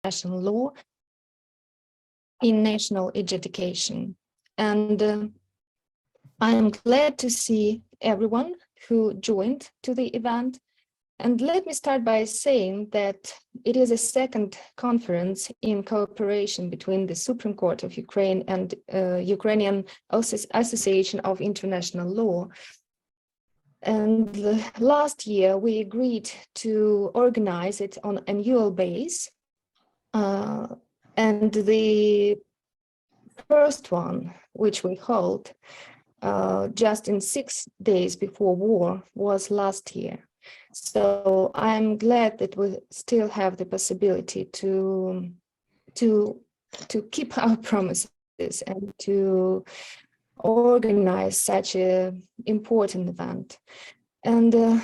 international law in national adjudication. And I am glad to see everyone who joined to the event. And let me start by saying that it is a second conference in cooperation between the Supreme Court of Ukraine and Ukrainian Association of International Law. And last year, we agreed to organize it on an annual basis. And the first one, which we held just in 6 days before war, was last year. So I'm glad that we still have the possibility to keep our promises and to organize such an important event. And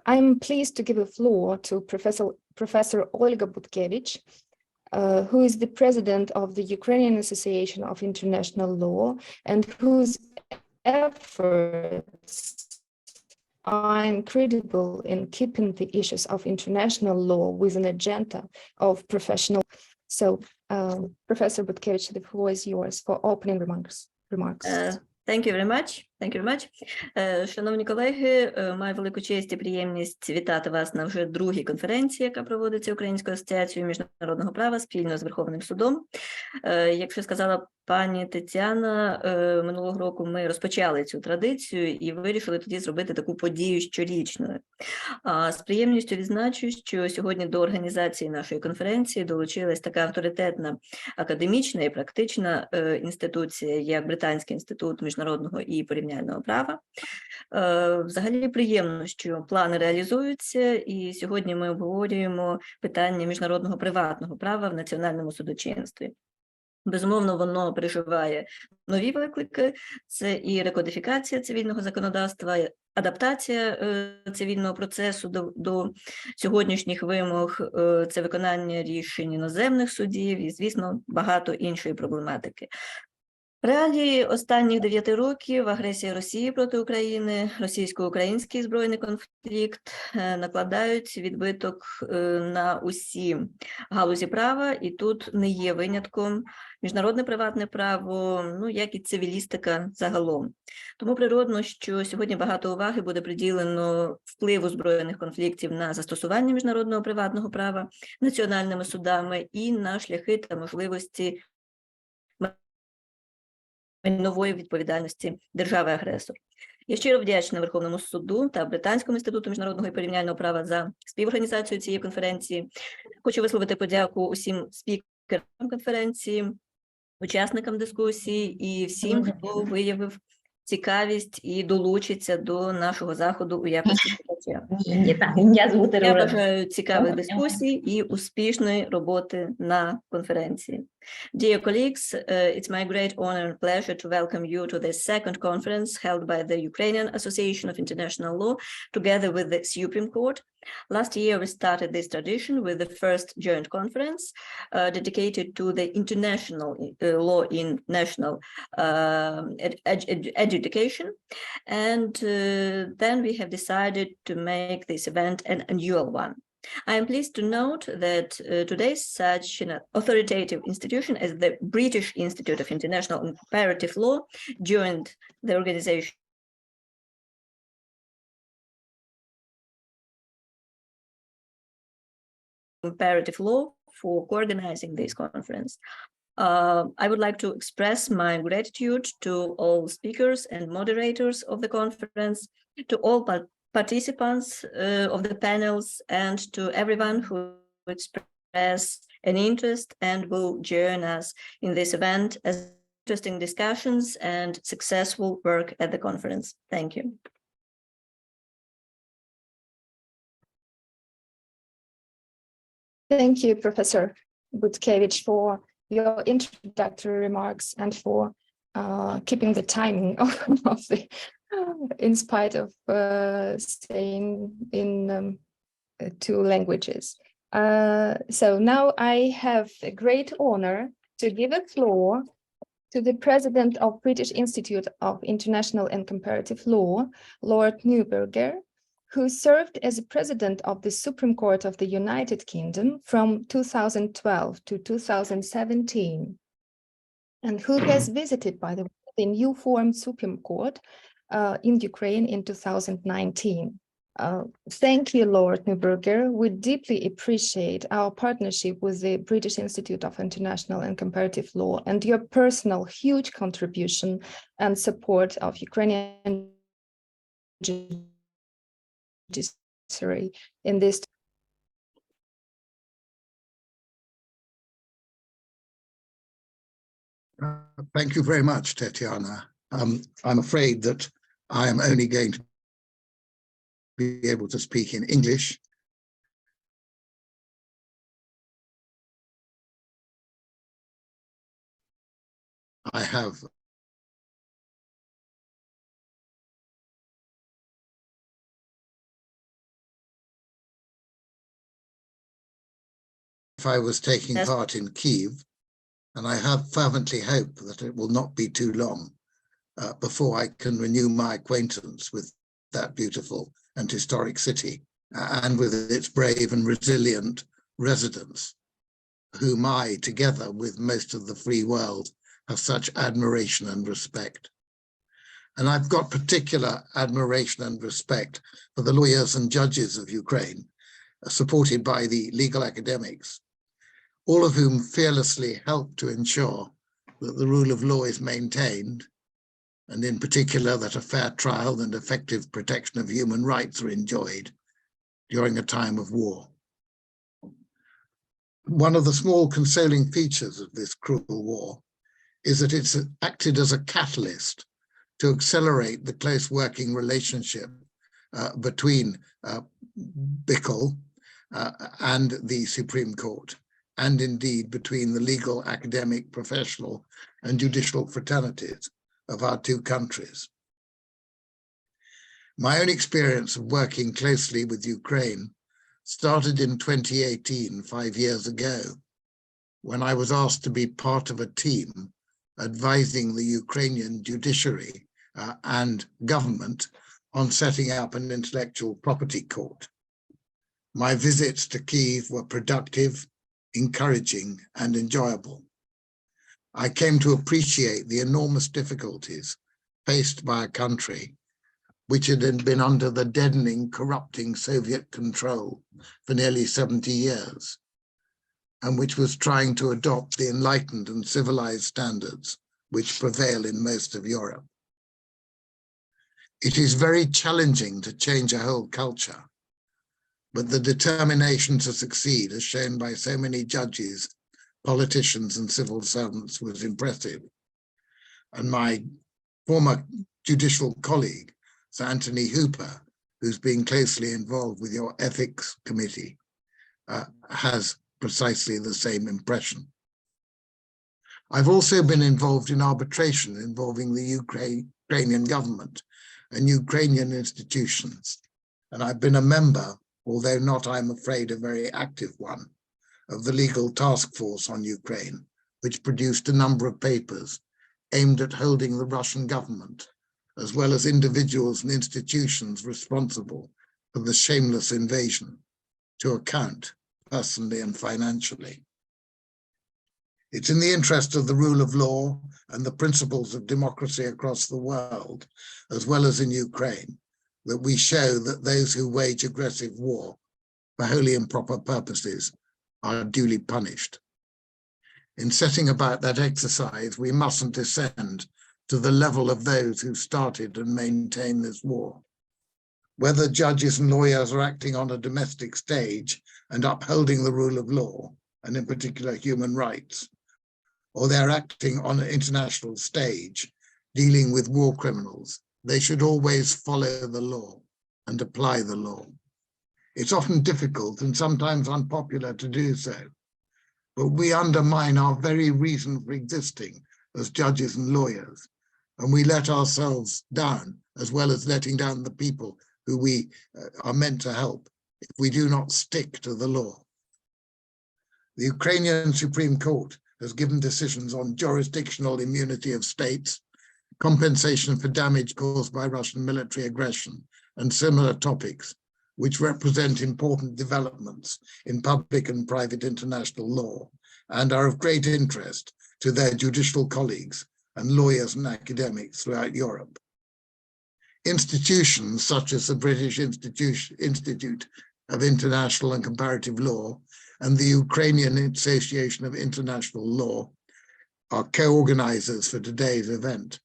I'm pleased to give the floor to Professor Olga Butkevich, who is the president of the Ukrainian Association of International Law and whose efforts are incredible in keeping the issues of international law with an agenda of professional. So, Professor Butkevich, the floor is yours for opening remarks. Thank you very much. Thank you very much. Шановні колеги, маю велику честь і приємність вітати вас на вже другій конференції, яка проводиться Українською асоціацією міжнародного права спільно з Верховним судом. Якщо сказала пані Тетяна, минулого року ми розпочали цю традицію і вирішили тоді зробити таку подію щорічною. З приємністю відзначу, що сьогодні до організації нашої конференції долучилась така авторитетна академічна і практична інституція, як Британський інститут міжнародного і порівняльного права. Взагалі приємно, що плани реалізуються, і сьогодні ми обговорюємо питання міжнародного приватного права в національному судочинстві. Безумовно, воно переживає нові виклики, це і рекодифікація цивільного законодавства, адаптація цивільного процесу до сьогоднішніх вимог, це виконання рішень іноземних судів і, звісно, багато іншої проблематики. Реалії останніх 9 років агресія Росії проти України, російсько-український збройний конфлікт накладають відбиток на усі галузі права, і тут не є винятком міжнародне приватне право, ну, як і цивілістика загалом. Тому природно, що сьогодні багато уваги буде приділено впливу збройних конфліктів на застосування міжнародного приватного права національними судами і на шляхи та можливості нової відповідальності держави-агресор. Я щиро вдячна Верховному суду та Британському інституту міжнародного і порівняльного права за співорганізацію цієї конференції. Хочу висловити подяку усім спікерам конференції, учасникам дискусії і всім, хто виявив цікавість і долучиться до нашого заходу у якості слухача. Я бажаю цікавих дискусій і успішної роботи на конференції. Dear colleagues, it's my great honor and pleasure to welcome you to the second conference held by the Ukrainian Association of International Law together with the Supreme Court. Last year, we started this tradition with the first joint conference dedicated to the international law in national adjudication. And then we have decided to make this event an annual one. I am pleased to note that today such an authoritative institution as the British Institute of International and Comparative Law joined the organization Comparative Law for co-organizing this conference. I would like to express my gratitude to all speakers and moderators of the conference, to all participants of the panels, and to everyone who expressed an interest and will join us in this event as interesting discussions and successful work at the conference. Thank you. Thank you, Professor Butkevich, for your introductory remarks and for keeping the timing of the, in spite of staying in 2 languages. So now I have a great honor to give a floor to the president of British Institute of International and Comparative Law, Lord Neuberger, who served as a president of the Supreme Court of the United Kingdom from 2012 to 2017, and who has visited, by the way, the new formed Supreme Court in Ukraine in 2019. Thank you, Lord Neuberger. We deeply appreciate our partnership with the British Institute of International and Comparative Law and your personal huge contribution and support of Ukrainian judiciary in this. Thank you very much, Tatiana. I'm afraid that I am only going to be able to speak in English. I have if I was taking part in Kyiv, and I have fervently hope that it will not be too long before I can renew my acquaintance with that beautiful and historic city and with its brave and resilient residents, whom I, together with most of the free world, have such admiration and respect. And I've got particular admiration and respect for the lawyers and judges of Ukraine, supported by the legal academics, all of whom fearlessly help to ensure that the rule of law is maintained, and in particular that a fair trial and effective protection of human rights are enjoyed during a time of war. One of the small consoling features of this cruel war is that it's acted as a catalyst to accelerate the close working relationship between BICL and the Supreme Court, and indeed between the legal, academic, professional, and judicial fraternities of our two countries. My own experience of working closely with Ukraine started in 2018, 5 years ago, when I was asked to be part of a team advising the Ukrainian judiciary and government on setting up an intellectual property court. My visits to Kyiv were productive, encouraging, and enjoyable. I came to appreciate the enormous difficulties faced by a country which had been under the deadening, corrupting Soviet control for nearly 70 years, and which was trying to adopt the enlightened and civilized standards which prevail in most of Europe. It is very challenging to change a whole culture, but the determination to succeed, as shown by so many judges, politicians, and civil servants, was impressive. And my former judicial colleague, Sir Anthony Hooper, who's been closely involved with your ethics committee, has precisely the same impression. I've also been involved in arbitration involving the Ukrainian government and Ukrainian institutions, and I've been a member, although not, I'm afraid, a very active one, of the legal task force on Ukraine, which produced a number of papers aimed at holding the Russian government, as well as individuals and institutions responsible for the shameless invasion, to account personally and financially. It's in the interest of the rule of law and the principles of democracy across the world, as well as in Ukraine, that we show that those who wage aggressive war for wholly improper purposes are duly punished. In setting about that exercise, we mustn't descend to the level of those who started and maintain this war. Whether judges and lawyers are acting on a domestic stage and upholding the rule of law, and in particular human rights, or they're acting on an international stage dealing with war criminals, they should always follow the law and apply the law. It's often difficult and sometimes unpopular to do so, but we undermine our very reason for existing as judges and lawyers, and we let ourselves down, as well as letting down the people who we are meant to help, if we do not stick to the law. The Ukrainian Supreme Court has given decisions on jurisdictional immunity of states, compensation for damage caused by Russian military aggression, and similar topics which represent important developments in public and private international law and are of great interest to their judicial colleagues and lawyers and academics throughout Europe. Institutions such as the British Institute of International and Comparative Law and the Ukrainian Association of International Law, our co-organizers for today's event,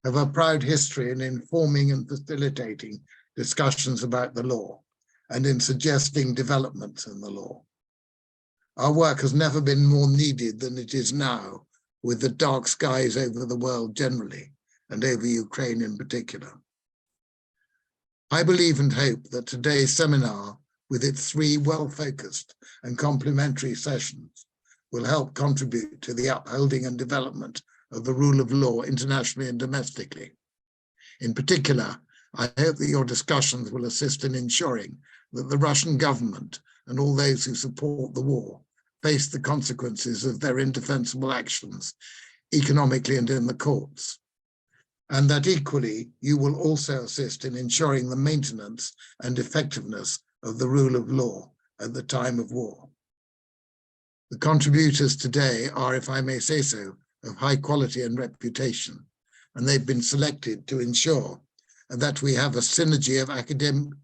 have a proud history in informing and facilitating discussions about the law and in suggesting developments in the law. Our work has never been more needed than it is now, with the dark skies over the world generally and over Ukraine in particular. I believe and hope that today's seminar, with its 3 well-focused and complementary sessions, will help contribute to the upholding and development of the rule of law internationally and domestically. In particular, I hope that your discussions will assist in ensuring that the Russian government and all those who support the war face the consequences of their indefensible actions economically and in the courts, and that equally you will also assist in ensuring the maintenance and effectiveness of the rule of law at the time of war. The contributors today are, if I may say so, of high quality and reputation, and they've been selected to ensure that we have a synergy of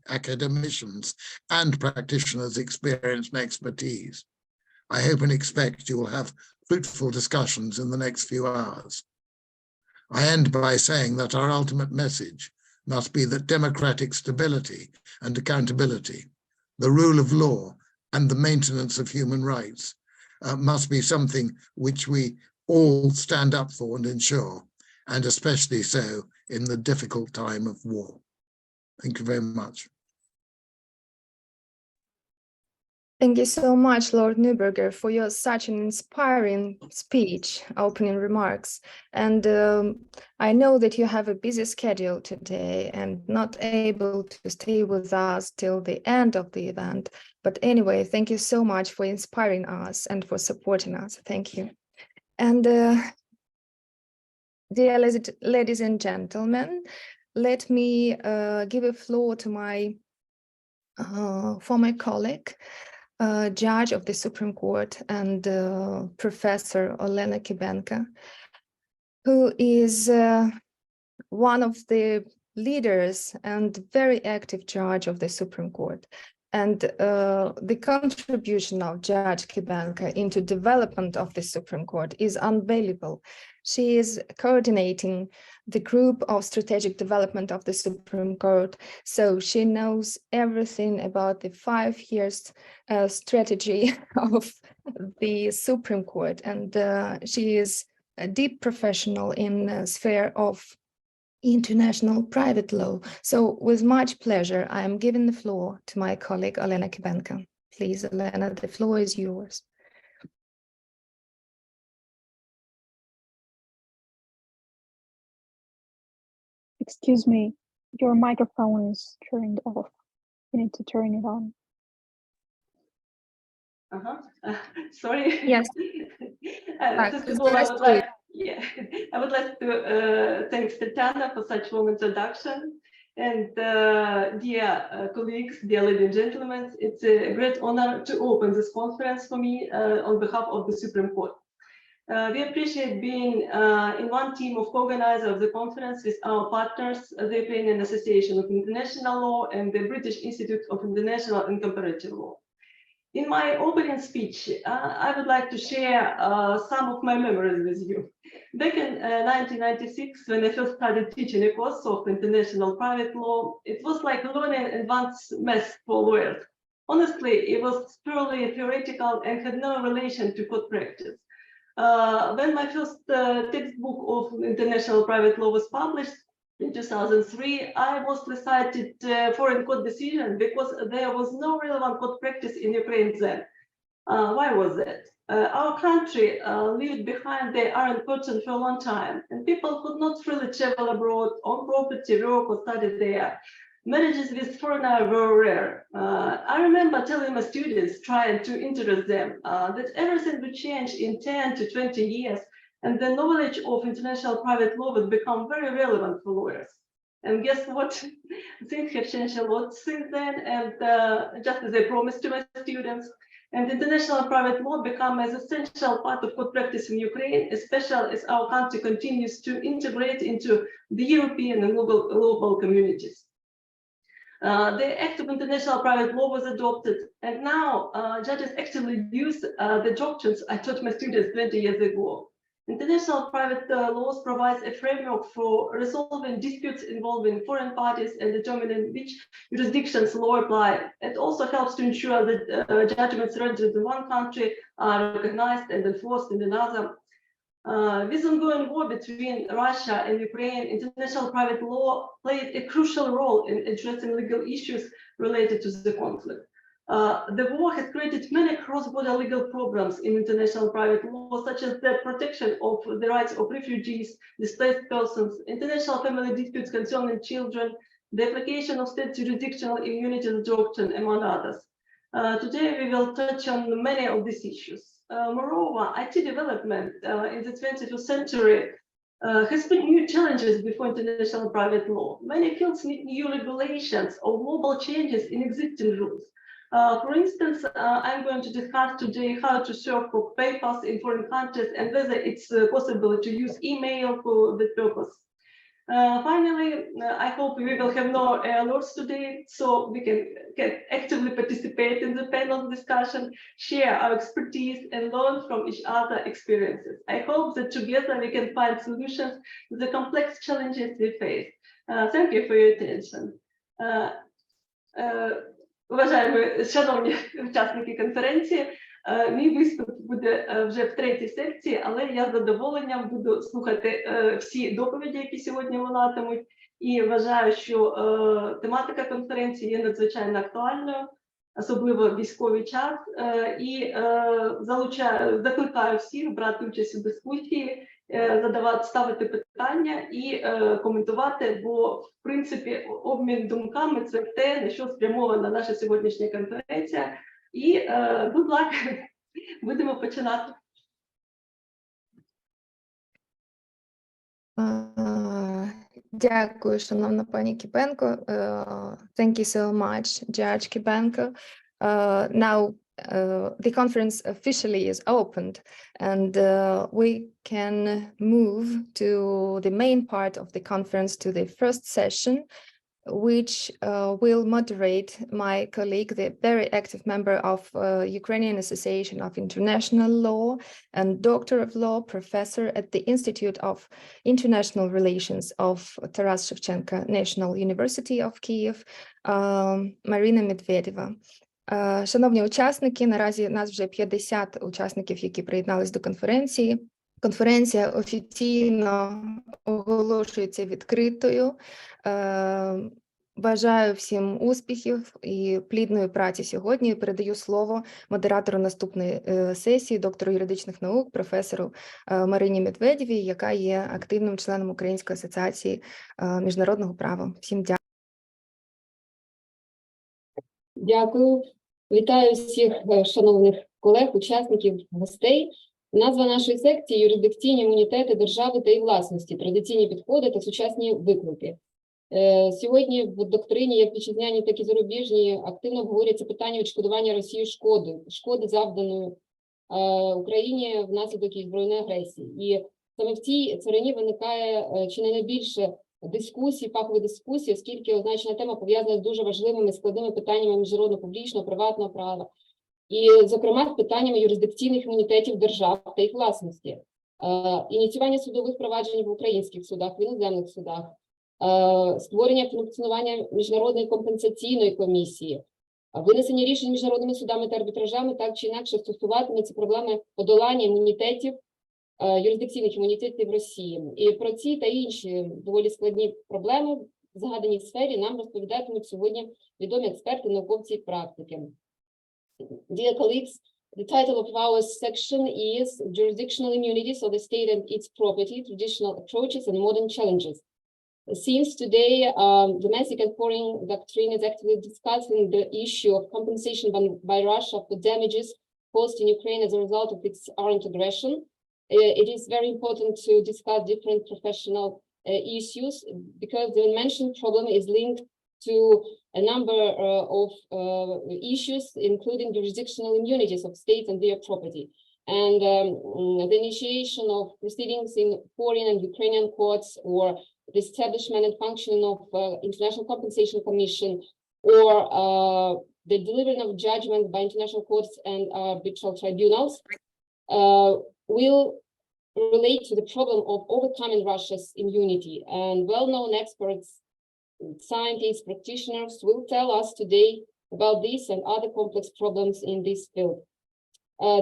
academicians and practitioners' experience and expertise. I hope and expect you will have fruitful discussions in the next few hours. I end by saying that our ultimate message must be that democratic stability and accountability, the rule of law, and the maintenance of human rights must be something which we all stand up for and ensure, and especially so in the difficult time of war. Thank you very much. Thank you so much, Lord Neuberger, for your such an inspiring speech, opening remarks. And I know that you have a busy schedule today and not able to stay with us till the end of the event. But anyway, thank you so much for inspiring us and for supporting us. Thank you. And dear ladies and gentlemen, let me give a floor to my former colleague, Judge of the Supreme Court and Professor Olena Kibenka, who is one of the leaders and very active judge of the Supreme Court. And the contribution of Judge Kibenka into development of the Supreme Court is invaluable. She is coordinating the group of strategic development of the Supreme Court. So she knows everything about the 5 years strategy of the Supreme Court. And she is a deep professional in the sphere of international private law. So with much pleasure, I am giving the floor to my colleague, Olena Kibenka. Please, Olena, the floor is yours. Excuse me, your microphone is turned off. You need to turn it on. Sorry. Yes. First of all, I would like to thank Tatiana for such warm introduction. And dear colleagues, dear ladies and gentlemen, it's a great honor to open this conference for me on behalf of the Supreme Court. We appreciate being in one team of co-organizers of the conference with our partners, the Ukrainian Association of International Law and the British Institute of International and Comparative Law. In my opening speech, I would like to share some of my memories with you. Back in 1996, when I first started teaching a course of international private law, it was like learning advanced math for lawyers. Honestly, it was purely theoretical and had no relation to court practice. When my first textbook of international private law was published in 2003, I mostly cited foreign court decision because there was no relevant court practice in Ukraine then. Why was that? Our country lived behind the Iron Curtain for a long time, and people could not freely travel abroad, own property, work, or study there. Marriages with foreigners were rare. I remember telling my students, trying to interest them, that everything would change in 10 to 20 years, and the knowledge of international private law would become very relevant for lawyers. And guess what? Things have changed a lot since then. And just as I promised to my students, and international private law become as essential part of court practice in Ukraine, especially as our country continues to integrate into the European and global communities. The Act of International Private Law was adopted, and now judges actively use the doctrines I taught my students 20 years ago. International private laws provides a framework for resolving disputes involving foreign parties and determining which jurisdictions law apply. It also helps to ensure that judgments rendered in one country are recognized and enforced in another. With ongoing war between Russia and Ukraine, international private law played a crucial role in addressing legal issues related to the conflict. The war has created many cross-border legal problems in international private law, such as the protection of the rights of refugees, displaced persons, international family disputes concerning children, the application of state jurisdictional immunity doctrine, among others. Today, we will touch on many of these issues. Moreover, IT development in the 21st century has put new challenges before international private law. Many fields need new regulations or global changes in existing rules. For instance, I'm going to discuss today how to serve for papers in foreign countries and whether it's possible to use email for that purpose. Finally, I hope we will have no alerts today, so we can actively participate in the panel discussion, share our expertise, and learn from each other's experiences. I hope that together we can find solutions to the complex challenges we face. Thank you for your attention. Уважаємо, шановні учасники конференції, мій виступ буде вже в третій секції, але я з задоволенням буду слухати всі доповіді, які сьогодні лунатимуть, і вважаю, що тематика конференції є надзвичайно актуальною, особливо в військовий час, і закликаю всіх брати участь у дискусії, ставити питання і коментувати, бо, в принципі, обмін думками – це те, на що спрямована наша сьогоднішня конференція. І, good luck, будемо починати. Дякую, шановна пані Кіпенко. Thank you so much, Judge Kibenko. Now the conference officially is opened, and we can move to the main part of the conference, to the first session, which will moderate my colleague, the very active member of Ukrainian Association of International Law and Doctor of Law, professor at the Institute of International Relations of Taras Shevchenko National University of Kyiv, Marina Medvedeva. Шановні учасники, наразі нас вже 50 учасників, які приєднались до конференції. Конференція офіційно оголошується відкритою. Бажаю всім успіхів і плідної праці сьогодні. Передаю слово модератору наступної сесії, доктору юридичних наук, професору Марині Медведєвій, яка є активним членом Української асоціації міжнародного права. Всім дякую. Дякую. Вітаю всіх шановних колег, учасників, гостей. Назва нашої секції – юрисдикційні імунітети держави та її власності, традиційні підходи та сучасні виклики. Сьогодні в доктрині, як вітчизняні, так і зарубіжні, активно обговорюється питання відшкодування Росії шкоди завданої Україні внаслідок її збройної агресії. І саме в цій царині виникає чи не найбільше дискусій, фахових дискусій, оскільки означена тема пов'язана з дуже важливими складними питаннями міжнародного публічного, приватного права. І, зокрема, з питаннями юрисдикційних імунітетів держав та їх власності, ініціювання судових проваджень в українських судах, в іноземних судах, створення функціонування міжнародної компенсаційної комісії, винесення рішень міжнародними судами та арбітражами так чи інакше стосуватиметься проблеми подолання імунітетів, юрисдикційних імунітетів Росії. І про ці та інші доволі складні проблеми в згаданій сфері нам розповідатимуть сьогодні відомі експерти, науковці і практики. Dear colleagues, the title of our section is Jurisdictional Immunities of the State and Its Property, Traditional Approaches and Modern Challenges. Since today, domestic and foreign doctrine is actively discussing the issue of compensation by Russia for damages caused in Ukraine as a result of its armed aggression, it is very important to discuss different professional issues, because the mentioned problem is linked to a number of issues, including jurisdictional immunities of states and their property. And the initiation of proceedings in foreign and Ukrainian courts, or the establishment and functioning of International Compensation Commission, or the delivering of judgment by international courts and arbitral tribunals will relate to the problem of overcoming Russia's immunity. And well-known experts, scientists, practitioners will tell us today about this and other complex problems in this field.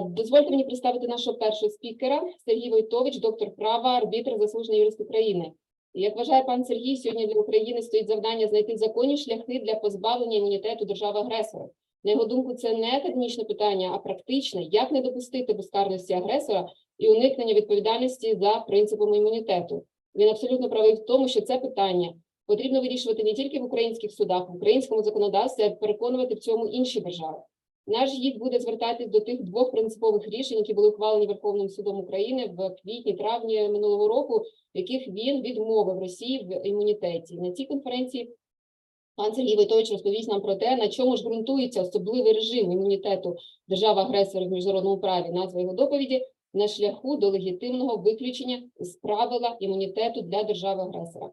Дозвольте мені представити нашого першого спікера, Сергій Войтович, доктор права, арбітр, заслужений юрист України. Як вважає пан Сергій, сьогодні для України стоїть завдання знайти законні шляхи для позбавлення імунітету держави-агресора. На його думку, це не технічне питання, а практичне, як не допустити безкарності агресора і уникнення відповідальності за принципом імунітету. Він абсолютно правий в тому, що це питання потрібно вирішувати не тільки в українських судах, в українському законодавстві, а переконувати в цьому інші держави. Наш гід буде звертатись до тих двох принципових рішень, які були ухвалені Верховним судом України в квітні-травні минулого року, в яких він відмовив Росії в імунітеті. На цій конференції пан Сергій Войтович розповість нам про те, на чому ж ґрунтується особливий режим імунітету держави-агресора в міжнародному праві. Назва його доповіді «На шляху до легітимного виключення з правила імунітету для держави-агресора».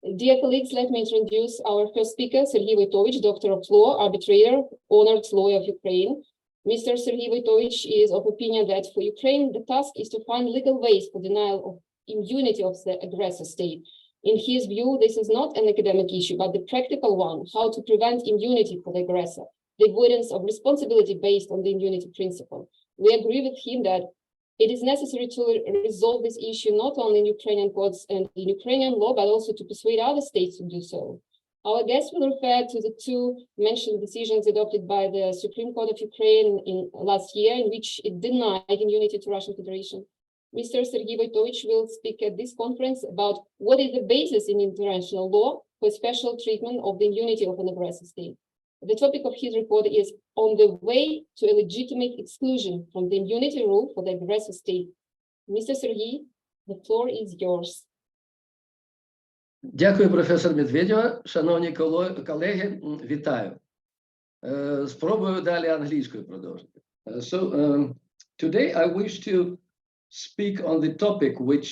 Dear colleagues, let me introduce our first speaker, Serhiy Voitovich, Doctor of Law, Arbitrator, Honored Lawyer of Ukraine. Mr. Serhiy Voitovich is of opinion that for Ukraine, the task is to find legal ways for denial of immunity of the aggressor state. In his view, this is not an academic issue, but the practical one, how to prevent immunity for the aggressor, the avoidance of responsibility based on the immunity principle. We agree with him that it is necessary to resolve this issue not only in Ukrainian courts and in Ukrainian law, but also to persuade other states to do so. Our guest will refer to the two mentioned decisions adopted by the Supreme Court of Ukraine in last year, in which it denied immunity to Russian Federation. Mr. Serhiy Voitovich will speak at this conference about what is the basis in international law for special treatment of the immunity of an aggressor state. The topic of his report is on the way to a legitimate exclusion from the immunity rule for the aggressor state. Mr. Serhiy, the floor is yours. Дякую, професор Медведєва. Шановні колеги, вітаю. Спробую далі англійською продовжити. Today I wish to speak on the topic which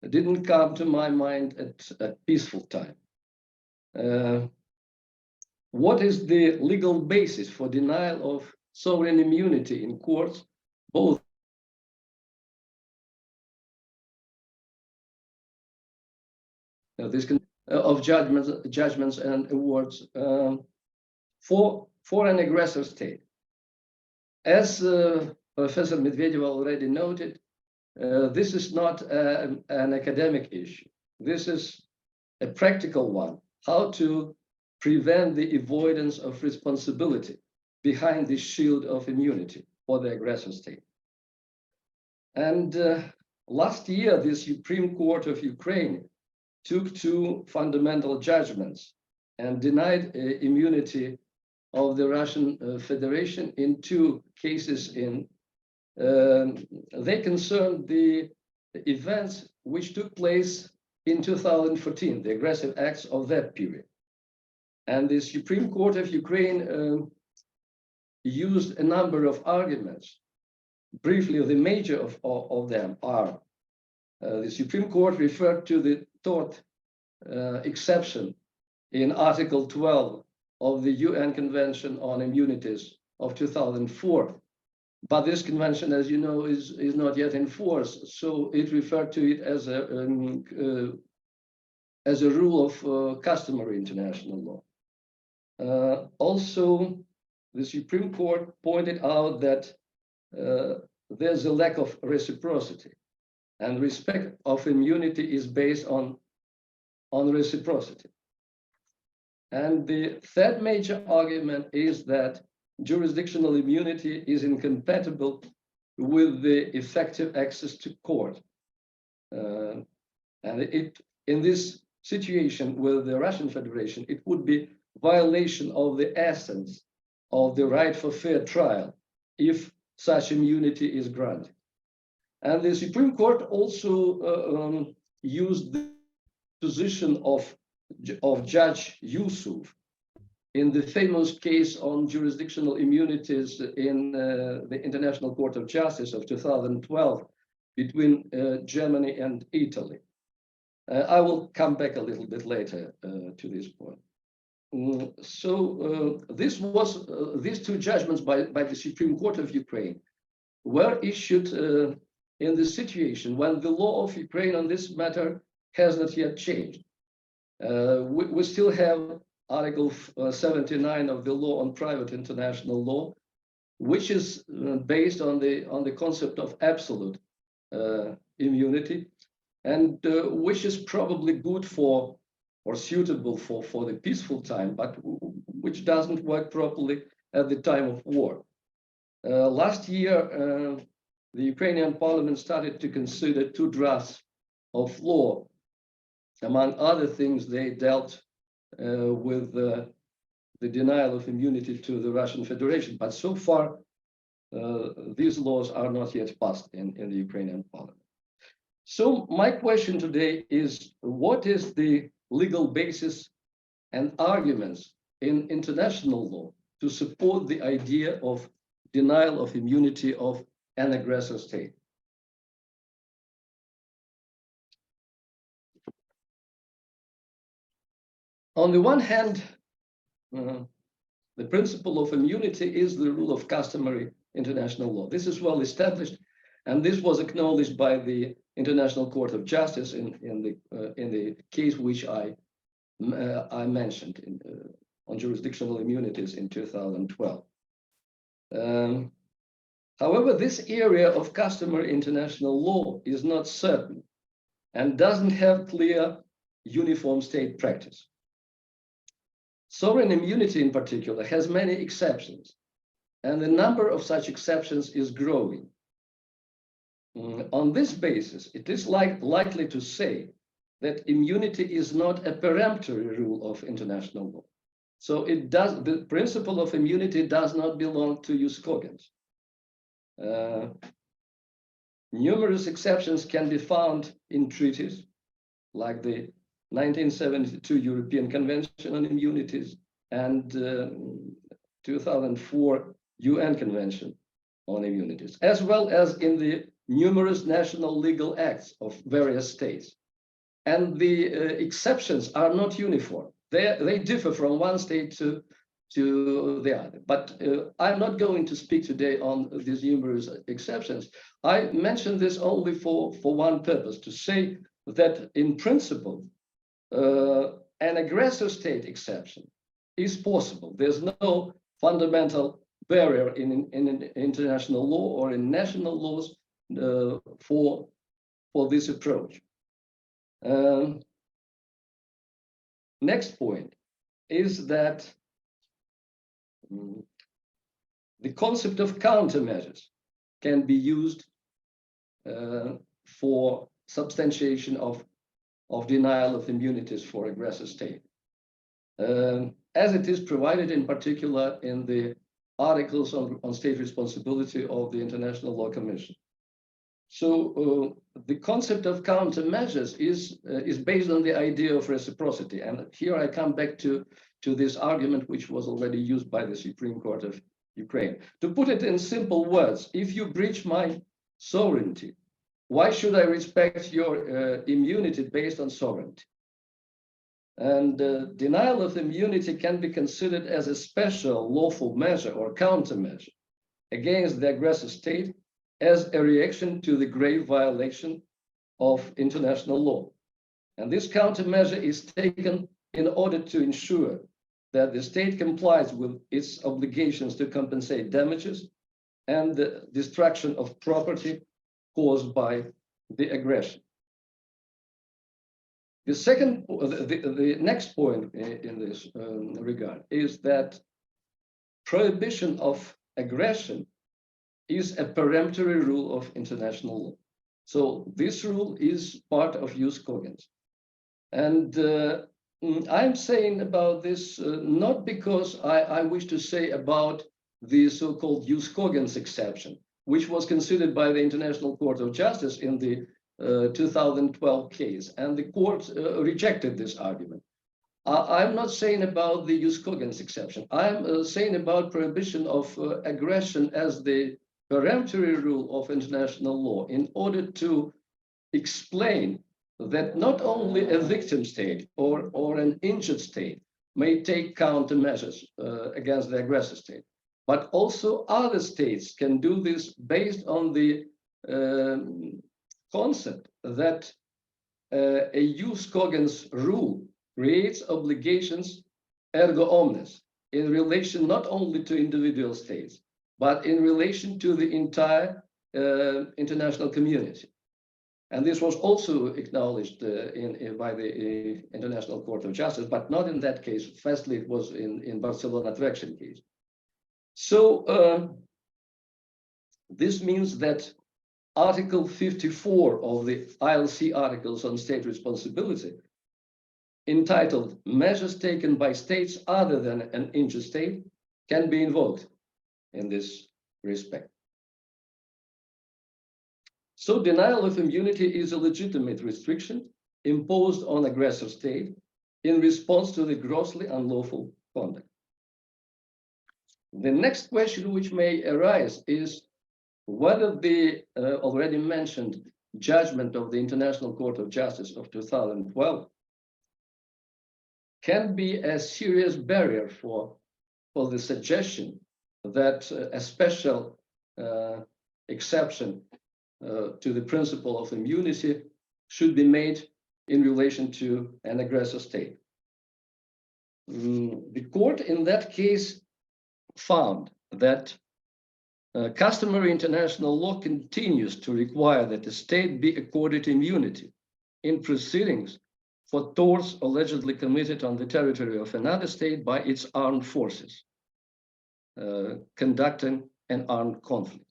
didn't come to my mind at a peaceful time. What is the legal basis for denial of sovereign immunity in courts, both of judgments and awards for an aggressor state? As Professor Medvedev already noted, this is not an academic issue. This is a practical one, how to prevent the avoidance of responsibility behind the shield of immunity for the aggressor state. And last year, the Supreme Court of Ukraine took two fundamental judgments and denied immunity of the Russian Federation in two cases. They concerned the events which took place in 2014, the aggressive acts of that period. And the Supreme Court of Ukraine used a number of arguments. Briefly, the major of them are the Supreme Court referred to the tort exception in Article 12 of the UN Convention on Immunities of 2004. But this convention, as you know, is not yet in force. So it referred to it as a rule of customary international law. Also, the Supreme Court pointed out that there's a lack of reciprocity, and respect of immunity is based on reciprocity. And the third major argument is that jurisdictional immunity is incompatible with the effective access to court. And in this situation with the Russian Federation, it would be violation of the essence of the right for fair trial if such immunity is granted. And the Supreme Court also used position of Judge Yusuf in the famous case on jurisdictional immunities in the International Court of Justice of 2012 between Germany and Italy. I will come back a little bit later to this point. These two judgments by the Supreme Court of Ukraine were issued in the situation when the law of Ukraine on this matter has not yet changed. We still have Article 79 of the law on private international law, which is based on the concept of absolute immunity, and which is probably good for or suitable for the peaceful time, but which doesn't work properly at the time of war. Last year, the Ukrainian parliament started to consider two drafts of law. Among other things, they dealt with the denial of immunity to the Russian Federation, but so far, these laws are not yet passed in the Ukrainian parliament. So my question today is, what is the legal basis and arguments in international law to support the idea of denial of immunity of an aggressor state? On the one hand, the principle of immunity is the rule of customary international law. This is well established, and this was acknowledged by the International Court of Justice in the case which I mentioned on jurisdictional immunities in 2012. However, this area of customary international law is not certain and doesn't have clear uniform state practice. Sovereign immunity in particular has many exceptions, and the number of such exceptions is growing. On this basis, it is likely to say that immunity is not a peremptory rule of international law. So the principle of immunity does not belong to jus cogens. Numerous exceptions can be found in treaties, like the 1972 European Convention on Immunities and 2004 UN Convention on Immunities, as well as in the numerous national legal acts of various states. And the exceptions are not uniform. They differ from one state to the other. But I'm not going to speak today on these numerous exceptions. I mention this only for one purpose, to say that in principle, an aggressor state exception is possible. There's no fundamental barrier in international law or in national laws for this approach. Next point is that the concept of countermeasures can be used for substantiation of denial of immunities for aggressor state, as it is provided in particular in the articles on state responsibility of the International Law Commission. So the concept of countermeasures is based on the idea of reciprocity. And here I come back to this argument, which was already used by the Supreme Court of Ukraine. To put it in simple words, if you breach my sovereignty, why should I respect your immunity based on sovereignty? And denial of immunity can be considered as a special lawful measure or countermeasure against the aggressor state as a reaction to the grave violation of international law. And this countermeasure is taken in order to ensure that the state complies with its obligations to compensate damages and the destruction of property caused by the aggression. The next point in this regard is that prohibition of aggression is a peremptory rule of international law. So this rule is part of jus cogens. And I'm saying about this not because I wish to say about the so-called jus cogens exception, which was considered by the International Court of Justice in the 2012 case, and the court rejected this argument. I'm not saying about the jus cogens exception. I'm saying about prohibition of aggression as the peremptory rule of international law in order to explain that not only a victim state or an injured state may take countermeasures against the aggressor state, but also other states can do this based on the concept that a jus cogens rule creates obligations ergo omnes in relation not only to individual states, but in relation to the entire international community. And this was also acknowledged by the International Court of Justice, but not in that case. Firstly, it was in Barcelona Traction case. So this means that Article 54 of the ILC Articles on State Responsibility, entitled Measures Taken by States Other than an Injured State, can be invoked in this respect. So denial of immunity is a legitimate restriction imposed on aggressor state in response to the grossly unlawful conduct. The next question which may arise is whether the already mentioned judgment of the International Court of Justice of 2012 can be a serious barrier for the suggestion that a special exception to the principle of immunity should be made in relation to an aggressor state. The court in that case found that customary international law continues to require that the state be accorded immunity in proceedings for torts allegedly committed on the territory of another state by its armed forces conducting an armed conflict.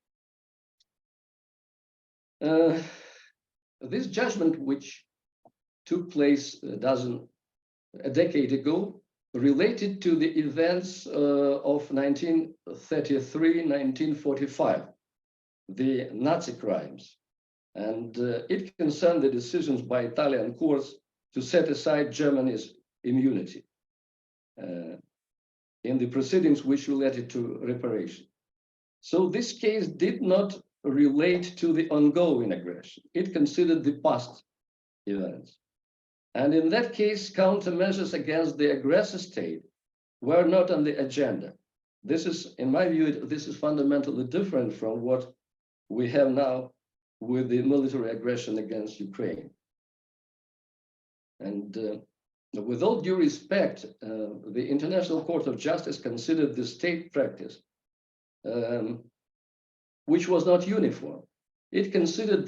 This judgment, which took place a decade ago, related to the events of 1933-1945, the Nazi crimes. And it concerned the decisions by Italian courts to set aside Germany's immunity in the proceedings which related to reparation. So this case did not relate to the ongoing aggression. It considered the past events. And in that case, countermeasures against the aggressor state were not on the agenda. This is, in my view, this is fundamentally different from what we have now with the military aggression against Ukraine. And with all due respect, the International Court of Justice considered the state practice, which was not uniform. It considered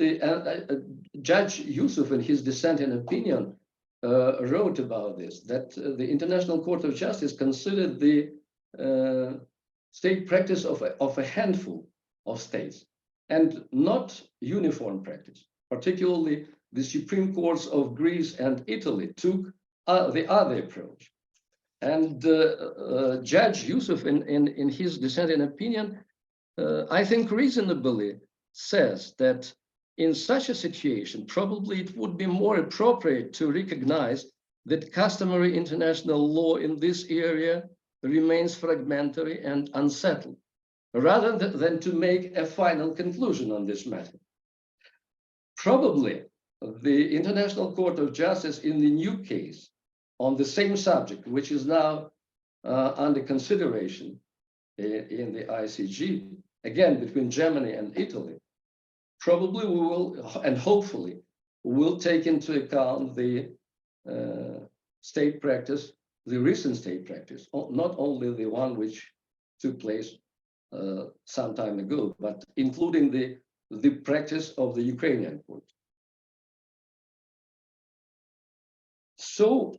Judge Yusuf, in his dissenting opinion, wrote about this, that the International Court of Justice considered the state practice of a handful of states and not uniform practice. Particularly, the Supreme Courts of Greece and Italy took the other approach. And Judge Yusuf, in his dissenting opinion, I think reasonably says that in such a situation, probably it would be more appropriate to recognize that customary international law in this area remains fragmentary and unsettled, rather than to make a final conclusion on this matter. Probably the International Court of Justice in the new case on the same subject, which is now under consideration in the ICJ, again, between Germany and Italy, probably we will, and hopefully, will take into account the state practice, the recent state practice, not only the one which took place some time ago, but including the practice of the Ukrainian court. So,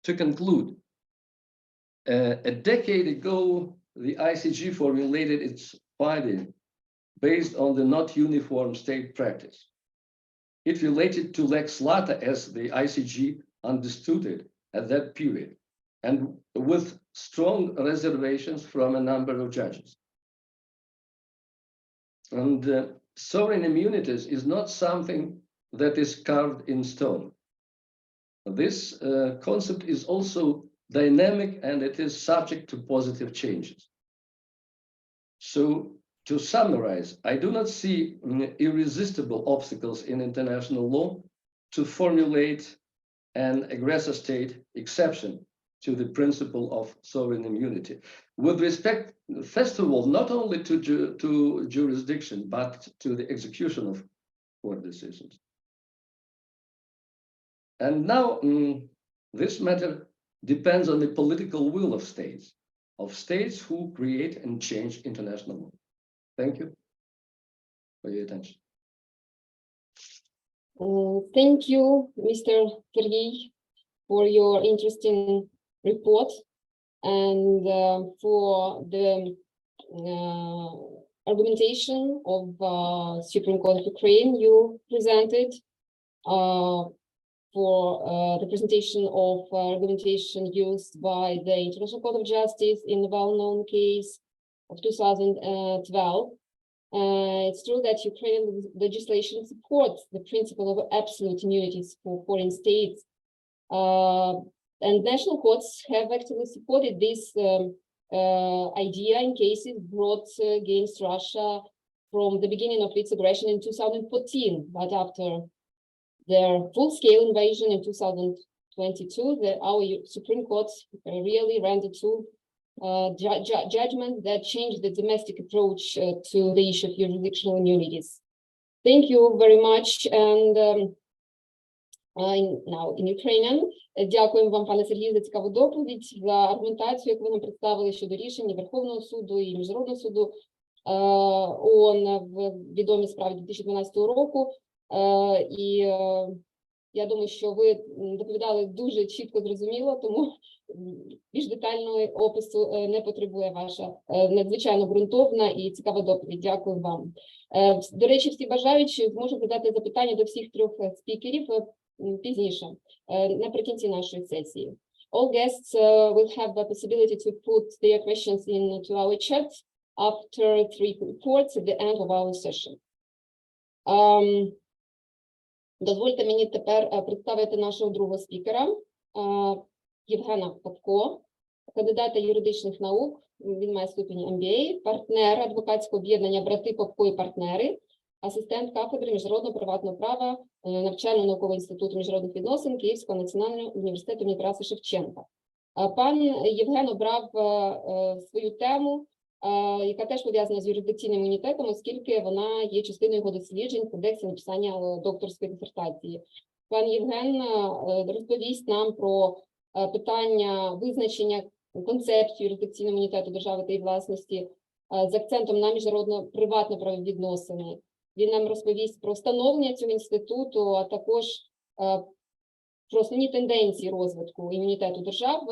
to conclude, a decade ago, the ICJ formulated its finding based on the not uniform state practice. It related to Lex Lata as the ICJ understood it at that period, and with strong reservations from a number of judges. And sovereign immunities is not something that is carved in stone. This concept is also dynamic and it is subject to positive changes. So to summarize, I do not see irresistible obstacles in international law to formulate an aggressor state exception to the principle of sovereign immunity. With respect, first of all, not only to jurisdiction, but to the execution of court decisions. And now this matter depends on the political will of states who create and change international law. Thank you for your attention. Thank you, Mr. Sergey, for your interesting report and for the argumentation of Supreme Court of Ukraine you presented, for the presentation of argumentation used by the International Court of Justice in the well-known case of 2012. It's true that Ukrainian legislation supports the principle of absolute immunities for foreign states, and national courts have actively supported this idea in cases brought against Russia from the beginning of its aggression in 2014, but after their full-scale invasion in 2022, our Supreme Court really rendered two judgments that changed the domestic approach to the issue of jurisdictional immunities. Thank you very much. And now in Ukrainian. Дякуємо вам, пане Сергію, за цікаву доповідь, за аргументацію, яку ви нам представили щодо рішень Верховного суду і Міжнародного суду ООН в відомій справі 2012 року. І я думаю, що ви доповідали дуже чітко, зрозуміло, тому більш детального опису не потребує ваша надзвичайно ґрунтовна і цікава доповідь. Дякую вам. До речі, всі бажаючі зможуть задати запитання до всіх трьох спікерів пізніше, наприкінці нашої сесії. All guests will have the possibility to put their questions into our chat after three reports at the end of our session. Дозвольте мені тепер представити нашого другого спікера, Євгена Попко, кандидата юридичних наук, він має ступінь MBA, партнер адвокатського об'єднання «Брати Попко і партнери», асистент кафедри міжнародного приватного права навчально-наукового інституту міжнародних відносин Київського національного університету імені Тараса Шевченка. Пан Євген обрав свою тему, яка теж пов'язана з юрисдикційним імунітетом, оскільки вона є частиною його досліджень в контексті написання докторської дисертації. Пан Євген розповість нам про питання визначення концепції юрисдикційного імунітету держави та її власності з акцентом на міжнародно-приватно-правові відносини. Він нам розповість про становлення цього інституту, а також про основні тенденції розвитку імунітету держав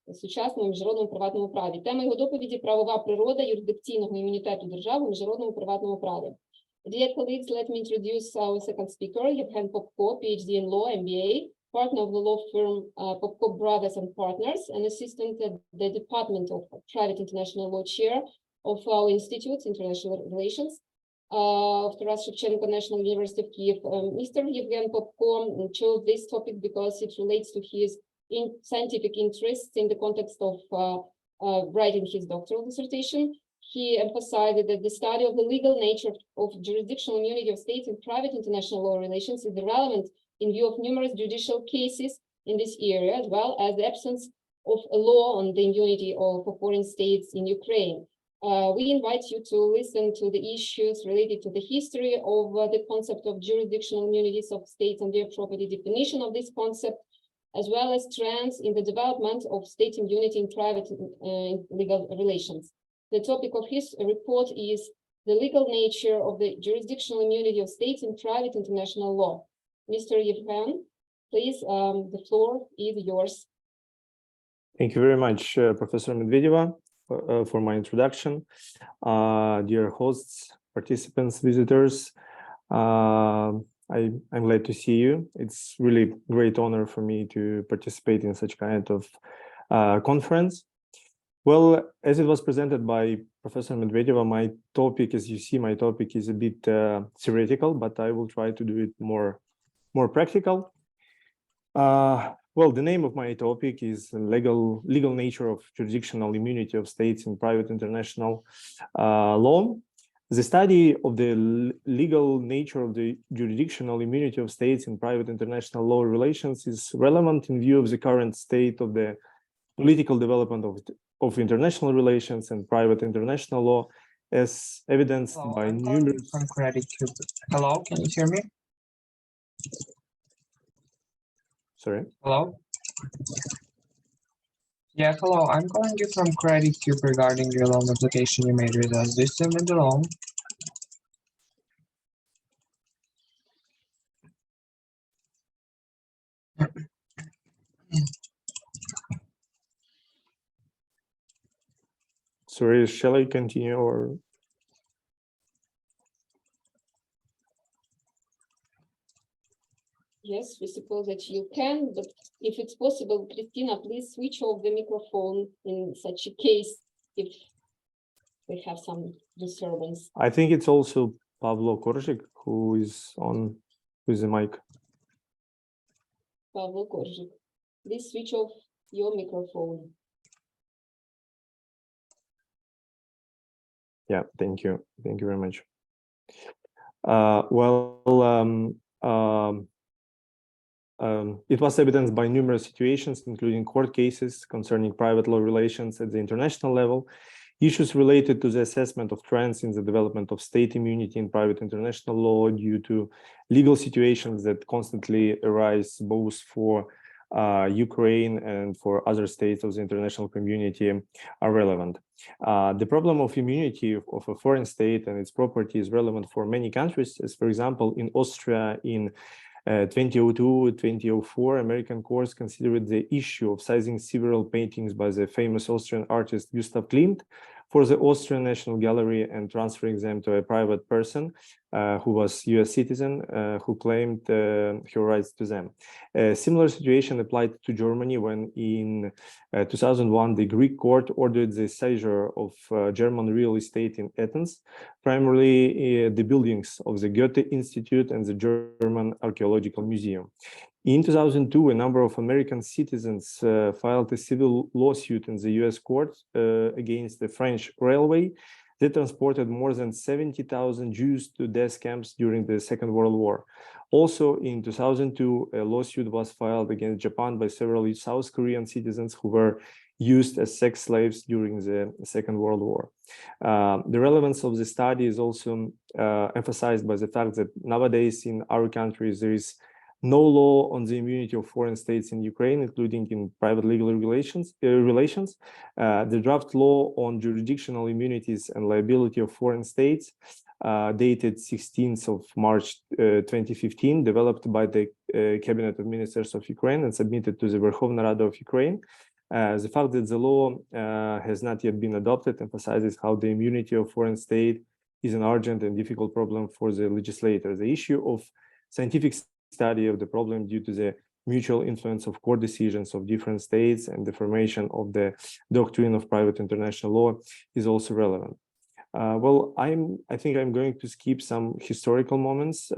в сучасному міжнародному приватному праві. Тема його доповіді – правова природа юрисдикційного імунітету держав у міжнародному приватному праві. Dear colleagues, let me introduce our second speaker, Yevhen Popko, PhD in law, MBA, partner of the law firm Popko Brothers and Partners, and assistant at the Department of Private International Law Chair of our Institute, International Relations, of Taras Shevchenko National University of Kyiv. Mr. Yevgen Popko chose this topic because it relates to his scientific interests in the context of writing his doctoral dissertation. He emphasized that the study of the legal nature of jurisdictional immunity of states in private international law relations is relevant in view of numerous judicial cases in this area, as well as the absence of a law on the immunity of foreign states in Ukraine. We invite you to listen to the issues related to the history of the concept of jurisdictional immunities of states and their property definition of this concept, as well as trends in the development of state immunity in private legal relations. The topic of his report is the legal nature of the jurisdictional immunity of states in private international law. Mr. Yevhen, please, the floor is yours. Thank you very much, Professor Medvedeva, for my introduction. Dear hosts, participants, visitors, I'm glad to see you. It's really great honor for me to participate in such kind of conference. Well, as it was presented by Professor Medvedeva, my topic, as you see, my topic is a bit theoretical, but I will try to do it more practical. Well, the name of my topic is legal nature of jurisdictional immunity of states in private international law. The study of the legal nature of the jurisdictional immunity of states in private international law relations is relevant in view of the current state of the political development of international relations and private international law, as evidenced by numerous. From Credit Cube. Hello, can you hear me? Sorry. Hello? Yeah, hello. I'm calling you from Credit Cube regarding your loan application you made with us. Do you still need the loan? Sorry, shall I continue or? Yes, we suppose that you can, but if it's possible, Christina, please switch off the microphone in such a case if we have some disturbance. I think it's also Pavlo Korzek who is on with the mic. Pavlo Korzek, please switch off your microphone. Yeah, thank you. Thank you very much. It was evidenced by numerous situations, including court cases concerning private law relations at the international level, issues related to the assessment of trends in the development of state immunity in private international law due to legal situations that constantly arise both for Ukraine and for other states of the international community are relevant. The problem of immunity of a foreign state and its property is relevant for many countries, as for example, in Austria in 2002-2004, American courts considered the issue of seizing several paintings by the famous Austrian artist Gustav Klimt for the Austrian National Gallery and transferring them to a private person who was US citizen who claimed her rights to them. A similar situation applied to Germany when in 2001 the Greek court ordered the seizure of German real estate in Athens, primarily the buildings of the Goethe Institute and the German Archaeological Museum. In 2002, a number of American citizens filed a civil lawsuit in the US court against the French railway that transported more than 70,000 Jews to death camps during the Second World War. Also, in 2002, a lawsuit was filed against Japan by several South Korean citizens who were used as sex slaves during the Second World War. The relevance of the study is also emphasized by the fact that nowadays in our countries there is no law on the immunity of foreign states in Ukraine, including in private legal relations. The draft law on jurisdictional immunities and liability of foreign states, dated 16th of March 2015, developed by the Cabinet of Ministers of Ukraine and submitted to the Verkhovna Rada of Ukraine. The fact that the law has not yet been adopted emphasizes how the immunity of foreign state is an urgent and difficult problem for the legislator. The issue of scientific study of the problem due to the mutual influence of court decisions of different states and the formation of the doctrine of private international law is also relevant. Well, I think I'm going to skip some historical moments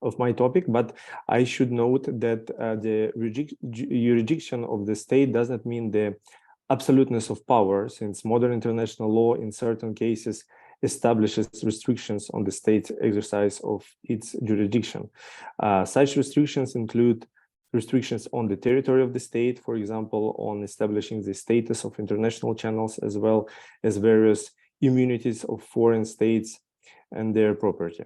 of my topic, but I should note that the jurisdiction of the state does not mean the absoluteness of power, since modern international law in certain cases establishes restrictions on the state's exercise of its jurisdiction. Such restrictions include restrictions on the territory of the state, for example, on establishing the status of international channels, as well as various immunities of foreign states and their property.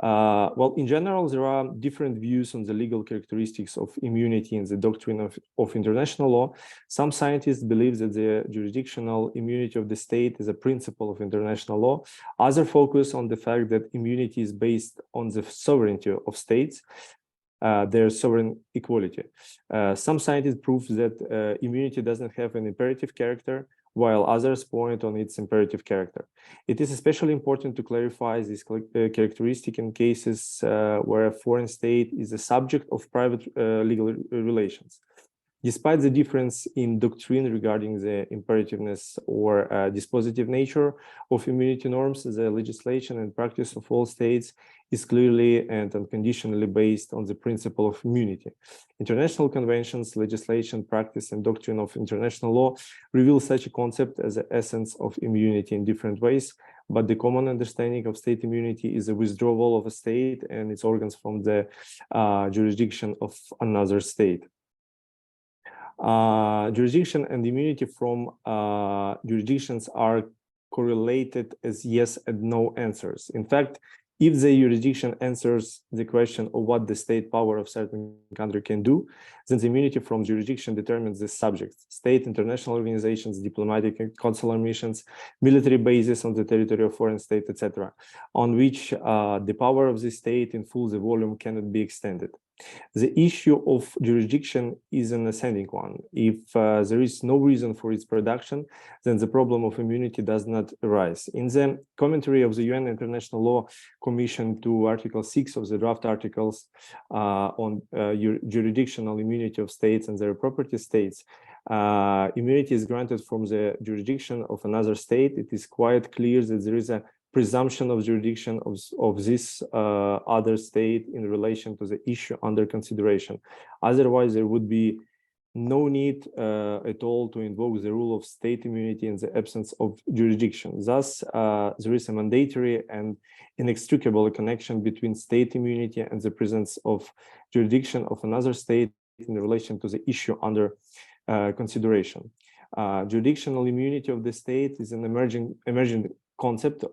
Well, in general, there are different views on the legal characteristics of immunity in the doctrine of international law. Some scientists believe that the jurisdictional immunity of the state is a principle of international law. Others focus on the fact that immunity is based on the sovereignty of states, their sovereign equality. Some scientists prove that immunity doesn't have an imperative character, while others point on its imperative character. It is especially important to clarify this characteristic in cases where a foreign state is the subject of private legal relations. Despite the difference in doctrine regarding the imperativeness or dispositive nature of immunity norms, the legislation and practice of all states is clearly and unconditionally based on the principle of immunity. International conventions, legislation, practice, and doctrine of international law reveal such a concept as the essence of immunity in different ways, but the common understanding of state immunity is a withdrawal of a state and its organs from the jurisdiction of another state. Jurisdiction and immunity from jurisdictions are correlated as yes and no answers. In fact, if the jurisdiction answers the question of what the state power of certain country can do, then the immunity from jurisdiction determines the subject: state, international organizations, diplomatic and consular missions, military bases on the territory of foreign state, etc., on which the power of the state in full the volume cannot be extended. The issue of jurisdiction is an ascending one. If there is no reason for its production, then the problem of immunity does not arise. In the commentary of the UN International Law Commission to Article 6 of the draft articles on jurisdictional immunity of states and their property states, immunity is granted from the jurisdiction of another state. It is quite clear that there is a presumption of jurisdiction of this other state in relation to the issue under consideration. Otherwise, there would be no need at all to invoke the rule of state immunity in the absence of jurisdiction. Thus, there is a mandatory and inextricable connection between state immunity and the presence of jurisdiction of another state in relation to the issue under consideration. Jurisdictional immunity of the state is an emerging concept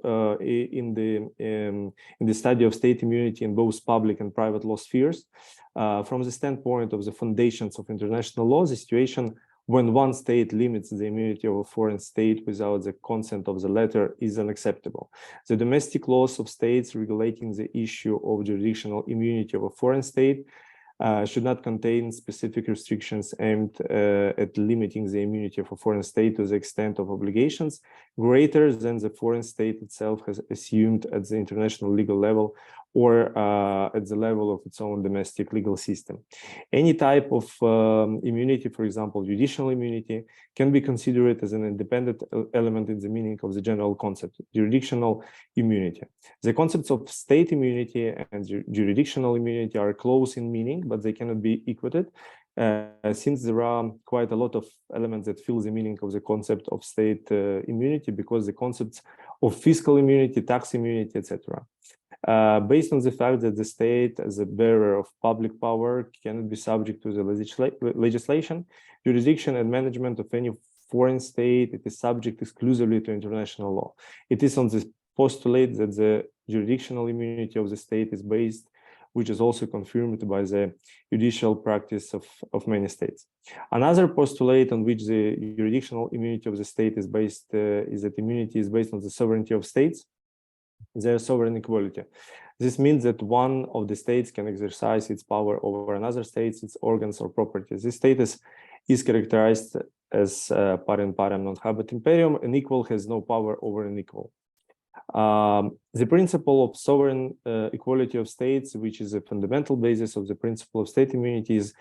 in the study of state immunity in both public and private law spheres. From the standpoint of the foundations of international law, the situation when one state limits the immunity of a foreign state without the consent of the latter is unacceptable. The domestic laws of states regulating the issue of jurisdictional immunity of a foreign state should not contain specific restrictions aimed at limiting the immunity of a foreign state to the extent of obligations greater than the foreign state itself has assumed at the international legal level or at the level of its own domestic legal system. Any type of immunity, for example, judicial immunity, can be considered as an independent element in the meaning of the general concept, jurisdictional immunity. The concepts of state immunity and jurisdictional immunity are close in meaning, but they cannot be equated, since there are quite a lot of elements that fill the meaning of the concept of state immunity, because the concepts of fiscal immunity, tax immunity, etc. Based on the fact that the state, as a bearer of public power, cannot be subject to the legislation, jurisdiction, and management of any foreign state, it is subject exclusively to international law. It is on this postulate that the jurisdictional immunity of the state is based, which is also confirmed by the judicial practice of many states. Another postulate on which the jurisdictional immunity of the state is based is that immunity is based on the sovereignty of states, their sovereign equality. This means that one of the states can exercise its power over another state, its organs or properties. This status is characterized as parem parem non habet imperium. An equal has no power over an equal. The principle of sovereign equality of states, which is a fundamental basis of the principle of state immunity, is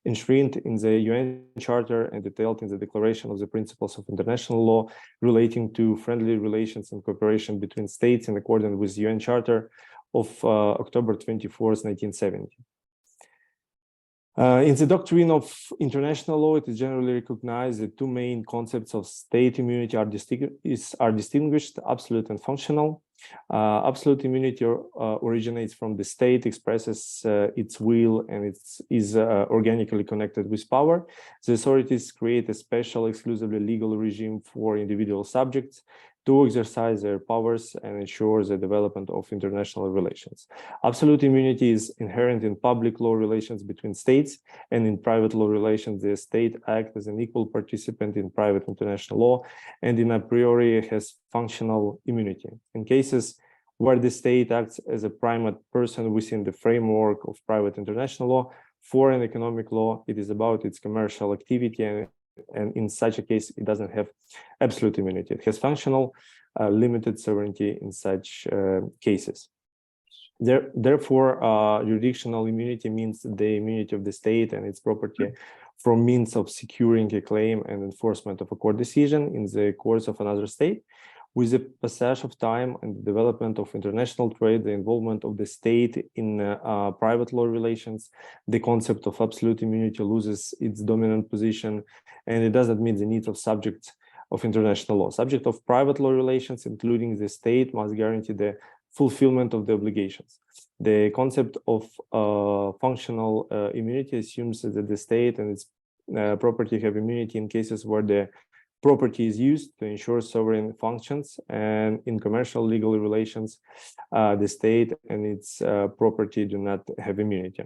enshrined in the UN Charter and detailed in the Declaration of the Principles of International Law relating to friendly relations and cooperation between states in accordance with the UN Charter of October 24th, 1970. In the doctrine of international law, it is generally recognized that two main concepts of state immunity are distinguished: absolute and functional. Absolute immunity originates from the state, expresses its will, and is organically connected with power. The authorities create a special, exclusively legal regime for individual subjects to exercise their powers and ensure the development of international relations. Absolute immunity is inherent in public law relations between states, and in private law relations, the state acts as an equal participant in private international law, and in a priori has functional immunity. In cases where the state acts as a primate person within the framework of private international law, foreign economic law, it is about its commercial activity, and in such a case, it doesn't have absolute immunity. It has functional, limited sovereignty in such cases. Therefore, jurisdictional immunity means the immunity of the state and its property from means of securing a claim and enforcement of a court decision in the courts of another state. With the passage of time and the development of international trade, the involvement of the state in private law relations, the concept of absolute immunity loses its dominant position, and it doesn't meet the needs of subjects of international law. Subject of private law relations, including the state, must guarantee the fulfillment of the obligations. The concept of functional immunity assumes that the state and its property have immunity in cases where the property is used to ensure sovereign functions, and in commercial legal relations, the state and its property do not have immunity.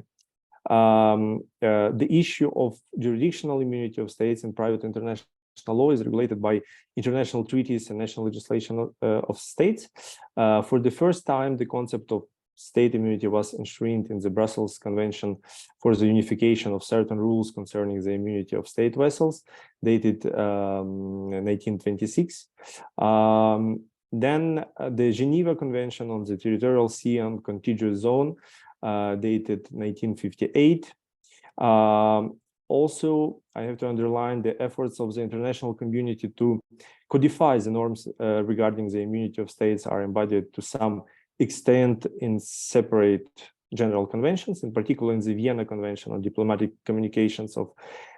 The issue of jurisdictional immunity of states in private international law is regulated by international treaties and national legislation of states. For the first time, the concept of state immunity was enshrined in the Brussels Convention for the Unification of Certain Rules Concerning the Immunity of State Vessels, dated 1926. Then the Geneva Convention on the Territorial Sea and Contiguous Zone, dated 1958. Also, I have to underline the efforts of the international community to codify the norms regarding the immunity of states are embodied to some extent in separate general conventions, in particular in the Vienna Convention on Diplomatic Communications of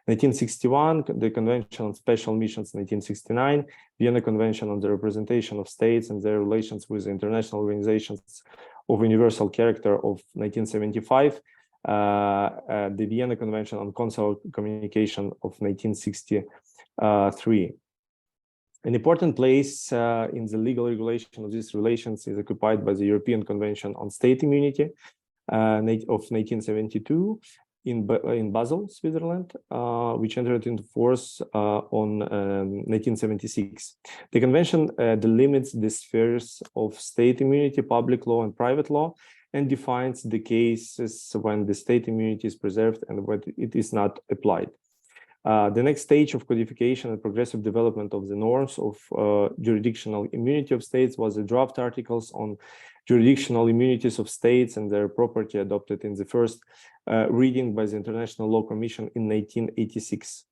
1961, the Convention on Special Missions 1969, Vienna Convention on the Representation of States and their relations with international organizations of universal character of 1975, the Vienna Convention on Consular Communication of 1963. An important place in the legal regulation of these relations is occupied by the European Convention on State Immunity of 1972 in Basel, Switzerland, which entered into force on 1976. The convention delimits the spheres of state immunity, public law, and private law, and defines the cases when the state immunity is preserved and when it is not applied. The next stage of codification and progressive development of the norms of jurisdictional immunity of states was the draft articles on jurisdictional immunities of states and their property adopted in the first reading by the International Law Commission in 1986.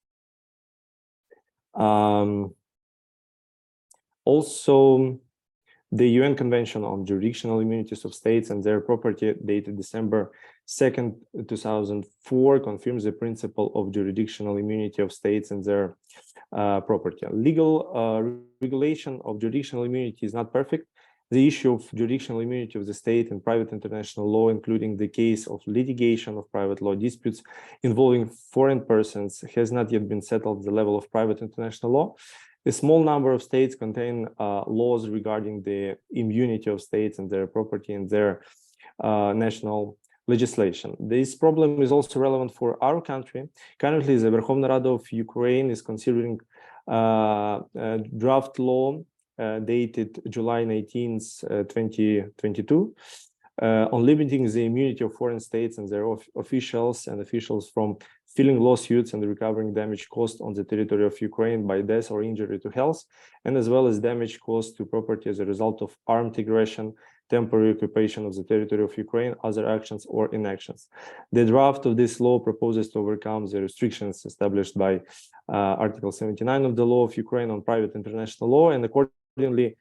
Also, the UN Convention on Jurisdictional Immunities of States and their property, dated December 2nd, 2004, confirms the principle of jurisdictional immunity of states and their property. Legal regulation of jurisdictional immunity is not perfect. The issue of jurisdictional immunity of the state and private international law, including the case of litigation of private law disputes involving foreign persons, has not yet been settled at the level of private international law. A small number of states contain laws regarding the immunity of states and their property in their national legislation. This problem is also relevant for our country. Currently, the Verkhovna Rada of Ukraine is considering draft law dated July 19th, 2022, on limiting the immunity of foreign states and their officials from filing lawsuits and recovering damage caused on the territory of Ukraine by death or injury to health, and as well as damage caused to property as a result of armed aggression, temporary occupation of the territory of Ukraine, other actions or inactions. The draft of this law proposes to overcome the restrictions established by Article 79 of the law of Ukraine on private international law, and accordingly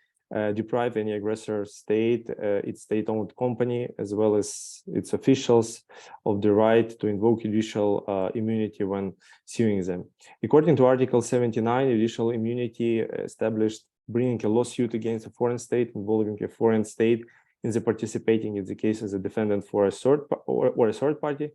deprive any aggressor state, its state-owned company, as well as its officials of the right to invoke judicial immunity when suing them. According to Article 79, judicial immunity established bringing a lawsuit against a foreign state involving a foreign state in the participating in the case as a defendant for a third party,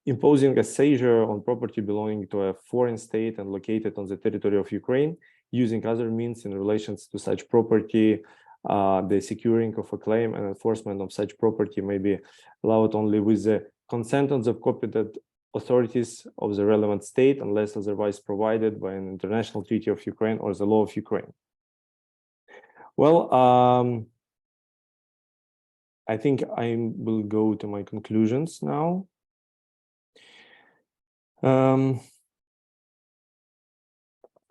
imposing a seizure on property belonging to a foreign state and located on the territory of Ukraine, using other means in relation to such property. The securing of a claim and enforcement of such property may be allowed only with the consent of the competent authorities of the relevant state, unless otherwise provided by an international treaty of Ukraine or the law of Ukraine. Well, I think I will go to my conclusions now.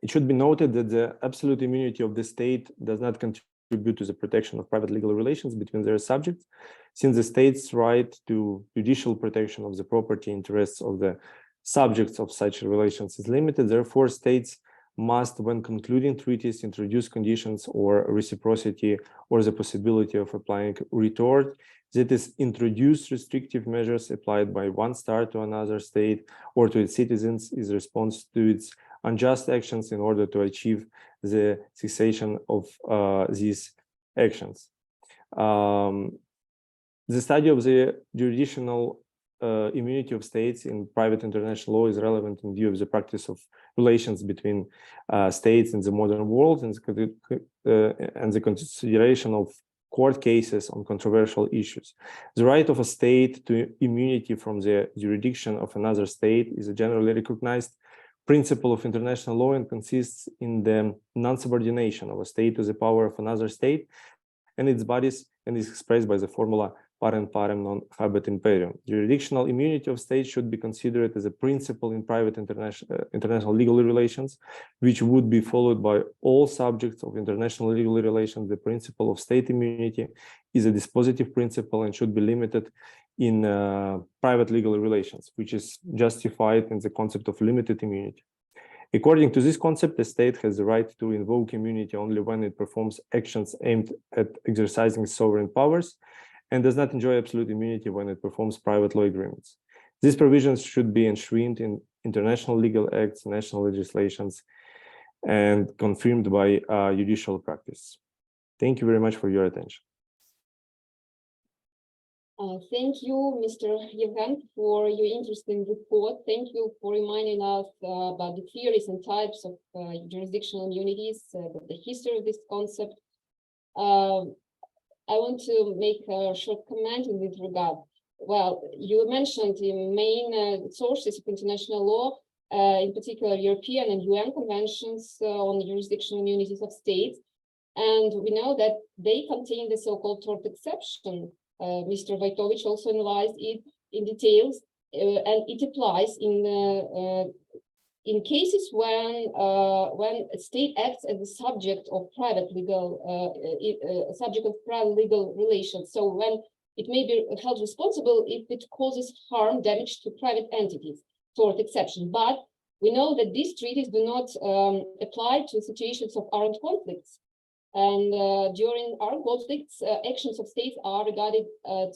It should be noted that the absolute immunity of the state does not contribute contribute to the protection of private legal relations between their subjects, since the state's right to judicial protection of the property interests of the subjects of such relations is limited. Therefore, states must, when concluding treaties, introduce conditions or reciprocity or the possibility of applying retort, that is, introduce restrictive measures applied by one state to another state or to its citizens in response to its unjust actions in order to achieve the cessation of these actions. The study of the jurisdictional immunity of states in private international law is relevant in view of the practice of relations between states in the modern world and the consideration of court cases on controversial issues. The right of a state to immunity from the jurisdiction of another state is a generally recognized principle of international law and consists in the non-subordination of a state to the power of another state and its bodies, and is expressed by the formula parem parem non habet imperium. Jurisdictional immunity of states should be considered as a principle in private international legal relations, which would be followed by all subjects of international legal relations. The principle of state immunity is a dispositive principle and should be limited in private legal relations, which is justified in the concept of limited immunity. According to this concept, the state has the right to invoke immunity only when it performs actions aimed at exercising sovereign powers, and does not enjoy absolute immunity when it performs private law agreements. These provisions should be enshrined in international legal acts, national legislations, and confirmed by judicial practice. Thank you very much for your attention. Thank you, Mr. Yevgen, for your interesting report. Thank you for reminding us about the theories and types of jurisdictional immunities, the history of this concept. I want to make a short comment in this regard. Well, you mentioned the main sources of international law, in particular European and UN conventions on the jurisdictional immunities of states. And we know that they contain the so-called tort exception. Mr. Wojtowicz also analyzed it in details, and it applies in cases when a state acts as a subject of private legal relations. So when it may be held responsible if it causes harm, damage to private entities, tort exception. But we know that these treaties do not apply to situations of armed conflicts. And during armed conflicts, actions of states are regarded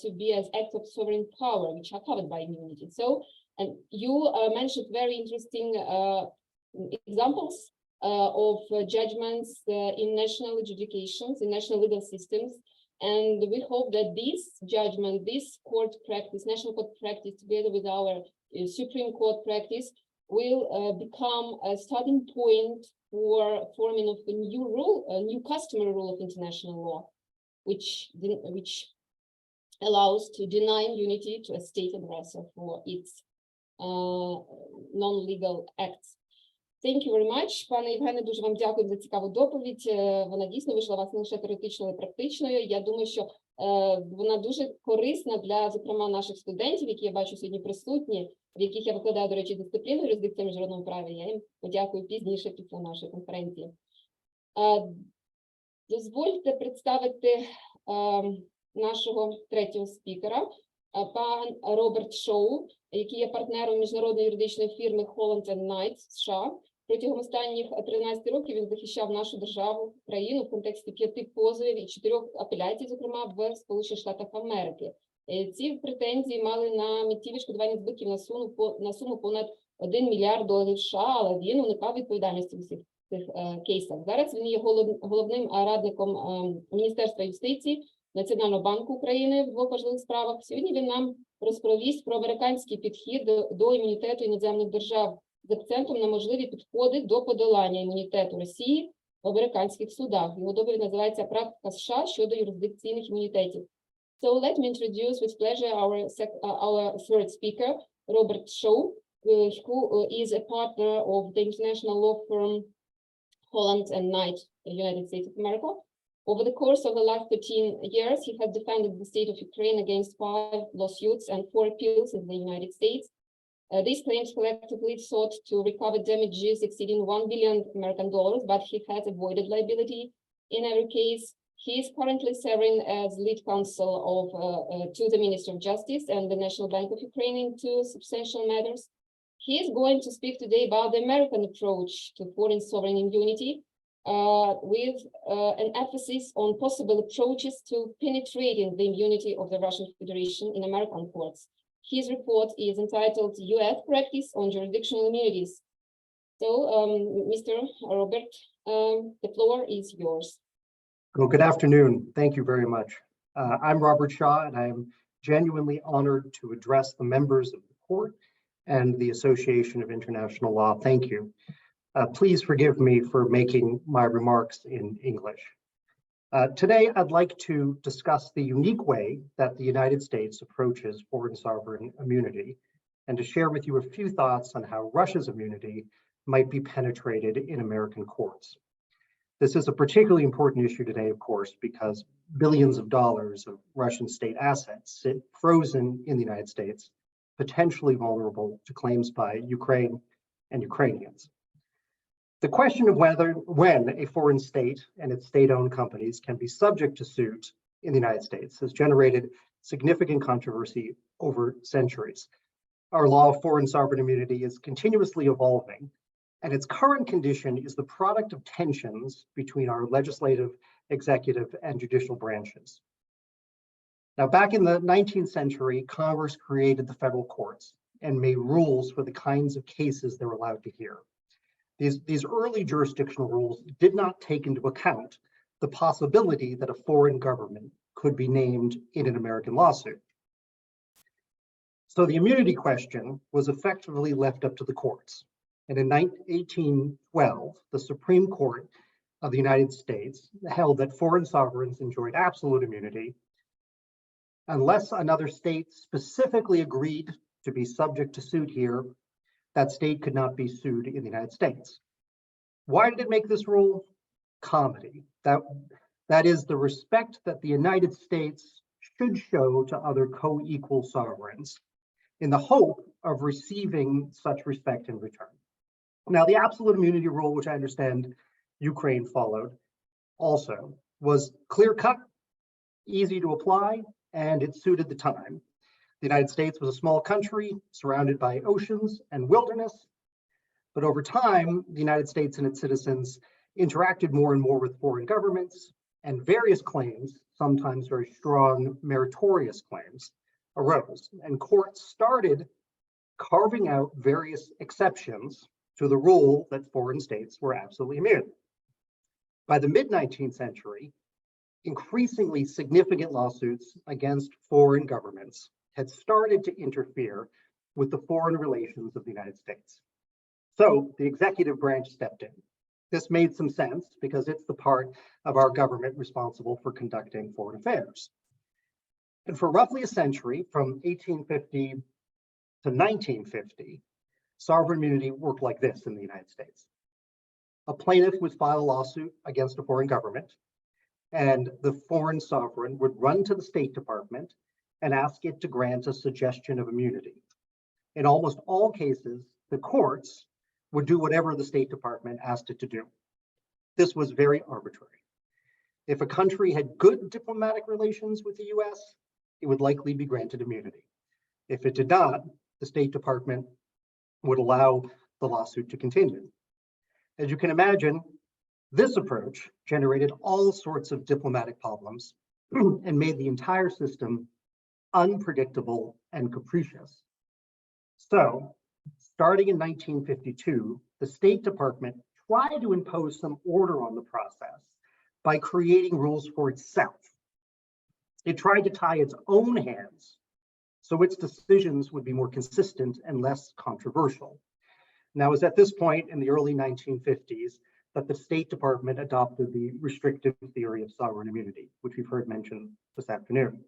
to be as acts of sovereign power, which are covered by immunity. So, and you mentioned very interesting examples of judgments in national adjudications, in national legal systems. And we hope that this judgment, this court practice, national court practice, together with our Supreme Court practice, will become a starting point for forming of a new rule, a new customary rule of international law, which allows to deny immunity to a state aggressor for its non-legal acts. Thank you very much. Пане Євгене, дуже вам дякую за цікаву доповідь. Вона дійсно вийшла у вас не лише теоретичною, але й практичною. Я думаю, що вона дуже корисна для, зокрема, наших студентів, які я бачу сьогодні присутні, в яких я викладаю, до речі, дисципліну юрисдикції в міжнародному праві. Я їм подякую пізніше після нашої конференції. Дозвольте представити нашого третього спікера, пан Роберт Шоу, який є партнером міжнародної юридичної фірми Holland & Knight США. Протягом останніх 13 років він захищав нашу державу, країну в контексті 5 позовів і 4 апеляцій, зокрема, в Сполучених Штатах Америки. Ці претензії мали на меті відшкодування збитків на суму понад $1 мільярд США, але він уникав відповідальності в усіх цих кейсах. Зараз він є головним радником Міністерства юстиції, Національного банку України в двох важливих справах. Сьогодні він нам розповість про американський підхід до імунітету іноземних держав з акцентом на можливі підходи до подолання імунітету Росії в американських судах. Його доповідь називається «Практика США щодо юрисдикційних імунітетів». So let me introduce with pleasure our third speaker, Robert Shaw, who is a partner of the international law firm Holland & Knight, United States of America. Over the course of the last 13 years, he has defended the state of Ukraine against 5 lawsuits and 4 appeals in the United States. These claims collectively sought to recover damages exceeding $1 billion American, but he has avoided liability in every case. He is currently serving as lead counsel to the Minister of Justice and the National Bank of Ukraine in two substantial matters. He is going to speak today about the American approach to foreign sovereign immunity, with an emphasis on possible approaches to penetrating the immunity of the Russian Federation in American courts. His report is entitled U.S. Practice on Jurisdictional Immunities. So, Mr. Robert, the floor is yours. Well, good afternoon. Thank you very much. I'm Robert Shaw, and I'm genuinely honored to address the members of the court and the Association of International Law. Thank you. Please forgive me for making my remarks in English. Today, I'd like to discuss the unique way that the United States approaches foreign sovereign immunity, and to share with you a few thoughts on how Russia's immunity might be penetrated in American courts. This is a particularly important issue today, of course, because billions of dollars of Russian state assets sit frozen in the United States, potentially vulnerable to claims by Ukraine and Ukrainians. The question of when a foreign state and its state-owned companies can be subject to suit in the United States has generated significant controversy over centuries. Our law of foreign sovereign immunity is continuously evolving, and its current condition is the product of tensions between our legislative, executive, and judicial branches. Now, back in the 19th century, Congress created the federal courts and made rules for the kinds of cases they're allowed to hear. These early jurisdictional rules did not take into account the possibility that a foreign government could be named in an American lawsuit. So the immunity question was effectively left up to the courts. And in 1812, the Supreme Court of the United States held that foreign sovereigns enjoyed absolute immunity unless another state specifically agreed to be subject to suit here. That state could not be sued in the United States. Why did it make this rule? Comedy. That is the respect that the United States should show to other co-equal sovereigns in the hope of receiving such respect in return. Now, the absolute immunity rule, which I understand Ukraine followed, also was clear-cut, easy to apply, and it suited the time. The United States was a small country surrounded by oceans and wilderness, but over time, the United States and its citizens interacted more and more with foreign governments, and various claims, sometimes very strong meritorious claims, arose, and courts started carving out various exceptions to the rule that foreign states were absolutely immune. By the mid-19th century, increasingly significant lawsuits against foreign governments had started to interfere with the foreign relations of the United States. So the executive branch stepped in. This made some sense because it's the part of our government responsible for conducting foreign affairs. And for roughly a century, from 1850 to 1950, sovereign immunity worked like this in the United States. A plaintiff would file a lawsuit against a foreign government, and the foreign sovereign would run to the State Department and ask it to grant a suggestion of immunity. In almost all cases, the courts would do whatever the State Department asked it to do. This was very arbitrary. If a country had good diplomatic relations with the US, it would likely be granted immunity. If it did not, the State Department would allow the lawsuit to continue. As you can imagine, this approach generated all sorts of diplomatic problems and made the entire system unpredictable and capricious. So, starting in 1952, the State Department tried to impose some order on the process by creating rules for itself. It tried to tie its own hands so its decisions would be more consistent and less controversial. Now, it was at this point in the early 1950s that the State Department adopted the restrictive theory of sovereign immunity, which we've heard mentioned this afternoon.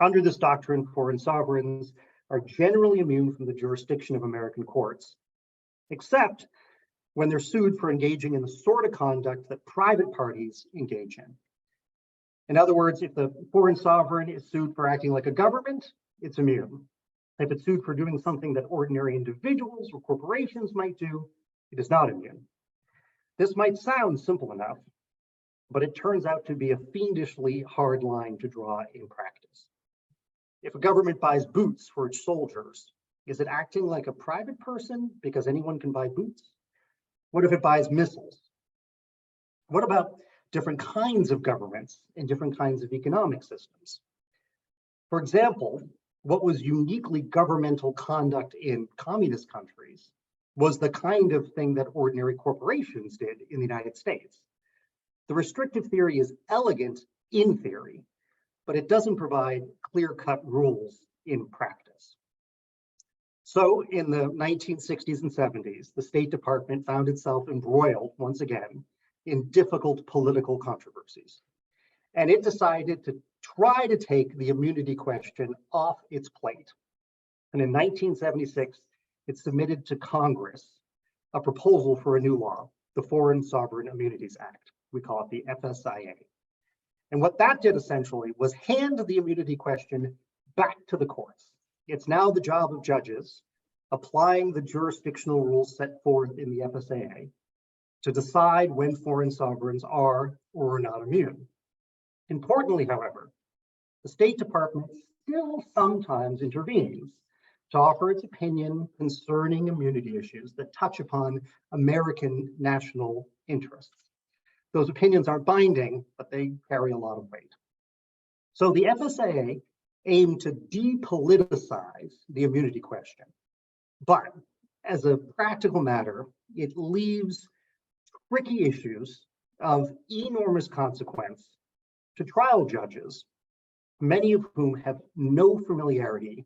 Under this doctrine, foreign sovereigns are generally immune from the jurisdiction of American courts, except when they're sued for engaging in the sort of conduct that private parties engage in. In other words, if the foreign sovereign is sued for acting like a government, it's immune. If it's sued for doing something that ordinary individuals or corporations might do, it is not immune. This might sound simple enough, but it turns out to be a fiendishly hard line to draw in practice. If a government buys boots for its soldiers, is it acting like a private person because anyone can buy boots? What if it buys missiles? What about different kinds of governments and different kinds of economic systems? For example, what was uniquely governmental conduct in communist countries was the kind of thing that ordinary corporations did in the United States. The restrictive theory is elegant in theory, but it doesn't provide clear-cut rules in practice. So in the 1960s and 70s, the State Department found itself embroiled once again in difficult political controversies. And it decided to try to take the immunity question off its plate. And in 1976, it submitted to Congress a proposal for a new law, the Foreign Sovereign Immunities Act. We call it the FSIA. And what that did essentially was hand the immunity question back to the courts. It's now the job of judges applying the jurisdictional rules set forth in the FSIA to decide when foreign sovereigns are or are not immune. Importantly, however, the State Department still sometimes intervenes to offer its opinion concerning immunity issues that touch upon American national interests. Those opinions aren't binding, but they carry a lot of weight. So the FSIA aimed to depoliticize the immunity question. But as a practical matter, it leaves tricky issues of enormous consequence to trial judges, many of whom have no familiarity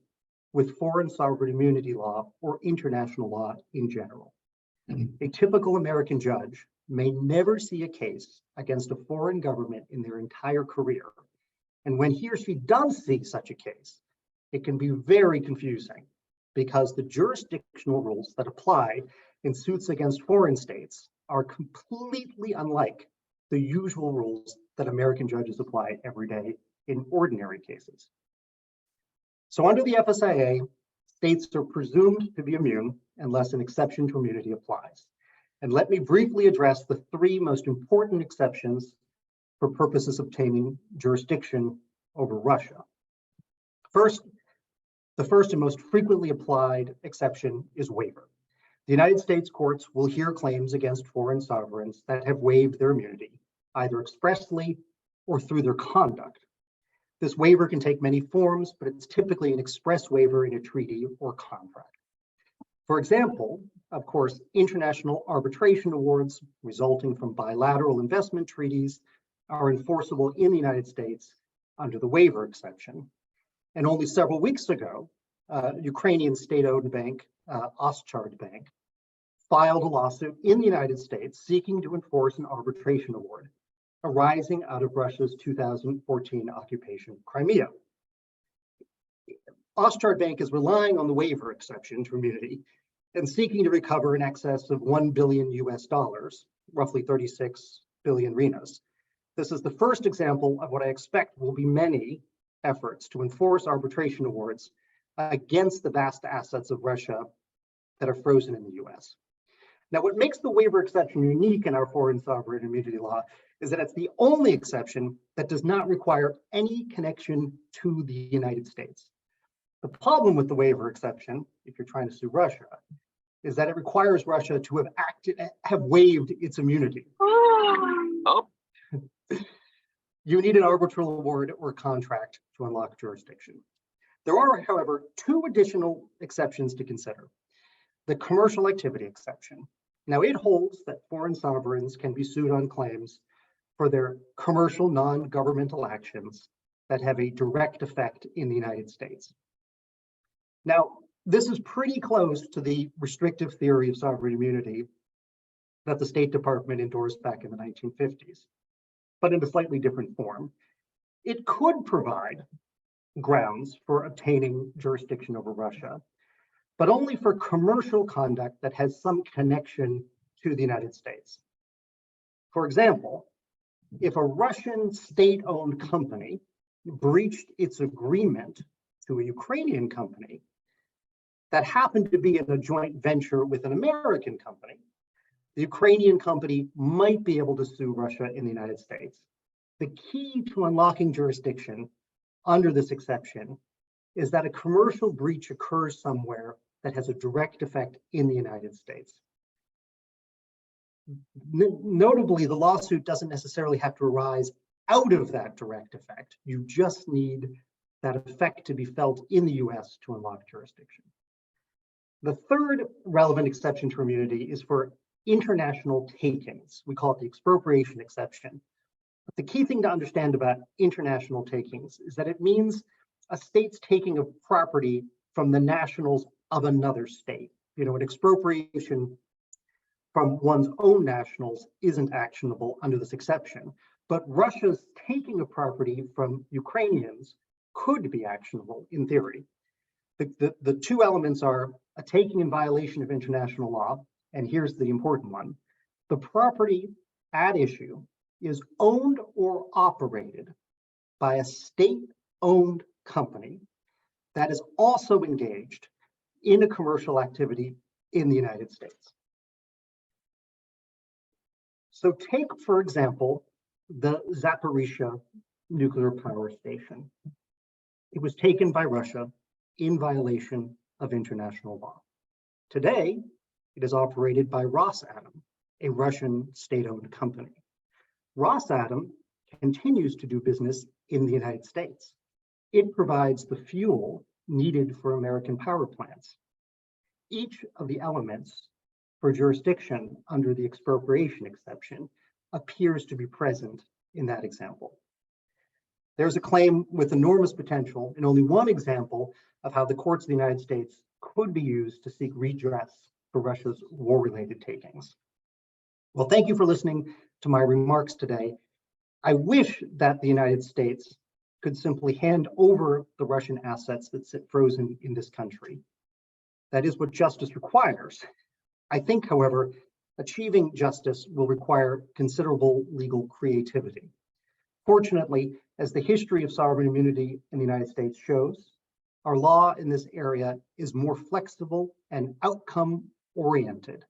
with foreign sovereign immunity law or international law in general. A typical American judge may never see a case against a foreign government in their entire career. And when he or she does see such a case, it can be very confusing because the jurisdictional rules that apply in suits against foreign states are completely unlike the usual rules that American judges apply every day in ordinary cases. So under the FSIA, states are presumed to be immune unless an exception to immunity applies. And let me briefly address the three most important exceptions for purposes of obtaining jurisdiction over Russia. First, the first and most frequently applied exception is waiver. The United States courts will hear claims against foreign sovereigns that have waived their immunity, either expressly or through their conduct. This waiver can take many forms, but it's typically an express waiver in a treaty or contract. For example, of course, international arbitration awards resulting from bilateral investment treaties are enforceable in the United States under the waiver exception. And only several weeks ago, Ukrainian state-owned bank, Oschard Bank, filed a lawsuit in the United States seeking to enforce an arbitration award arising out of Russia's 2014 occupation of Crimea. Oschard Bank is relying on the waiver exception to immunity and seeking to recover in excess of $1 billion US, roughly 36 billion hryvnias. This is the first example of what I expect will be many efforts to enforce arbitration awards against the vast assets of Russia that are frozen in the US. Now, what makes the waiver exception unique in our foreign sovereign immunity law is that it's the only exception that does not require any connection to the United States. The problem with the waiver exception, if you're trying to sue Russia, is that it requires Russia to have waived its immunity. Oh. You need an arbitral award or contract to unlock jurisdiction. There are, however, two additional exceptions to consider. The commercial activity exception. Now, it holds that foreign sovereigns can be sued on claims for their commercial non-governmental actions that have a direct effect in the United States. Now, this is pretty close to the restrictive theory of sovereign immunity that the State Department endorsed back in the 1950s, but in a slightly different form. It could provide grounds for obtaining jurisdiction over Russia, but only for commercial conduct that has some connection to the United States. For example, if a Russian state-owned company breached its agreement to a Ukrainian company that happened to be in a joint venture with an American company, The Ukrainian company might be able to sue Russia in the United States. The key to unlocking jurisdiction under this exception is that a commercial breach occurs somewhere that has a direct effect in the United States. Notably, the lawsuit doesn't necessarily have to arise out of that direct effect. You just need that effect to be felt in the US to unlock jurisdiction. The third relevant exception to immunity is for international takings. We call it the expropriation exception. But the key thing to understand about international takings is that it means a state's taking of property from the nationals of another state. You know, an expropriation from one's own nationals isn't actionable under this exception, but Russia's taking of property from Ukrainians could be actionable in theory. The two elements are a taking in violation of international law, and here's the important one. The property at issue is owned or operated by a state-owned company that is also engaged in a commercial activity in the United States. So take, for example, the Zaporizhzhia nuclear power station. It was taken by Russia in violation of international law. Today, it is operated by Rosatom, a Russian state-owned company. Rosatom continues to do business in the United States. It provides the fuel needed for American power plants. Each of the elements for jurisdiction under the expropriation exception appears to be present in that example. There's a claim with enormous potential and only one example of how the courts of the United States could be used to seek redress for Russia's war-related takings. Well, thank you for listening to my remarks today. I wish that the United States could simply hand over the Russian assets that sit frozen in this country. That is what justice requires. I think, however, achieving justice will require considerable legal creativity. Fortunately, as the history of sovereign immunity in the United States shows, our law in this area is more flexible and outcome-oriented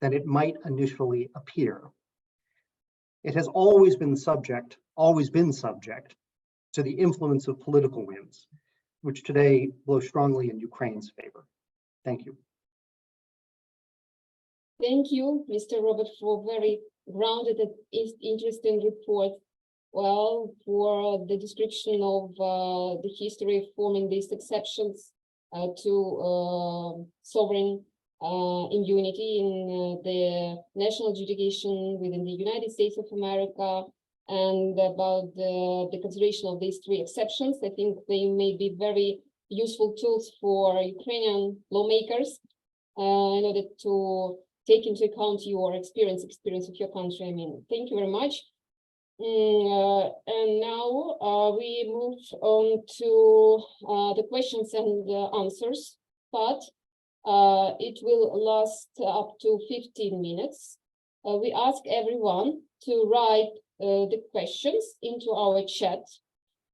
than it might initially appear. It has always been subject to the influence of political winds, which today blow strongly in Ukraine's favor. Thank you. Thank you, Mr. Robert, for very grounded and interesting report. Well, for the description of the history of forming these exceptions to sovereign immunity in the national adjudication within the United States of America, and about the consideration of these three exceptions. I think they may be very useful tools for Ukrainian lawmakers in order to take into account your experience of your country. I mean, thank you very much. And now we move on to the questions and answers part. It will last up to 15 minutes. We ask everyone to write the questions into our chat,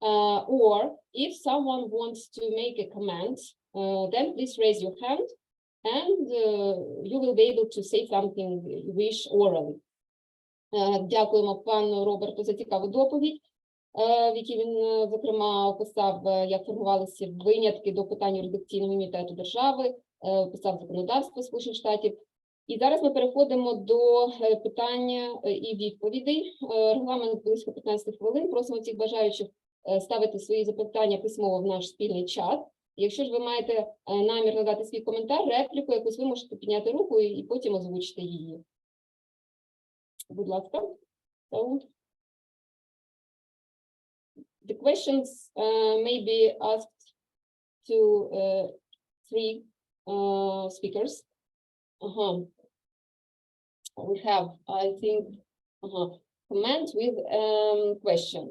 or if someone wants to make a comment, then please raise your hand and you will be able to say something you wish orally. Дякуємо пану Роберту за цікаву доповідь, в якій він, зокрема, описав, як формувалися винятки до питань юрисдикційного імунітету держави, описав законодавство Сполучених Штатів. І зараз ми переходимо до питання і відповідей. Регламент близько 15 хвилин. Просимо всіх бажаючих ставити свої запитання письмово в наш спільний чат. Якщо ж ви маєте намір надати свій коментар, репліку якусь, ви можете підняти руку і потім озвучити її. Будь ласка. So, the questions may be asked to three speakers. We have, I think, comment with question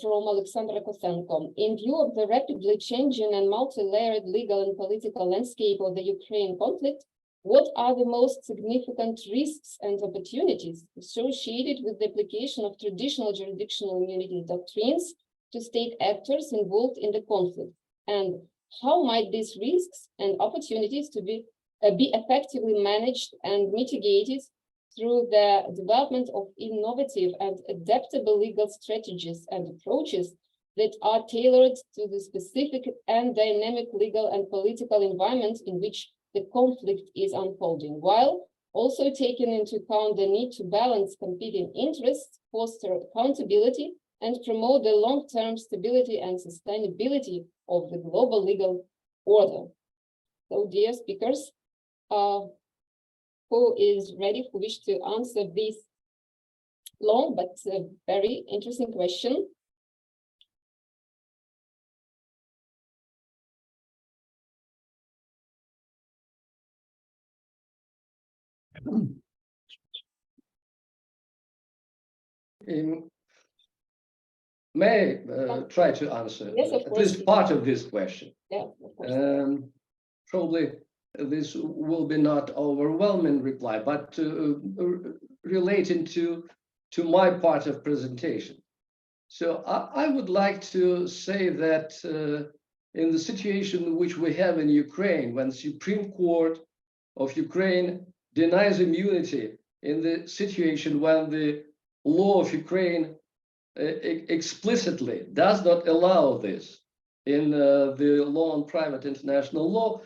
from Alexandra Kosenko. In view of the rapidly changing and multi-layered legal and political landscape of the Ukraine conflict, what are the most significant risks and opportunities associated with the application of traditional jurisdictional immunity doctrines to state actors involved in the conflict? And how might these risks and opportunities to be be effectively managed and mitigated through the development of innovative and adaptable legal strategies and approaches that are tailored to the specific and dynamic legal and political environment in which the conflict is unfolding, while also taking into account the need to balance competing interests, foster accountability, and promote the long-term stability and sustainability of the global legal order. So, dear speakers, who is ready, who wish to answer this long but very interesting question? May I try to answer at least part of this question? Yeah, of course. Probably this will be not overwhelming reply, but relating to my part of presentation. So I would like to say that in the situation which we have in Ukraine, when the Supreme Court of Ukraine denies immunity, in the situation when the law of Ukraine explicitly does not allow this in the law on private international law,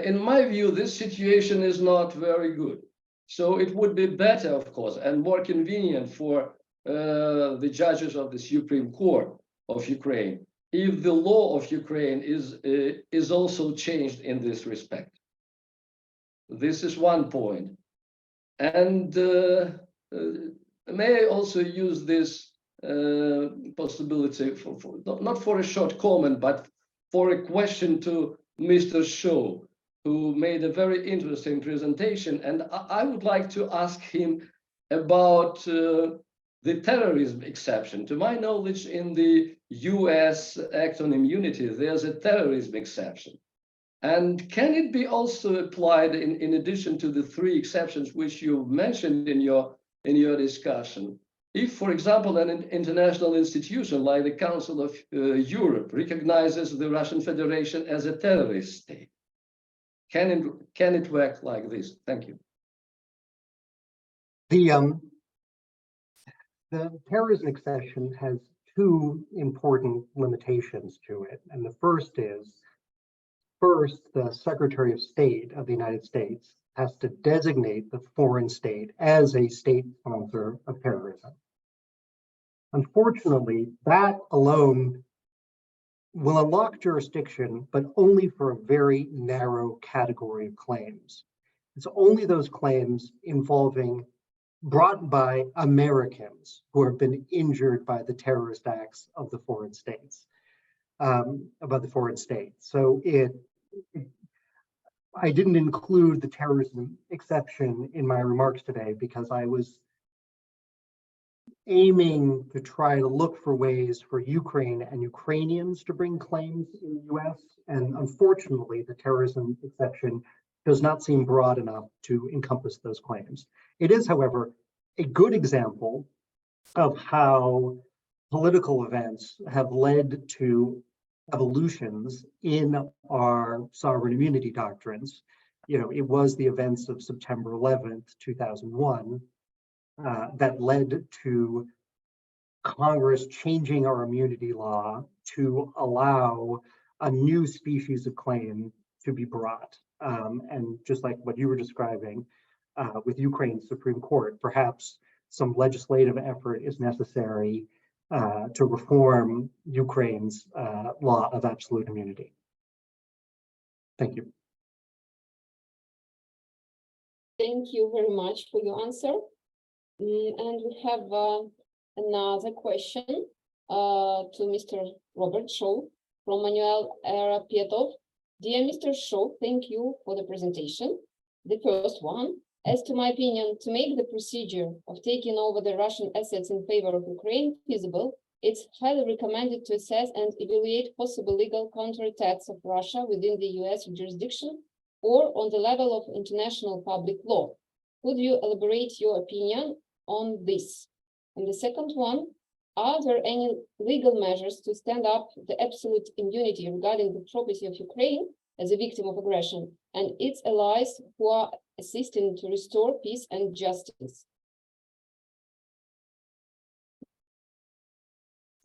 in my view, this situation is not very good. So it would be better, of course, and more convenient for the judges of the Supreme Court of Ukraine if the law of Ukraine is also changed in this respect. This is one point. And may I also use this possibility for not for a short comment, but for a question to Mr. Shaw, who made a very interesting presentation. And I would like to ask him about the terrorism exception. To my knowledge, in the US Act on Immunity, there's a terrorism exception. And can it be also applied in addition to the three exceptions which you mentioned in your discussion? If, for example, an international institution like the Council of Europe recognizes the Russian Federation as a terrorist state, can it work like this? Thank you. The terrorism exception has two important limitations to it. And the first is, the Secretary of State of the United States has to designate the foreign state as a state sponsor of terrorism. Unfortunately, that alone will unlock jurisdiction, but only for a very narrow category of claims. It's only those claims involving brought by Americans who have been injured by the terrorist acts of the foreign states, So I didn't include the terrorism exception in my remarks today because I was aiming to try to look for ways for Ukraine and Ukrainians to bring claims in the US. And unfortunately, the terrorism exception does not seem broad enough to encompass those claims. It is, however, a good example of how political events have led to evolutions in our sovereign immunity doctrines. It was the events of September 11th, 2001, that led to Congress changing our immunity law to allow a new species of claim to be brought. And just like what you were describing with Ukraine's Supreme Court, perhaps some legislative effort is necessary to reform Ukraine's law of absolute immunity. Thank you. Thank you very much for your answer. And we have another question to Mr. Robert Shaw from Manuel Arapietov. Dear Mr. Shaw, thank you for the presentation. The first one, as to my opinion, to make the procedure of taking over the Russian assets in favor of Ukraine feasible, it's highly recommended to assess and evaluate possible legal counterattacks of Russia within the US jurisdiction or on the level of international public law. Could you elaborate your opinion on this? And the second one, are there any legal measures to stand up the absolute immunity regarding the property of Ukraine as a victim of aggression, and its allies who are assisting to restore peace and justice.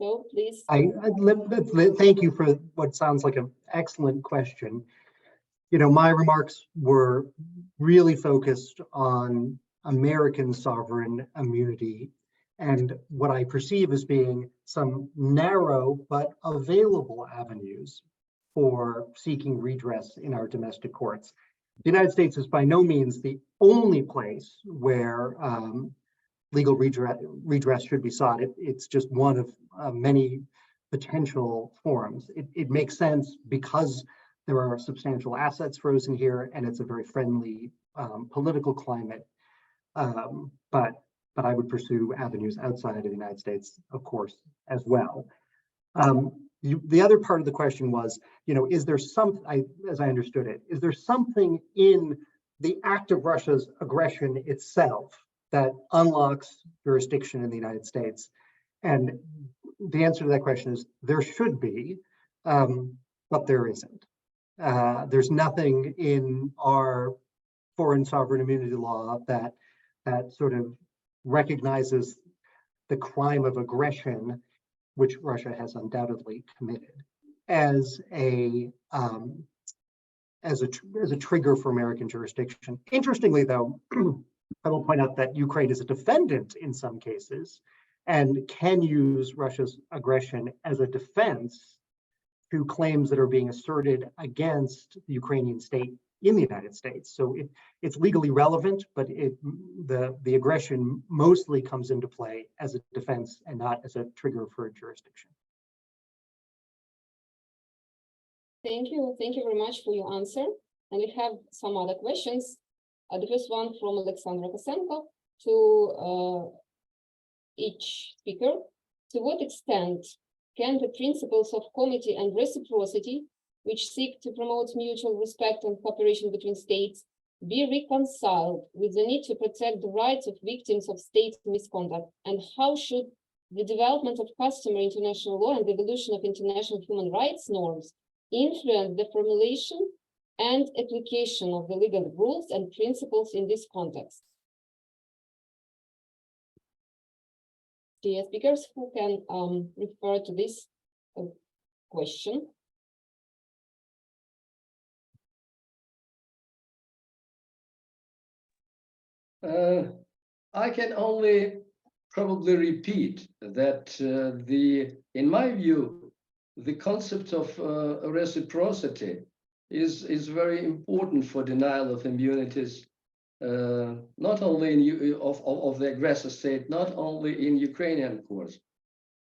So please. Thank you for what sounds like an excellent question. You know, my remarks were really focused on American sovereign immunity and what I perceive as being some narrow but available avenues for seeking redress in our domestic courts. The United States is by no means the only place where legal redress should be sought. It's just one of many potential forums. It makes sense because there are substantial assets frozen here, and it's a very friendly political climate. But I would pursue avenues outside of the United States, of course, as well. The other part of the question was, you know, is there as I understood it, is there something in the act of Russia's aggression itself that unlocks jurisdiction in the United States? And the answer to that question is there should be, but there isn't. There's nothing in our foreign sovereign immunity law that sort of recognizes the crime of aggression, which Russia has undoubtedly committed, as a trigger for American jurisdiction. Interestingly, though, I will point out that Ukraine is a defendant in some cases and can use Russia's aggression as a defense to claims that are being asserted against the Ukrainian state in the United States. So it's legally relevant, but the aggression mostly comes into play as a defense and not as a trigger for jurisdiction. Thank you very much for your answer. And we have some other questions. The first one from Alexandra Kosenko to each speaker. To what extent can the principles of comity and reciprocity, which seek to promote mutual respect and cooperation between states, be reconciled with the need to protect the rights of victims of state misconduct? And how should the development of customary international law and the evolution of international human rights norms influence the formulation and application of the legal rules and principles in this context? Dear speakers, who can refer to this question? I can only probably repeat that in my view, the concept of reciprocity is very important for denial of immunities, not only of the aggressor state, not only in Ukrainian courts,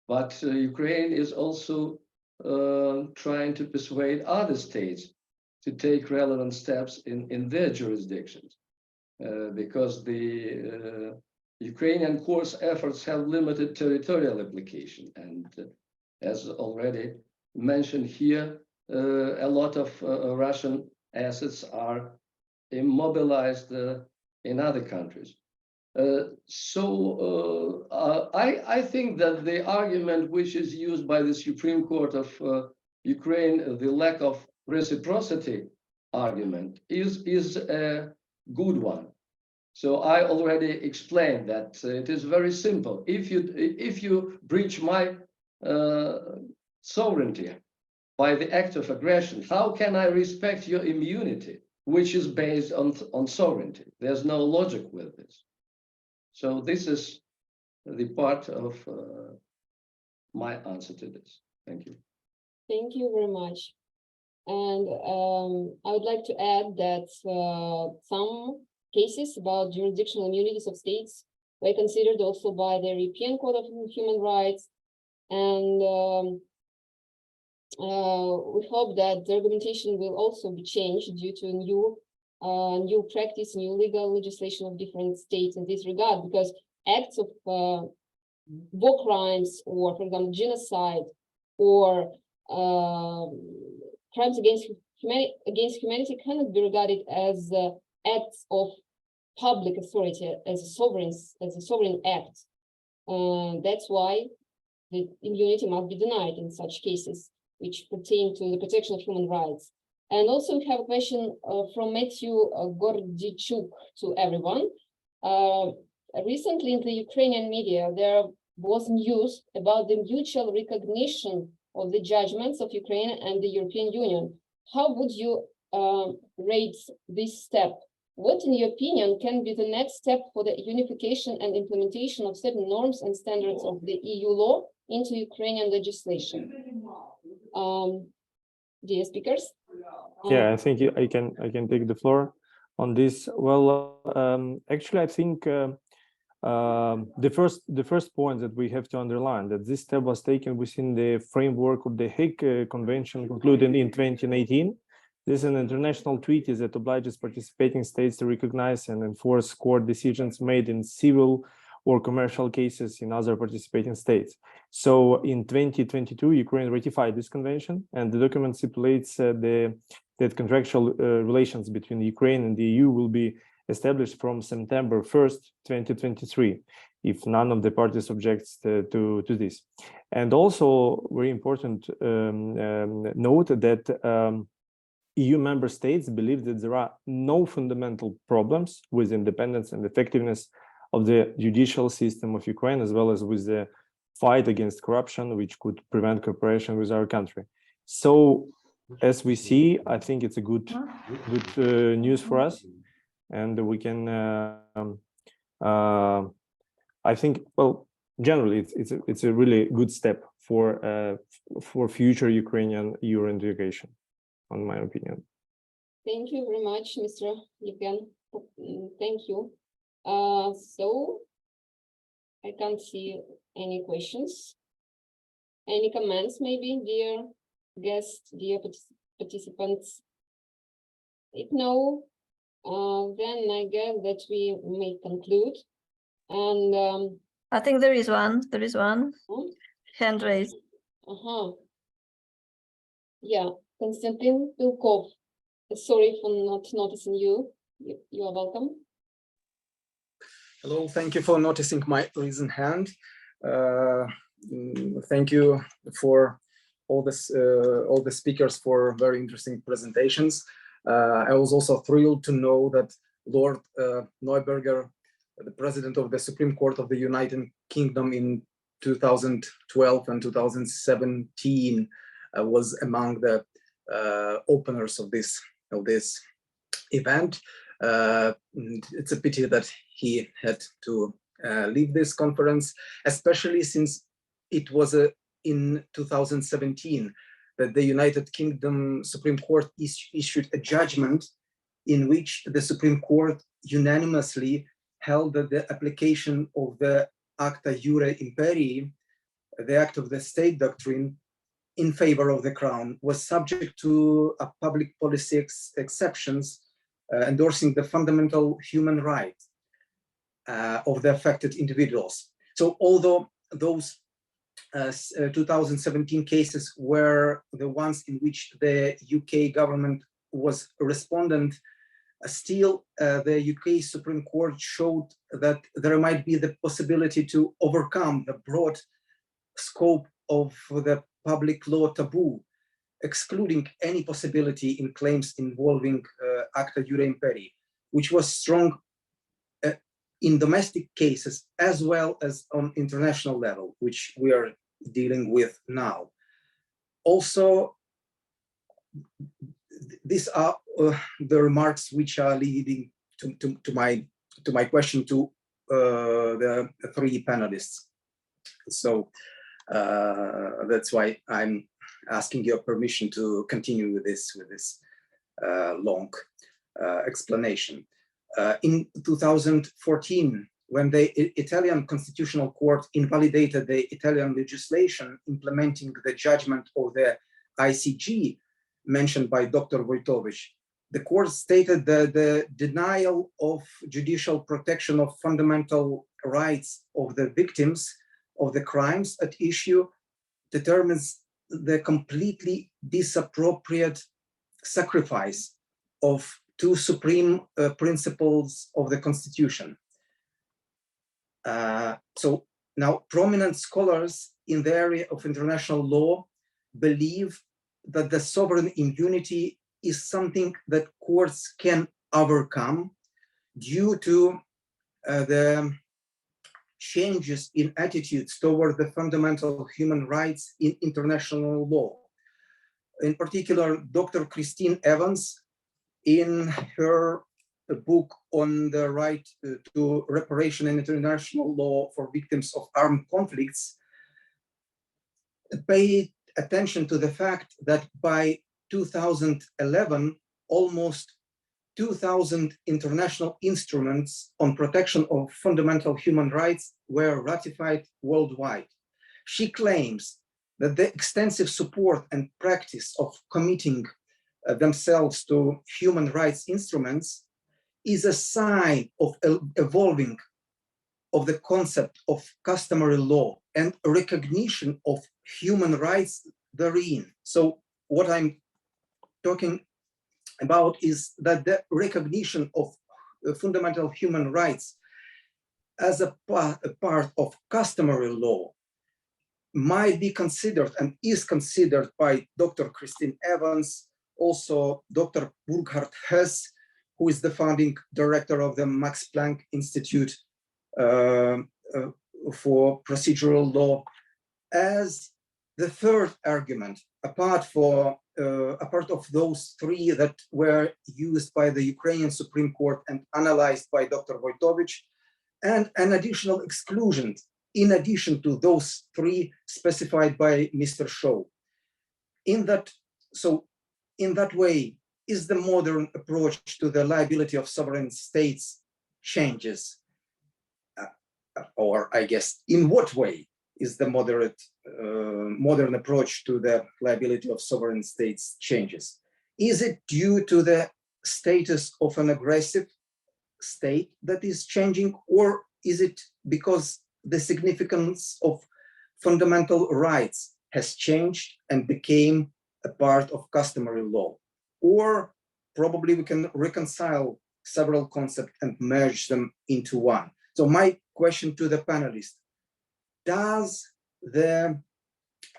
but Ukraine is also trying to persuade other states to take relevant steps in their jurisdictions, because the Ukrainian courts' efforts have limited territorial application. And as already mentioned here, a lot of Russian assets are immobilized in other countries. So I think that the argument which is used by the Supreme Court of Ukraine, the lack of reciprocity argument, is a good one. So I already explained that it is very simple. If you breach my sovereignty by the act of aggression, how can I respect your immunity, which is based on sovereignty? There's no logic with this. So this is the part of my answer to this. Thank you. Thank you very much. And I would like to add that some cases about jurisdictional immunities of states were considered also by the European Court of Human Rights. And we hope that the argumentation will also be changed due to new practice, new legal legislation of different states in this regard, because acts of war crimes, or for example, genocide, or crimes against humanity cannot be regarded as acts of public authority, as a sovereign act. That's why the immunity must be denied in such cases, which pertain to the protection of human rights. And also we have a question from Matthew Gordichuk to everyone. Recently in the Ukrainian media, there was news about the mutual recognition of the judgments of Ukraine and the European Union. How would you rate this step? What, in your opinion, can be the next step for the unification and implementation of certain norms and standards of the EU law into Ukrainian legislation? Dear speakers. Yeah, I think I can take the floor on this. Well, actually, I think the first point that we have to underline that this step was taken within the framework of the Hague Convention concluded in 2018. This is an international treaty that obliges participating states to recognize and enforce court decisions made in civil or commercial cases in other participating states. So in 2022, Ukraine ratified this convention, and the document stipulates that contractual relations between Ukraine and the EU will be established from September 1st, 2023, if none of the parties objects to this. And also, very important note that EU member states believe that there are no fundamental problems with independence and effectiveness of the judicial system of Ukraine, as well as with the fight against corruption, which could prevent cooperation with our country. So, as we see, I think it's a good news for us, and we can. I think, well, generally, it's a really good step for future Ukrainian EU integration, in my opinion. Thank you very much, Mr. Yevgen. Thank you. So I can't see any questions. Any comments, maybe, dear guests, dear participants? If no, then I guess that we may conclude. And I think there is one. There is one hand raised. Yeah, Konstantin Pilkov. Sorry for not noticing you. You are welcome. Hello, thank you for noticing my risen hand. Thank you for all the speakers for very interesting presentations. I was also thrilled to know that Lord Neuberger, the president of the Supreme Court of the United Kingdom in 2012 and 2017, was among the openers of this event. It's a pity that he had to leave this conference, especially since it was in 2017 that the United Kingdom Supreme Court issued a judgment in which the Supreme Court unanimously held that the application of the Acta Iure Imperii, the act of the state doctrine, in favor of the crown was subject to a public policy exceptions endorsing the fundamental human rights of the affected individuals. So although those 2017 cases were the ones in which the UK government was respondent, still the UK Supreme Court showed that there might be the possibility to overcome the broad scope of the public law taboo, excluding any possibility in claims involving Acta Iure Imperii, which was strong in domestic cases as well as on international level, which we are dealing with now. Also, these are the remarks which are leading to my question to the three panelists. So that's why I'm asking your permission to continue with this long explanation. In 2014, when the Italian Constitutional Court invalidated the Italian legislation implementing the judgment of the ICJ mentioned by Dr. Wojtowicz, the court stated that the denial of judicial protection of fundamental rights of the victims of the crimes at issue determines the completely disappropriate sacrifice of two supreme principles of the Constitution. So now prominent scholars in the area of international law believe that the sovereign immunity is something that courts can overcome due to the changes in attitudes toward the fundamental human rights in international law. In particular, Dr. Christine Evans, in her book on the right to reparation in international law for victims of armed conflicts, paid attention to the fact that by 2011, almost 2,000 international instruments on protection of fundamental human rights were ratified worldwide. She claims that the extensive support and practice of committing themselves to human rights instruments is a sign of evolving of the concept of customary law and a recognition of human rights therein. So what I'm talking about is that the recognition of fundamental human rights as a part of customary law might be considered and is considered by Dr. Christine Evans, also Dr. Burkhard Hess, who is the founding director of the Max Planck Institute for Procedural Law, as the third argument, apart of those three that were used by the Ukrainian Supreme Court and analyzed by Dr. Wojtowicz, and an additional exclusion in addition to those three specified by Mr. Shaw. In that way, is the modern approach to the liability of sovereign states changes? Or I guess, in what way is the modern approach to the liability of sovereign states changes? Is it due to the status of an aggressive state that is changing, or is it because the significance of fundamental rights has changed and became a part of customary law? Or probably we can reconcile several concepts and merge them into one. So my question to the panelists: does the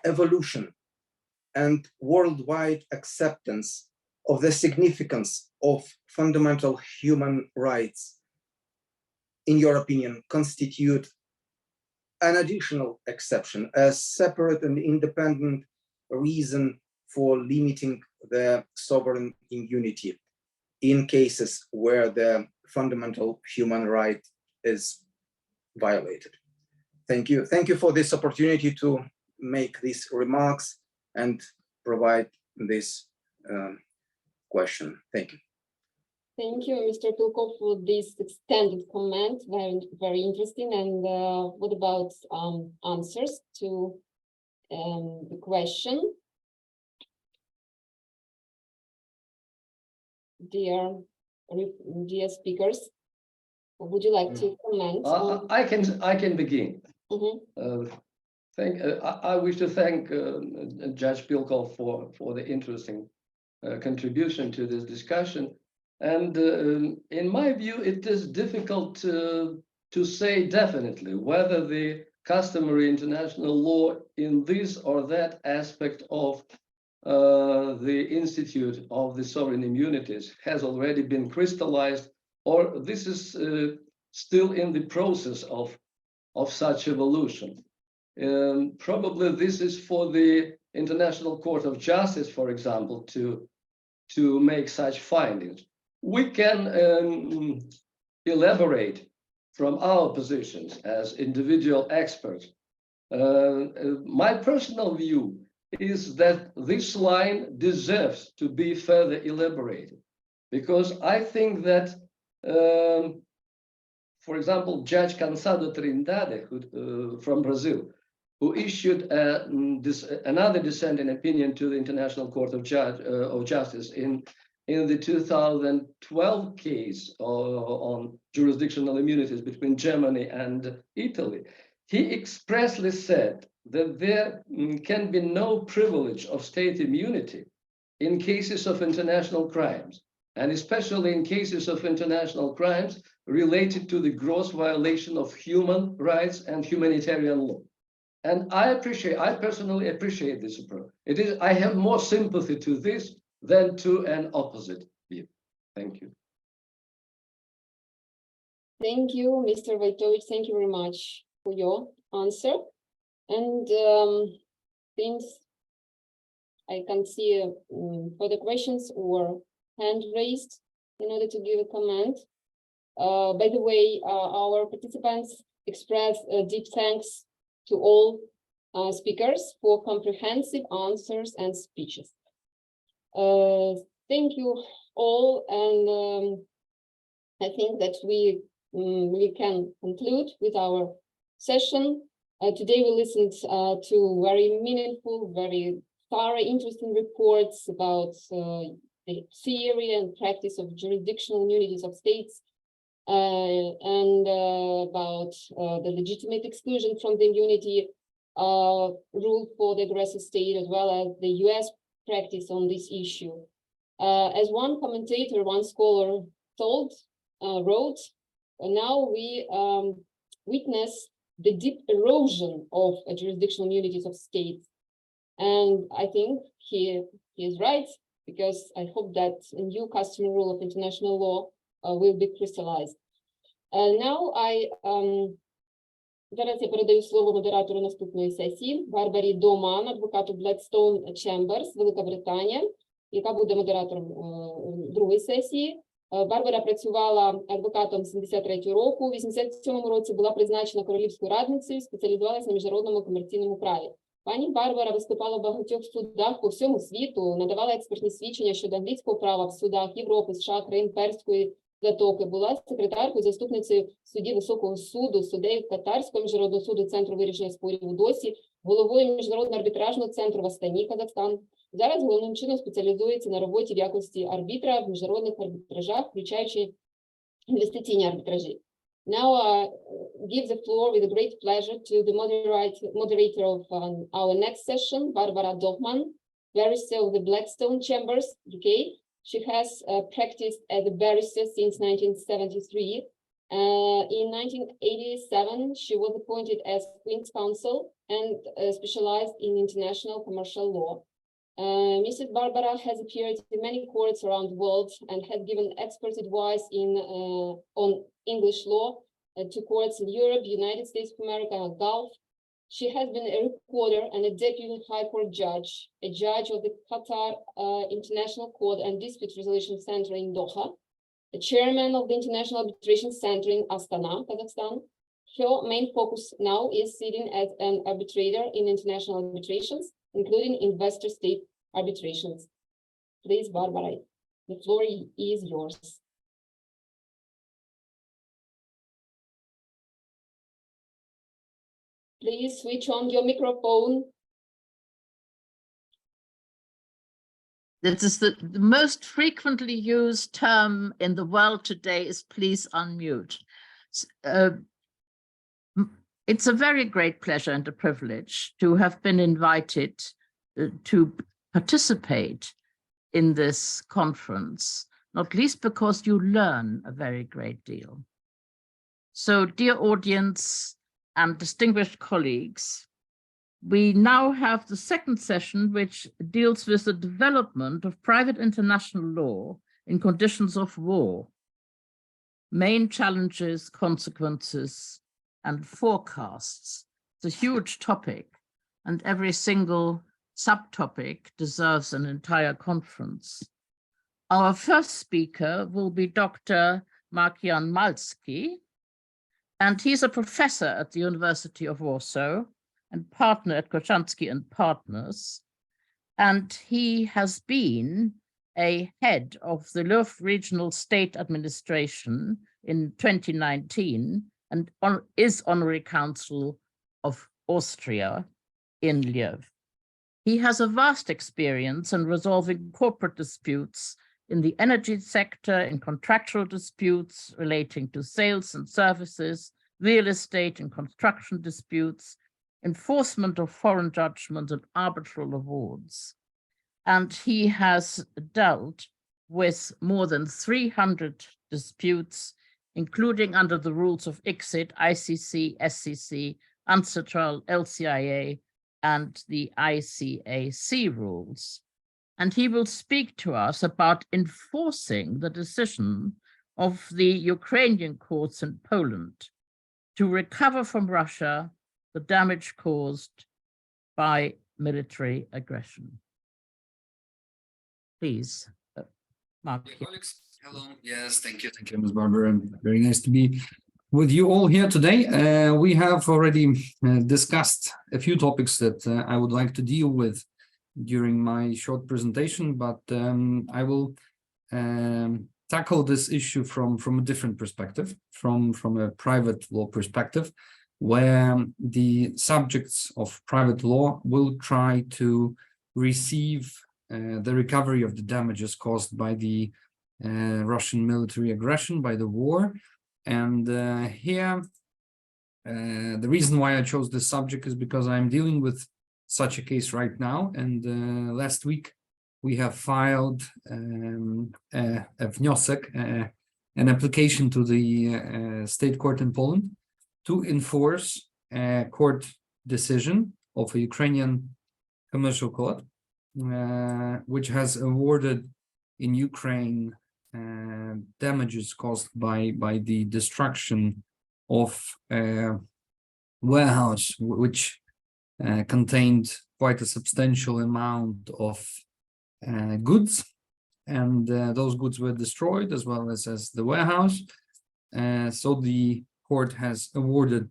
evolution and worldwide acceptance of the significance of fundamental human rights, in your opinion, constitute an additional exception, a separate and independent reason for limiting the sovereign immunity in cases where the fundamental human right is violated? Thank you. Thank you for this opportunity to make these remarks and provide this question. Thank you. Thank you, Mr. Tulkov, for this extended comment. Very interesting. And what about answers to the question? Dear speakers, would you like to comment? I can begin. Mm-hmm. I wish to thank Judge Pilkov for the interesting contribution to this discussion. And in my view, it is difficult to say definitely whether the customary international law in this or that aspect of the Institute of the Sovereign Immunities has already been crystallized, or this is still in the process of such evolution. Probably this is for the International Court of Justice, for example, to make such findings. We can elaborate from our positions as individual experts. My personal view is that this line deserves to be further elaborated, because I think that, for example, Judge Cansado Trindade from Brazil, who issued another dissenting opinion to the International Court of Justice in the 2012 case on jurisdictional immunities between Germany and Italy, he expressly said that there can be no privilege of state immunity in cases of international crimes, and especially in cases of international crimes related to the gross violation of human rights and humanitarian law. And I personally appreciate this approach. I have more sympathy to this than to an opposite view. Thank you. Thank you, Mr. Wojtowicz. Thank you very much for your answer. And since I can see further questions or hand raised in order to give a comment. By the way, our participants express deep thanks to all speakers for comprehensive answers and speeches. Thank you all, and I think that we can conclude with our session. Today we listened to very meaningful, very thorough, interesting reports about the theory and practice of jurisdictional immunities of states, and about the legitimate exclusion from the immunity rule for the aggressor state, as well as the US practice on this issue. As one commentator, one scholar wrote, now we witness the deep erosion of jurisdictional immunities of states. And I think he is right, because I hope that a new customary rule of international law will be crystallized. Now зараз я передаю слово модератору наступної сесії, Барбарі Доман, адвокату Blackstone Chambers, Велика Британія, яка буде модератором другої сесії. Барбара працювала адвокатом з 73-го року, у 87-му році була призначена королівською радницею, спеціалізувалася на міжнародному комерційному праві. Пані Барбара виступала в багатьох судах по всьому світу, надавала експертні свідчення щодо англійського права в судах Європи, США, країн Перської затоки, була секретаркою, заступницею судді Високого суду, суддею Катарського міжнародного суду Центру вирішення спорів у Досі, головою Міжнародного арбітражного центру в Астані, Казахстан. Зараз головним чином спеціалізується на роботі в якості арбітра в міжнародних арбітражах, включаючи інвестиційні арбітражі. Now I give the floor with a great pleasure to the moderator of our next session, Barbara Dohman, barrister of the Blackstone Chambers, UK. She has practiced as a barrister since 1973. In 1987, she was appointed as Queen's Counsel and specialized in international commercial law. Mrs. Barbara has appeared in many courts around the world and has given expert advice on English law to courts in Europe, United States of America, and Gulf. She has been a reporter and a deputy high court judge, a judge of the Qatar International Court and Dispute Resolution Center in Doha, the chairman of the International Arbitration Center in Astana, Kazakhstan. Her main focus now is sitting as an arbitrator in international arbitrations, including investor-state arbitrations. Please, Barbara, the floor is yours. Please switch on your microphone. This is the most frequently used term in the world today is please unmute. It's a very great pleasure and a privilege to have been invited to participate in this conference, not least because you learn a very great deal. So, dear audience and distinguished colleagues, we now have the second session, which deals with the development of private international law in conditions of war, main challenges, consequences, and forecasts. It's a huge topic, and every single subtopic deserves an entire conference. Our first speaker will be Dr. Markian Malski, and he's a professor at the University of Warsaw and partner at Kochanski and Partners. And he has been a head of the Lviv Regional State Administration in 2019 and is honorary counsel of Austria in Lviv. He has a vast experience in resolving corporate disputes in the energy sector, in contractual disputes relating to sales and services, real estate and construction disputes, enforcement of foreign judgments and arbitral awards. And he has dealt with more than 300 disputes, including under the rules of ICSID, ICC, SCC, UNCITRAL, LCIA, and the ICAC rules. and he will speak to us about enforcing the decision of the Ukrainian courts in Poland to recover from Russia the damage caused by military aggression. Please, Mark. Colleagues, hello. Yes, thank you, Ms. Barbara. Very nice to be with you all here today. We have already discussed a few topics that I would like to deal with during my short presentation, but I will tackle this issue from a different perspective, from a private law perspective, where the subjects of private law will try to receive the recovery of the damages caused by the Russian military aggression, by the war. And here, the reason why I chose this subject is because I'm dealing with such a case right now. And last week, we have filed a wniosek, an application to the state court in Poland to enforce a court decision of a Ukrainian commercial court, which has awarded in Ukraine damages caused by the destruction of a warehouse which contained quite a substantial amount of goods, and those goods were destroyed as well as the warehouse. So the court has awarded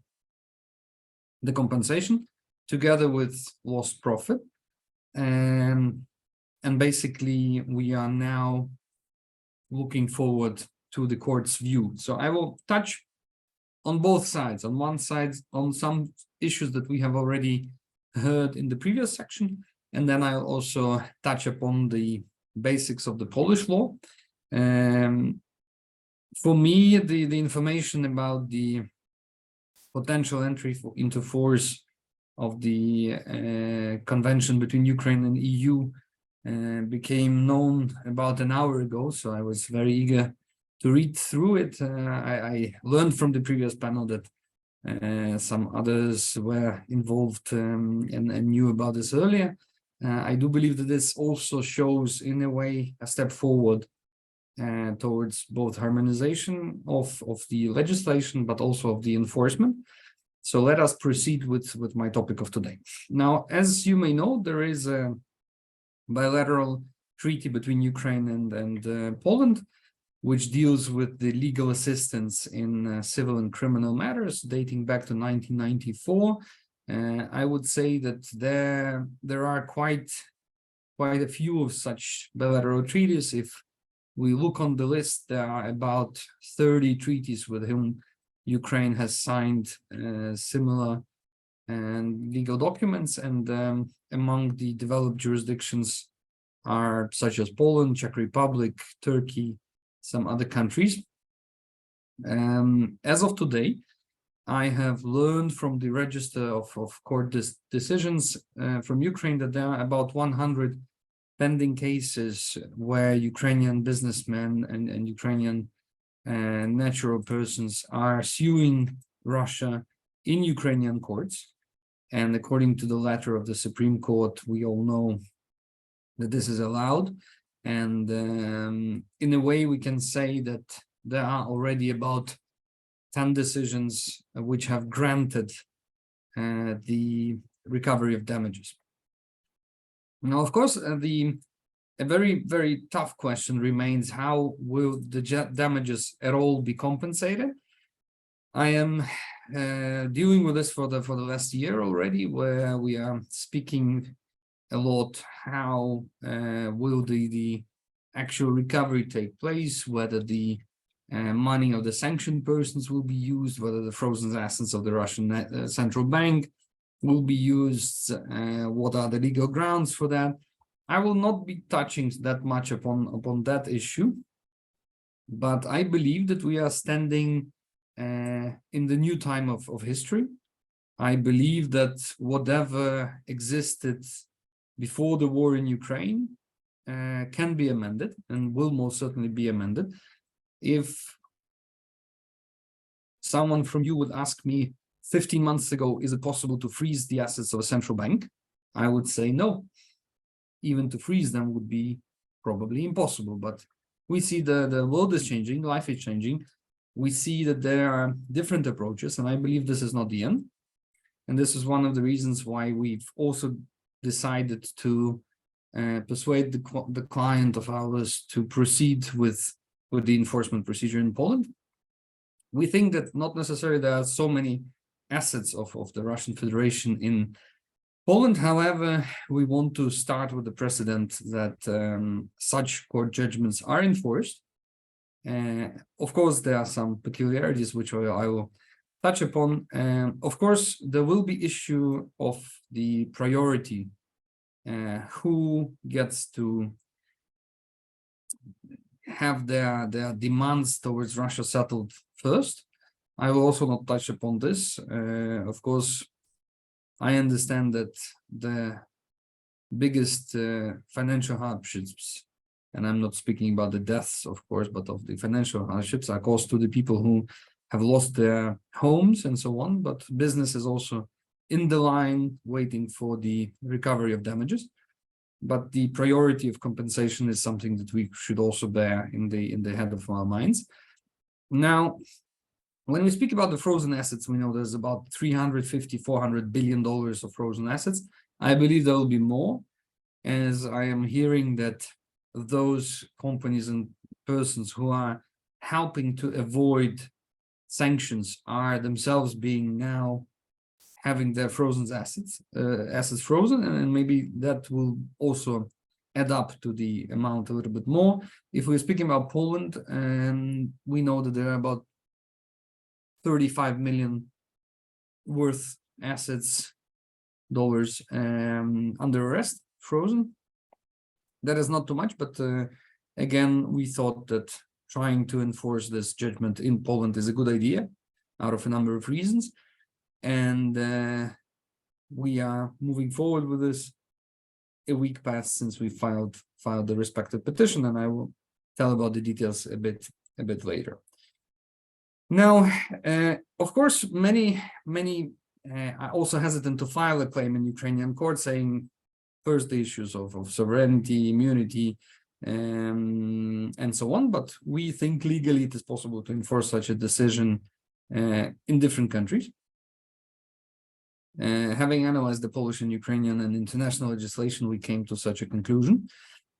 the compensation together with lost profit. And basically, we are now looking forward to the court's view. So I will touch on both sides. On one side, on some issues that we have already heard in the previous section, and then I'll also touch upon the basics of the Polish law. For me, the information about the potential entry into force of the convention between Ukraine and EU became known about an hour ago, so I was very eager to read through it. I learned from the previous panel that some others were involved and knew about this earlier. I do believe that this also shows, in a way, a step forward towards both harmonization of the legislation, but also of the enforcement. So let us proceed with my topic of today. Now, as you may know, there is a bilateral treaty between Ukraine and Poland, which deals with the legal assistance in civil and criminal matters dating back to 1994. I would say that there are quite a few of such bilateral treaties. If we look on the list, there are about 30 treaties with whom Ukraine has signed similar legal documents, and among the developed jurisdictions are such as Poland, Czech Republic, Turkey, some other countries. As of today, I have learned from the register of court decisions from Ukraine that there are about 100 pending cases where Ukrainian businessmen and Ukrainian natural persons are suing Russia in Ukrainian courts. And according to the letter of the Supreme Court, we all know that this is allowed. And in a way, we can say that there are already about 10 decisions which have granted the recovery of damages. Now, of course, a very, very tough question remains: how will the damages at all be compensated? I am dealing with this for the last year already, where we are speaking a lot how will the actual recovery take place, whether the money of the sanctioned persons will be used, whether the frozen assets of the Russian central bank will be used, what are the legal grounds for that. I will not be touching that much upon that issue, but I believe that we are standing in the new time of history. I believe that whatever existed before the war in Ukraine can be amended and will most certainly be amended. If someone from you would ask me 15 months ago, is it possible to freeze the assets of a central bank? I would say no. even to freeze them would be probably impossible. But we see the world is changing, life is changing. We see that there are different approaches, and I believe this is not the end. And this is one of the reasons why we've also decided to persuade the client of ours to proceed with the enforcement procedure in Poland. We think that not necessarily there are so many assets of the Russian Federation in Poland. However, we want to start with the precedent that such court judgments are enforced. Of course, there are some peculiarities which I will touch upon. Of course, there will be issue of the priority, who gets to have their demands towards Russia settled first. I will also not touch upon this. Of course, I understand that the biggest financial hardships, and I'm not speaking about the deaths, of course, but of the financial hardships are caused to the people who have lost their homes and so on. But business is also in the line waiting for the recovery of damages. But the priority of compensation is something that we should also bear in the head of our minds. Now, when we speak about the frozen assets, we know there's about $350–400 billion of frozen assets. I believe there will be more, as I am hearing that those companies and persons who are helping to avoid sanctions are themselves being now having their frozen assets frozen, and maybe that will also add up to the amount a little bit more. If we're speaking about Poland, we know that there are about 35 million worth assets, dollars, under arrest, frozen. That is not too much, but again, we thought that trying to enforce this judgment in Poland is a good idea out of a number of reasons. And we are moving forward with this. A week passed since we filed the respective petition, and I will tell about the details a bit later. Now, of course, many are also hesitant to file a claim in Ukrainian court, saying first the issues of sovereignty, immunity, and so on. But we think legally it is possible to enforce such a decision in different countries. Having analyzed the Polish and Ukrainian and international legislation, we came to such a conclusion.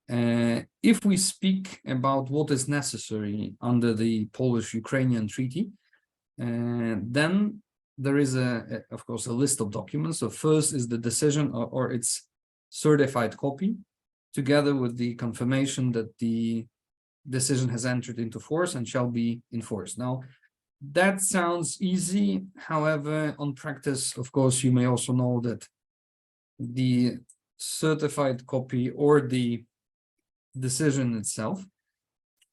If we speak about what is necessary under the Polish-Ukrainian treaty, then there is, of course, a list of documents. So first is the decision or its certified copy, together with the confirmation that the decision has entered into force and shall be enforced. Now, that sounds easy. However, on practice, of course, you may also know that the certified copy or the decision itself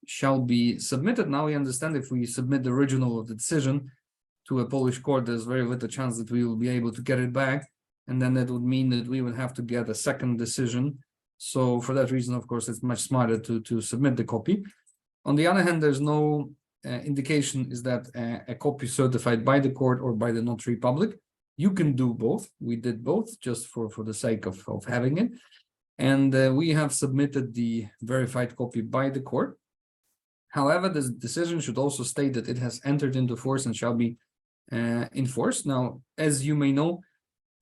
shall be submitted. Now we understand if we submit the original of the decision to a Polish court, there's very little chance that we will be able to get it back. And then that would mean that we would have to get a second decision. So for that reason, of course, it's much smarter to submit the copy. On the other hand, there's no indication is that a copy certified by the court or by the notary public. You can do both. We did both just for the sake of having it. And we have submitted the verified copy by the court. However, this decision should also state that it has entered into force and shall be enforced. Now, as you may know,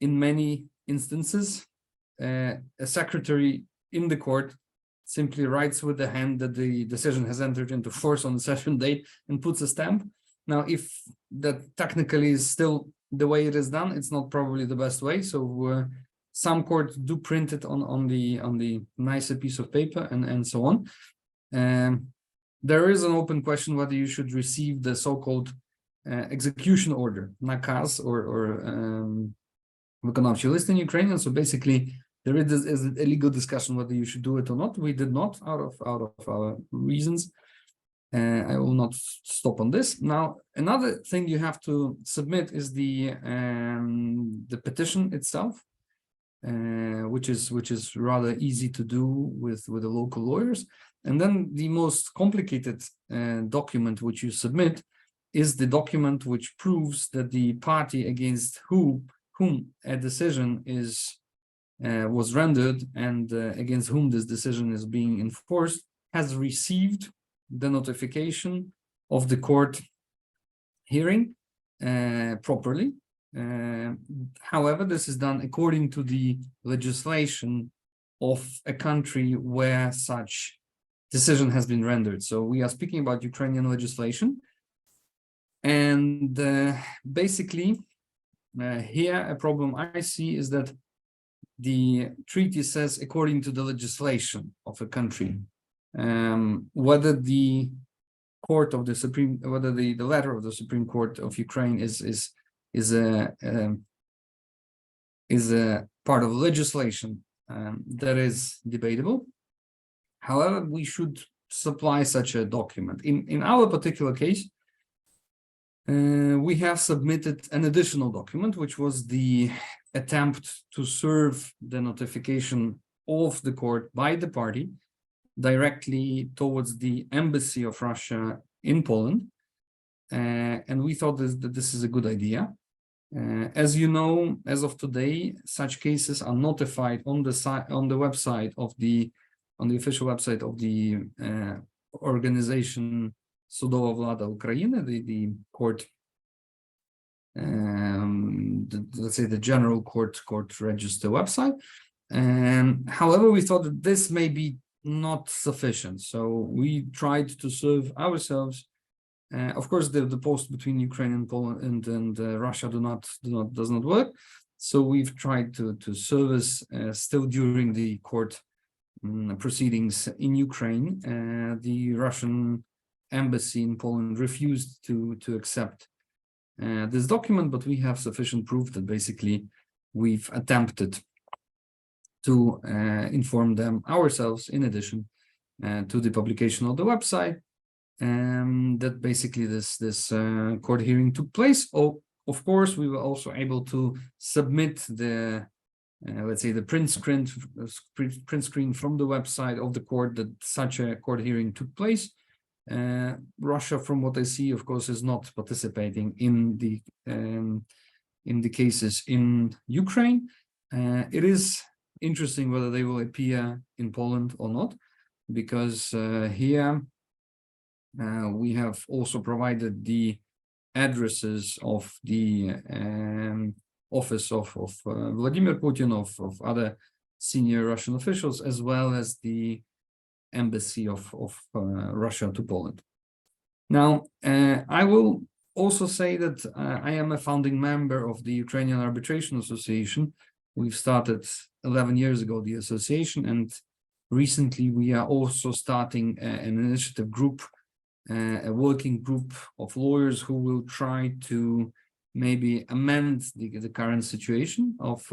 in many instances, a secretary in the court simply writes with the hand that the decision has entered into force on the session date and puts a stamp. Now, if that technically is still the way it is done, it's not probably the best way. So some courts do print it on the nicer piece of paper and so on. There is an open question whether you should receive the so-called execution order, nakaz or wykonawczy list in Ukrainian. So basically, there is a legal discussion whether you should do it or not. We did not out of our reasons. I will not stop on this. Now, another thing you have to submit is the petition itself, which is rather easy to do with the local lawyers. And then the most complicated document which you submit is the document which proves that the party against whom a decision is was rendered and against whom this decision is being enforced has received the notification of the court hearing properly. However, this is done according to the legislation of a country where such decision has been rendered. So we are speaking about Ukrainian legislation. And basically, here a problem I see is that the treaty says according to the legislation of a country, whether the court of the Supreme, whether the letter of the Supreme Court of Ukraine is a part of legislation that is debatable. However, we should supply such a document. In our particular case, we have submitted an additional document, which was the attempt to serve the notification of the court by the party directly towards the embassy of Russia in Poland. And we thought that this is a good idea. As you know, as of today, such cases are notified on the website of the official website of the organization Судова Влада України, the court, let's say the general court register website. However, we thought that this may be not sufficient, so we tried to serve ourselves. Of course, the post between Ukraine and Poland and Russia does not work. So we've tried to service still during the court proceedings in Ukraine. The Russian embassy in Poland refused to accept this document, but we have sufficient proof that basically we've attempted to inform them ourselves in addition to the publication of the website, that basically this court hearing took place. Of course, we were also able to submit the let's say the print screen from the website of the court that such a court hearing took place. Russia, from what I see, of course, is not participating in the cases in Ukraine. It is interesting whether they will appear in Poland or not, because here we have also provided the addresses of the office of Vladimir Putin, of other senior Russian officials, as well as the embassy of Russia to Poland. Now, I will also say that I am a founding member of the Ukrainian Arbitration Association. We've started 11 years ago, the association, and recently we are also starting an initiative group, a working group of lawyers who will try to maybe amend the current situation of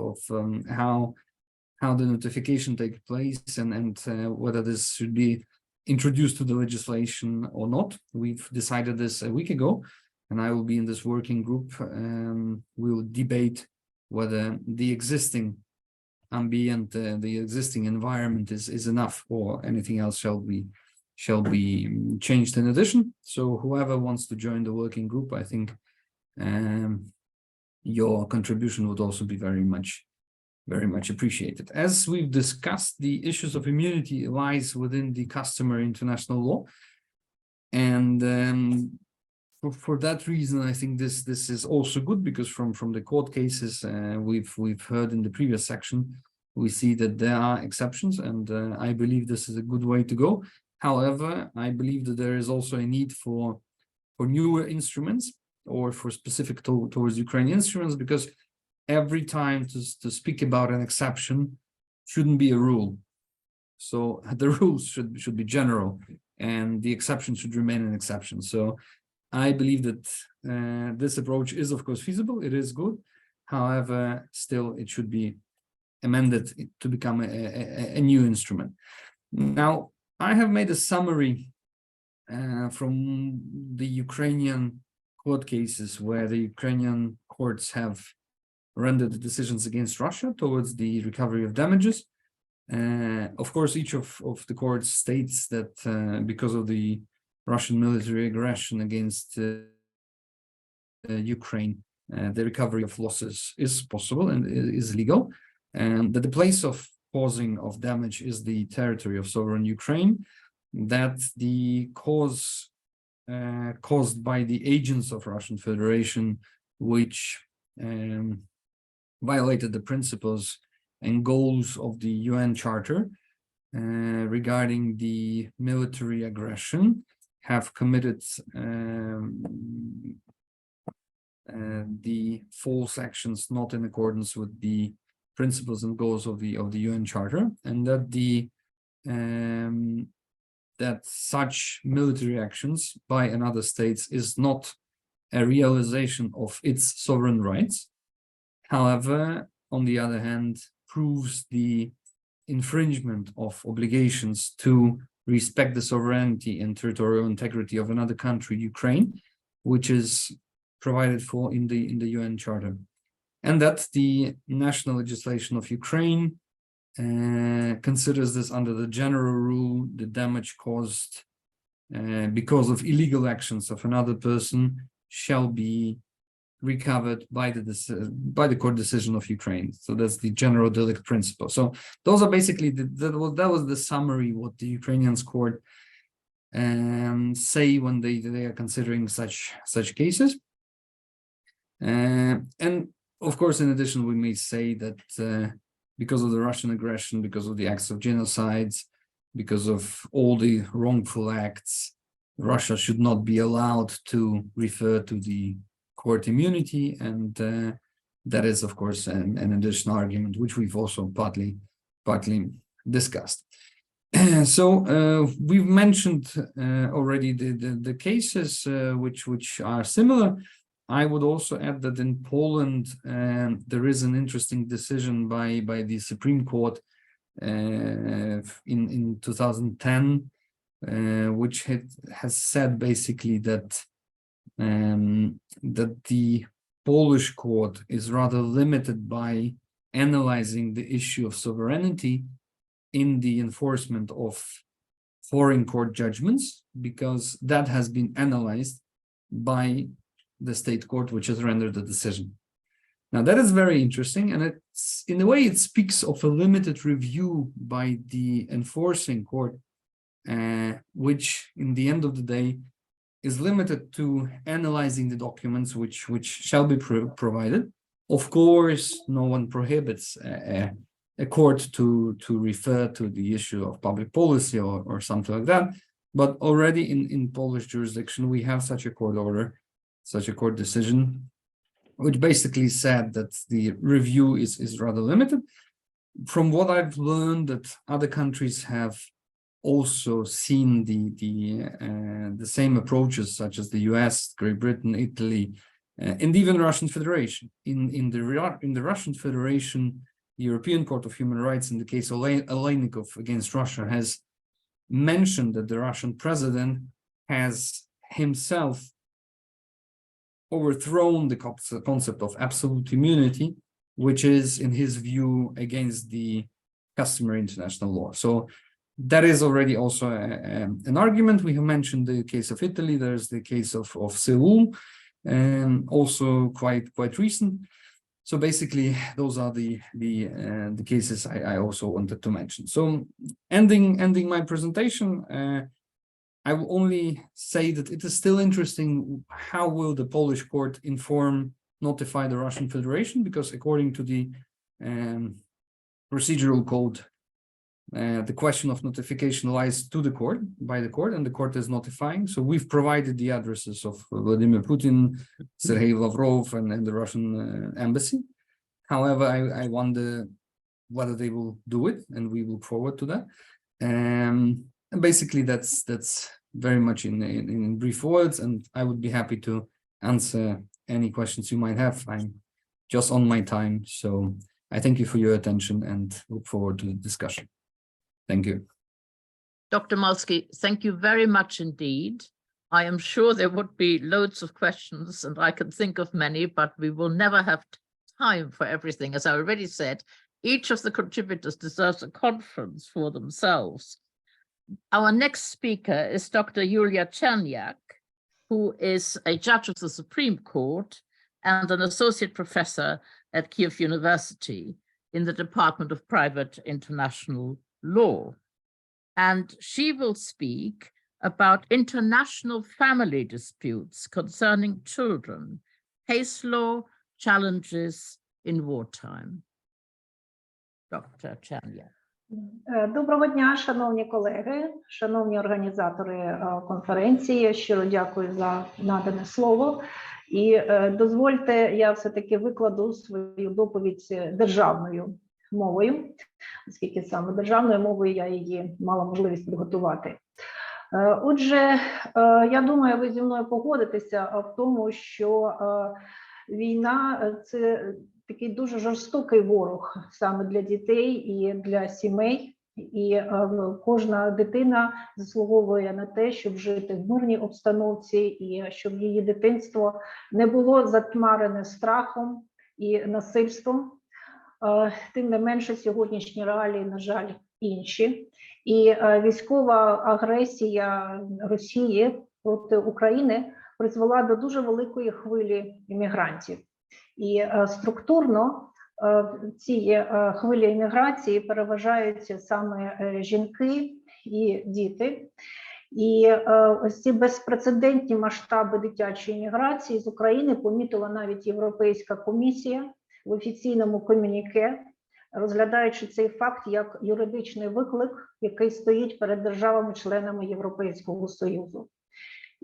how the notification takes place and whether this should be introduced to the legislation or not. We've decided this a week ago, and I will be in this working group. We'll debate whether the existing ambient, the existing environment is enough, or anything else shall be changed in addition. So whoever wants to join the working group, I think your contribution would also be very much appreciated. As we've discussed, the issues of immunity lies within the customary international law, and for that reason, I think this is also good, because from the court cases we've heard in the previous section, we see that there are exceptions, and I believe this is a good way to go. However, I believe that there is also a need for newer instruments, or for specific towards Ukrainian instruments, because every time to speak about an exception shouldn't be a rule. So the rules should be general, and the exception should remain an exception. So I believe that this approach is, of course, feasible. It is good. However, still, it should be amended to become a new instrument. Now, I have made a summary from the Ukrainian court cases where the Ukrainian courts have rendered the decisions against Russia towards the recovery of damages. Of course, each of the courts states that because of the Russian military aggression against Ukraine, the recovery of losses is possible and is legal. and that the place of causing of damage is the territory of sovereign Ukraine, that the cause caused by the agents of Russian Federation, which violated the principles and goals of the UN Charter regarding the military aggression, have committed the false actions not in accordance with the principles and goals of the UN Charter, and that that such military actions by another states is not a realization of its sovereign rights. However, on the other hand, proves the infringement of obligations to respect the sovereignty and territorial integrity of another country, Ukraine, which is provided for in the UN Charter, and that the national legislation of Ukraine considers this under the general rule: the damage caused because of illegal actions of another person shall be recovered by the court decision of Ukraine. So that's the general delict principle. So those are basically that was the summary what the Ukrainian court say when they are considering such cases. And of course, in addition, we may say that because of the Russian aggression, because of the acts of genocides, because of all the wrongful acts, Russia should not be allowed to refer to the court immunity, and that is, of course, an additional argument which we've also partly discussed. So we've mentioned already the cases which are similar. I would also add that in Poland there is an interesting decision by the Supreme Court in 2010, which has said basically that that the Polish court is rather limited by analyzing the issue of sovereignty in the enforcement of foreign court judgments, because that has been analyzed by the state court which has rendered the decision. Now that is very interesting, and it's in a way it speaks of a limited review by the enforcing court, which in the end of the day is limited to analyzing the documents which shall be provided. Of course, no one prohibits a court to refer to the issue of public policy or something like that, but already in Polish jurisdiction we have such a court order, such a court decision, which basically said that the review is rather limited. From what I've learned, that other countries have also seen the same approaches, such as the US, Great Britain, Italy, and even Russian Federation. In the Russian Federation, the European Court of Human Rights, in the case of Aleynikov against Russia, has mentioned that the Russian president has himself overthrown the concept of absolute immunity, which is, in his view, against the customary international law. So that is already also an argument. We have mentioned the case of Italy. There's the case of Seoul, and also quite recent. So basically, those are the cases I also wanted to mention. So ending my presentation, I will only say that it is still interesting how will the Polish court notify the Russian Federation, because according to the procedural code, the question of notification lies to the court, by the court, and the court is notifying. So we've provided the addresses of Vladimir Putin, Sergei Lavrov, and the Russian embassy. However, I wonder whether they will do it, and we look forward to that. And basically, that's very much in brief words, and I would be happy to answer any questions you might have. I'm just on my time, so I thank you for your attention and look forward to the discussion. Thank you. Dr. Malski, thank you very much indeed. I am sure there would be loads of questions, and I can think of many, but we will never have time for everything. As I already said, each of the contributors deserves a conference for themselves. Our next speaker is Dr. Yulia Chernyak, who is a judge of the Supreme Court and an associate professor at Kyiv University. in the Department of Private International Law. And she will speak about international family disputes concerning children, case law, challenges in wartime. Dr. Chanya. Доброго дня, шановні колеги, шановні організатори конференції. Щиро дякую за надане слово. І дозвольте, я все-таки викладу свою доповідь державною мовою, оскільки саме державною мовою я її мала можливість підготувати. Отже, я думаю, ви зі мною погодитеся в тому, що війна – це такий дуже жорстокий ворог саме для дітей і для сімей. І кожна дитина заслуговує на те, щоб жити в мирній обстановці і щоб її дитинство не було затьмарене страхом і насильством. Тим не менше, сьогоднішні реалії, на жаль, інші. І військова агресія Росії проти України призвела до дуже великої хвилі іммігрантів. І структурно ці хвилі імміграції переважають саме жінки і діти. І ось ці безпрецедентні масштаби дитячої імміграції з України помітила навіть Європейська комісія в офіційному комюніке, розглядаючи цей факт як юридичний виклик, який стоїть перед державами-членами Європейського Союзу.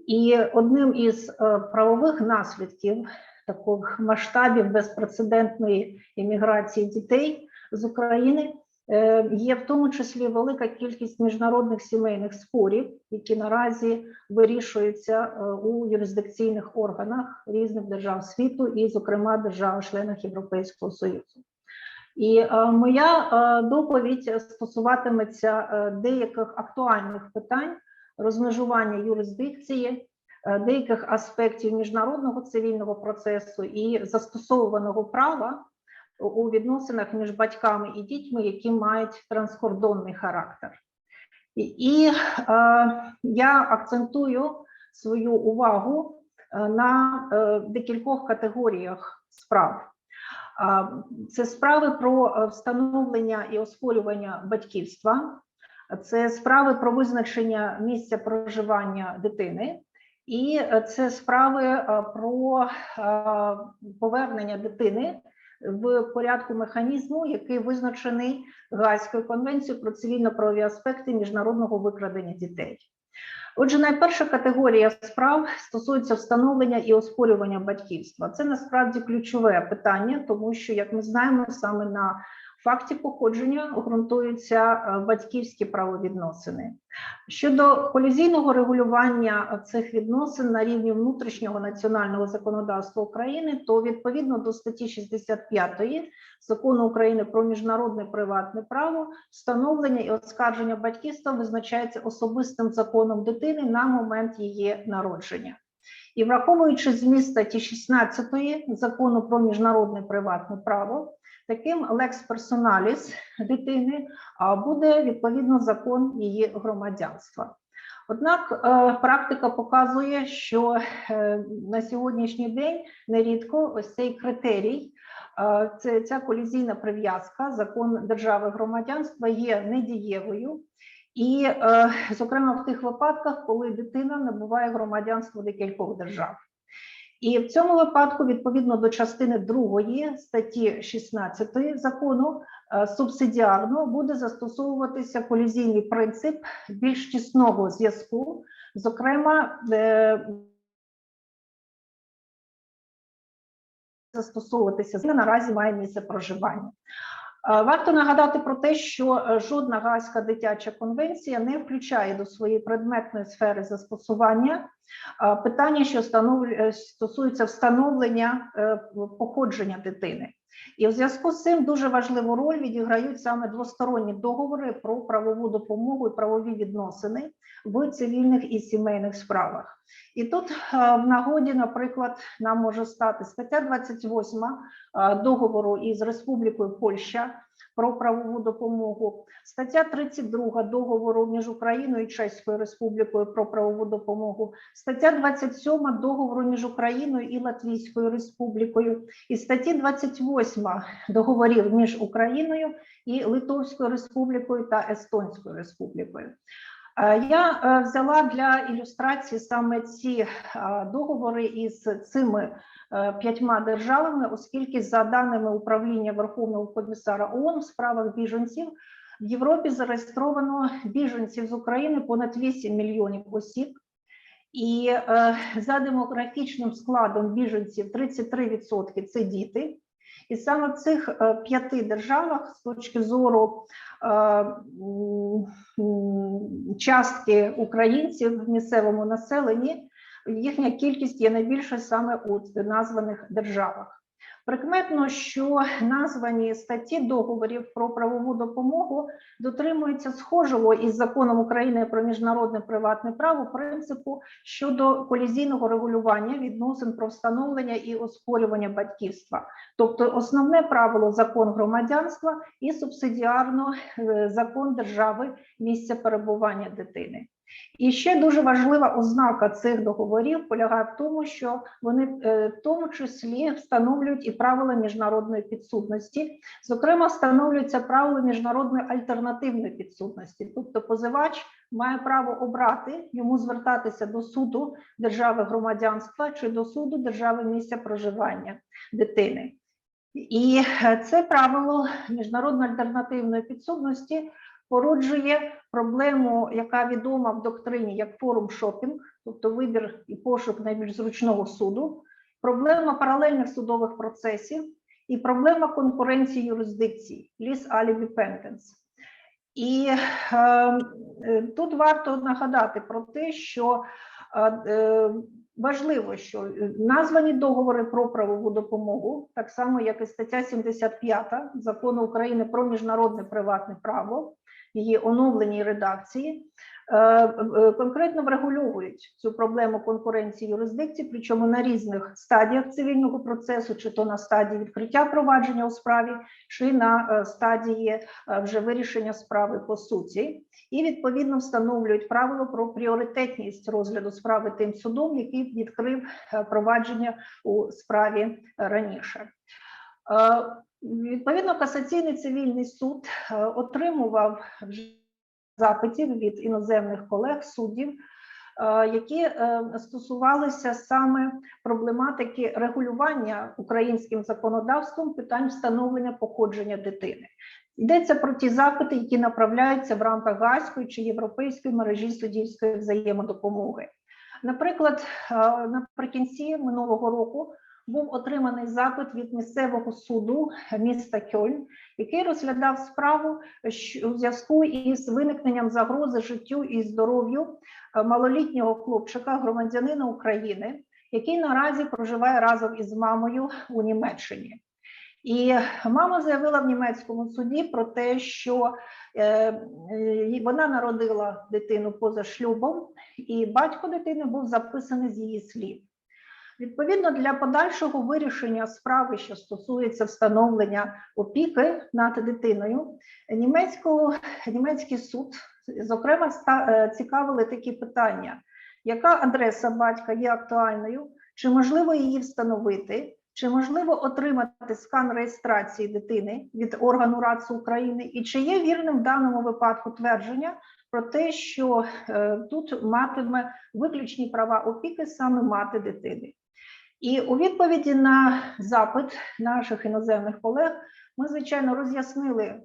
І одним із правових наслідків таких масштабів безпрецедентної імміграції дітей з України є в тому числі велика кількість міжнародних сімейних спорів, які наразі вирішуються у юрисдикційних органах різних держав світу і, зокрема, держав-членах Європейського Союзу. І моя доповідь стосуватиметься деяких актуальних питань розмежування юрисдикції, деяких аспектів міжнародного цивільного процесу і застосовуваного права у відносинах між батьками і дітьми, які мають транскордонний характер. І я акцентую свою увагу на декількох категоріях справ. Це справи про встановлення і оспорювання батьківства, це справи про визначення місця проживання дитини, і це справи про повернення дитини в порядку механізму, який визначений Гаазькою конвенцією про цивільно-правові аспекти міжнародного викрадення дітей. Отже, найперша категорія справ стосується встановлення і оспорювання батьківства. Це насправді ключове питання, тому що, як ми знаємо, саме на факті походження ґрунтуються батьківські правовідносини. Щодо колізійного регулювання цих відносин на рівні внутрішнього національного законодавства України, то відповідно до статті 65 Закону України про міжнародне приватне право встановлення і оскарження батьківства визначається особистим законом дитини на момент її народження. І враховуючи зміст статті 16 Закону про міжнародне приватне право, таким лекс персоналіс дитини буде відповідно закон її громадянства. Однак практика показує, що на сьогоднішній день нерідко ось цей критерій, ця колізійна прив'язка, закон держави громадянства є недієвою. І, зокрема, в тих випадках, коли дитина набуває громадянство декількох держав. І в цьому випадку, відповідно до частини 2 статті 16 закону, субсидіарно буде застосовуватися колізійний принцип більш тісного зв'язку, зокрема, застосовуватися наразі має місце проживання. Варто нагадати про те, що жодна Гаазька дитяча конвенція не включає до своєї предметної сфери застосування питання, що стосуються встановлення походження дитини. І в зв'язку з цим дуже важливу роль відіграють саме двосторонні договори про правову допомогу і правові відносини в цивільних і сімейних справах. І тут в нагоді, наприклад, нам може стати стаття 28 договору із Республікою Польща про правову допомогу, стаття 32 договору між Україною і Чеською Республікою про правову допомогу, стаття 27 договору між Україною і Латвійською Республікою, і статті 28 договорів між Україною і Литовською Республікою та Естонською Республікою. Я взяла для ілюстрації саме ці договори із цими 5 державами, оскільки за даними Управління Верховного комісара ООН в справах біженців в Європі зареєстровано біженців з України понад 8 мільйонів осіб. І за демографічним складом біженців 33% – це діти. І саме в цих 5 державах з точки зору частки українців в місцевому населенні, їхня кількість є найбільша саме у названих державах. Прикметно, що названі статті договорів про правову допомогу дотримуються схожого із Законом України про міжнародне приватне право принципу щодо колізійного регулювання відносин про встановлення і оспорювання батьківства. Тобто основне правило – закон громадянства і субсидіарно закон держави місця перебування дитини. І ще дуже важлива ознака цих договорів полягає в тому, що вони в тому числі встановлюють і правила міжнародної підсудності. Зокрема, встановлюються правила міжнародної альтернативної підсудності. Тобто позивач має право обрати, йому звертатися до суду держави громадянства чи до суду держави місця проживання дитини. І це правило міжнародної альтернативної підсудності породжує проблему, яка відома в доктрині як форум-шопінг, тобто вибір і пошук найбільш зручного суду, проблема паралельних судових процесів і проблема конкуренції юрисдикції, lease alibi pendants. І тут варто нагадати про те, що важливо, що названі договори про правову допомогу, так само як і стаття 75 Закону України про міжнародне приватне право, її оновленій редакції, конкретно врегульовують цю проблему конкуренції юрисдикції, причому на різних стадіях цивільного процесу, чи то на стадії відкриття провадження у справі, чи на стадії вже вирішення справи по суті. І відповідно встановлюють правило про пріоритетність розгляду справи тим судом, який відкрив провадження у справі раніше. Відповідно, касаційний цивільний суд отримував запитів від іноземних колег, суддів, які стосувалися саме проблематики регулювання українським законодавством питань встановлення походження дитини. Йдеться про ті запити, які направляються в рамках Гаазької чи Європейської мережі суддівської взаємодопомоги. Наприклад, наприкінці минулого року був отриманий запит від місцевого суду міста Кьольн, який розглядав справу у зв'язку із виникненням загрози життю і здоров'ю малолітнього хлопчика, громадянина України, який наразі проживає разом із мамою у Німеччині. І мама заявила в німецькому суді про те, що вона народила дитину поза шлюбом, і батько дитини був записаний з її слів. Відповідно, для подальшого вирішення справи, що стосується встановлення опіки над дитиною, німецький суд, зокрема, цікавили такі питання: яка адреса батька є актуальною, чи можливо її встановити, чи можливо отримати скан реєстрації дитини від органу РАЦУ України, і чи є вірним в даному випадку твердження про те, що тут матиме виключні права опіки саме мати дитини. І у відповіді на запит наших іноземних колег ми, звичайно, роз'яснили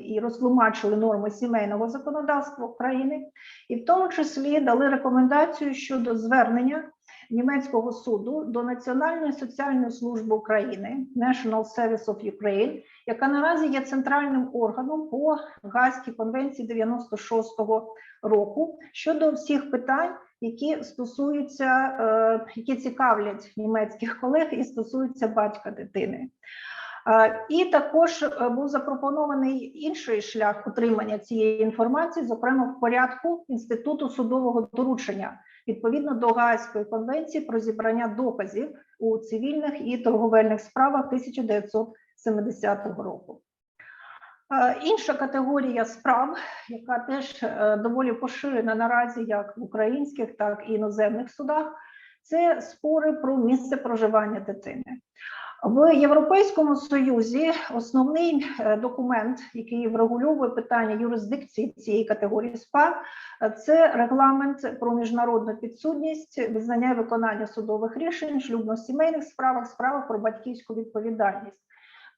і розтлумачили норми сімейного законодавства України, і в тому числі дали рекомендацію щодо звернення німецького суду до Національної соціальної служби України, National Service of Ukraine, яка наразі є центральним органом по Гаазькій конвенції 96-го року щодо всіх питань, які стосуються, які цікавлять німецьких колег і стосуються батька дитини. І також був запропонований інший шлях отримання цієї інформації, зокрема в порядку інституту судового доручення, відповідно до Гаазької конвенції про зібрання доказів у цивільних і торговельних справах 1970 року. Інша категорія справ, яка теж доволі поширена наразі як в українських, так і іноземних судах, це спори про місце проживання дитини. В Європейському Союзі основний документ, який врегульовує питання юрисдикції цієї категорії справ, це регламент про міжнародну підсудність, визнання і виконання судових рішень, шлюбно-сімейних справах, справах про батьківську відповідальність.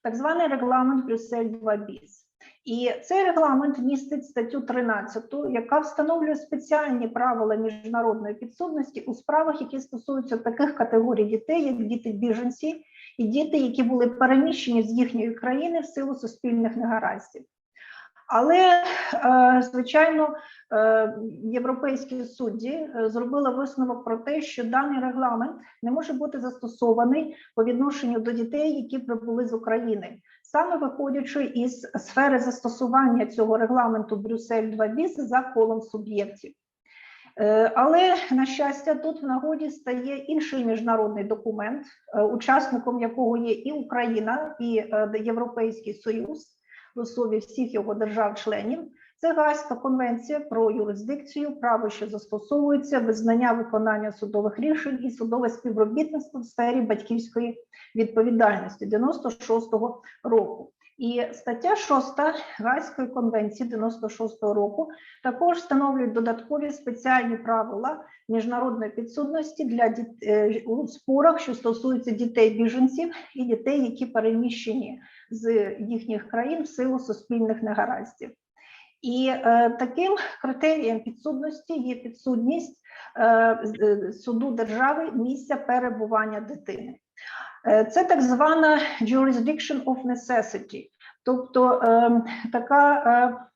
Так званий регламент Брюссель 2 біс. І цей регламент містить статтю 13, яка встановлює спеціальні правила міжнародної підсудності у справах, які стосуються таких категорій дітей, як діти-біженці і діти, які були переміщені з їхньої країни в силу суспільних негараздів. Але, звичайно, європейські судді зробили висновок про те, що даний регламент не може бути застосований по відношенню до дітей, які прибули з України, саме виходячи із сфери застосування цього регламенту Брюссель 2 біс за колом суб'єктів. Але, на щастя, тут в нагоді стає інший міжнародний документ, учасником якого є і Україна, і Європейський Союз, в особі всіх його держав-членів. Це Гаазька конвенція про юрисдикцію, право, що застосовується, визнання виконання судових рішень і судове співробітництво в сфері батьківської відповідальності 96-го року. І стаття 6 Гаазької конвенції 96-го року також встановлює додаткові спеціальні правила міжнародної підсудності для у спорах, що стосуються дітей-біженців і дітей, які переміщені з їхніх країн в силу суспільних негараздів. І таким критерієм підсудності є підсудність суду держави місця перебування дитини. Це так звана jurisdiction of necessity, тобто така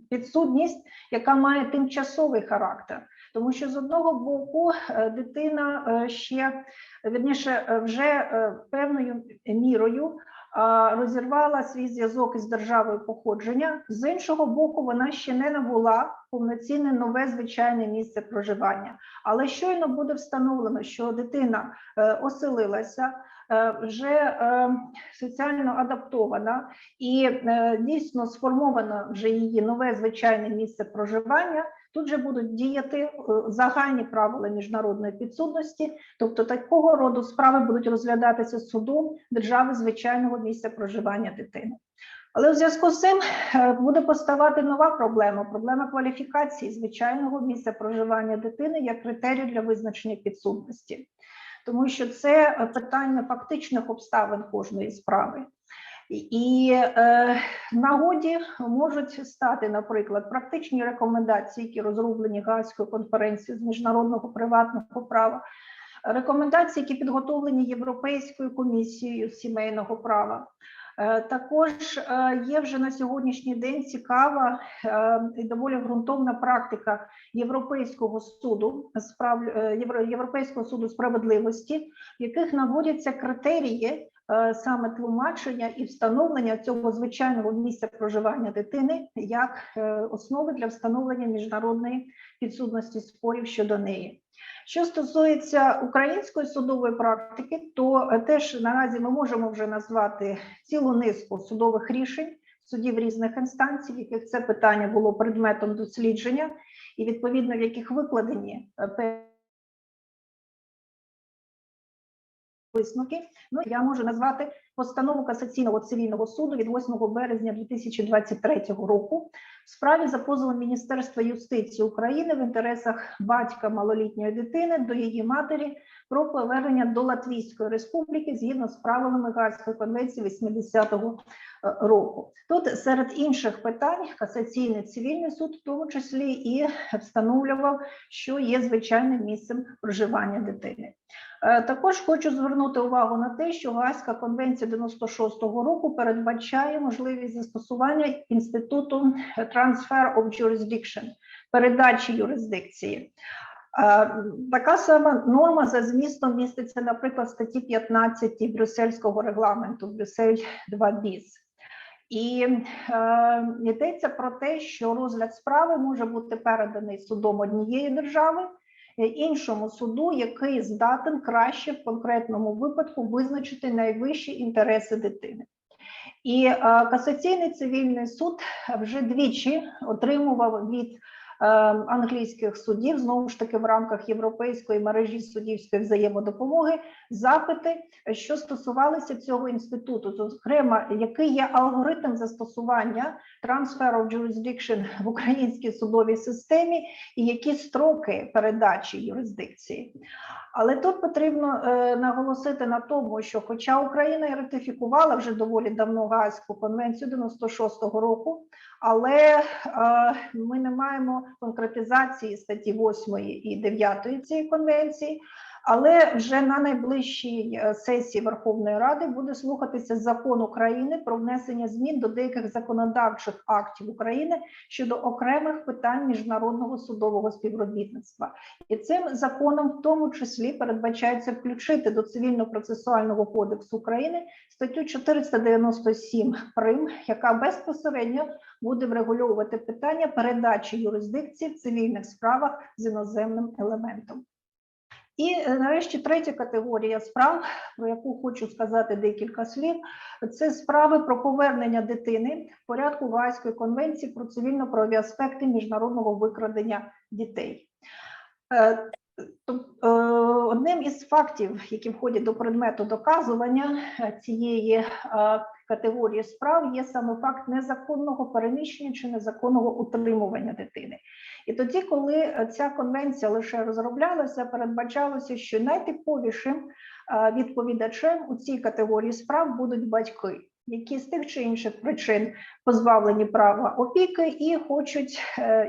підсудність, яка має тимчасовий характер. Тому що з одного боку дитина ще, вірніше, вже певною мірою розірвала свій зв'язок із державою походження, з іншого боку вона ще не набула повноцінне нове звичайне місце проживання. Але щойно буде встановлено, що дитина оселилася, вже соціально адаптована і дійсно сформовано вже її нове звичайне місце проживання, тут же будуть діяти загальні правила міжнародної підсудності, тобто такого роду справи будуть розглядатися судом держави звичайного місця проживання дитини. Але у зв'язку з цим буде поставати нова проблема – проблема кваліфікації звичайного місця проживання дитини як критерію для визначення підсудності. Тому що це питання фактичних обставин кожної справи. І в нагоді можуть стати, наприклад, практичні рекомендації, які розроблені Гаазькою конференцією з міжнародного приватного права, рекомендації, які підготовлені Європейською комісією сімейного права. Також є вже на сьогоднішній день цікава і доволі ґрунтовна практика Європейського суду справедливості, в яких наводяться критерії саме тлумачення і встановлення цього звичайного місця проживання дитини як основи для встановлення міжнародної підсудності спорів щодо неї. Що стосується української судової практики, то теж наразі ми можемо вже назвати цілу низку судових рішень судів різних інстанцій, в яких це питання було предметом дослідження і відповідно в яких викладені висновки. Ну, я можу назвати постанову Касаційного цивільного суду від 8 березня 2023 року в справі за позовом Міністерства юстиції України в інтересах батька малолітньої дитини до її матері про повернення до Латвійської республіки згідно з правилами Гаазької конвенції 80-го року. Тут серед інших питань Касаційний цивільний суд в тому числі і встановлював, що є звичайним місцем проживання дитини. Також хочу звернути увагу на те, що Гаазька конвенція 96-го року передбачає можливість застосування інституту transfer of jurisdiction, передачі юрисдикції. Така сама норма за змістом міститься, наприклад, в статті 15 Брюссельського регламенту Брюссель 2 біс. І йдеться про те, що розгляд справи може бути переданий судом однієї держави, іншому суду, який здатен краще в конкретному випадку визначити найвищі інтереси дитини. І касаційний цивільний суд вже двічі отримував від англійських судів, знову ж таки в рамках європейської мережі суддівської взаємодопомоги, запити, що стосувалися цього інституту, зокрема, який є алгоритм застосування transfer of jurisdiction в українській судовій системі і які строки передачі юрисдикції. Але тут потрібно наголосити на тому, що хоча Україна і ратифікувала вже доволі давно Гаазьку конвенцію 96-го року, але ми не маємо конкретизації статті 8 і 9 цієї конвенції, але вже на найближчій сесії Верховної Ради буде слухатися закон України про внесення змін до деяких законодавчих актів України щодо окремих питань міжнародного судового співробітництва. І цим законом в тому числі передбачається включити до Цивільно-процесуального кодексу України статтю 497 прим., яка безпосередньо буде врегульовувати питання передачі юрисдикції в цивільних справах з іноземним елементом. І нарешті третя категорія справ, про яку хочу сказати декілька слів, це справи про повернення дитини в порядку Гаазької конвенції про цивільно-правові аспекти міжнародного викрадення дітей. Одним із фактів, які входять до предмету доказування цієї категорії справ, є саме факт незаконного переміщення чи незаконного утримування дитини. І тоді, коли ця конвенція лише розроблялася, передбачалося, що найтиповішим відповідачем у цій категорії справ будуть батьки, які з тих чи інших причин позбавлені права опіки і хочуть,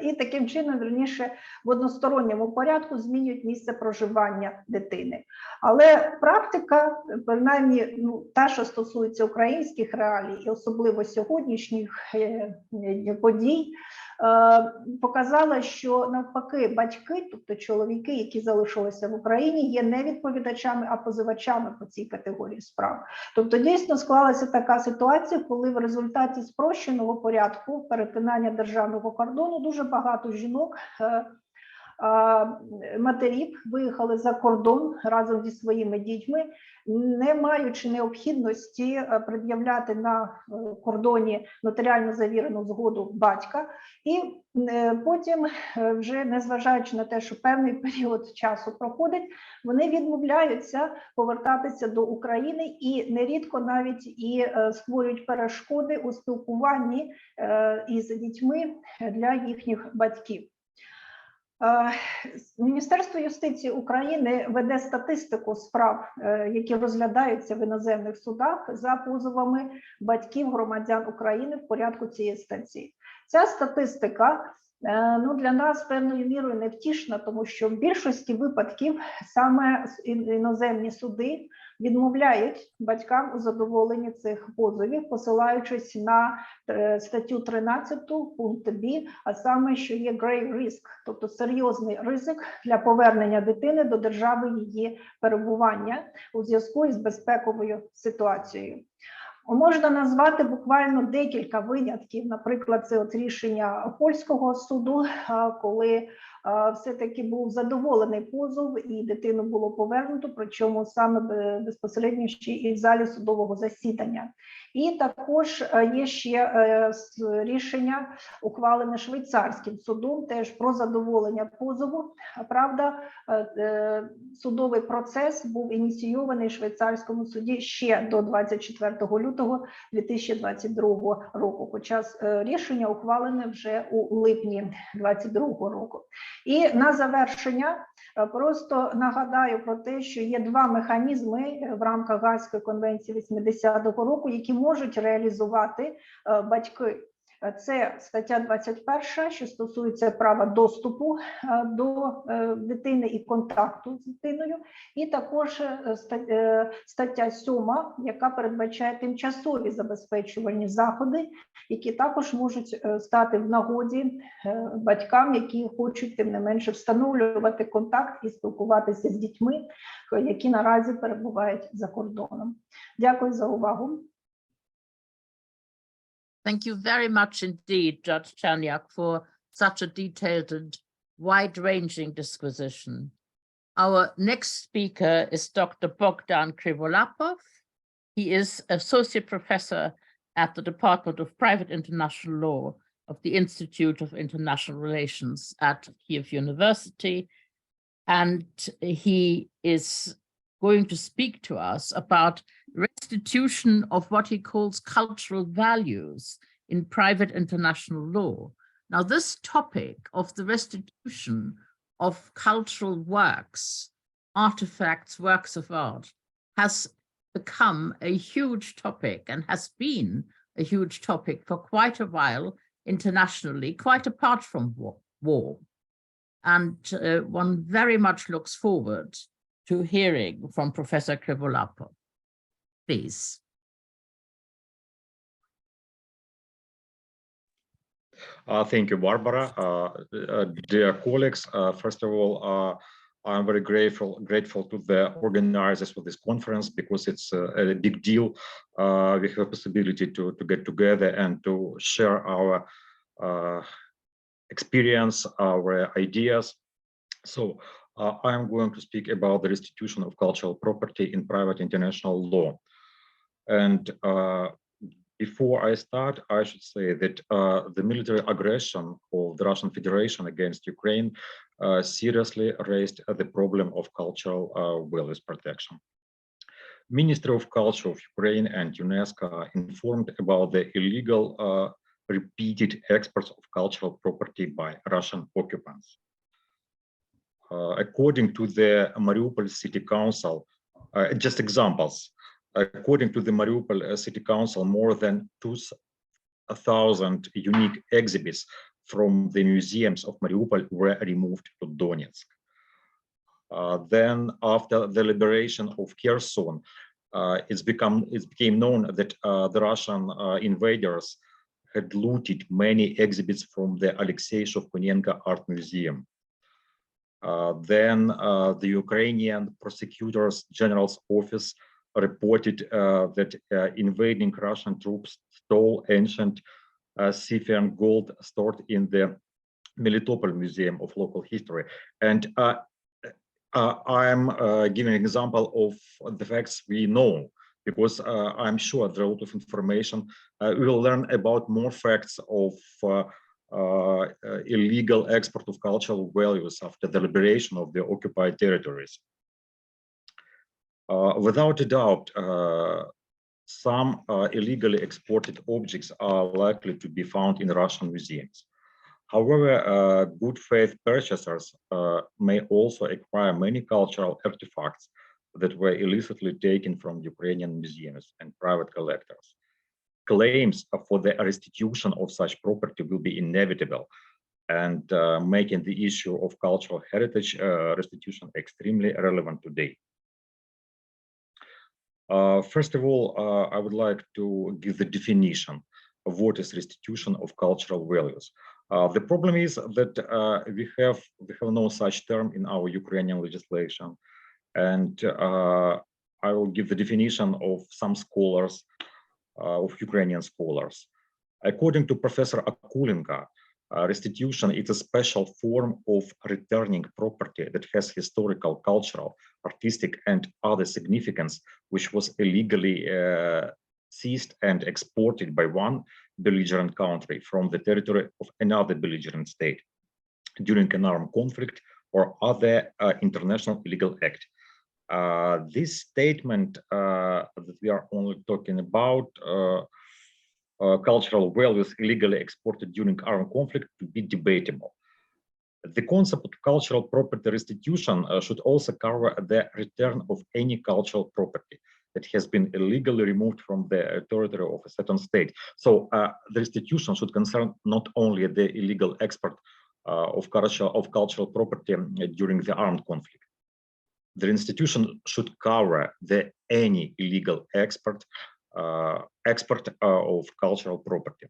і таким чином, вірніше, в односторонньому порядку змінюють місце проживання дитини. Але практика, принаймні, та, що стосується українських реалій, і особливо сьогоднішніх подій, показала, що навпаки батьки, тобто чоловіки, які залишилися в Україні, є не відповідачами, а позивачами по цій категорії справ. Тобто дійсно склалася така ситуація, коли в результаті спрощеного порядку перетинання державного кордону дуже багато жінок, матерів виїхали за кордон разом зі своїми дітьми, не маючи необхідності пред'являти на кордоні нотаріально завірену згоду батька, і потім, вже незважаючи на те, що певний період часу проходить, вони відмовляються повертатися до України і нерідко навіть і створюють перешкоди у спілкуванні із дітьми для їхніх батьків. Міністерство юстиції України веде статистику справ, які розглядаються в іноземних судах за позовами батьків громадян України в порядку цієї статті. Ця статистика для нас певною мірою невтішна, тому що в більшості випадків саме іноземні суди відмовляють батькам у задоволенні цих позовів, посилаючись на статтю 13 пункт Б, а саме, що є grave risk, тобто серйозний ризик для повернення дитини до держави її перебування у зв'язку із безпековою ситуацією. Можна назвати буквально декілька винятків, наприклад, це от рішення польського суду, коли все-таки був задоволений позов і дитину було повернуто, причому саме безпосередньо ще і в залі судового засідання. І також є ще рішення, ухвалене швейцарським судом, теж про задоволення позову. Правда, судовий процес був ініційований в швейцарському суді ще до 24 лютого 2022 року, хоча рішення ухвалене вже у липні 2022 року. І на завершення просто нагадаю про те, що є два механізми в рамках Гаазької конвенції 80-го року, які можуть реалізувати батьки. Це стаття 21, що стосується права доступу до дитини і контакту з дитиною, і також стаття 7, яка передбачає тимчасові забезпечувальні заходи, які також можуть стати в нагоді батькам, які хочуть тим не менше встановлювати контакт і спілкуватися з дітьми, які наразі перебувають за кордоном. Дякую за увагу. Thank you very much indeed, Judge Czerniak, for such a detailed and wide-ranging disquisition. Our next speaker is Dr. Bogdan Krivolapov. He is Associate Professor at the Department of Private International Law of the Institute of International Relations at Kiev University. And he is going to speak to us about restitution of what he calls cultural values in private international law. Now, this topic of the restitution of cultural works, artifacts, works of art, has become a huge topic and has been a huge topic for quite a while internationally, quite apart from war. And one very much looks forward to hearing from Professor Krivolapov. Please. Thank you, Barbara. Dear colleagues, first of all, I'm very grateful to the organizers for this conference because it's a big deal. We have a possibility to get together and to share our experience, our ideas. So I'm going to speak about the restitution of cultural property in private international law. And before I start, I should say that the military aggression of the Russian Federation against Ukraine seriously raised the problem of cultural values protection. Ministry of Culture of Ukraine and UNESCO informed about the illegal repeated exports of cultural property by Russian occupants. According to the Mariupol City Council, just examples, according to the Mariupol City Council, more than 2,000 unique exhibits from the museums of Mariupol were removed to Donetsk. Then, after the liberation of Kherson, it became known that the Russian invaders had looted many exhibits from the Alexei Shevkunenko Art Museum. Then the Ukrainian Prosecutor's General's Office reported that invading Russian troops stole ancient Scythian gold stored in the Melitopol Museum of Local History. And I'm giving an example of the facts we know, because I'm sure there are a lot of information. We will learn about more facts of illegal export of cultural values after the liberation of the occupied territories. Without a doubt, some illegally exported objects are likely to be found in Russian museums. However, good faith purchasers may also acquire many cultural artifacts that were illicitly taken from Ukrainian museums and private collectors. Claims for the restitution of such property will be inevitable, and making the issue of cultural heritage restitution extremely relevant today. First of all, I would like to give the definition of what is restitution of cultural values. The problem is that we have no such term in our Ukrainian legislation, and I will give the definition of some scholars, of Ukrainian scholars. According to Professor Akulenko, restitution is a special form of returning property that has historical, cultural, artistic, and other significance, which was illegally seized and exported by one belligerent country from the territory of another belligerent state during an armed conflict or other international illegal act. This statement that we are only talking about cultural values illegally exported during armed conflict to be debatable. The concept of cultural property restitution should also cover the return of any cultural property that has been illegally removed from the territory of a certain state. So the restitution should concern not only the illegal export of cultural property during the armed conflict. The restitution should cover any illegal export of cultural property.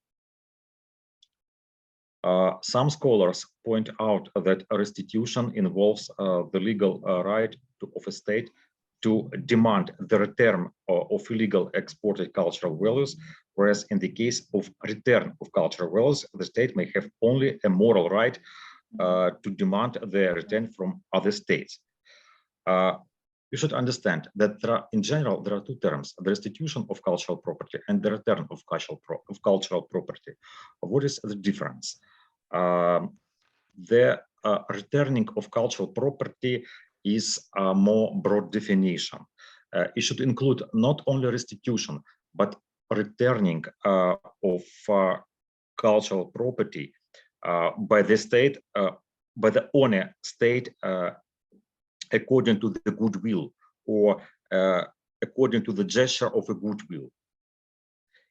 Some scholars point out that restitution involves the legal right of a state to demand the return of illegal exported cultural values, whereas in the case of return of cultural values, the state may have only a moral right to demand their return from other states. you should understand that in general, there are two terms: the restitution of cultural property and the return of cultural property. What is the difference? The returning of cultural property is a more broad definition. It should include not only restitution, but returning of cultural property by the state, by the owner state, according to the goodwill or according to the gesture of a goodwill.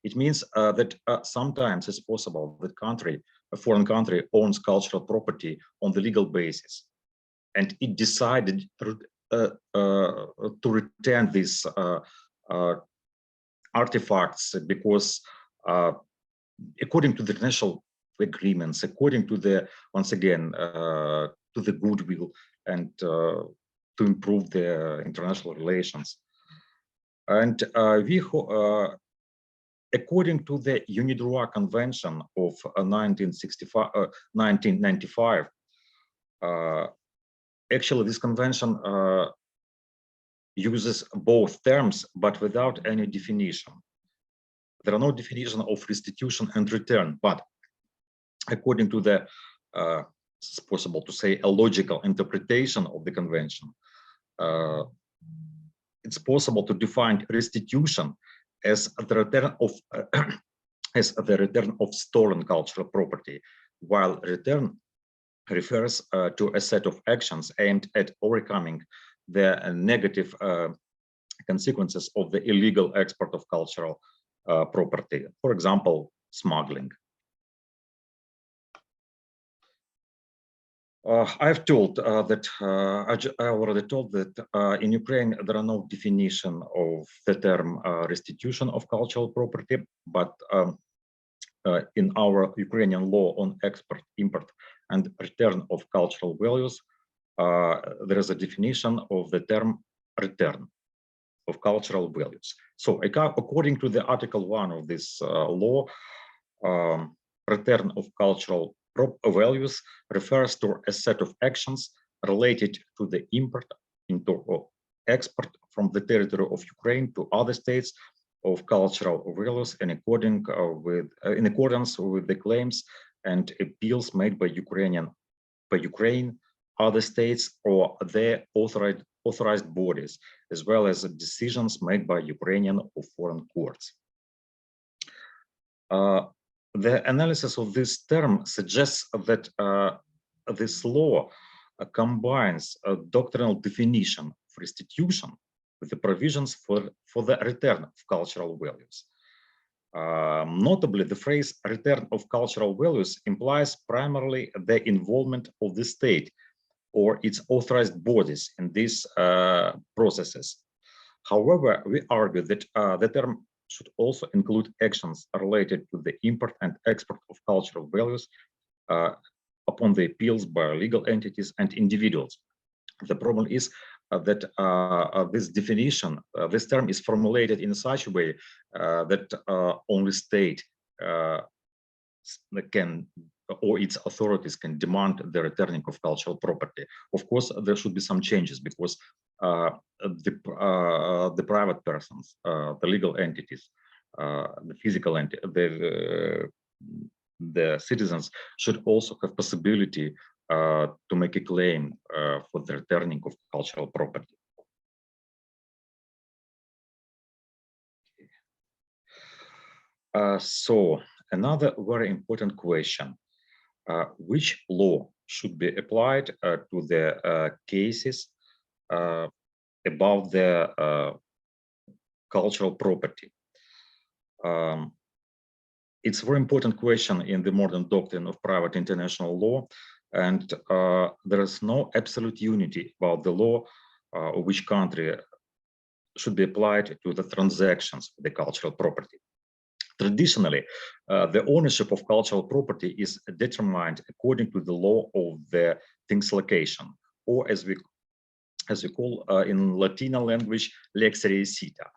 It means that sometimes it's possible that a foreign country owns cultural property on the legal basis, and it decided to return these artifacts because according to the international agreements, according to the, once again, to the goodwill and to improve the international relations. And according to the UNIDROIT Convention of 1995, actually this convention uses both terms, but without any definition. There are no definition of restitution and return, but according to the, it's possible to say, a logical interpretation of the convention, it's possible to define restitution as the return of stolen cultural property, while return refers to a set of actions aimed at overcoming the negative consequences of the illegal export of cultural property, for example, smuggling. I've told that I already told that in Ukraine there are no definition of the term restitution of cultural property, but in our Ukrainian law on export, import, and return of cultural values, there is a definition of the term return of cultural values. So according to the Article 1 of this law, return of cultural values refers to a set of actions related to the import or export from the territory of Ukraine to other states of cultural values in accordance with the claims and appeals made by Ukraine, other states, or their authorized bodies, as well as decisions made by Ukrainian or foreign courts. The analysis of this term suggests that this law combines a doctrinal definition of restitution with the provisions for the return of cultural values. Notably, the phrase return of cultural values implies primarily the involvement of the state or its authorized bodies in these processes. However, we argue that the term should also include actions related to the import and export of cultural values upon the appeals by legal entities and individuals. The problem is that this definition, this term is formulated in such a way that only state can, or its authorities can demand the returning of cultural property. Of course, there should be some changes because the private persons, the legal entities, the physical entities, the citizens should also have possibility to make a claim for the returning of cultural property. So another very important question: which law should be applied to the cases about the cultural property? It's a very important question in the modern doctrine of private international law, and there is no absolute unity about the law of which country should be applied to the transactions of the cultural property. Traditionally, the ownership of cultural property is determined according to the law of the thing's location, or as we call in Latino language, lex recita.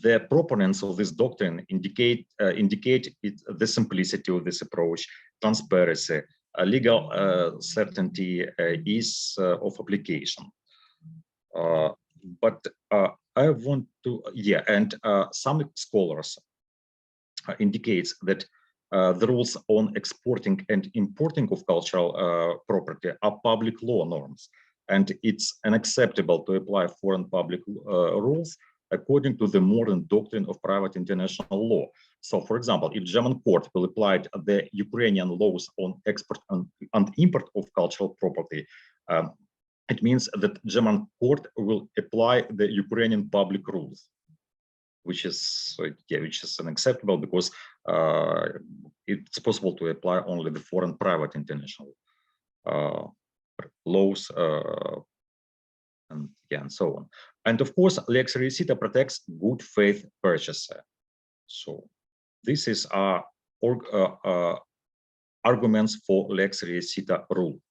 The proponents of this doctrine indicate the simplicity of this approach, transparency, legal certainty, ease of application. But I want to, and some scholars indicates that the rules on exporting and importing of cultural property are public law norms, and it's unacceptable to apply foreign public rules according to the modern doctrine of private international law. So, for example, if German court will apply the Ukrainian laws on export and import of cultural property, it means that German court will apply the Ukrainian public rules, which is unacceptable because it's possible to apply only the foreign private international laws and so on. And of course, lex recita protects good faith purchaser. So this is our arguments for lex recita rule.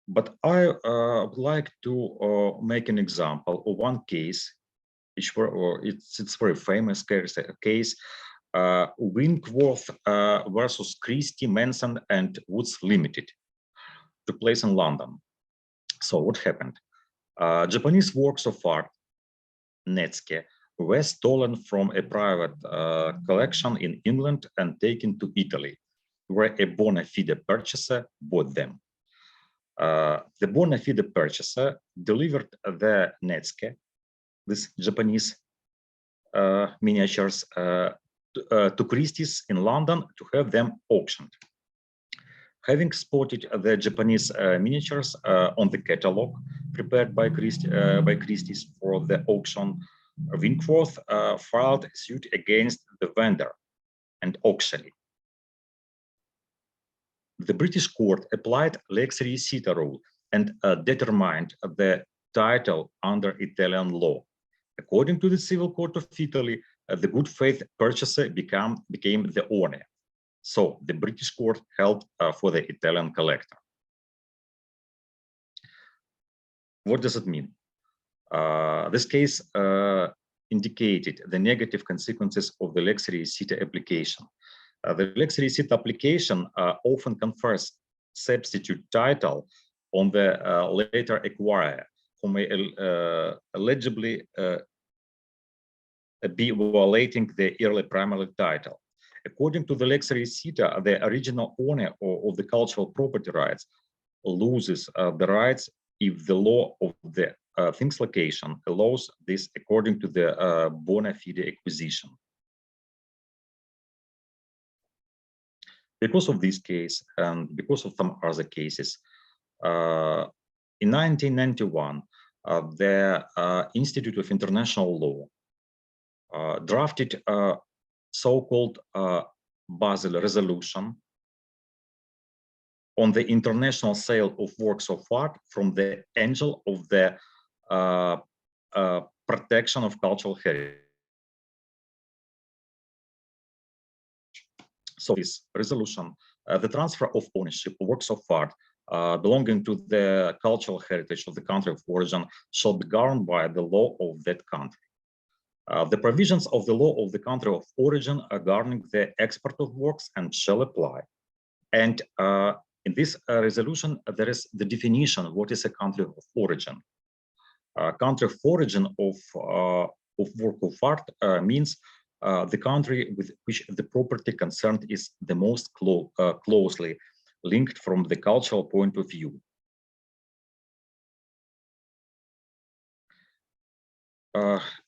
But I would like to make an example of one case, it's very famous case, Winkworth versus Christie, Manson and Woods Limited, took place in London. So what happened? Japanese works of art, Netsuke, were stolen from a private collection in England and taken to Italy, where a bona fide purchaser bought them. The bona fide purchaser delivered the Netsuke, this Japanese miniatures, to Christie's in London to have them auctioned. Having spotted the Japanese miniatures on the catalog prepared by Christie's for the auction, Winkworth filed a suit against the vendor and auctioneer. The British court applied lex recita rule and determined the title under Italian law. According to the Civil Court of Italy, the good faith purchaser became the owner. So the British court held for the Italian collector. What does it mean? This case indicated the negative consequences of the lex recita application. The lex recita application often confers substitute title on the later acquirer, who may allegedly be violating the early primary title. According to the lex recita, the original owner of the cultural property rights loses the rights if the law of the thing's location allows this according to the bona fide acquisition. Because of this case and because of some other cases, in 1991, the Institute of International Law drafted a so-called Basel resolution on the international sale of works of art from the angle of the protection of cultural heritage. So this resolution, the transfer of ownership of works of art belonging to the cultural heritage of the country of origin shall be governed by the law of that country. The provisions of the law of the country of origin are governing the export of works and shall apply. And in this resolution, there is the definition of what is a country of origin. Country of origin of work of art means the country with which the property concerned is the most closely linked from the cultural point of view.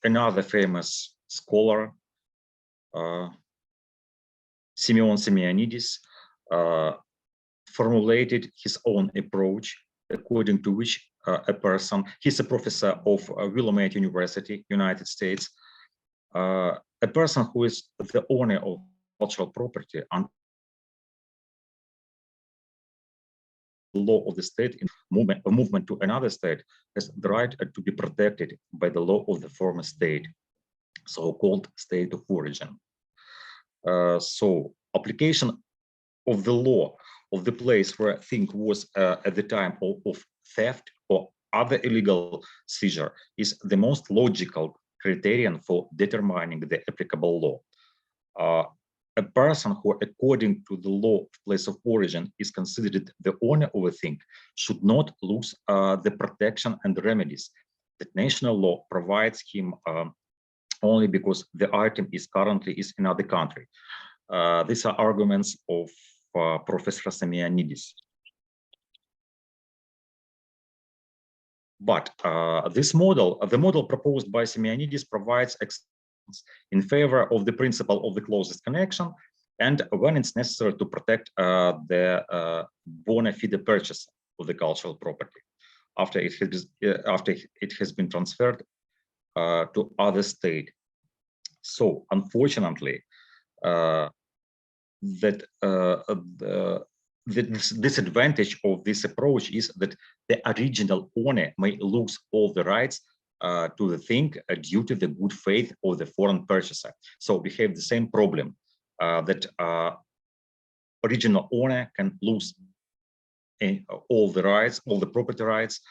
Another famous scholar, Simeon Simeonidis, formulated his own approach, according to which a person, he's a professor of Willamette University, United States, a person who is the owner of cultural property and the law of the state in movement to another state has the right to be protected by the law of the former state, so-called state of origin. So application of the law of the place where a thing was at the time of theft or other illegal seizure is the most logical criterion for determining the applicable law. a person who, according to the law of place of origin, is considered the owner of a thing should not lose the protection and the remedies that national law provides him only because the item is currently in another country. These are arguments of Professor Semianidis. But this model, the model proposed by Semianidis, provides in favor of the principle of the closest connection, and when it's necessary to protect the bona fide purchase of the cultural property after it has been transferred to other state. So, unfortunately, the disadvantage of this approach is that the original owner may lose all the rights to the thing due to the good faith of the foreign purchaser. So we have the same problem that original owner can lose all the rights, all the property rights,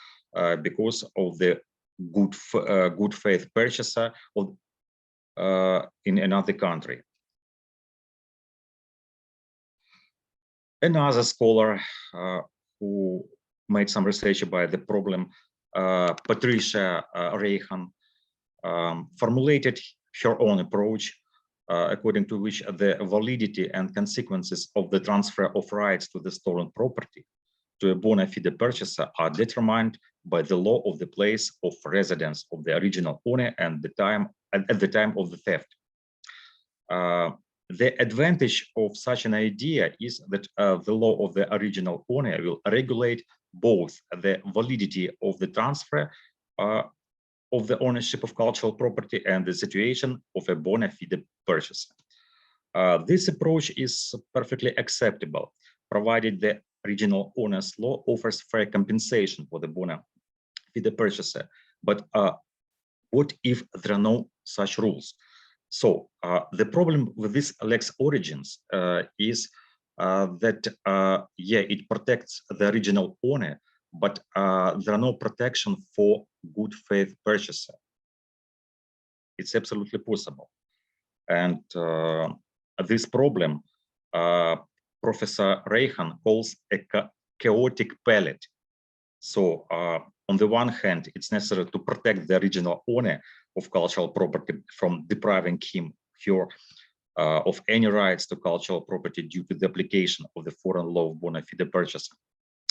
because of the good faith purchaser of, in another country. Another scholar who made some research about the problem, Patricia Reihan, formulated her own approach, according to which the validity and consequences of the transfer of rights to the stolen property to a bona fide purchaser are determined by the law of the place of residence of the original owner and at the time of the theft. The advantage of such an idea is that the law of the original owner will regulate both the validity of the transfer of the ownership of cultural property and the situation of a bona fide purchaser. This approach is perfectly acceptable, provided the original owner's law offers fair compensation for the bona fide purchaser. But what if there are no such rules? So the problem with this lex origins is that, it protects the original owner, but there are no protection for good faith purchaser. It's absolutely possible. And this problem, Professor Reihan calls a chaotic palette. So on the one hand, it's necessary to protect the original owner of cultural property from depriving him of any rights to cultural property due to the application of the foreign law of bona fide purchaser.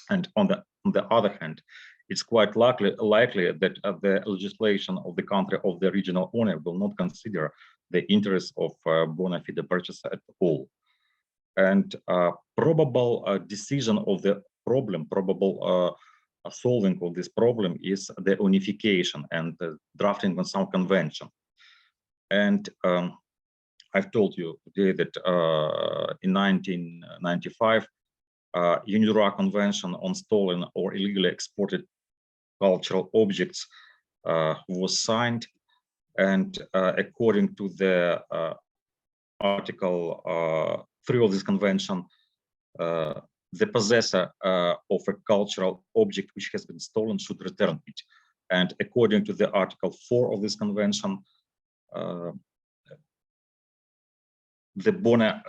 And on the other hand, it's quite likely that the legislation of the country of the original owner will not consider the interests of bona fide purchaser at all. And probable decision of the problem, probable solving of this problem is the unification and drafting on some convention. And I've told you today that in 1995, UNIDROIT Convention on Stolen or Illegally Exported Cultural Objects was signed, and according to the Article 3 of this convention, the possessor of a cultural object which has been stolen should return it. And according to the Article 4 of this convention, the bona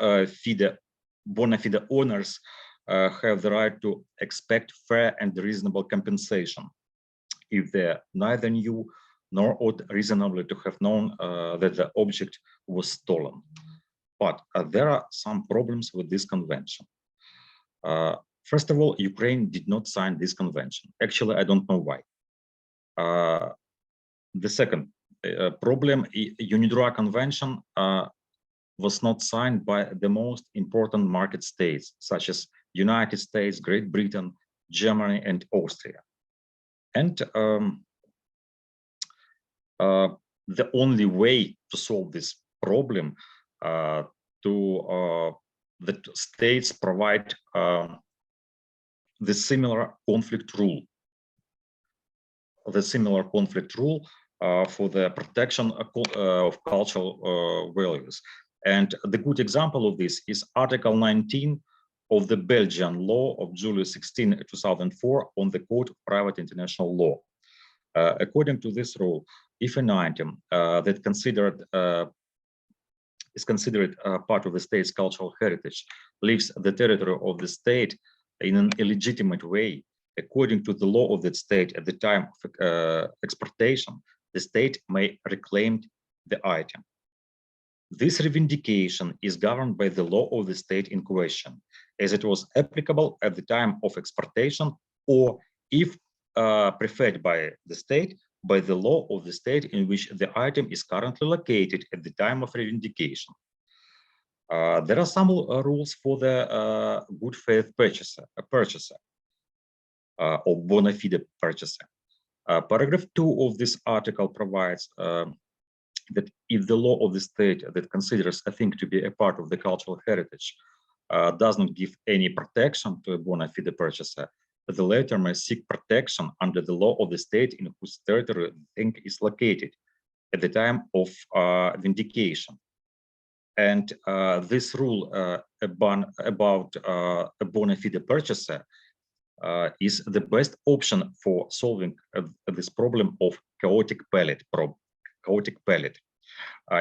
fide owners have the right to expect fair and reasonable compensation if they neither knew nor ought reasonably to have known that the object was stolen. But there are some problems with this convention. First of all, Ukraine did not sign this convention. Actually, I don't know why. The second problem, UNIDROIT Convention was not signed by the most important market states, such as United States, Great Britain, Germany, and Austria. And the only way to solve this problem that states provide the similar conflict rule. The similar conflict rule for the protection of cultural values. And the good example of this is Article 19 of the Belgian law of July 16, 2004 on the Code of Private International Law. According to this rule, if an item that considered is considered part of the state's cultural heritage, leaves the territory of the state in an illegitimate way, according to the law of that state at the time of exportation, the state may reclaim the item. This revindication is governed by the law of the state in question, as it was applicable at the time of exportation, or if preferred by the state, by the law of the state in which the item is currently located at the time of revindication. There are some rules for the good faith purchaser or bona fide purchaser. Paragraph 2 of this article provides that if the law of the state that considers a thing to be a part of the cultural heritage does not give any protection to a bona fide purchaser, the latter may seek protection under the law of the state in whose territory the thing is located at the time of vindication. And this rule about a bona fide purchaser is the best option for solving this problem of chaotic pallet.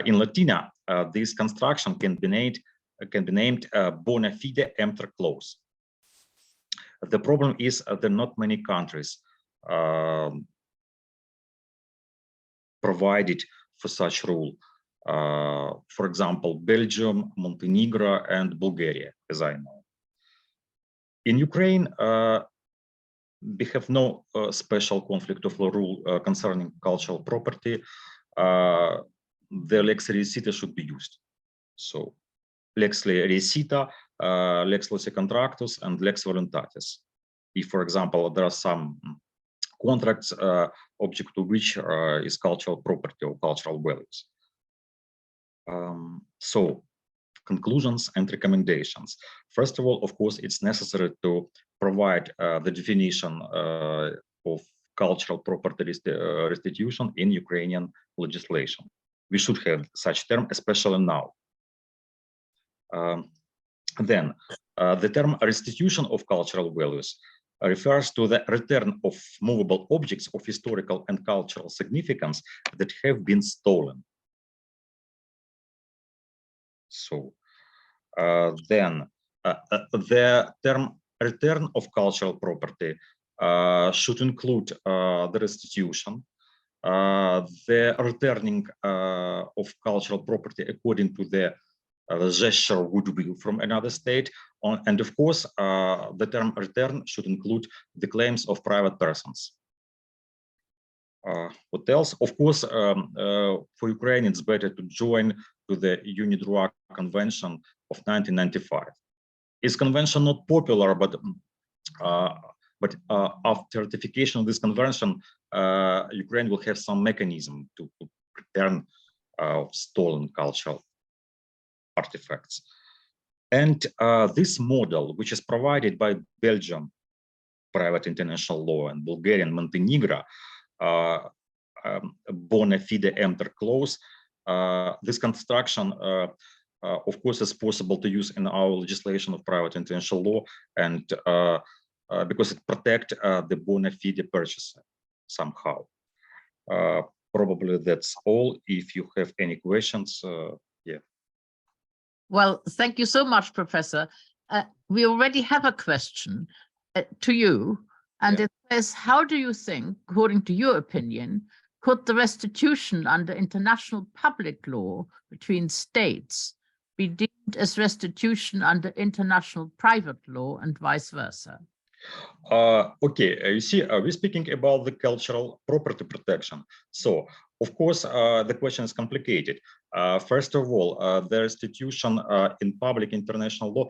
In Latina, this construction can be named bona fide emptor clause. The problem is that not many countries provided for such rule. For example, Belgium, Montenegro, and Bulgaria, as I know. In Ukraine, we have no special conflict of law rule concerning cultural property. The lex resita should be used. So, lex resita, lex loci contractus, and lex voluntatis. If, for example, there are some contracts object to which is cultural property or cultural values. So, conclusions and recommendations. First of all, of course, it's necessary to provide the definition of cultural property restitution in Ukrainian legislation. We should have such term, especially now. Then, the term restitution of cultural values refers to the return of movable objects of historical and cultural significance that have been stolen. So, then the term return of cultural property should include the restitution, the returning of cultural property according to the gesture of goodwill from another state, and of course, the term return should include the claims of private persons. What else? Of course, for Ukraine, it's better to join to the UNIDROIT Convention of 1995. Is convention not popular, but after ratification of this convention, Ukraine will have some mechanism to return stolen cultural artifacts. And this model, which is provided by Belgium private international law and Bulgarian Montenegro bona fide emptor clause, this construction of course is possible to use in our legislation of private international law, and because it protects the bona fide purchaser somehow. Probably that's all. If you have any questions, yeah. Well, thank you so much, Professor. We already have a question to you, and it says, how do you think, according to your opinion, could the restitution under international public law between states be deemed as restitution under international private law and vice versa? Okay, you see, we're speaking about the cultural property protection. So, of course, the question is complicated. First of all, the restitution in public international law,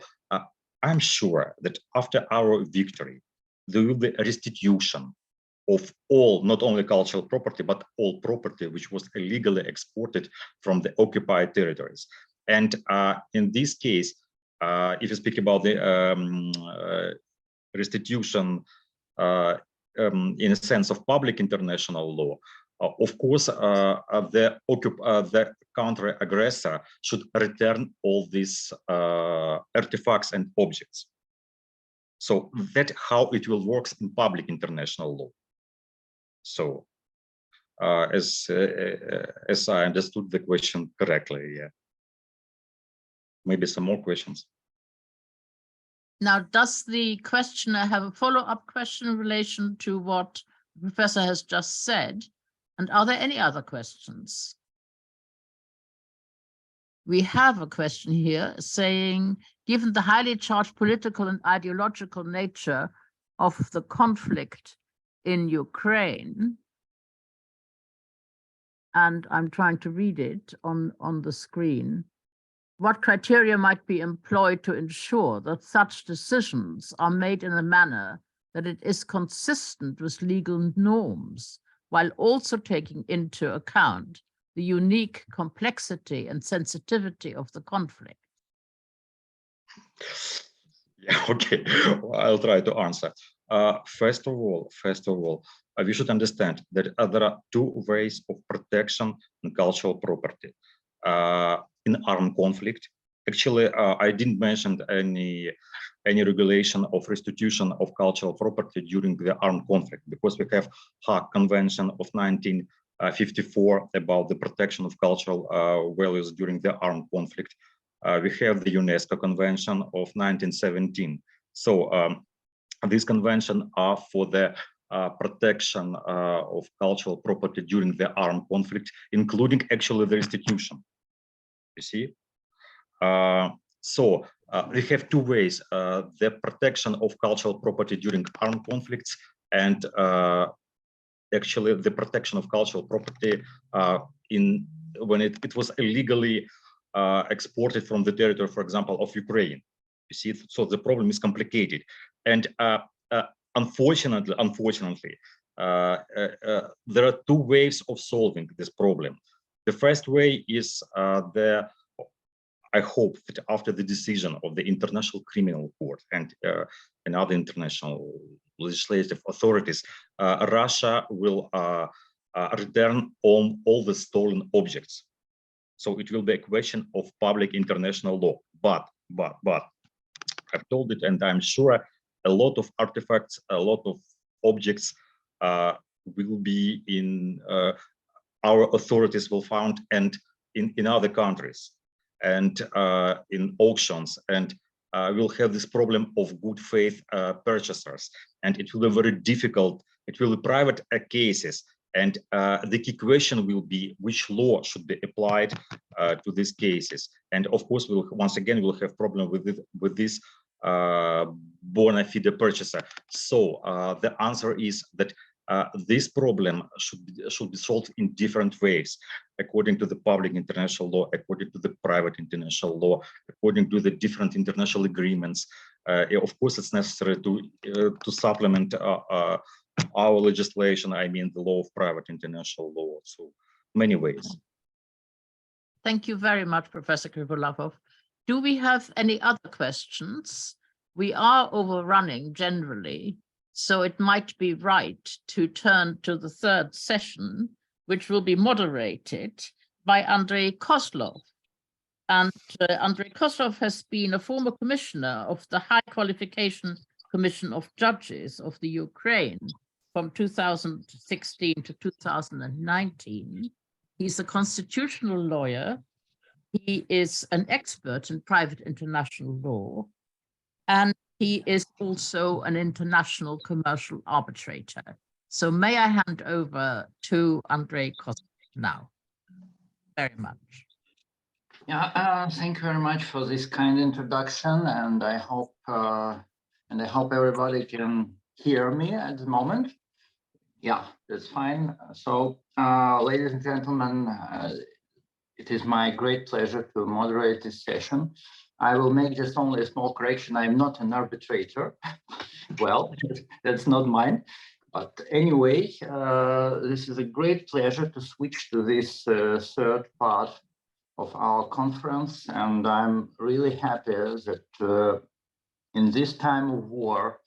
I'm sure that after our victory, there will be a restitution of all, not only cultural property, but all property which was illegally exported from the occupied territories. And in this case, if you speak about the restitution in a sense of public international law, of course, the country aggressor should return all these artifacts and objects. So that's how it will work in public international law. So, as I understood the question correctly, yeah. maybe some more questions. Now, does the questioner have a follow-up question in relation to what the professor has just said? And are there any other questions? We have a question here saying, given the highly charged political and ideological nature of the conflict in Ukraine, and I'm trying to read it on the screen, what criteria might be employed to ensure that such decisions are made in a manner that it is consistent with legal norms, while also taking into account the unique complexity and sensitivity of the conflict? Yeah, okay, I'll try to answer. First of all, we should understand that there are two ways of protection and cultural property in armed conflict. Actually, I didn't mention any regulation of restitution of cultural property during the armed conflict, because we have Hague Convention of 1954 about the protection of cultural values during the armed conflict. We have the UNESCO Convention of 1917. So these conventions are for the protection of cultural property during the armed conflict, including actually the restitution. You see? So we have two ways, the protection of cultural property during armed conflicts and actually the protection of cultural property when it was illegally exported from the territory, for example, of Ukraine. You see, so the problem is complicated. And unfortunately, there are two ways of solving this problem. The first way is I hope that after the decision of the International Criminal Court and other international legislative authorities, Russia will return on all the stolen objects. So it will be a question of public international law. But I've told it, and I'm sure a lot of artifacts, a lot of objects will be in our authorities will find and in other countries and in auctions, and we'll have this problem of good faith purchasers, and it will be very difficult. It will be private cases, and the key question will be which law should be applied to these cases. And of course, once again we'll have problem with this bona fide purchaser. So the answer is that this problem should be solved in different ways, according to the public international law, according to the private international law, according to the different international agreements. Of course, it's necessary to supplement our legislation. I mean, the law of private international law. So many ways. Thank you very much, Professor Krivolapov. Do we have any other questions? We are overrunning generally, so it might be right to turn to the third session, which will be moderated by Andrei Kozlov. And Andrei Kozlov has been a former commissioner of the High Qualification Commission of Judges of the Ukraine from 2016 to 2019. He's a constitutional lawyer. He is an expert in private international law, and he is also an international commercial arbitrator. So may I hand over to Andrei Kozlov now? Very much. Yeah, thank you very much for this kind introduction, and I hope everybody can hear me at the moment. Yeah, that's fine. So, ladies and gentlemen, it is my great pleasure to moderate this session. I will make just only a small correction. I'm not an arbitrator. Well, that's not mine. But anyway, this is a great pleasure to switch to this third part of our conference. And I'm really happy that in this time of war,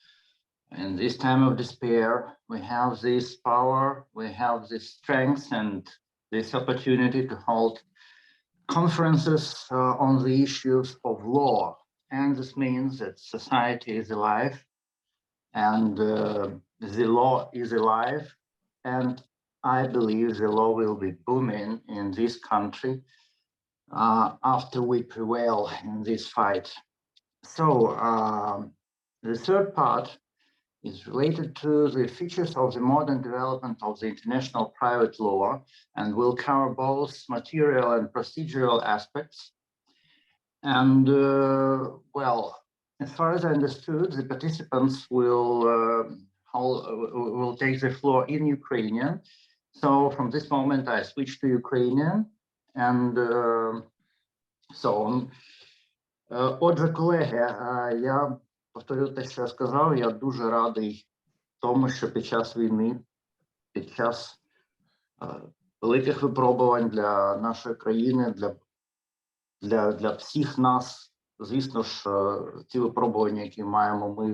in this time of despair, we have this power, we have this strength and this opportunity to hold conferences on the issues of law. And this means that society is alive and the law is alive. And I believe the law will be booming in this country after we prevail in this fight. So the third part is related to the features of the modern development of the international private law and will cover both material and procedural aspects. And well, as far as I understood, the participants will take the floor in Ukrainian. So from this moment, I switch to Ukrainian and so on. Отже, колеги, я повторю те, що я сказав. Я дуже радий тому, що під час війни, під час великих випробувань для нашої країни, для всіх нас, звісно ж, ті випробування, які маємо ми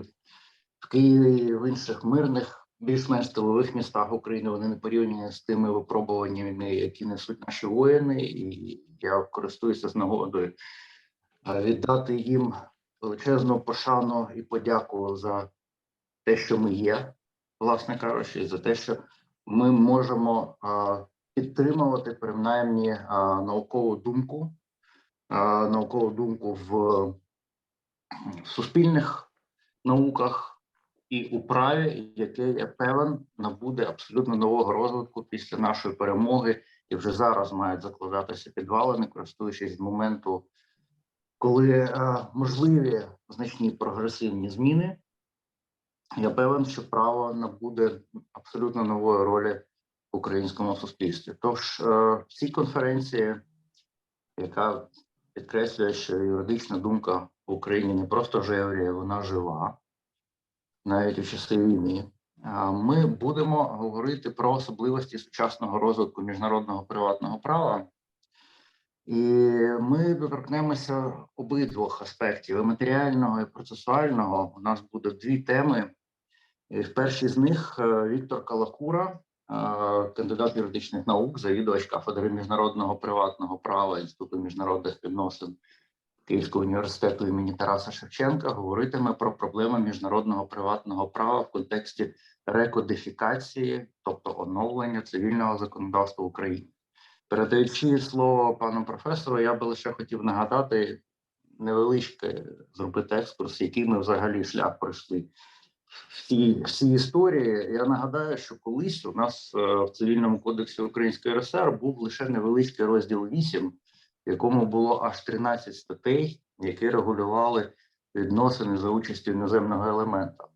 в Києві і в інших мирних, більш-менш тилових містах України, вони не порівняні з тими випробуваннями, які несуть наші воїни, і я користуюся з нагодою віддати їм величезну пошану і подяку за те, що ми є, власне кажучи, за те, що ми можемо підтримувати принаймні наукову думку в суспільних науках і у праві, яке, я певен, набуде абсолютно нового розвитку після нашої перемоги і вже зараз мають закладатися підвалини, користуючись моменту, коли можливі значні прогресивні зміни. Я певен, що право набуде абсолютно нової ролі в українському суспільстві. Тож в цій конференції, яка підкреслює, що юридична думка в Україні не просто жевріє, вона жива, навіть у часи війни, ми будемо говорити про особливості сучасного розвитку міжнародного приватного права. І ми доторкнемося обидвох аспектів, і матеріального, і процесуального. У нас буде дві теми. І в першій з них Віктор Калакура, кандидат юридичних наук, завідувач кафедри міжнародного приватного права Інституту міжнародних відносин Київського університету імені Тараса Шевченка, говоритиме про проблеми міжнародного приватного права в контексті рекодифікації, тобто оновлення цивільного законодавства України. Передаючи слово пану професору, я би лише хотів нагадати невеличкий зробити екскурс, який ми взагалі шлях пройшли в цій історії. Я нагадаю, що колись у нас в Цивільному кодексі Української РСР був лише невеличкий розділ 8, в якому було аж 13 статей, які регулювали відносини за участю іноземного елемента.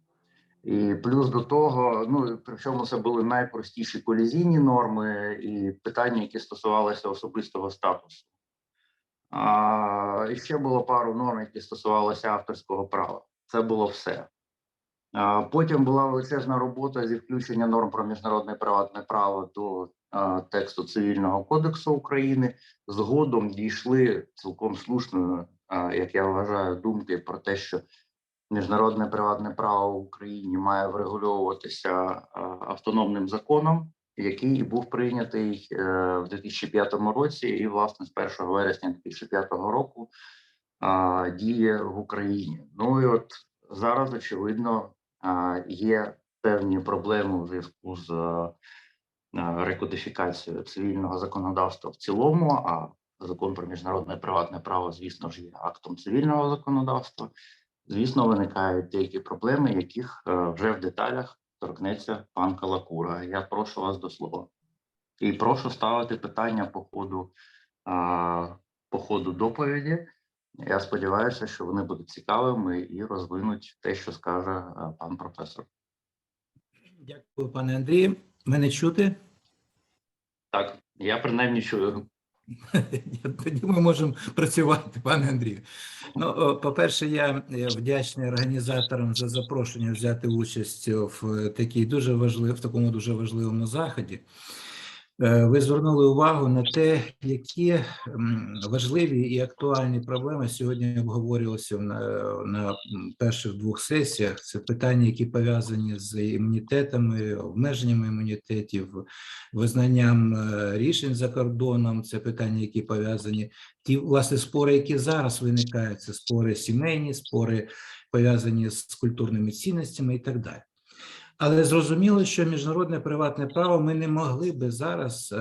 І плюс до того, ну, причому це були найпростіші колізійні норми і питання, які стосувалися особистого статусу. І ще було пару норм, які стосувалися авторського права. Це було все. Потім була величезна робота зі включення норм про міжнародне приватне право до тексту Цивільного кодексу України. Згодом дійшли цілком слушної, як я вважаю, думки про те, що міжнародне приватне право в Україні має врегульовуватися автономним законом, який був прийнятий в 2005 році і, власне, з 1 вересня 2005 року діє в Україні. Ну і от зараз, очевидно, є певні проблеми у зв'язку з рекодифікацією цивільного законодавства в цілому, а закон про міжнародне приватне право, звісно ж, є актом цивільного законодавства. Звісно, виникають деякі проблеми, яких вже в деталях торкнеться пан Калакура. Я прошу вас до слова. І прошу ставити питання по ходу доповіді. Я сподіваюся, що вони будуть цікавими і розвинуть те, що скаже пан професор. Дякую, пане Андрію. Мене чути? Так, я принаймні чую. Тоді ми можемо працювати, пане Андрію. Ну, по-перше, я вдячний організаторам за запрошення взяти участь в такому дуже важливому заході. Ви звернули увагу на те, які важливі і актуальні проблеми сьогодні обговорювалися на перших двох сесіях. Це питання, які пов'язані з імунітетами, обмеженнями імунітетів, визнанням рішень за кордоном. Це питання, які пов'язані, ті, власне, спори, які зараз виникають, це спори сімейні, спори пов'язані з культурними цінностями і так далі. Але зрозуміло, що міжнародне приватне право ми не могли би зараз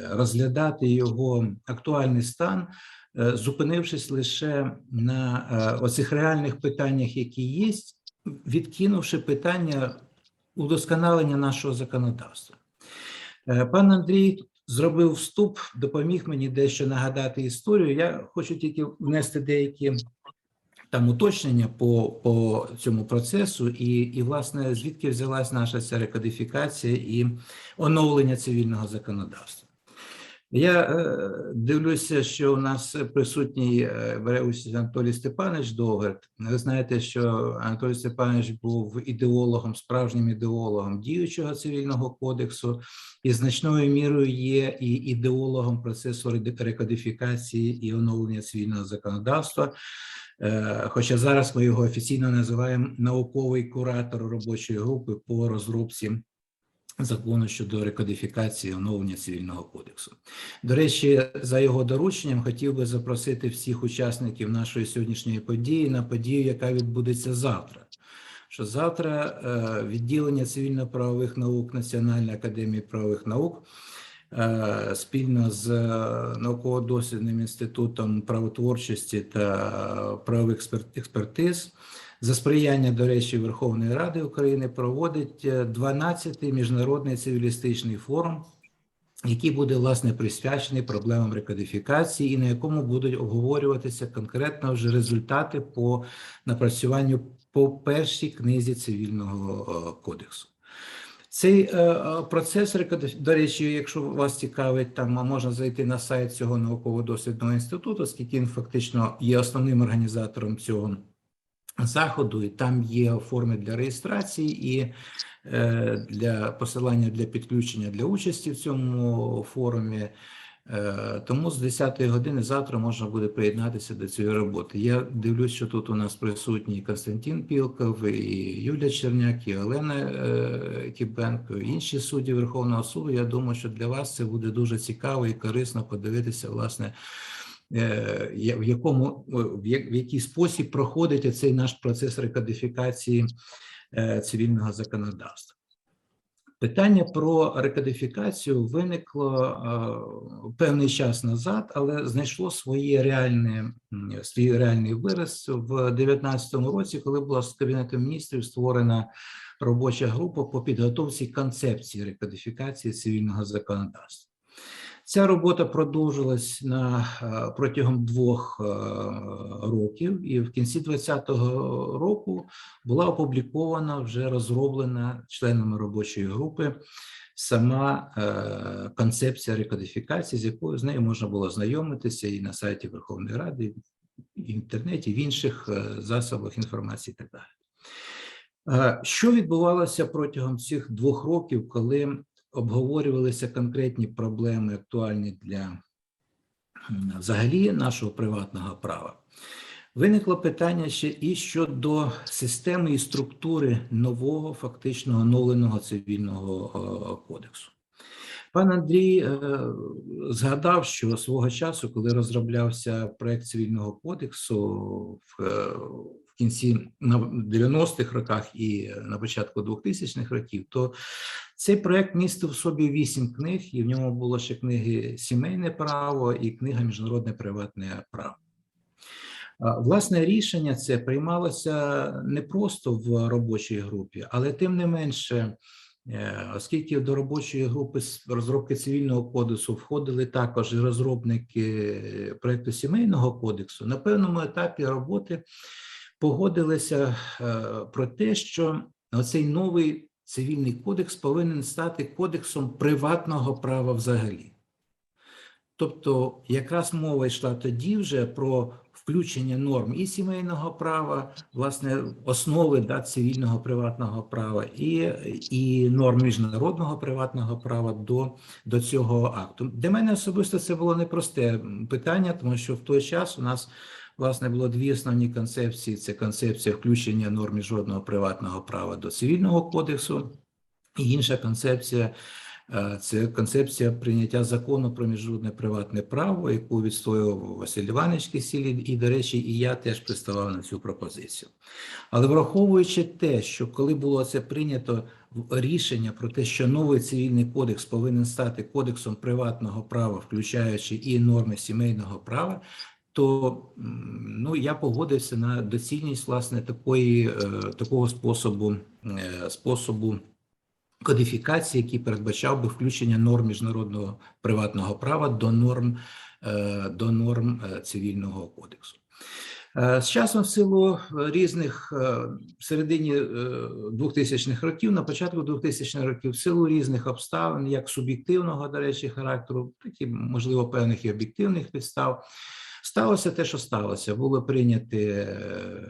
розглядати його актуальний стан, зупинившись лише на оцих реальних питаннях, які є, відкинувши питання удосконалення нашого законодавства. Пан Андрій зробив вступ, допоміг мені дещо нагадати історію. Я хочу тільки внести деякі там уточнення по цьому процесу і власне, звідки взялась наша ця рекодифікація і оновлення цивільного законодавства. Я дивлюся, що у нас присутній бере участь Анатолій Степанович Довгерт. Ви знаєте, що Анатолій Степанович був ідеологом, справжнім ідеологом діючого цивільного кодексу і значною мірою є і ідеологом процесу рекодифікації і оновлення цивільного законодавства. Хоча зараз ми його офіційно називаємо науковий куратор робочої групи по розробці закону щодо рекодифікації і оновлення цивільного кодексу. До речі, за його дорученням хотів би запросити всіх учасників нашої сьогоднішньої події на подію, яка відбудеться завтра. Що завтра відділення цивільно-правових наук Національної академії правових наук спільно з науково-дослідним інститутом правотворчості та правових експертиз за сприяння, до речі, Верховної Ради України проводить 12-й міжнародний цивілістичний форум, який буде, власне, присвячений проблемам рекодифікації і на якому будуть обговорюватися конкретно вже результати по напрацюванню по першій книзі Цивільного кодексу. Цей процес, до речі, якщо вас цікавить, там можна зайти на сайт цього науково-дослідного інституту, оскільки він фактично є основним організатором цього заходу, і там є форми для реєстрації і для посилання для підключення для участі в цьому форумі. Тому з 10-ї години завтра можна буде приєднатися до цієї роботи. Я дивлюсь, що тут у нас присутні Константин Пілков, і Юлія Черняк, і Олена Кібенко, і інші судді Верховного суду. Я думаю, що для вас це буде дуже цікаво і корисно подивитися, власне, в який спосіб проходить цей наш процес рекодифікації цивільного законодавства. Питання про рекодифікацію виникло певний час назад, але знайшло свій реальний вираз в 2019 році, коли була з Кабінетом міністрів створена робоча група по підготовці концепції рекодифікації цивільного законодавства. Ця робота продовжилась протягом 2 років, і в кінці 2020 року була опублікована, вже розроблена членами робочої групи сама концепція рекодифікації, з нею можна було знайомитися і на сайті Верховної Ради, і в інтернеті, і в інших засобах інформації і так далі. Що відбувалося протягом цих 2 років, коли обговорювалися конкретні проблеми, актуальні для взагалі нашого приватного права? Виникло питання ще і щодо системи і структури нового, фактично оновленого цивільного кодексу. Пан Андрій згадав, що свого часу, коли розроблявся проект цивільного кодексу в кінці 90-х роках і на початку 2000-х років, то цей проект містив в собі 8 книг, і в ньому було ще книги «Сімейне право» і книга «Міжнародне приватне право». Власне, рішення це приймалося не просто в робочій групі, але тим не менше, оскільки до робочої групи з розробки цивільного кодексу входили також і розробники проекту сімейного кодексу, на певному етапі роботи погодилися про те, що цей новий цивільний кодекс повинен стати кодексом приватного права взагалі. Тобто, якраз мова йшла тоді вже про включення норм і сімейного права, власне, основи цивільного приватного права, і норм міжнародного приватного права до цього акту. Для мене особисто це було непросте питання, тому що в той час у нас, власне, було 2 основні концепції. Це концепція включення норм міжнародного приватного права до цивільного кодексу, і інша концепція Це концепція прийняття закону про міжнародне приватне право, яку відстоював Василь Іванович Кисіль, і, до речі, і я теж представав на цю пропозицію. Але враховуючи те, що коли було це прийнято рішення про те, що новий цивільний кодекс повинен стати кодексом приватного права, включаючи і норми сімейного права, то я погодився на доцільність, власне, такого способу кодифікації, який передбачав би включення норм міжнародного приватного права до норм цивільного кодексу. З часом, в силу різних, в середині 2000-х років, на початку 2000-х років, в силу різних обставин, як суб'єктивного, до речі, характеру, так і, можливо, певних і об'єктивних підстав, сталося те, що сталося. Було прийнятий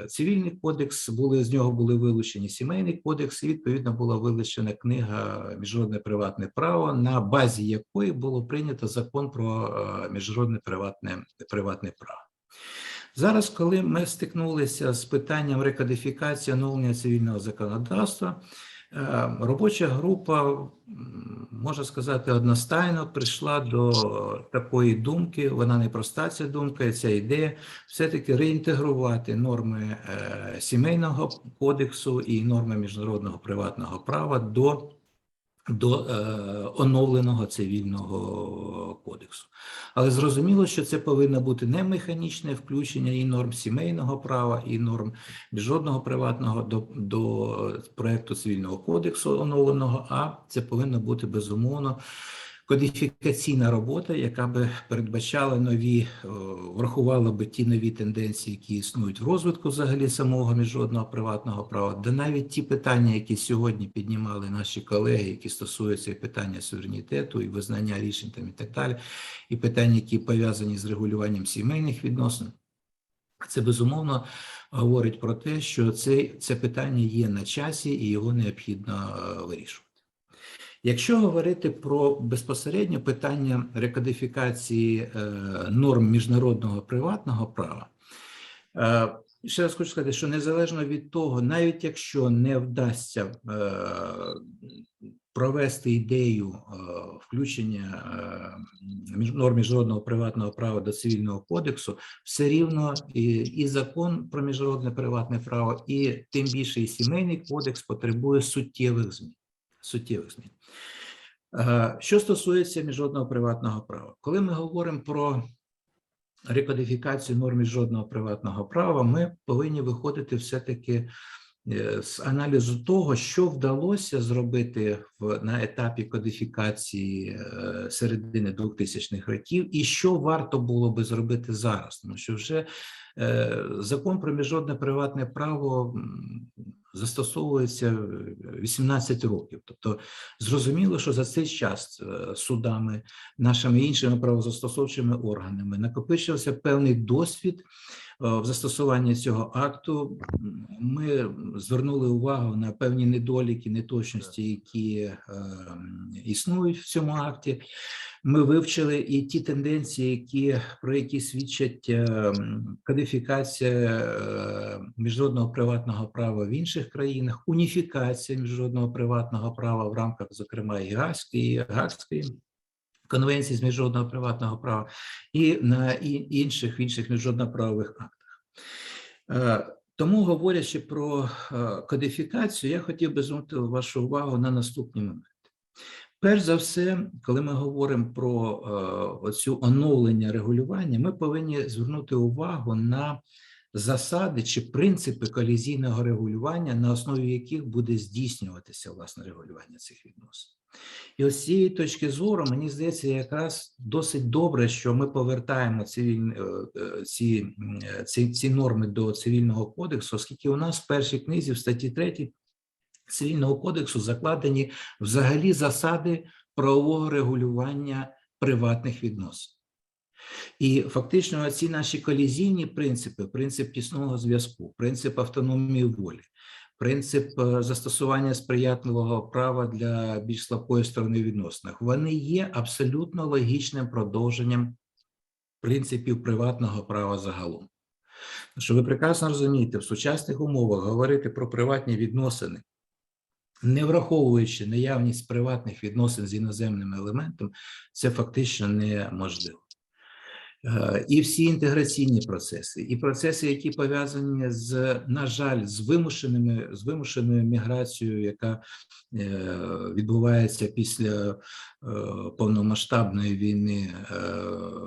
цивільний кодекс, з нього були вилучені сімейний кодекс, і, відповідно, була вилучена книга «Міжнародне приватне право», на базі якої було прийнято закон про міжнародне приватне право. Зараз, коли ми стикнулися з питанням рекодифікації, оновлення цивільного законодавства, робоча група, можна сказати, одностайно прийшла до такої думки, вона не проста ця думка, ця ідея, все-таки реінтегрувати норми сімейного кодексу і норми міжнародного приватного права до оновленого цивільного кодексу. Але зрозуміло, що це повинно бути не механічне включення і норм сімейного права, і норм міжнародного приватного до проекту цивільного кодексу оновленого, а це повинно бути, безумовно, кодифікаційна робота, яка би передбачала врахувала би ті нові тенденції, які існують в розвитку взагалі самого міжнародного приватного права, де навіть ті питання, які сьогодні піднімали наші колеги, які стосуються питання суверенітету і визнання рішень там і так далі, і питання, які пов'язані з регулюванням сімейних відносин, це безумовно говорить про те, що це питання є на часі і його необхідно вирішувати. Якщо говорити про безпосередньо питання рекодифікації норм міжнародного приватного права, ще раз хочу сказати, що незалежно від того, навіть якщо не вдасться провести ідею включення норм міжнародного приватного права до цивільного кодексу, все рівно і закон про міжнародне приватне право, і тим більше і сімейний кодекс потребує суттєвих змін. Що стосується міжнародного приватного права, коли ми говоримо про рекодифікацію норм міжнародного приватного права, ми повинні виходити все-таки з аналізу того, що вдалося зробити на етапі кодифікації середини 2000-х років і що варто було би зробити зараз, тому що вже закон про міжнародне приватне право застосовується 18 років. Тобто зрозуміло, що за цей час судами, нашими іншими правозастосовчими органами накопичився певний досвід в застосуванні цього акту. Ми звернули увагу на певні недоліки, неточності, які існують в цьому акті. Ми вивчили і ті тенденції, про які свідчать кодифікація міжнародного приватного права в інших країнах, уніфікація міжнародного приватного права в рамках, зокрема, і Гаагської конвенції з міжнародного приватного права і на інших міжнародно-правових актах. Тому, говорячи про кодифікацію, я хотів би звернути вашу увагу на наступні моменти. Перш за все, коли ми говоримо про цю оновлення регулювання, ми повинні звернути увагу на засади чи принципи колізійного регулювання, на основі яких буде здійснюватися, власне, регулювання цих відносин. І ось з цієї точки зору, мені здається, якраз досить добре, що ми повертаємо ці норми до цивільного кодексу, оскільки у нас в першій книзі, в статті 3 Цивільного кодексу закладені взагалі засади правового регулювання приватних відносин. І фактично ці наші колізійні принципи, принцип тісного зв'язку, принцип автономії волі, принцип застосування сприятливого права для більш слабкої сторони в відносинах, вони є абсолютно логічним продовженням принципів приватного права загалом. Що ви прекрасно розумієте, в сучасних умовах говорити про приватні відносини не враховуючи наявність приватних відносин з іноземним елементом, це фактично неможливо. І всі інтеграційні процеси, і процеси, які пов'язані з, на жаль, з вимушеною міграцією, яка відбувається після повномасштабної війни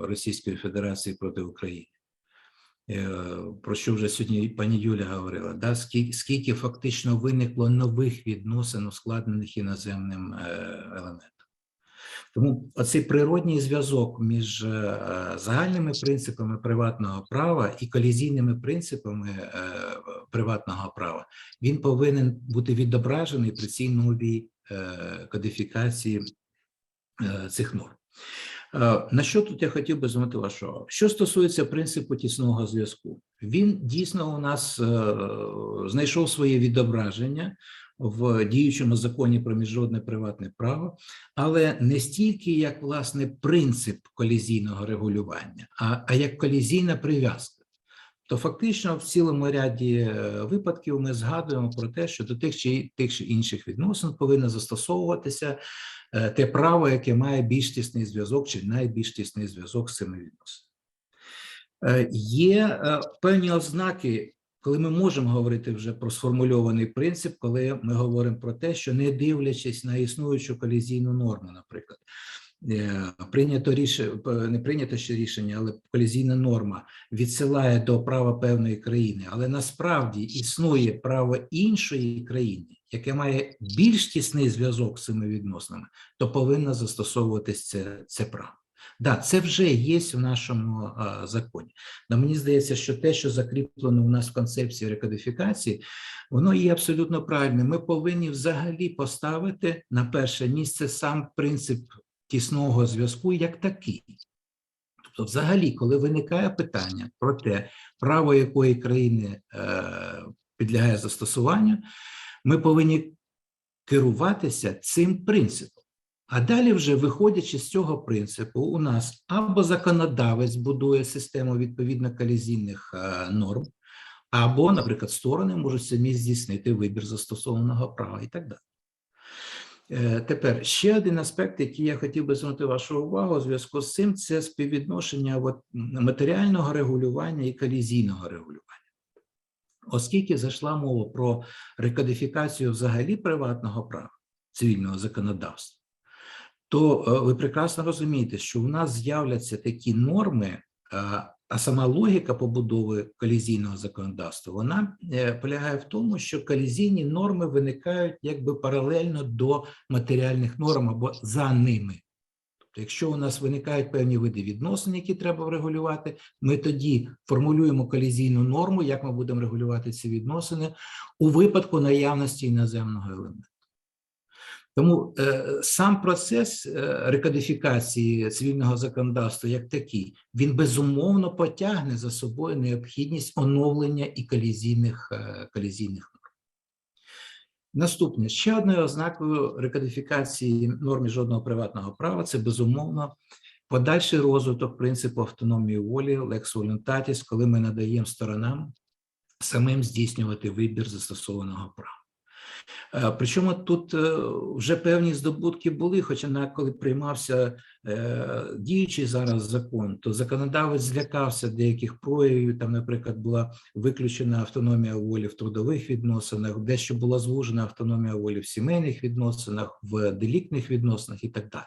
Російської Федерації проти України. Про що вже сьогодні пані Юля говорила, да? Скільки фактично виникло нових відносин, ускладнених іноземним елементом. Тому оцей природній зв'язок між загальними принципами приватного права і колізійними принципами приватного права, він повинен бути відображений при цій новій кодифікації цих норм. На що тут я хотів би звернути вашу увагу? Що стосується принципу тісного зв'язку, він дійсно у нас знайшов своє відображення в діючому законі про міжнародне приватне право, але не стільки як, власне, принцип колізійного регулювання, а як колізійна прив'язка. То фактично в цілому ряді випадків ми згадуємо про те, що до тих чи інших відносин повинно застосовуватися те право, яке має більш тісний зв'язок чи найбільш тісний зв'язок з цими відносинами. Є певні ознаки, коли ми можемо говорити вже про сформульований принцип, коли ми говоримо про те, що не дивлячись на існуючу колізійну норму, наприклад, не прийнято ще рішення, але колізійна норма відсилає до права певної країни, але насправді існує право іншої країни, яке має більш тісний зв'язок з цими відносинами, то повинно застосовуватись це право. Да, це вже є в нашому законі. Но мені здається, що те, що закріплено у нас в концепції рекодифікації, воно є абсолютно правильним. Ми повинні взагалі поставити на перше місце сам принцип тісного зв'язку як такий. Тобто взагалі, коли виникає питання про те, право якої країни підлягає застосуванню, ми повинні керуватися цим принципом. А далі вже, виходячи з цього принципу, у нас або законодавець будує систему відповідно колізійних норм, або, наприклад, сторони можуть самі здійснити вибір застосованого права і так далі. Тепер ще один аспект, який я хотів би звернути вашу увагу у зв'язку з цим, це співвідношення матеріального регулювання і колізійного регулювання. Оскільки зайшла мова про рекодифікацію взагалі приватного права, цивільного законодавства, то ви прекрасно розумієте, що у нас з'являться такі норми, а сама логіка побудови колізійного законодавства, вона полягає в тому, що колізійні норми виникають якби паралельно до матеріальних норм або за ними. Тобто, якщо у нас виникають певні види відносин, які треба врегулювати, ми тоді формулюємо колізійну норму, як ми будемо регулювати ці відносини у випадку наявності іноземного елементу. Тому сам процес рекодифікації цивільного законодавства як такий, він безумовно потягне за собою необхідність оновлення і колізійних норм. Наступне, ще одною ознакою рекодифікації норм міжнародного приватного права – це безумовно подальший розвиток принципу автономії волі, lex voluntatis, коли ми надаємо сторонам самим здійснювати вибір застосованого права. Причому тут вже певні здобутки були, хоча коли приймався діючий зараз закон, то законодавець злякався деяких проявів, там, наприклад, була виключена автономія волі в трудових відносинах, дещо була звужена автономія волі в сімейних відносинах, в деліктних відносинах і так далі.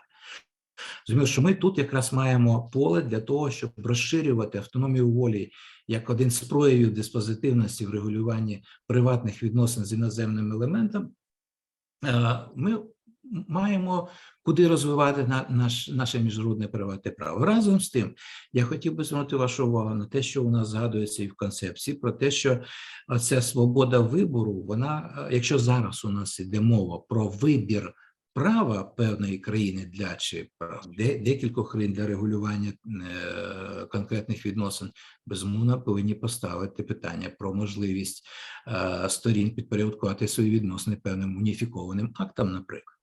Зрозуміло, що ми тут якраз маємо поле для того, щоб розширювати автономію волі як один з проявів диспозитивності в регулюванні приватних відносин з іноземним елементом. Ми маємо куди розвивати наше міжнародне приватне право. Разом з тим, я хотів би звернути вашу увагу на те, що у нас згадується і в концепції, про те, що ця свобода вибору, вона, якщо зараз у нас йде мова про вибір права певної країни чи декількох країн для регулювання конкретних відносин, безумовно, повинні поставити питання про можливість сторін підпорядкувати свої відносини певним уніфікованим актам, наприклад.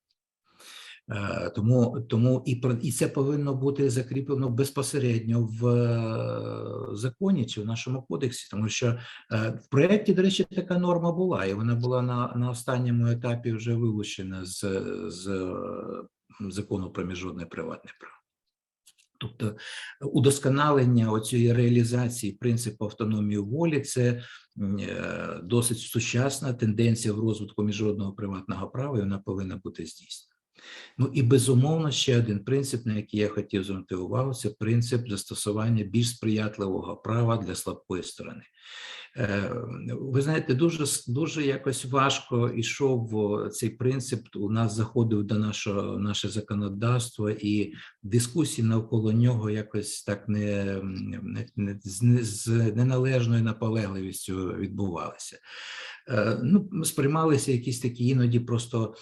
І це повинно бути закріплено безпосередньо в законі чи в нашому кодексі, тому що в проєкті, до речі, така норма була, і вона була на останньому етапі вже вилучена з закону про міжнародне приватне право. Тобто удосконалення оцієї реалізації принципу автономії волі – це досить сучасна тенденція в розвитку міжнародного приватного права, і вона повинна бути здійснена. Ну і безумовно ще один принцип, на який я хотів звернути увагу, це принцип застосування більш сприятливого права для слабкої сторони. Ви знаєте, дуже якось важко йшов цей принцип, у нас заходив до наше законодавство, і дискусії навколо нього якось так з неналежною наполегливістю відбувалися. Ну, сприймалися якісь такі іноді просто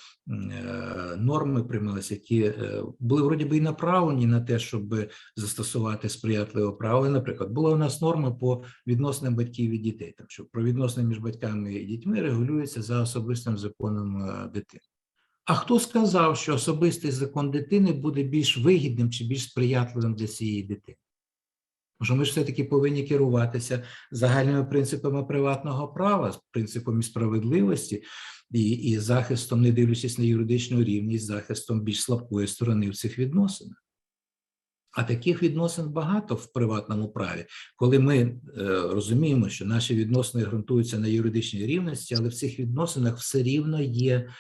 норми, приймалися, які були вроді би і направлені на те, щоб застосувати сприятливе право. Наприклад, була у нас норма по відносинам батьків і дітей, так що про відносини між батьками і дітьми регулюється за особистим законом дитини. А хто сказав, що особистий закон дитини буде більш вигідним чи більш сприятливим для цієї дитини? Тому що ми ж все-таки повинні керуватися загальними принципами приватного права, принципом справедливості і захистом, не дивлячись на юридичну рівність, захистом більш слабкої сторони в цих відносинах. А таких відносин багато в приватному праві, коли ми розуміємо, що наші відносини ґрунтуються на юридичній рівності, але в цих відносинах все рівно є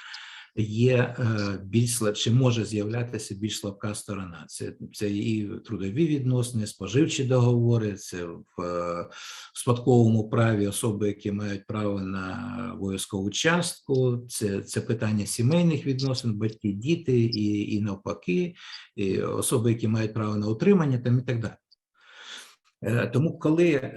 більш чи може з'являтися більш слабка сторона. Це і трудові відносини, споживчі договори, це в спадковому праві особи, які мають право на обов'язкову частку, це питання сімейних відносин, батьки, діти і навпаки, і особи, які мають право на утримання там і так далі. Тому коли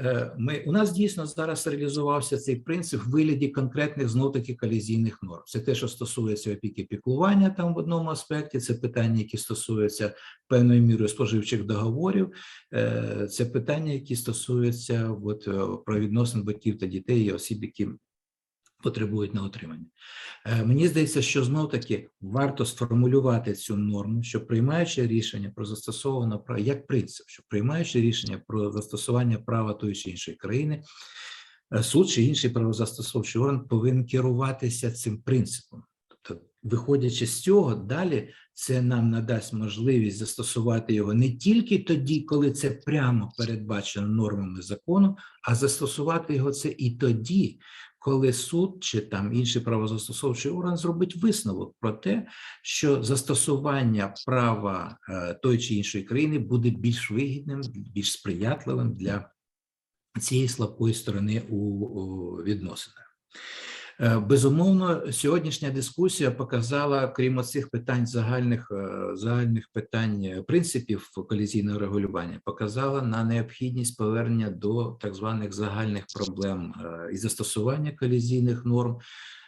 у нас дійсно зараз реалізувався цей принцип в вигляді конкретних знов-таки колізійних норм. Це те, що стосується опіки піклування там в одному аспекті, це питання, які стосуються певною мірою споживчих договорів, це питання, які стосуються про відносин батьків та дітей і осіб, які потребують на отримання. Мені здається, що знов-таки варто сформулювати цю норму, що приймаючи рішення про застосоване право, як принцип, що приймаючи рішення про застосування права тої чи іншої країни, суд чи інший правозастосовчий орган повинен керуватися цим принципом. Тобто, виходячи з цього, далі це нам надасть можливість застосувати його не тільки тоді, коли це прямо передбачено нормами закону, а застосувати його це і тоді, коли суд чи там інший правозастосовчий орган зробить висновок про те, що застосування права тої чи іншої країни буде більш вигідним, більш сприятливим для цієї слабкої сторони у відносинах. Безумовно, сьогоднішня дискусія показала, крім оцих питань загальних питань принципів колізійного регулювання, показала на необхідність повернення до так званих загальних проблем і застосування колізійних норм.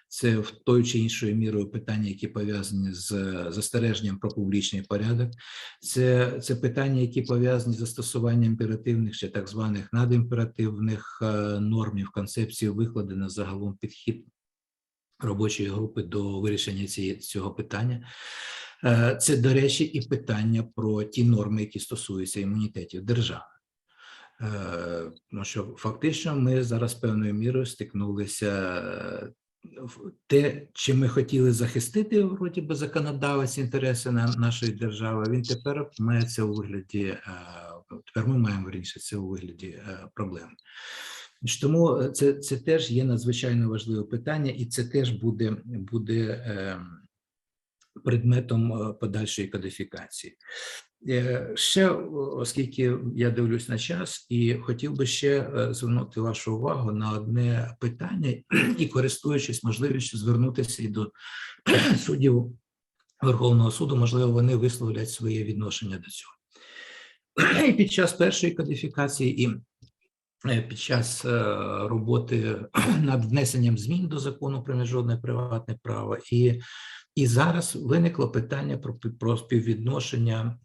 Це в тою чи іншою мірою питання, які пов'язані з застереженням про публічний порядок. Це питання, які пов'язані з застосуванням імперативних чи так званих надімперативних норм. В концепції викладено загалом підхід робочої групи до вирішення цього питання. Це, до речі, і питання про ті норми, які стосуються імунітетів держави. Тому що фактично ми зараз певною мірою стикнулися в те, чим ми хотіли захистити вроді би законодавець інтереси нашої держави, він тепер має це у вигляді, тепер ми маємо вирішити це у вигляді проблем. Тому це теж є надзвичайно важливе питання, і це теж буде предметом подальшої кодифікації. Ще, оскільки я дивлюсь на час, і хотів би ще звернути вашу увагу на одне питання, і користуючись можливістю звернутися і до суддів Верховного суду, можливо, вони висловлять своє відношення до цього. І під час першої кодифікації, і під час роботи над внесенням змін до закону про міжнародне приватне право, і зараз виникло питання про співвідношення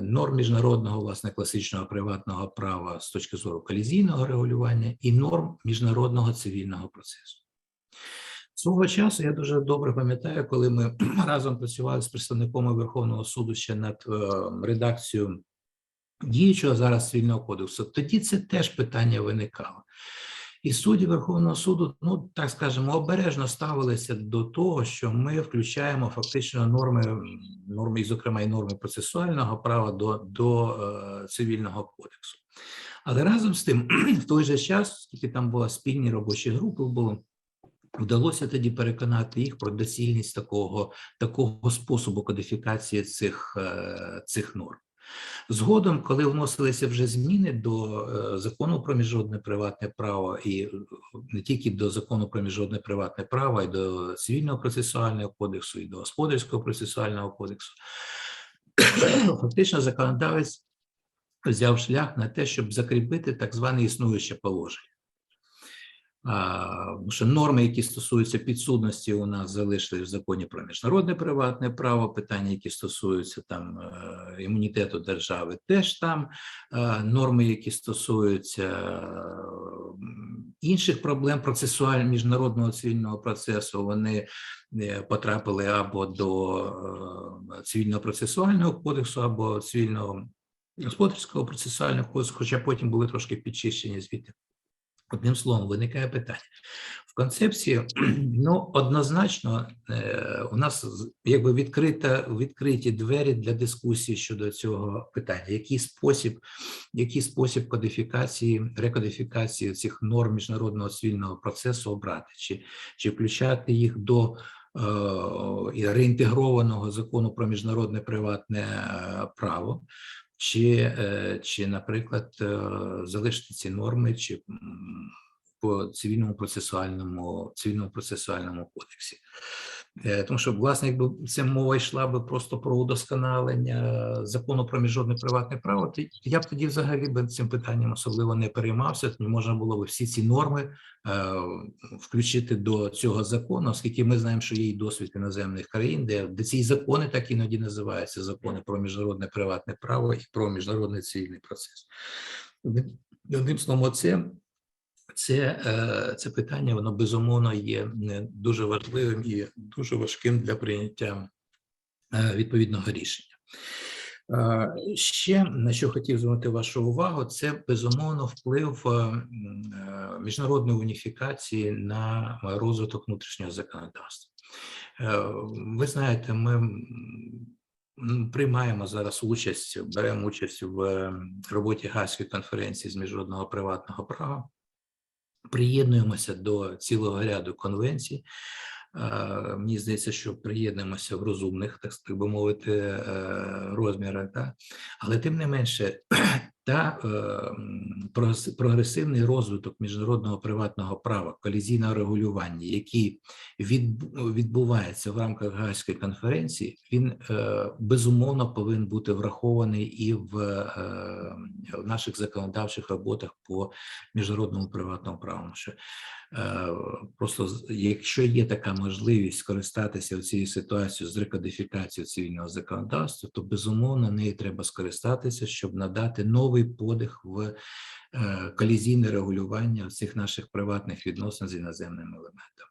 норм міжнародного, власне, класичного приватного права з точки зору колізійного регулювання і норм міжнародного цивільного процесу. Свого часу я дуже добре пам'ятаю, коли ми разом працювали з представниками Верховного суду ще над редакцією діючого зараз Цивільного кодексу, тоді це теж питання виникало. І судді Верховного суду, ну так скажемо, обережно ставилися до того, що ми включаємо фактично норми, і зокрема і норми процесуального права до Цивільного кодексу. Але разом з тим, в той же час, оскільки там були спільні робочі групи, вдалося тоді переконати їх про доцільність такого способу кодифікації цих норм. Згодом, коли вносилися вже зміни до закону про міжнародне приватне право, і не тільки до закону про міжнародне приватне право, а й до Цивільного процесуального кодексу, і до Господарського процесуального кодексу, фактично законодавець взяв шлях на те, щоб закріпити так зване існуюче положення. Тому що норми, які стосуються підсудності, у нас залишились в законі про міжнародне приватне право, питання, які стосуються там імунітету держави, теж там, норми, які стосуються інших проблем міжнародного цивільного процесу, вони потрапили або до Цивільного процесуального кодексу, або Цивільного господарського процесуального кодексу, хоча потім були трошки підчищені звідти. Одним словом, виникає питання. В концепції, ну, однозначно, у нас якби відкриті двері для дискусії щодо цього питання. Який спосіб кодифікації, рекодифікації цих норм міжнародного цивільного процесу обрати? Чи включати їх до реінтегрованого закону про міжнародне приватне право? Чи, наприклад, залишити ці норми чи по цивільному процесуальному кодексі. Тому що, власне, якби ця мова йшла би просто про удосконалення закону про міжнародне приватне право, то я б тоді взагалі цим питанням особливо не переймався, тому можна було б всі ці норми включити до цього закону, оскільки ми знаємо, що є і досвід іноземних країн, де ці закони так іноді називаються закони про міжнародне приватне право і про міжнародний цивільний процес. Одним словом, це питання, воно безумовно є дуже важливим і дуже важким для прийняття відповідного рішення. Ще на що хотів звернути вашу увагу, це безумовно вплив міжнародної уніфікації на розвиток внутрішнього законодавства. Ви знаєте, ми приймаємо зараз беремо участь в роботі Гаазької конференції з міжнародного приватного права, приєднуємося до цілого ряду конвенцій. Мені здається, що приєднуємося в розумних, так би мовити, розмірах. Але тим не менше, прогресивний розвиток міжнародного приватного права, колізійного регулювання, який відбувається в рамках Гаазької конференції, він безумовно повинен бути врахований і в наших законодавчих роботах по міжнародному приватному праву. Просто якщо є така можливість скористатися цією ситуацією з рекодифікацією цивільного законодавства, то безумовно нею треба скористатися, щоб надати новий подих в колізійне регулювання цих наших приватних відносин з іноземним елементом.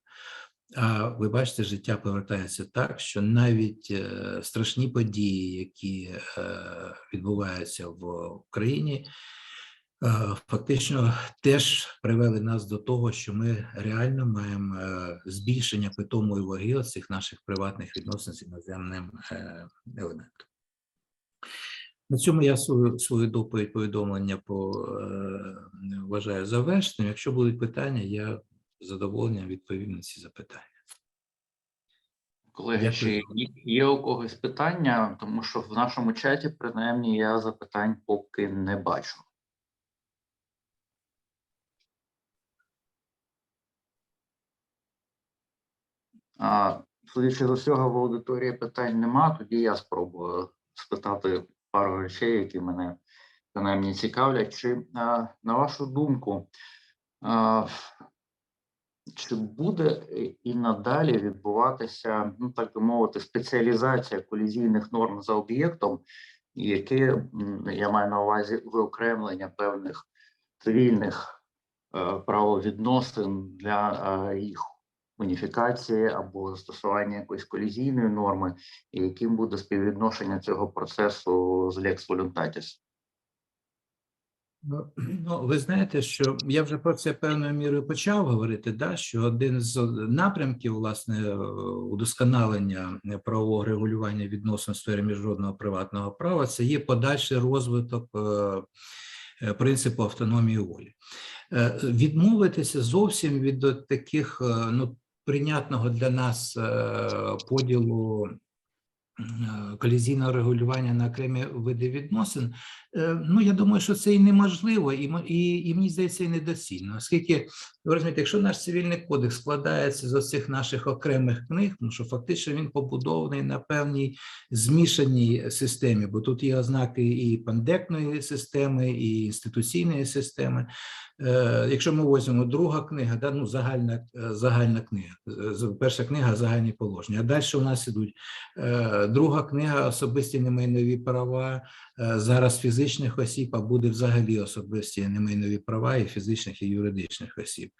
А ви бачите, життя повертається так, що навіть страшні події, які відбуваються в Україні, фактично теж привели нас до того, що ми реально маємо збільшення питомої ваги цих наших приватних відносин з іноземним елементом. На цьому я свою доповідь, повідомлення вважаю завершеним. Якщо будуть питання, я з задоволенням відповім на ці запитання. Колеги, чи є у когось питання? Тому що в нашому чаті, принаймні, я запитань поки не бачу. Судячи з усього, в аудиторії питань нема, тоді я спробую спитати пару речей, які мене принаймні цікавлять. Чи, на вашу думку, чи буде і надалі відбуватися, ну так би мовити, спеціалізація колізійних норм за об'єктом, яке, я маю на увазі, виокремлення певних цивільних правовідносин для їх уніфікації або застосування якоїсь колізійної норми, і яким буде співвідношення цього процесу з Lex Voluntatis? Ну, ви знаєте, що я вже про це певною мірою почав говорити, да, що один з напрямків, власне, удосконалення правового регулювання відносин в сфері міжнародного приватного права – це є подальший розвиток принципу автономії волі. Відмовитися зовсім від таких, ну, прийнятного для нас поділу колізійного регулювання на окремі види відносин, ну, я думаю, що це і неможливо, і мені здається, і недоцільно. Оскільки, ви розумієте, якщо наш цивільний кодекс складається з оцих наших окремих книг, ну, що фактично він побудований на певній змішаній системі, бо тут є ознаки і пандектної системи, і інституційної системи. Якщо ми візьмемо друга книга, да, ну, загальна книга, перша книга – загальні положення, а далі у нас ідуть друга книга – особисті немайнові права, зараз фізичних осіб, а буде взагалі особисті немайнові права і фізичних, і юридичних осіб.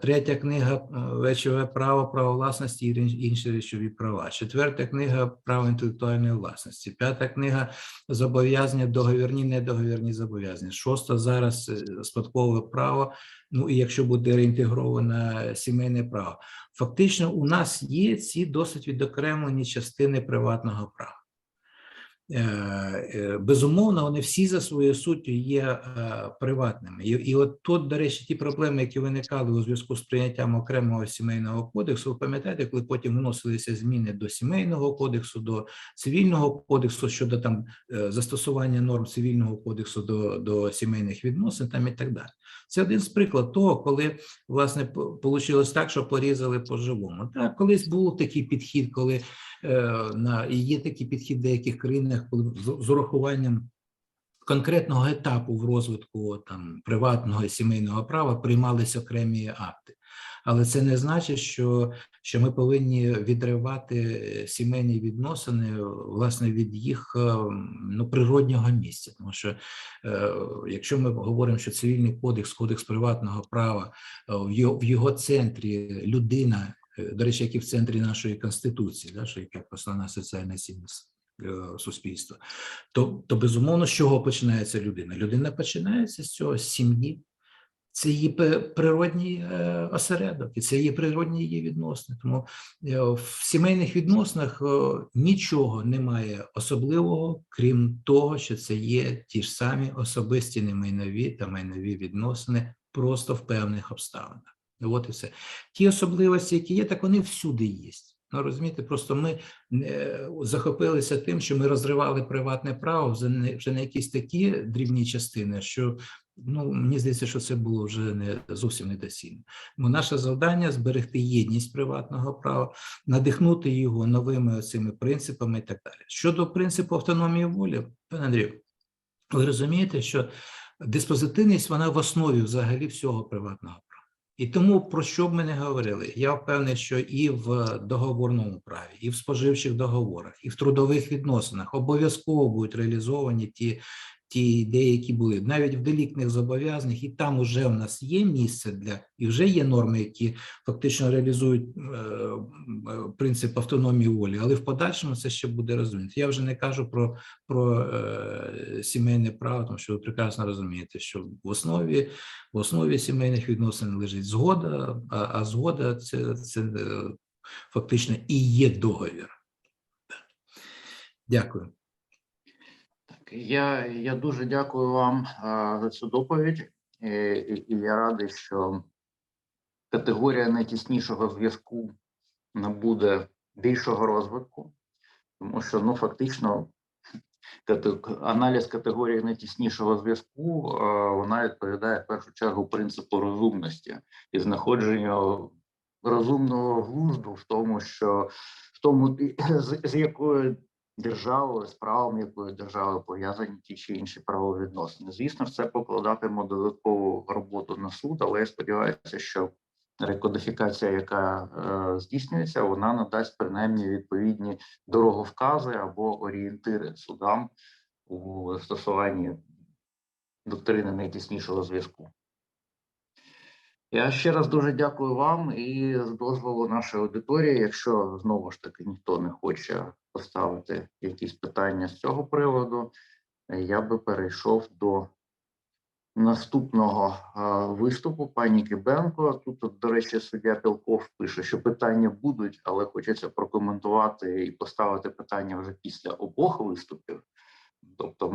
Третя книга – речове право, право власності і інші речові права. Четверта книга – право інтелектуальної власності. П'ята книга – зобов'язання, договірні, недоговірні зобов'язання. Шоста зараз – спадкове право, ну і якщо буде реінтегроване сімейне право. Фактично у нас є ці досить відокремлені частини приватного права. Безумовно, вони всі за своєю суттю є приватними. І от тут, до речі, ті проблеми, які виникали у зв'язку з прийняттям окремого сімейного кодексу, ви пам'ятаєте, коли потім вносилися зміни до сімейного кодексу, до цивільного кодексу щодо там застосування норм цивільного кодексу до сімейних відносин там і так далі. Це один з прикладів того, коли, власне, вийшло так, що порізали по-живому. Так, колись був такий підхід, коли і є такий підхід в деяких країнах, коли з урахуванням конкретного етапу в розвитку там приватного і сімейного права приймалися окремі акти. Але це не значить, що ми повинні відривати сімейні відносини, власне, від їх, ну, природнього місця. Тому що якщо ми говоримо, що цивільний кодекс, кодекс приватного права, в його центрі людина, до речі, як і в центрі нашої Конституції, да, що як основна соціальна цінність суспільства, то безумовно, з чого починається людина? Людина починається з цього, з сім'ї. Це її природній осередок, і це її природні її відносини. Тому в сімейних відносинах нічого немає особливого, крім того, що це є ті ж самі особисті немайнові та майнові відносини просто в певних обставинах. От і все. Ті особливості, які є, так вони всюди є. Ну, розумієте, просто ми захопилися тим, що ми розривали приватне право вже на якісь такі дрібні частини, що, ну, мені здається, що це було вже зовсім недоцільно. Тому наше завдання – зберегти єдність приватного права, надихнути його новими цими принципами і так далі. Щодо принципу автономії волі, пане Андрію, ви розумієте, що диспозитивність, вона в основі взагалі всього приватного права. І тому, про що б ми не говорили, я впевнений, що і в договорному праві, і в споживчих договорах, і в трудових відносинах обов'язково будуть реалізовані ті ідеї, які були. Навіть в деліктних зобов'язаннях, і там вже в нас є місце і вже є норми, які фактично реалізують принцип автономії волі, але в подальшому це ще буде розвинено. Я вже не кажу про сімейне право, тому що ви прекрасно розумієте, що в основі сімейних відносин лежить згода, а згода це фактично і є договір. Дякую. Я дуже дякую вам за цю доповідь, і я радий, що категорія найтіснішого зв'язку набуде більшого розвитку, тому що, ну, фактично, аналіз категорії найтіснішого зв'язку, вона відповідає в першу чергу принципу розумності і знаходження розумного глузду в тому, з якою державою, з правом якої держави пов'язані ті чи інші правові відносини. Звісно, це покладатиме додаткову роботу на суд, але я сподіваюся, що рекодифікація, яка здійснюється, вона надасть принаймні відповідні дороговкази або орієнтири судам у застосуванні доктрини найтіснішого зв'язку. Я ще раз дуже дякую вам і з дозволу нашої аудиторії, якщо знову ж таки ніхто не хоче поставити якісь питання з цього приводу, я би перейшов до наступного виступу пані Кибенко. Тут, до речі, суддя Пілков пише, що питання будуть, але хочеться прокоментувати і поставити питання вже після обох виступів. Тобто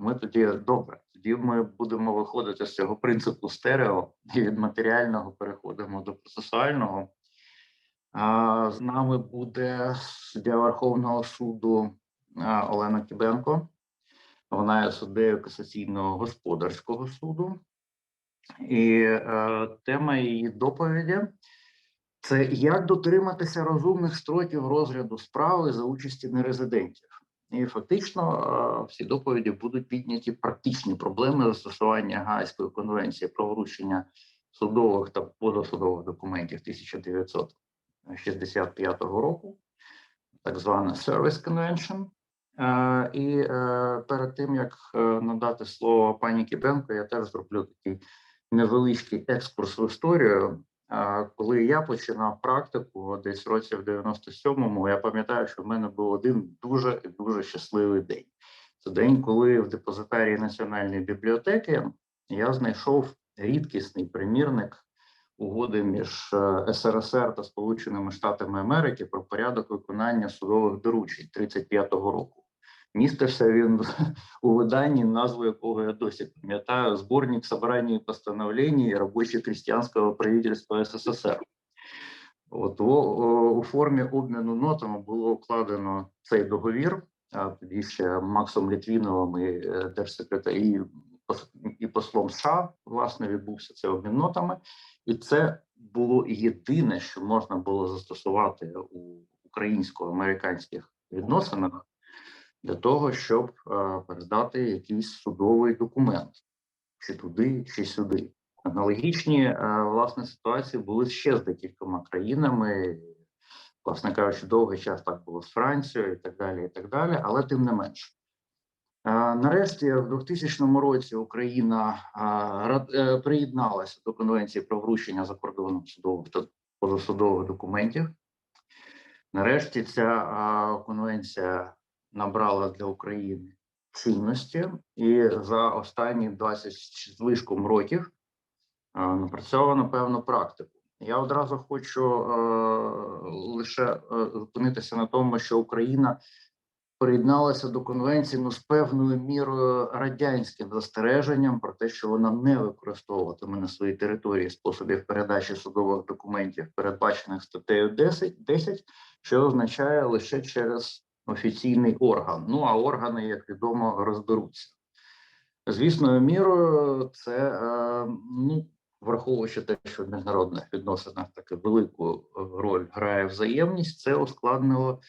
ми тоді добре, тоді ми будемо виходити з цього принципу стерео і від матеріального переходимо до процесуального. З нами буде суддя Верховного суду Олена Кибенко. Вона є суддею касаційного господарського суду. І тема її доповіді – це як дотриматися розумних строків розгляду справи за участі нерезидентів. І фактично всі доповіді будуть підняті практичні проблеми застосування Гаазької конвенції про вручення судових та позасудових документів 1965 року, так звана Service Convention. І перед тим, як надати слово пані Кибенко, я теж зроблю такий невеличкий екскурс в історію. Коли я починав практику десь в році в 97-му, я пам'ятаю, що в мене був один дуже щасливий день. Це день, коли в депозитарії Національної бібліотеки я знайшов рідкісний примірник угоди між СРСР та Сполученими Штатами Америки про порядок виконання судових доручень 1935 року. Містився він у виданні, назву якого я досі пам'ятаю, «Зборник собрання постановлений рабоче-крестьянського правительства СССР». От у формі обміну нотами було укладено цей договір, тоді ще Максом Літвіновим і держсекретарем і послом США, власне, відбувся цей обмін нотами. І це було єдине, що можна було застосувати у українсько-американських відносинах для того, щоб передати якийсь судовий документ, чи туди, чи сюди. Аналогічні, власне, ситуації були ще з декількома країнами, власне кажучи, довгий час так було з Францією і так далі, але тим не менш. Нарешті, в 2000 році Україна приєдналася до Конвенції про вручення за кордоном судових та позасудових документів. Нарешті ця конвенція набрала для України чинності і за останні 20 з лишком років напрацьовано певну практику. Я одразу хочу лише зупинитися на тому, що Україна приєдналася до конвенції з певною мірою радянським застереженням про те, що вона не використовуватиме на своїй території способів передачі судових документів, передбачених статтею 10, що означає лише через офіційний орган. Ну, а органи, як відомо, розберуться. Звісною мірою це, враховуючи те, що в міжнародних відносинах таки велику роль грає взаємність, це ускладнило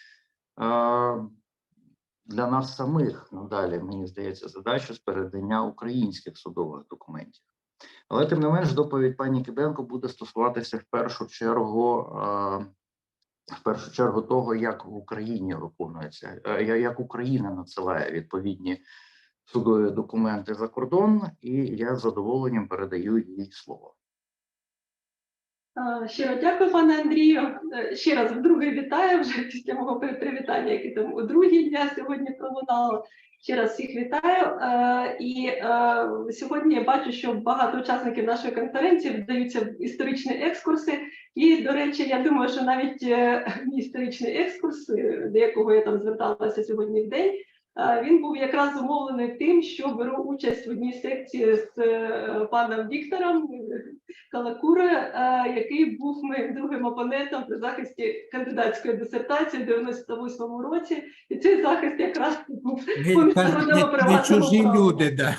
для нас самих надалі, мені здається, задачу з передання українських судових документів. Але, тим не менш, доповідь пані Кибенко буде стосуватися в першу чергу того, як в Україні виконується, як Україна надсилає відповідні судові документи за кордон, і я з задоволенням передаю їй слово. Щиро дякую, пане Андрію. Ще раз вдруге вітаю вже після мого привітання, яке там у другій дня сьогодні пролунало. Ще раз всіх вітаю. І сьогодні я бачу, що багато учасників нашої конференції вдаються в історичні екскурси. І, до речі, я думаю, що навіть мій історичний екскурс, до якого я там зверталася сьогодні в день, він був якраз зумовлений тим, що беру участь в одній секції з паном Віктором Калакури, який був моїм другим опонентом при захисті кандидатської дисертації в 98-му році. І цей захист якраз був по міжнародному приватному не чужі праву. люди, да.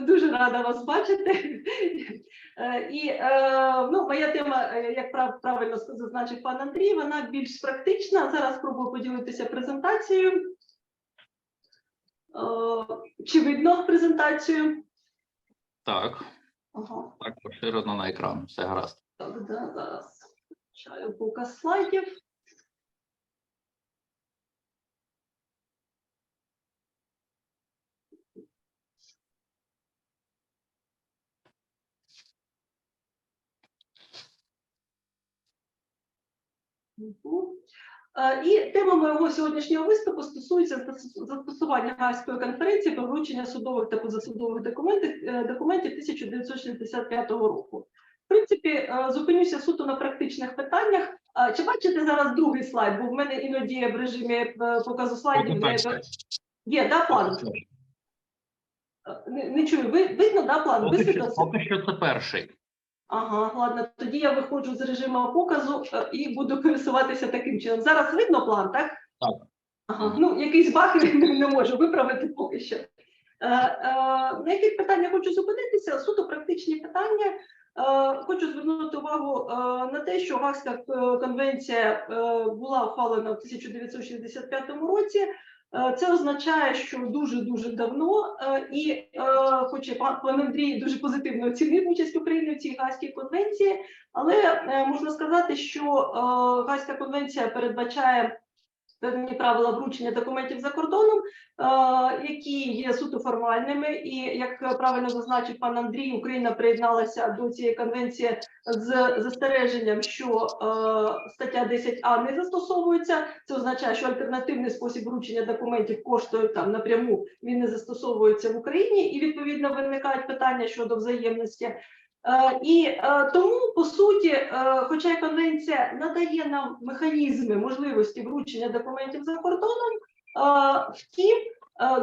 Дуже рада вас бачити. І моя тема, як правильно зазначив пан Андрій, вона більш практична. Зараз спробую поділитися презентацією. Чи видно презентацію? Так. Ага. Так, поширено на екран, все гаразд. Так, да, зараз включаю показ слайдів. І тема моєго сьогоднішнього виступу стосується застосування Гаазької конференції про вручення судових та позасудових документів 1965 року. В принципі, зупинюся суто на практичних питаннях. Чи бачите зараз другий слайд? Бо в мене іноді в режимі показу слайдів є, да, план? Не чую, видно, да, план? Поки що це перший. Ага, ладно, тоді я виходжу з режиму показу і буду пересуватися таким чином. Зараз видно план, так? Так. Ага, ну, якийсь баг не можу виправити поки що. На яких питання хочу зупинитися? Суто практичні питання. Хочу звернути увагу на те, що Гаазька конвенція була ухвалена в 1965 році. Це означає, що дуже-дуже давно, і хоч пан Андрій дуже позитивно оцінив участь України в цій Гаазькій конвенції, але можна сказати, що Гаазька конвенція передбачає певні правила вручення документів за кордоном, які є суто формальними, і, як правильно зазначив пан Андрій, Україна приєдналася до цієї конвенції з застереженням, що стаття 10А не застосовується. Це означає, що альтернативний спосіб вручення документів коштує там напряму, він не застосовується в Україні, і відповідно виникають питання щодо взаємності. І тому, по суті, хоча конвенція надає нам механізми можливості вручення документів за кордоном, втім,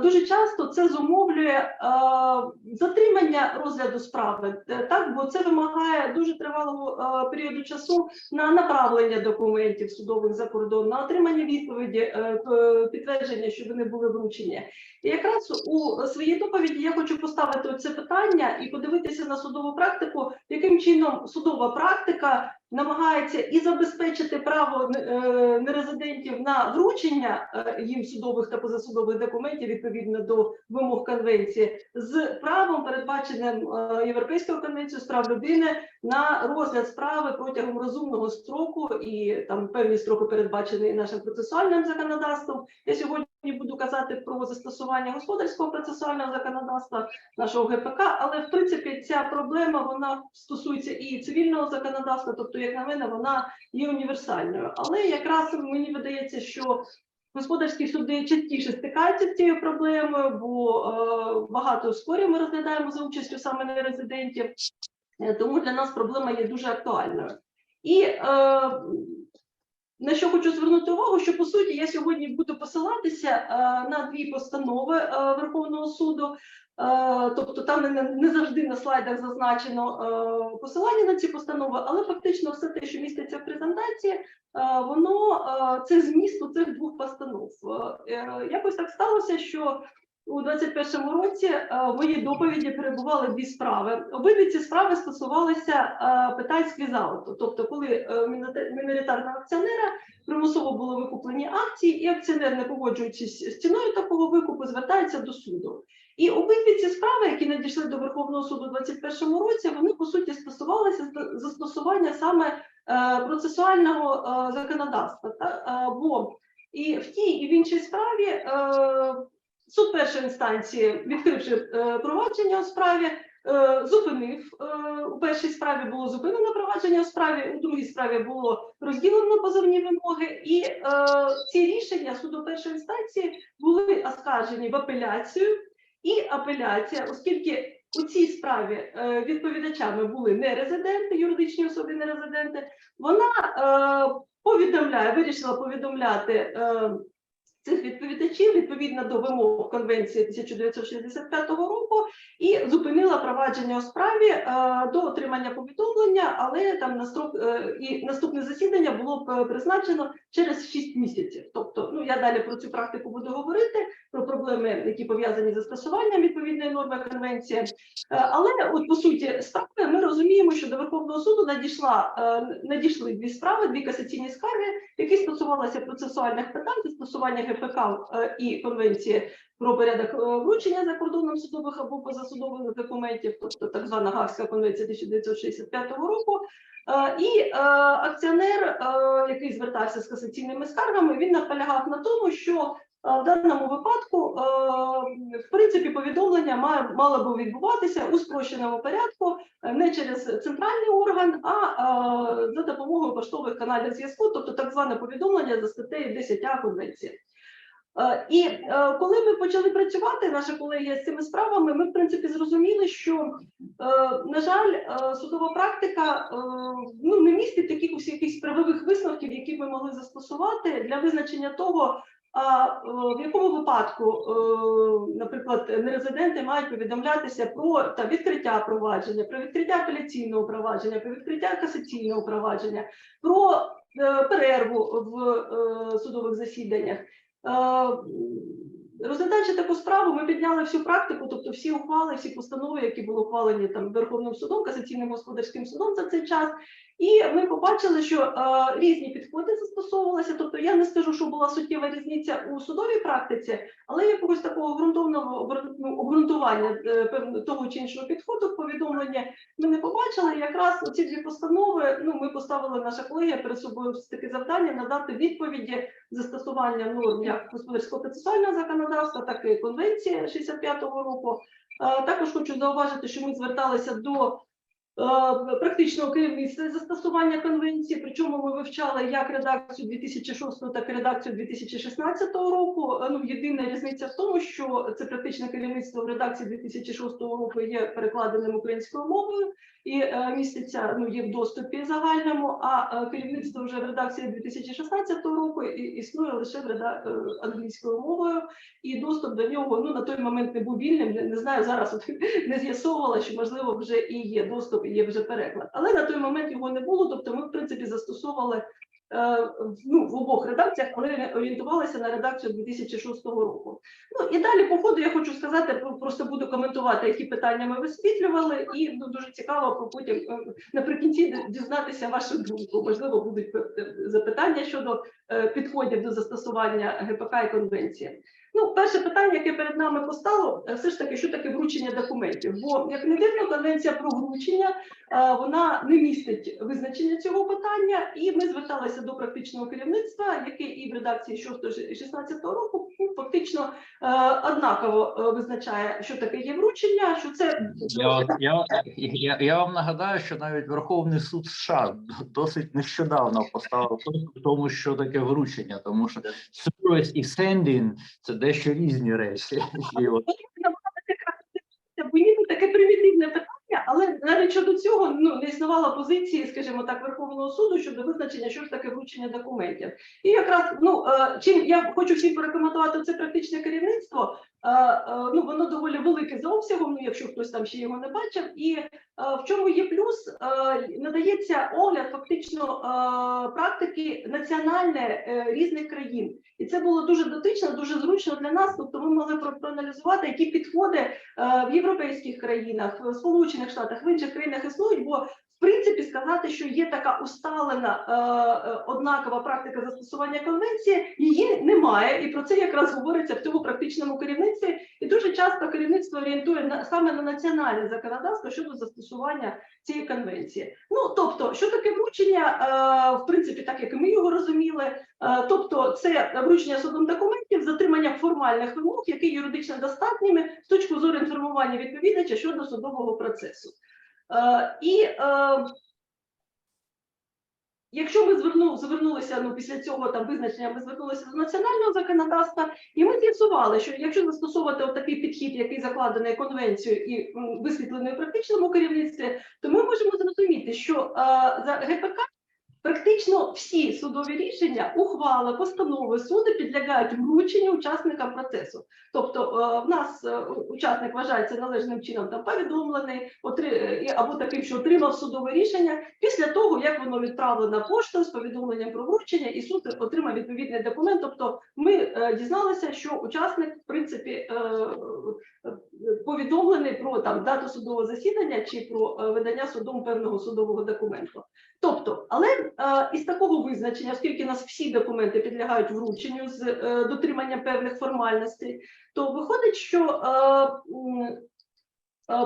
дуже часто це зумовлює затримання розгляду справи, так, бо це вимагає дуже тривалого періоду часу на направлення документів судових за кордон, на отримання відповіді, підтвердження, що вони були вручені. І якраз у своїй доповіді я хочу поставити це питання і подивитися на судову практику, яким чином судова практика намагається і забезпечити право нерезидентів на вручення їм судових та позасудових документів відповідно до вимог конвенції з правом, передбаченим Європейською конвенцією з прав людини, на розгляд справи протягом розумного строку, і там певні строки передбачені нашим процесуальним законодавством. Я сьогодні буду казати про застосування господарського процесуального законодавства, нашого ГПК, але в принципі ця проблема, вона стосується і цивільного законодавства, тобто, як на мене, вона є універсальною. Але якраз мені видається, що господарські суди частіше стикаються з цією проблемою, бо багато спорів ми розглядаємо за участю саме нерезидентів, тому для нас проблема є дуже актуальною. І на що хочу звернути увагу, що, по суті, я сьогодні буду посилатися на дві постанови Верховного суду, тобто там не завжди на слайдах зазначено посилання на ці постанови, але фактично все те, що міститься в презентації, це зміст цих двох постанов. Якось так сталося, що у 2021 році в моїй доповіді перебували дві справи. Обидві ці справи стосувалися питань сквіз-ауту, тобто коли міноритарного акціонера примусово були викуплені акції, і акціонер, не погоджуючись з ціною такого викупу, звертається до суду. І обидві ці справи, які надійшли до Верховного суду у 2021 році, вони, по суті, стосувалися застосування саме процесуального законодавства. Бо і в тій, і в іншій справі суд першої інстанції, відкривши провадження у справі, зупинив. У першій справі було зупинено провадження у справі, у другій справі було розділено позовні вимоги, і ці рішення суду першої інстанції були оскаржені в апеляцію. І апеляція, оскільки у цій справі відповідачами були нерезиденти, юридичні особи нерезиденти, вона вирішила повідомляти цих відповідачів відповідно до вимог Конвенції 1965 року і зупинила провадження у справі до отримання повідомлення, але там і наступне засідання було призначено через 6 місяців. Тобто, я далі про цю практику буду говорити, про проблеми, які пов'язані з застосуванням відповідної норми Конвенції. Але, по суті справи, ми розуміємо, що до Верховного суду надійшли дві справи, дві касаційні скарги, які стосувалися процесуальних питань, застосування ГПК і Конвенції про порядок вручення за кордоном судових або позасудових документів, тобто так звана Гаазька конвенція 1965 року. І акціонер, який звертався з касаційними скаргами, він наполягав на тому, що в даному випадку, в принципі, повідомлення мало би відбуватися у спрощеному порядку, не через центральний орган, а за допомогою поштових каналів зв'язку, тобто так зване повідомлення за статтею 10А Конвенції. І коли ми почали працювати, наша колегія, з цими справами, ми, в принципі, зрозуміли, що, на жаль, судова практика не містить таких якихось правових висновків, які ми могли застосувати для визначення того, в якому випадку, наприклад, нерезиденти мають повідомлятися про відкриття провадження, про відкриття апеляційного провадження, про відкриття касаційного провадження, про перерву в судових засіданнях. Розглядаючи таку справу, ми підняли всю практику, тобто всі ухвали, всі постанови, які були ухвалені там Верховним судом, касаційним господарським судом за цей час. І ми побачили, що різні підходи застосовувалися. Тобто я не скажу, що була суттєва різниця у судовій практиці, але якогось такого ґрунтовного обґрунтування того чи іншого підходу в повідомленні ми не побачили. І якраз ці дві постанови, ми поставили, наша колегія перед собою таке завдання надати відповіді застосування норм як господарського процесуального законодавства, так і Конвенції 65-го року. Також хочу зауважити, що ми зверталися до практичного керівництва застосування конвенції, причому ми вивчали як редакцію 2006, так і редакцію 2016 року. Єдина різниця в тому, що це практичне керівництво в редакції 2006 року є перекладеним українською мовою і міститься, є в доступі загальному, а керівництво вже в редакції 2016 року існує лише англійською мовою, і доступ до нього на той момент не був вільним. Не знаю, зараз не з'ясовувала, що можливо вже і є доступ, і є вже переклад. Але на той момент його не було, тобто ми в принципі застосовували в обох редакціях, але орієнтувалися на редакцію 2006 року. І далі по ходу я хочу сказати, просто буду коментувати, які питання ми висвітлювали, і дуже цікаво потім наприкінці дізнатися вашу думку. Можливо, будуть запитання щодо підходів до застосування ГПК і Конвенції. Перше питання, яке перед нами постало, все ж таки, що таке вручення документів. Бо, як не дивно, Конвенція про вручення, вона не містить визначення цього питання, і ми зверталися до практичного керівництва, яке і в редакції 6-16 року фактично однаково визначає, що таке є вручення, що це... Я вам нагадаю, що навіть Верховний суд США досить нещодавно поставив в тому, що таке вручення, тому що service і sending – це дещо різні речі. Ніби таке примітивне питання, але навіть щодо цього не існувало позиції, скажімо так, Верховного суду щодо визначення, що ж таке вручення документів. І якраз, чим я хочу всім порекомендувати це практичне керівництво, воно доволі велике за обсягом, якщо хтось там ще його не бачив, і в чому є плюс, надається огляд фактично практики національне різних країн. І це було дуже дотично, дуже зручно для нас, тобто ми могли проаналізувати, які підходи в європейських країнах, в Сполучених Штатах, в інших країнах існують, бо в принципі сказати, що є така усталена однакова практика застосування конвенції, її немає, і про це якраз говориться в цьому практичному керівництві. І дуже часто керівництво орієнтує саме на національне законодавство щодо застосування цієї конвенції. Тобто, що таке вручення, в принципі, так як і ми його розуміли, тобто це вручення судом документів з дотриманням формальних вимог, які юридично достатніми з точки зору інформування відповідача щодо судового процесу. І якщо ми звернулися, після цього визначення, ми звернулися до національного законодавства, і ми з'ясували, що якщо застосовувати такий підхід, який закладений Конвенцією і висвітлений у практичному керівництві, то ми можемо зрозуміти, що за ГПК практично всі судові рішення, ухвали, постанови, суди підлягають врученню учасникам процесу. Тобто в нас учасник вважається належним чином повідомлений, або таким, що отримав судове рішення, після того, як воно відправлено поштою з повідомленням про вручення, і суд отримав відповідний документ. Тобто ми дізналися, що учасник, в принципі, повідомлений про дату судового засідання чи про видання судом певного судового документу. Тобто, але із такого визначення, оскільки у нас всі документи підлягають врученню з дотриманням певних формальностей, то виходить, що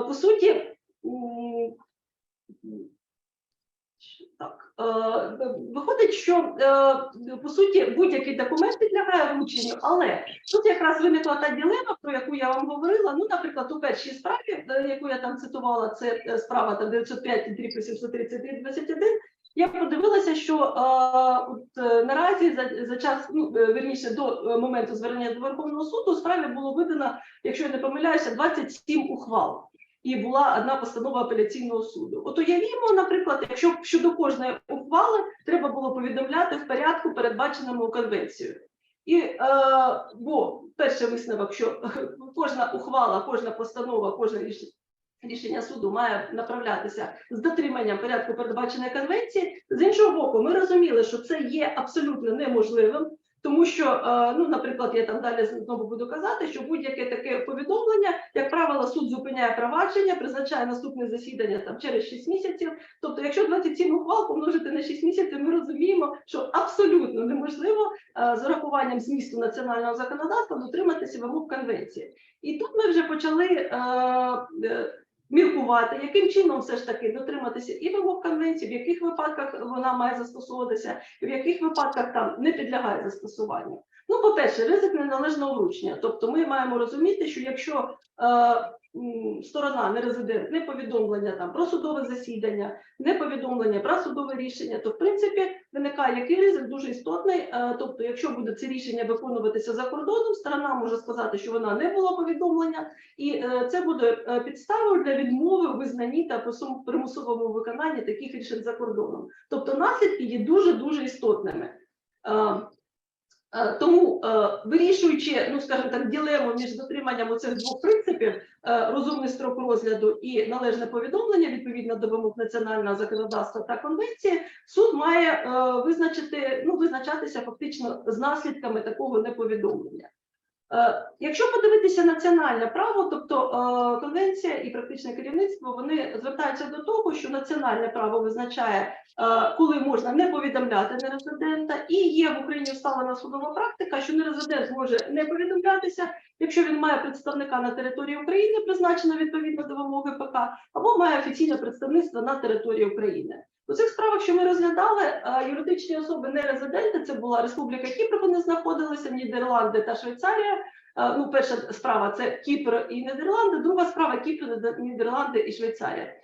по суті виходить, що по суті будь-який документ підлягає врученню, але тут якраз виникла та дилема, про яку я вам говорила. Ну, наприклад, у першій справі, яку я там цитувала, це справа там 905-833-21, я подивилася, що наразі за час, ну, вірніше, до моменту звернення до Верховного суду у справі було видано, якщо я не помиляюся, 27 ухвал. І була одна постанова апеляційного суду. От уявімо, наприклад, якщо щодо кожної ухвали треба було повідомляти в порядку, передбаченому конвенцією. І, бо перший висновок, що кожна ухвала, кожна постанова, кожне рішення суду має направлятися з дотриманням порядку передбаченої конвенції. З іншого боку, ми розуміли, що це є абсолютно неможливим, тому що, ну, наприклад, я там далі знову буду казати, що будь-яке таке повідомлення, як правило, суд зупиняє провадження, призначає наступне засідання там через 6 місяців. Тобто, якщо 27 ухвал помножити на 6 місяців, ми розуміємо, що абсолютно неможливо з урахуванням змісту національного законодавства дотриматися вимог конвенції. І тут ми вже почали міркувати, яким чином все ж таки дотриматися і вимог конвенції, в яких випадках вона має застосовуватися, і в яких випадках там не підлягає застосуванню. Ну, по-перше, ризик неналежного вручення. Тобто ми маємо розуміти, що якщо сторона, не резидент, не повідомлення там про судове засідання, не повідомлення про судове рішення, то в принципі виникає який ризик дуже істотний. Тобто, якщо буде це рішення виконуватися за кордоном, сторона може сказати, що вона не була повідомлення, і це буде підставою для відмови у визнанні та примусовому виконанні таких рішень за кордоном. Тобто наслідки є дуже істотними. Тому, вирішуючи, ну, скажімо так, дилему між дотриманням оцих двох принципів, розумний строк розгляду і належне повідомлення відповідно до вимог національного законодавства та конвенції, суд має визначатися фактично з наслідками такого неповідомлення. Якщо подивитися національне право, тобто конвенція і практичне керівництво, вони звертаються до того, що національне право визначає, коли можна не повідомляти нерезидента, і є в Україні вставлена судова практика, що нерезидент може не повідомлятися, якщо він має представника на території України, призначено відповідно до вимоги ПК, або має офіційне представництво на території України. У цих справах, що ми розглядали, юридичні особи нерезиденти, це була Республіка Кіпр, вони знаходилися, Нідерланди та Швейцарія. Ну, перша справа – це Кіпр і Нідерланди, друга справа – Кіпр, Нідерланди і Швейцарія.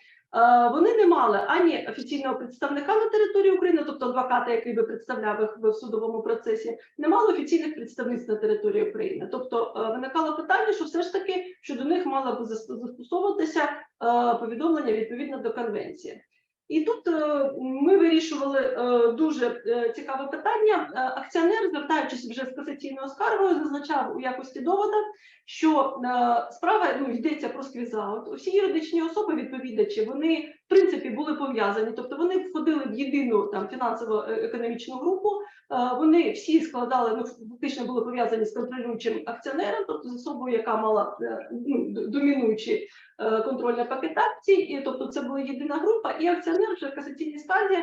Вони не мали ані офіційного представника на території України, тобто адвоката, який би представляв їх в судовому процесі, не мали офіційних представництв на території України. Тобто виникало питання, що все ж таки, що до них мало б застосовуватися повідомлення відповідно до конвенції. І тут ми вирішували дуже цікаве питання. Акціонер, звертаючись вже з касаційною скаргою, зазначав у якості доводу, що справа, ну, йдеться про сквіз-аут. Усі юридичні особи, відповідачі, вони в принципі були пов'язані, тобто вони входили в єдину там фінансово-економічну групу, вони всі складали, ну, фактично були пов'язані з контролюючим акціонером, тобто з особою, яка мала домінуючий контрольний пакет акцій, і тобто це була єдина група, і акціонер вже в касаційній скарзі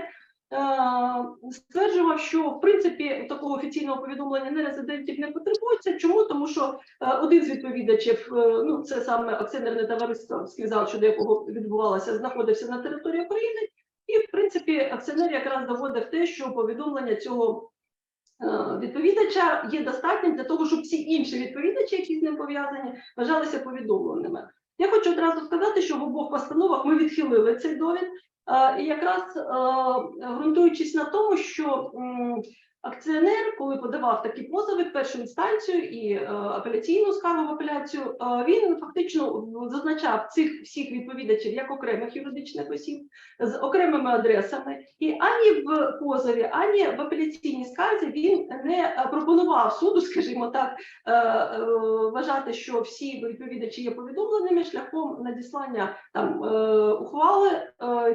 стверджував, що в принципі такого офіційного повідомлення нерезидентів не потребується. Чому? Тому що один з відповідачів, ну це саме акціонерне товариство, сказав, щодо якого відбувалося, знаходився на території України, і в принципі акціонер якраз доводив те, що повідомлення цього відповідача є достатнім для того, щоб всі інші відповідачі, які з ним пов'язані, вважалися повідомленими. Я хочу одразу сказати, що в обох постановах ми відхилили цей довід, і якраз ґрунтуючись на тому, що акціонер, коли подавав такі позови в першу інстанцію і апеляційну скаргу в апеляцію, він фактично зазначав цих всіх відповідачів як окремих юридичних осіб з окремими адресами. І ані в позові, ані в апеляційній скарзі він не пропонував суду, скажімо так, вважати, що всі відповідачі є повідомленими шляхом надіслання там ухвали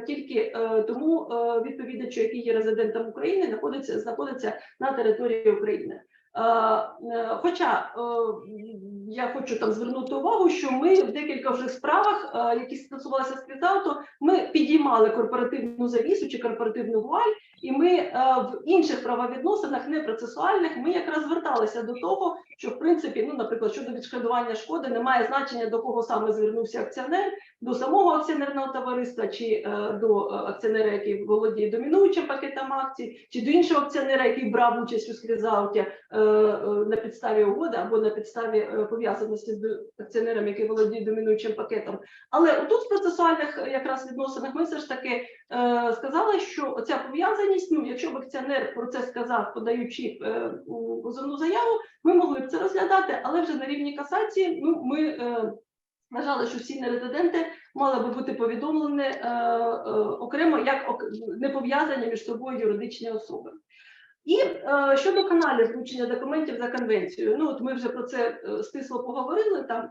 тільки тому відповідачу, який є резидентом України, знаходиться на території України. Хоча я хочу там звернути увагу, що ми в декілька вже справах, які стосувалися скрізауту, ми підіймали корпоративну завісу чи корпоративну вуаль, і ми в інших правовідносинах, не процесуальних, ми якраз зверталися до того, що в принципі, ну, наприклад, щодо відшкодування шкоди, немає значення, до кого саме звернувся акціонер, до самого акціонерного товариства, чи до акціонера, який володіє домінуючим пакетом акцій, чи до іншого акціонера, який брав участь у скрізауті на підставі угоди або на підставі пов'язаності з акціонером, який володіє домінуючим пакетом. Але тут в процесуальних якраз відносинах ми все ж таки сказали, що ця пов'язаність, ну, якщо б акціонер про це сказав, подаючи позовну заяву, ми могли б це розглядати, але вже на рівні касації, ну, ми вважали, що всі нерезиденти мали би бути повідомлені окремо, як не пов'язані між собою юридичні особи. І щодо каналів включення документів за конвенцією, ну от ми вже про це стисло поговорили, там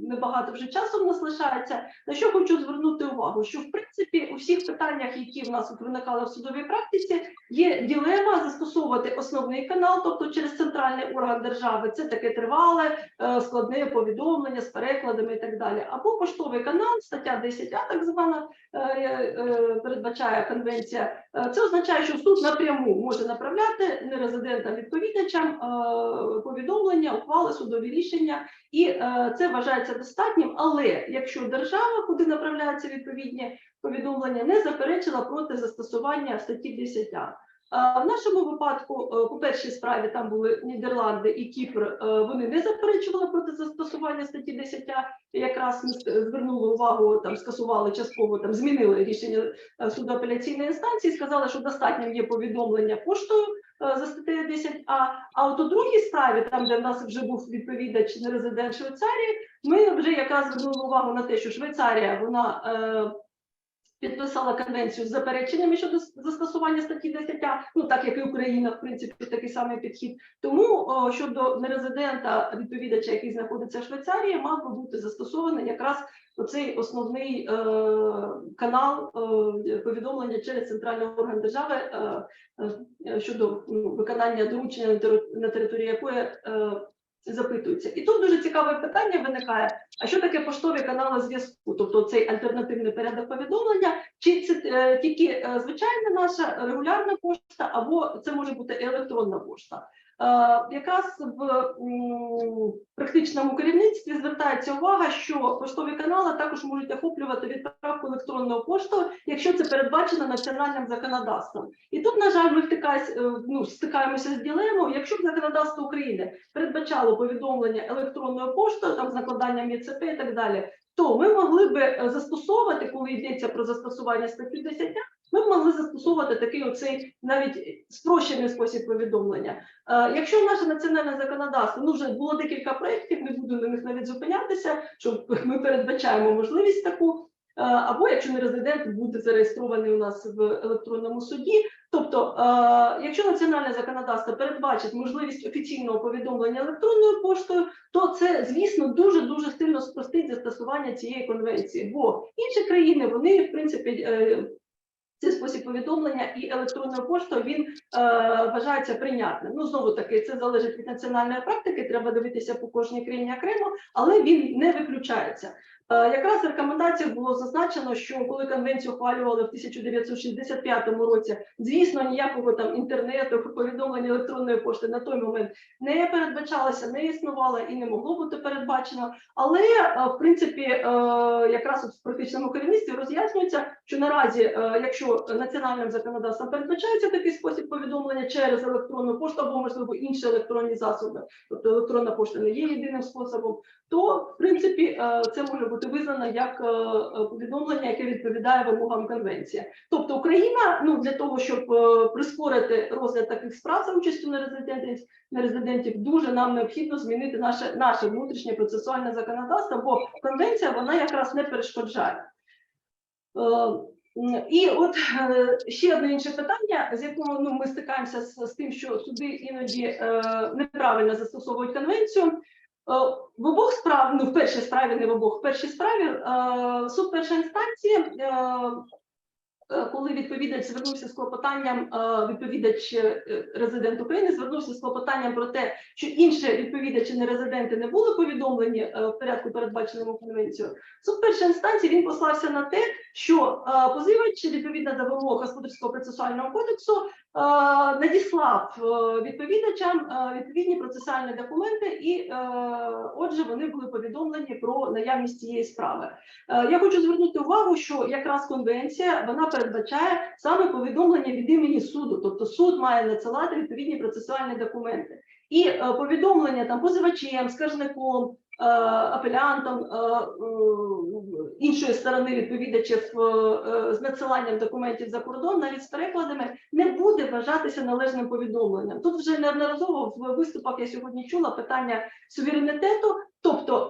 небагато вже часу в нас лишається. На що хочу звернути увагу, що в принципі у всіх питаннях, які в нас виникали в судовій практиці, є дилема застосовувати основний канал, тобто через центральний орган держави, це таке тривале, складне повідомлення з перекладами і так далі, або поштовий канал, стаття 10А так звана, передбачає конвенція. Це означає, що суд напряму може направляти нерезидентам-відповідачам повідомлення, ухвали, судові рішення, і це вважається достатнім, але якщо держава, куди направляються відповідні повідомлення, не заперечила проти застосування статті 10А. В нашому випадку, по першій справі, там були Нідерланди і Кіпр, вони не заперечували проти застосування статті 10А, якраз ми звернули увагу, там скасували частково, там змінили рішення суду апеляційної інстанції, сказали, що достатнім є повідомлення поштою за статтею 10А, а от у другій справі, там, де в нас вже був відповідач нерезидент Швейцарії, ми вже якраз звернули увагу на те, що Швейцарія, вона підписала конвенцію з запереченнями щодо застосування статті 10А, ну так як і Україна, в принципі, такий самий підхід. Тому щодо нерезидента відповідача, який знаходиться в Швейцарії, мав би бути застосований якраз оцей основний канал повідомлення через центральний орган держави щодо виконання доручення, на території якої запитуються. І тут дуже цікаве питання виникає, а що таке поштові канали зв'язку, тобто цей альтернативний порядок повідомлення, чи це тільки звичайна наша регулярна пошта, або це може бути електронна пошта. Якраз в практичному керівництві звертається увага, що поштові канали також можуть охоплювати відправку електронного поштою, якщо це передбачено національним законодавством. І тут, на жаль, ми стикаємося з дилемою, якщо б законодавство України передбачало повідомлення електронною поштою, там з накладанням ЄЦП і так далі, то ми могли б застосовувати, коли йдеться про застосування статті 10, ми б могли застосовувати такий оцей навіть спрощений спосіб повідомлення. Якщо наше національне законодавство, ну вже було декілька проєктів, не буду на них навіть зупинятися, що ми передбачаємо можливість таку, або якщо нерезидент буде зареєстрований у нас в електронному суді. Тобто, якщо національне законодавство передбачить можливість офіційного повідомлення електронною поштою, то це, звісно, дуже-дуже сильно спростить застосування цієї конвенції. Бо інші країни, вони, в принципі, цей спосіб повідомлення і електронною поштою, він вважається прийнятним. Ну, знову-таки, це залежить від національної практики, треба дивитися по кожній країні окремо, але він не виключається. Якраз в рекомендаціях було зазначено, що коли конвенцію ухвалювали в 1965 році, звісно, ніякого там інтернету, повідомлення електронної пошти на той момент не передбачалося, не існувало і не могло бути передбачено. Але, в принципі, якраз в практичному керівництві роз'яснюється, що наразі, якщо національним законодавством передбачається такий спосіб повідомлення через електронну пошту або, можливо, інші електронні засоби, тобто електронна пошта не є єдиним способом, то, в принципі, це може бути визнано як повідомлення, яке відповідає вимогам конвенції. Тобто Україна, ну, для того, щоб прискорити розгляд таких справ за участю нерезидентів, дуже нам необхідно змінити наше внутрішнє процесуальне законодавство, бо конвенція, вона якраз не перешкоджає. І от ще одне інше питання, з яким ми стикаємося з тим, що суди іноді неправильно застосовують конвенцію. В обох справах, ну в першій справі, не в обох, в першій справі суд першої інстанції коли відповідач звернувся з клопотанням, відповідач резидент України звернувся з клопотанням про те, що інші відповідачі нерезиденти не були повідомлені в порядку, передбаченому конвенцією, суд першої інстанції він послався на те, що позивач відповідно до вимог Господарського процесуального кодексу надіслав відповідачам відповідні процесуальні документи, і отже вони були повідомлені про наявність цієї справи. Я хочу звернути увагу, що якраз конвенція, вона передбачає саме повідомлення від імені суду, тобто суд має надсилати відповідні процесуальні документи. І повідомлення там позивачем, скаржником, апелянтом іншої сторони відповідачів з надсиланням документів за кордон, навіть з перекладами, не буде вважатися належним повідомленням. Тут вже неодноразово в виступах я сьогодні чула питання суверенітету, тобто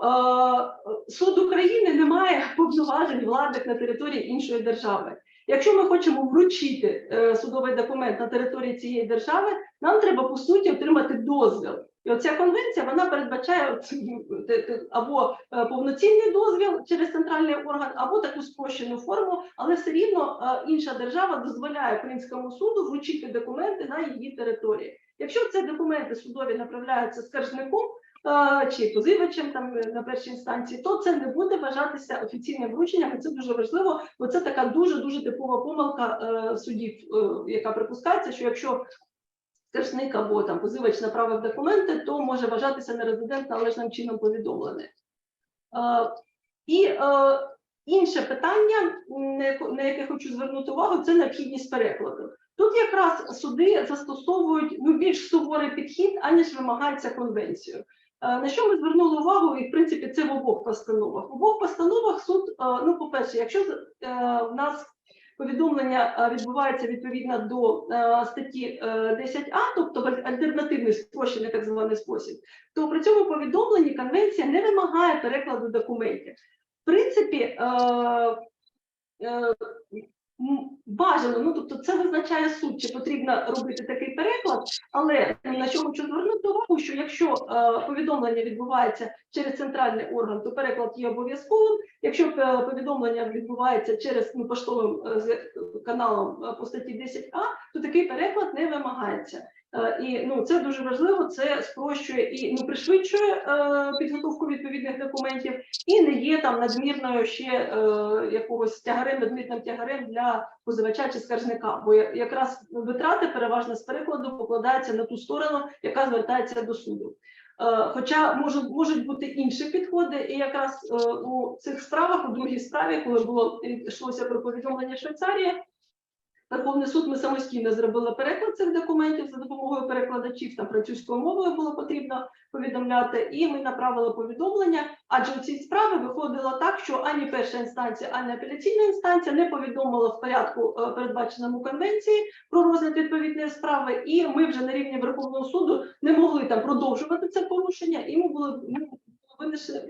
суд України не має повноважень владних на території іншої держави. Якщо ми хочемо вручити судовий документ на території цієї держави, нам треба, по суті, отримати дозвіл. І оця конвенція, вона передбачає або повноцінний дозвіл через центральний орган, або таку спрощену форму, але все рівно інша держава дозволяє українському суду вручити документи на її території. Якщо ці документи судові направляються скаржником чи позивачем там на першій інстанції, то це не буде вважатися офіційним врученням, і це дуже важливо, бо це така дуже типова помилка судів, яка припускається, що якщо скаржник або там позивач направив документи, то може вважатися нерезидент належним чином повідомлений. І інше питання, на яке хочу звернути увагу, це необхідність перекладу. Тут якраз суди застосовують більш суворий підхід, аніж вимагається конвенцією. На що ми звернули увагу, і в принципі це в обох постановах. В обох постановах суд, по-перше, якщо в нас повідомлення відбувається відповідно до статті 10А, тобто в альтернативний спрощений так званий спосіб, то при цьому повідомленні конвенція не вимагає перекладу документів. В принципі, бажано, тобто це визначає суд, чи потрібно робити такий переклад, але на що хочу звернути увагу, що якщо повідомлення відбувається через центральний орган, то переклад є обов'язковим. Якщо повідомлення відбувається через поштовим каналом по статті 10А, то такий переклад не вимагається. І це дуже важливо, це спрощує і пришвидшує підготовку відповідних документів, і не є там надмірною ще якогось надмірним тягарем для позивача чи скаржника, бо якраз витрати переважно з перекладу покладаються на ту сторону, яка звертається до суду. Хоча можуть бути інші підходи, і якраз у цих справах, у другій справі, коли йшлося про повідомлення Швейцарії, Верховний суд, ми самостійно зробили переклад цих документів за допомогою перекладачів, там французькою мовою було потрібно повідомляти, і ми направили повідомлення, адже у цій справі виходило так, що ані перша інстанція, ані апеляційна інстанція не повідомила в порядку, передбаченому конвенції, про розгляд відповідної справи, і ми вже на рівні Верховного суду не могли там продовжувати це порушення, і ми були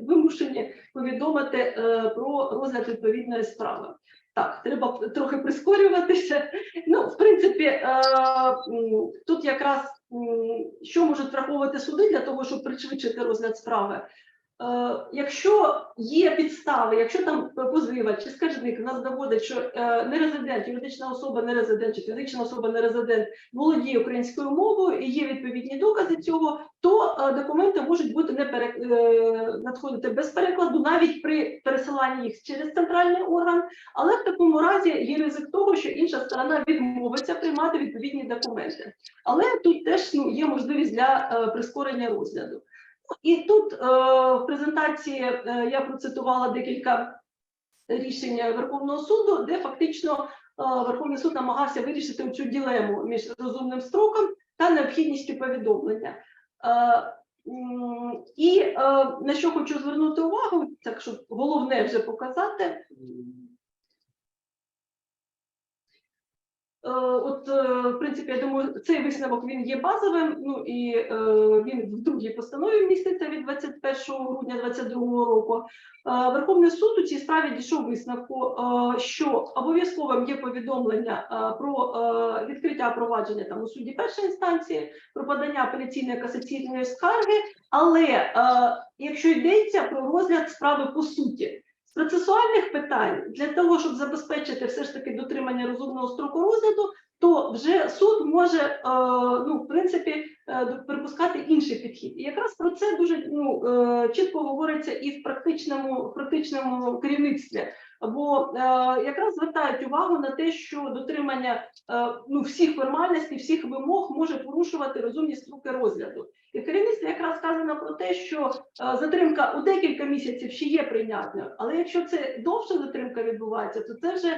вимушені повідомити про розгляд відповідної справи. Так, треба трохи прискорюватися. В принципі, тут якраз що можуть враховувати суди для того, щоб пришвидшити розгляд справи. Якщо є підстави, якщо там позивач чи скаржник нас доводить, що нерезидент, юридична особа нерезидент чи фізична особа нерезидент володіє українською мовою і є відповідні докази цього, то документи можуть бути надходити без перекладу, навіть при пересиланні їх через центральний орган, але в такому разі є ризик того, що інша сторона відмовиться приймати відповідні документи. Але тут теж є можливість для прискорення розгляду. І тут в презентації я процитувала декілька рішень Верховного суду, де фактично Верховний суд намагався вирішити цю дилему між розумним строком та необхідністю повідомлення. І на що хочу звернути увагу, так щоб головне вже показати. В принципі, я думаю, цей висновок він є базовим, і він в другій постанові міститься від 21 грудня 2022 року. Верховний суд у цій справі дійшов висновку, що обов'язковим є повідомлення про відкриття провадження там у суді першої інстанції, про подання апеляційної касаційної скарги, але якщо йдеться про розгляд справи по суті, З процесуальних питань, для того, щоб забезпечити все ж таки дотримання розумного строку розгляду, то вже суд може, в принципі, припускати інший підхід. І якраз про це дуже чітко говориться і в практичному керівництві. Бо якраз звертають увагу на те, що дотримання всіх формальностей, всіх вимог може порушувати розумні строки розгляду. І в керівництві якраз сказано про те, що затримка у декілька місяців ще є прийнятною, але якщо це довша затримка відбувається, то це вже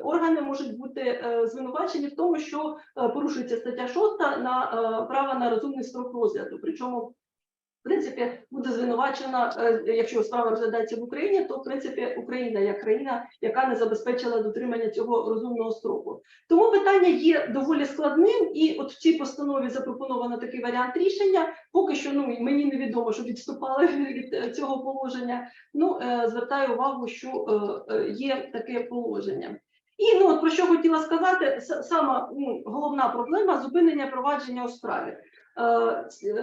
органи можуть бути звинувачені в тому, що порушується стаття 6 на право на розумний строк розгляду. Причому в принципі, буде звинувачена, якщо справа розглядається в Україні, то, в принципі, Україна як країна, яка не забезпечила дотримання цього розумного строку. Тому питання є доволі складним, і от в цій постанові запропоновано такий варіант рішення. Поки що, мені невідомо, що відступали від цього положення. Звертаю увагу, що є таке положення. І, про що хотіла сказати, сама головна проблема – зупинення провадження у справі.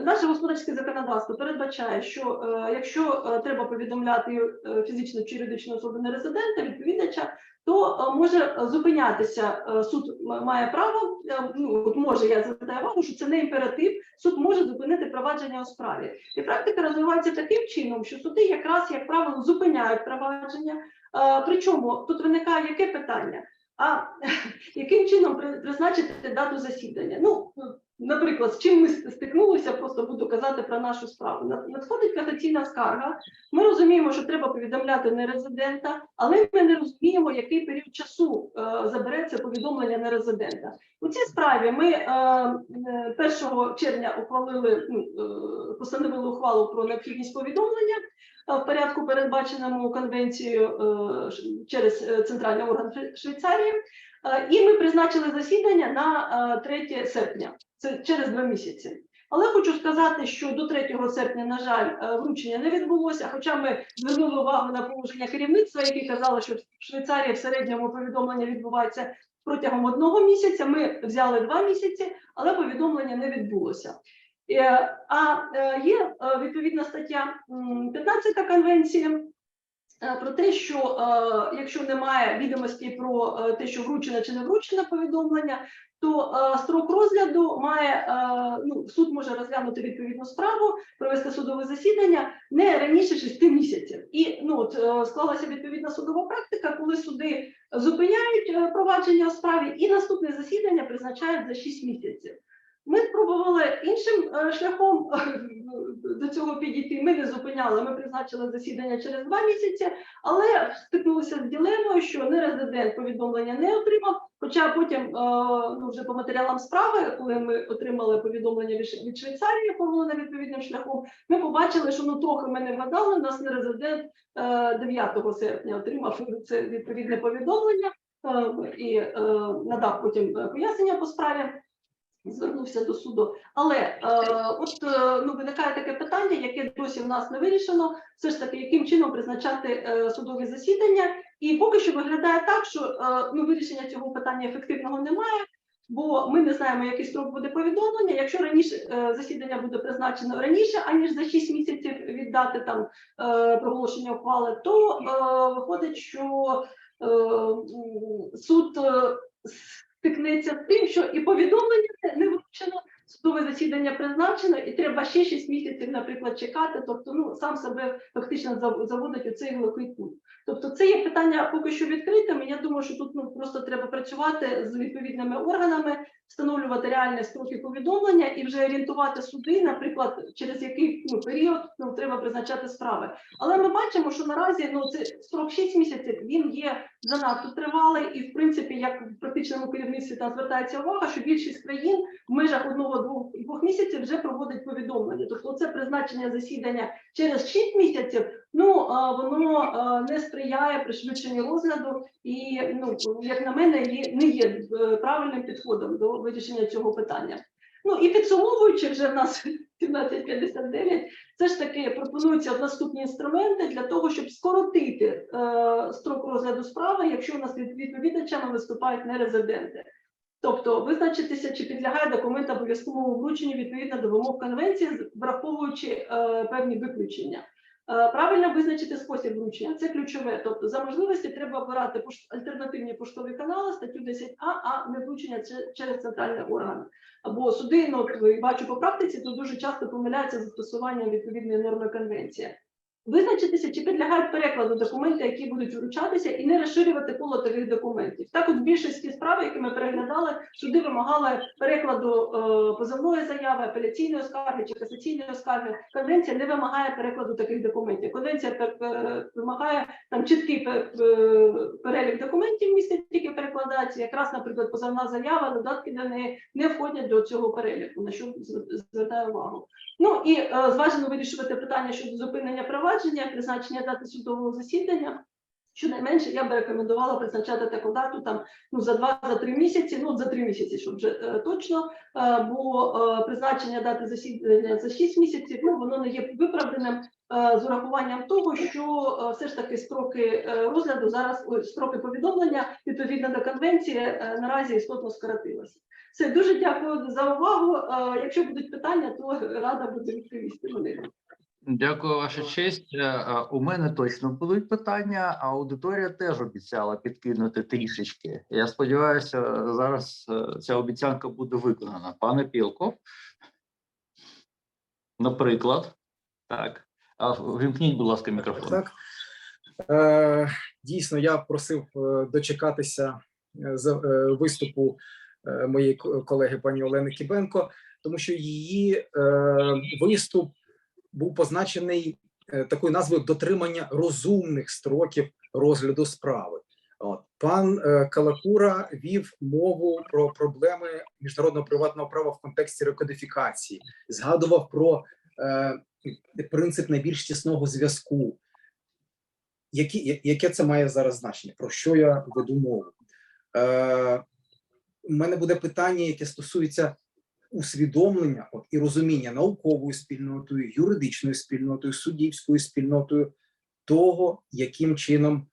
Наше господарське законодавство передбачає, що якщо треба повідомляти фізичну чи юридичну особу нерезидента, відповідача, то може зупинятися, суд має право, я звертаю увагу, що це не імператив, суд може зупинити провадження у справі. І практика розвивається таким чином, що суди якраз, як правило, зупиняють провадження. Причому тут виникає яке питання? А яким чином призначити дату засідання? Наприклад, з чим ми стикнулися, просто буду казати про нашу справу. Надходить касаційна скарга, ми розуміємо, що треба повідомляти нерезидента, але ми не розуміємо, який період часу забереться повідомлення нерезидента. У цій справі ми 1 червня постановили ухвалу про необхідність повідомлення в порядку, передбаченому конвенцією через центральний орган Швейцарії, і ми призначили засідання на 3 серпня. Це через 2 місяці. Але хочу сказати, що до 3 серпня, на жаль, вручення не відбулося, хоча ми звернули увагу на положення керівництва, яке казало, що в Швейцарії в середньому повідомлення відбувається протягом 1 місяця. Ми взяли 2 місяці, але повідомлення не відбулося. А є відповідна стаття 15 конвенції про те, що якщо немає відомості про те, що вручено чи не вручено повідомлення, то строк розгляду має, суд може розглянути відповідну справу, провести судове засідання не раніше 6 місяців. І склалася відповідна судова практика, коли суди зупиняють провадження у справі і наступне засідання призначають за 6 місяців. Ми спробували іншим шляхом до цього підійти, ми не зупиняли, ми призначили засідання через 2 місяці, але стикнулися з дилемою, що нерезидент повідомлення не отримав, хоча потім вже по матеріалам справи, коли ми отримали повідомлення від Швейцарії, оформлене відповідним шляхом, ми побачили, що трохи ми не вгадали, у нас нерезидент 9 серпня отримав це відповідне повідомлення і надав потім пояснення по справі. Звернувся до суду. Але виникає таке питання, яке досі в нас не вирішено, все ж таки, яким чином призначати судові засідання. І поки що виглядає так, що вирішення цього питання ефективного немає, бо ми не знаємо, який строк буде повідомлення. Якщо раніше засідання буде призначено раніше, аніж за 6 місяців від дати проголошення ухвали, то виходить, що суд стикнеться з тим, що і повідомлення не вручено, судове засідання призначено, і треба ще 6 місяців, наприклад, чекати, тобто сам себе фактично заводить у цей глухий кут. Тобто це є питання поки що відкритим, і я думаю, що тут просто треба працювати з відповідними органами, встановлювати реальні строки повідомлення і вже орієнтувати суди, наприклад, через який період треба призначати справи. Але ми бачимо, що наразі цей строк 6 місяців, він є занадто тривалий, і в принципі, як в практичному керівництві там звертається увага, що більшість країн в межах 1-2 місяців вже проводить повідомлення. Тобто це призначення засідання через 6 місяців, воно не сприяє пришвидшенню розгляду і, як на мене, не є правильним підходом до вирішення цього питання. І підсумовуючи, вже в нас 17:59, все ж таки пропонуються наступні інструменти для того, щоб скоротити строк розгляду справи, якщо у нас відповідачами виступають нерезиденти. Тобто визначитися, чи підлягає документ обов'язковому врученню відповідно до вимог конвенції, враховуючи певні виключення. Правильно визначити спосіб вручення, це ключове. Тобто за можливості треба обирати альтернативні поштові канали, статтю 10А, а не вручення через центральні органи. Або суди, ну, бачу по практиці, то дуже часто помиляються застосуванням відповідної норми конвенції. Визначитися, чи підлягають перекладу документи, які будуть вручатися, і не розширювати коло таких документів. Так от в більшості справ, які ми переглядали, суди вимагали перекладу позовної заяви, апеляційної скарги чи касаційної скарги. Конвенція не вимагає перекладу таких документів. Конвенція вимагає там чіткий перелік документів, містить тільки перекладації. Якраз, наприклад, позовна заява, додатки до неї не входять до цього переліку, на що звертаю увагу. Ну і зважено вирішувати питання щодо зупинення провадження, призначення дати судового засідання. Щонайменше я би рекомендувала призначати таку дату там, ну, за 2-3 місяці, ну, за 3 місяці, щоб вже точно, бо призначення дати засідання за 6 місяців, ну, воно не є виправданим з урахуванням того, що все ж таки строки розгляду зараз, строки повідомлення відповідно до конвенції наразі істотно скоротилися. Все, дуже дякую за увагу. Якщо будуть питання, то рада буду відповісти на них. Дякую, ваша честь. У мене точно будуть питання, а аудиторія теж обіцяла підкинути трішечки. Я сподіваюся, зараз ця обіцянка буде виконана. Пане Пілков, наприклад. Так. Вимкніть, будь ласка, мікрофон. Так. Дійсно, я просив дочекатися виступу моєї колеги пані Олени Кібенко, тому що її виступ був позначений такою назвою «Дотримання розумних строків розгляду справи». От. Пан Калакура вів мову про проблеми міжнародного приватного права в контексті рекодифікації, згадував про принцип найбільш тісного зв'язку. Яке це має зараз значення? Про що я веду мову? У мене буде питання, яке стосується усвідомлення і розуміння науковою спільнотою, юридичною спільнотою, суддівською спільнотою того, яким чином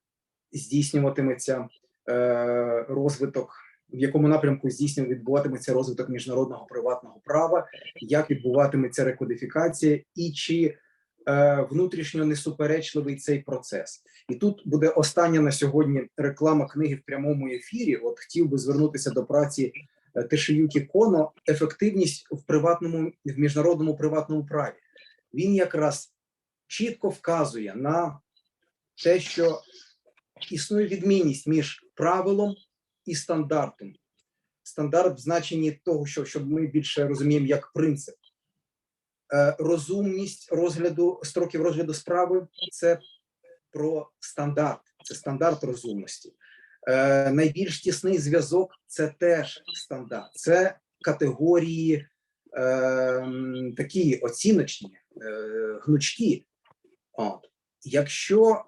здійснюватиметься розвиток, в якому напрямку відбуватиметься розвиток міжнародного приватного права, як відбуватиметься рекодифікація і чи внутрішньо несуперечливий цей процес. І тут буде остання на сьогодні реклама книги в прямому ефірі. От хотів би звернутися до праці Тешіюкі Коно «Ефективність в міжнародному приватному праві». Він якраз чітко вказує на те, що існує відмінність між правилом і стандартом. Стандарт в значенні того, що ми більше розуміємо як принцип. Розумність строків розгляду справи – це про стандарт, це стандарт розумності. Найбільш тісний зв'язок – це теж стандарт, це категорії такі оціночні, гнучкі.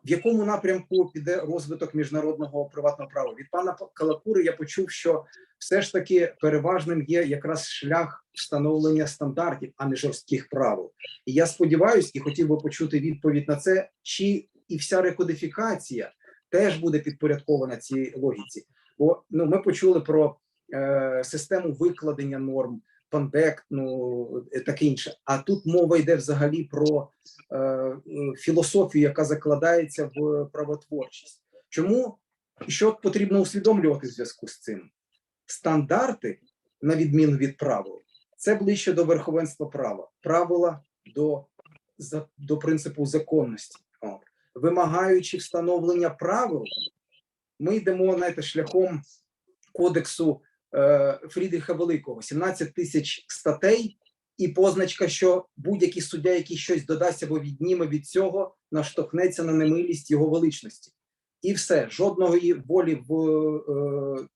В якому напрямку піде розвиток міжнародного приватного права? Від пана Калакури я почув, що все ж таки переважним є якраз шлях встановлення стандартів, а не жорстких правил. І я сподіваюся, і хотів би почути відповідь на це, чи і вся рекодифікація теж буде підпорядкована цій логіці. Бо ми почули про систему викладення норм, пандект, таке інше. А тут мова йде взагалі про філософію, яка закладається в правотворчість. Чому? Що потрібно усвідомлювати в зв'язку з цим? Стандарти, на відміну від правил, це ближче до верховенства права. Правила до принципу законності. Вимагаючи встановлення правил, ми йдемо шляхом кодексу Фрідріха Великого. 17 тисяч статей і позначка, що будь-який суддя, який щось додасть або відніме від цього, наштовхнеться на немилість його величності. І все. Жодної волі в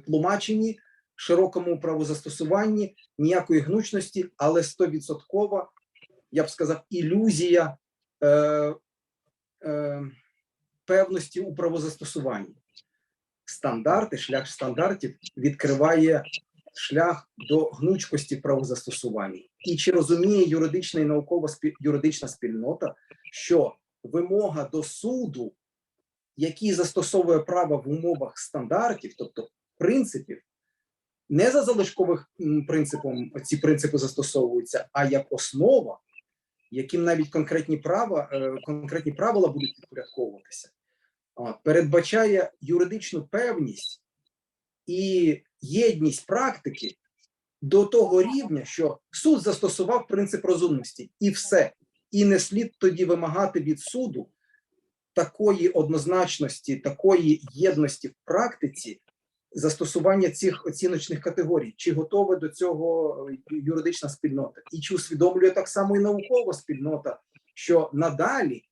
тлумаченні, широкому правозастосуванні, ніякої гнучності, але 100%, я б сказав, ілюзія певності у правозастосуванні. Стандарти, шлях стандартів відкриває шлях до гнучкості в правозастосуванні. І чи розуміє юридична і науково-юридична спільнота, що вимога до суду, який застосовує право в умовах стандартів, тобто принципів, не за залишковим принципом ці принципи застосовуються, а як основа, яким навіть конкретні правила будуть підпорядковуватися, передбачає юридичну певність і єдність практики до того рівня, що суд застосував принцип розумності і все. І не слід тоді вимагати від суду такої однозначності, такої єдності в практиці застосування цих оціночних категорій. Чи готова до цього юридична спільнота? І чи усвідомлює так само і наукова спільнота, що надалі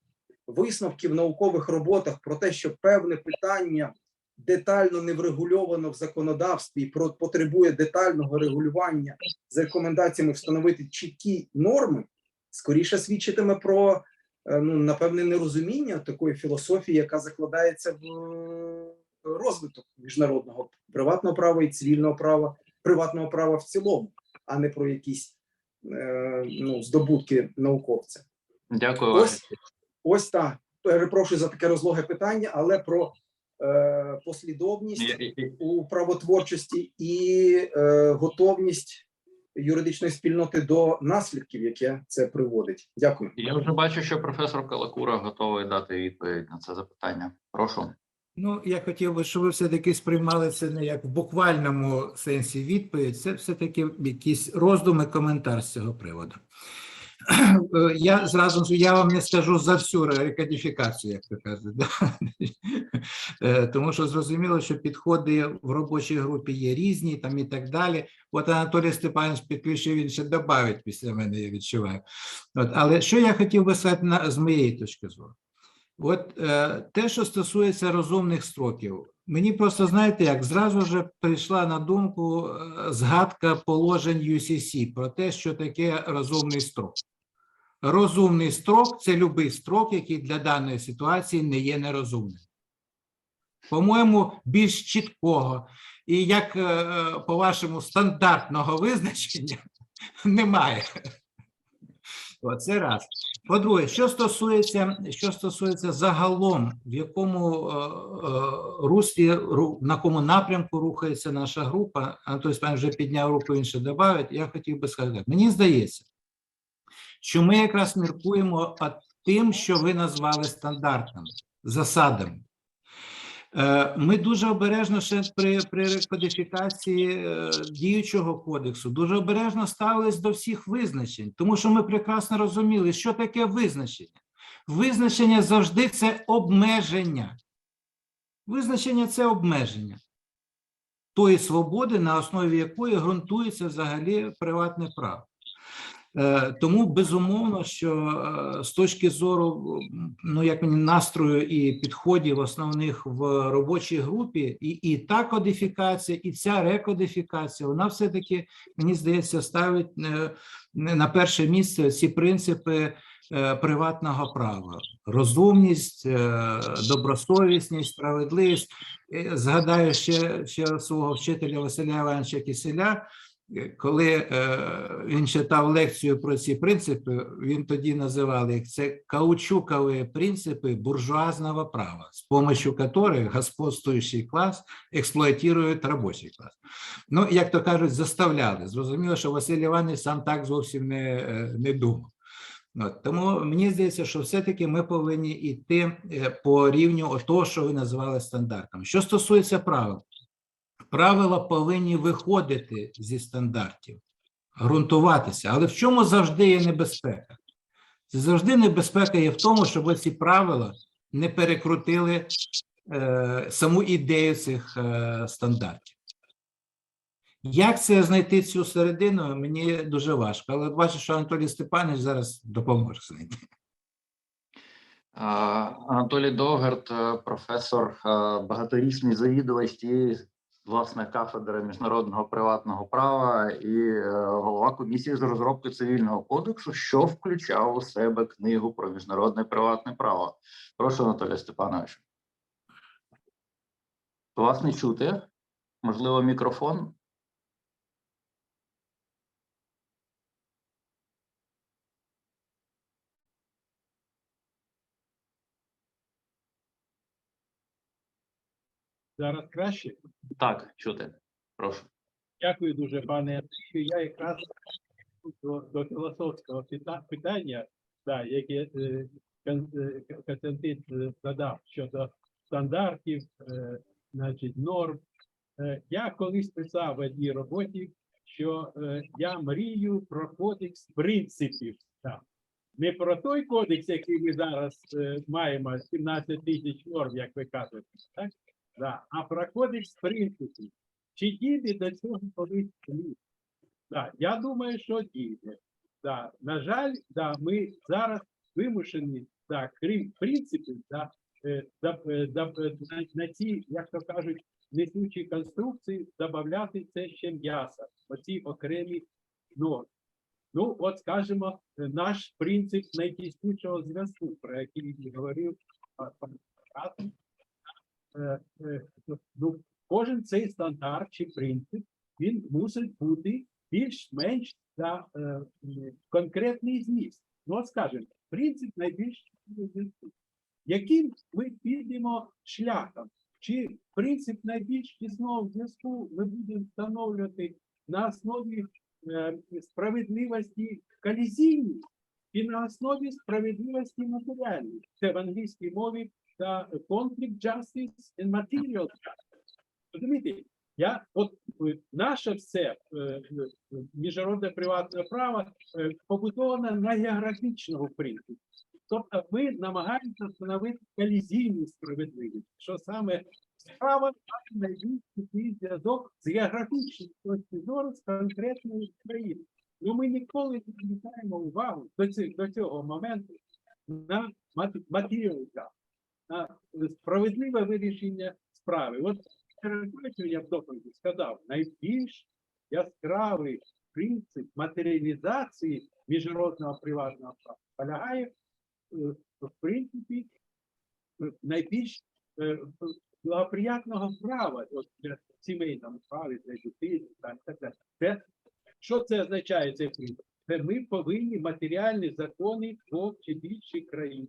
висновки в наукових роботах про те, що певне питання детально не врегульовано в законодавстві і потребує детального регулювання за рекомендаціями встановити чіткі норми, скоріше свідчитиме про, напевне, нерозуміння такої філософії, яка закладається в розвиток міжнародного приватного права і цивільного права, приватного права в цілому, а не про якісь здобутки науковця. Дякую. Ось так. Перепрошую за таке розлоге питання, але про послідовність у правотворчості і готовність юридичної спільноти до наслідків, яке це приводить. Дякую. Я вже бачу, що професор Калакура готовий дати відповідь на це запитання. Прошу. Ну, я хотів би, щоб ви все-таки сприймали це не як в буквальному сенсі відповідь, це все-таки якісь роздуми, коментар з цього приводу. Я вам не скажу за всю рекодифікацію, як то кажуть. Тому що зрозуміло, що підходи в робочій групі є різні там і так далі. От Анатолій Степанович підключив, він ще добавить після мене, я відчуваю. Але що я хотів би сказати з моєї точки зору? От те, що стосується розумних строків, мені просто, знаєте, як зразу вже прийшла на думку згадка положень UCC про те, що таке розумний строк. Розумний строк – це будь-який строк, який для даної ситуації не є нерозумним. По-моєму, більш чіткого і, як по-вашому, стандартного визначення немає. Це раз. По-друге, що стосується загалом, в якому руслі, на якому напрямку рухається наша група, Анатолій Степанович вже підняв руку, він ще добавить, я хотів би сказати, мені здається, що ми якраз міркуємо тим, що ви назвали стандартами, засадами. Ми дуже обережно ще при рекодифікації діючого кодексу, дуже обережно ставились до всіх визначень, тому що ми прекрасно розуміли, що таке визначення. Визначення завжди це обмеження. Визначення – це обмеження тої свободи, на основі якої ґрунтується взагалі приватне право. Тому, безумовно, що з точки зору, як мені, настрою і підходів основних в робочій групі, і та кодифікація, і ця рекодифікація, вона все-таки, мені здається, ставить на перше місце ці принципи приватного права. Розумність, добросовісність, справедливість. Згадаю ще свого вчителя Василя Івановича Киселя, коли він читав лекцію про ці принципи, він тоді називав їх це каучукові принципи буржуазного права, з допомогою яких господствуючий клас експлуатує робочий клас. Ну, як то кажуть, заставляли. Зрозуміло, що Василь Іванович сам так зовсім не думав. Тому мені здається, що все-таки ми повинні йти по рівню того, що ви називали стандартами. Що стосується правил, правила повинні виходити зі стандартів, ґрунтуватися. Але в чому завжди є небезпека? Це завжди небезпека є в тому, щоб ці правила не перекрутили саму ідею цих стандартів. Як це знайти цю середину, мені дуже важко. Але бачу, що Анатолій Степанович зараз допоможе знайти. Анатолій Довгард, професор, багаторічний завідувач тієї, власне, кафедри міжнародного приватного права і голова комісії з розробки цивільного кодексу, що включав у себе книгу про міжнародне приватне право. Прошу, Анатолій Степанович. Вас не чути? Можливо, мікрофон? Зараз краще? Так, чути. Прошу. Дякую дуже, пане Андрію. Я якраз до філософського питання да, які Костянтин задав щодо стандартів, значить, норм. Я колись писав в одній роботі, що я мрію про кодекс принципів. Так. Не про той кодекс, який ми зараз маємо, 17 тисяч норм, як ви кажете, так? Да. А про кодекс принципів. Чи дійде до цього колись слід? Да. Я думаю, що дійде. Да. На жаль, да, ми зараз вимушені, да, крім принципів, да, на ці, як то кажуть, несучі конструкції додати це ще м'ясо, оці окремі норми. Ну, от, скажімо, наш принцип найтіснішого зв'язку, про який говорив пан Катин. Ну, кожен цей стандарт чи принцип, він мусить бути більш-менш за конкретний зміст. Ну, от, скажімо, принцип найбільш зв'язку. Яким ми підемо шляхом? Чи принцип найбільш тісного зв'язку ми будемо встановлювати на основі справедливості колізійній і на основі справедливості матеріальної? Це в англійській мові та conflict justice and material justice. Розумієте, наше все міжнародне приватне право побудоване на географічному принципі. Тобто ми намагаємося встановити колізійну справедливість, що саме справа має найбільший зв'язок з географічним точки зору з конкретною країною. Ну, ми ніколи не звертаємо увагу до цього моменту на матеріал, на справедливе вирішення справи. От я в доповіді сказав, найбільш яскравий принцип матеріалізації міжнародного приватного права полягає в принципі найбільш благоприятного права, от для сімейного права, для дітей, так далі. Що це означає, цей принцип? Це ми повинні матеріальні закони двох чи більших країн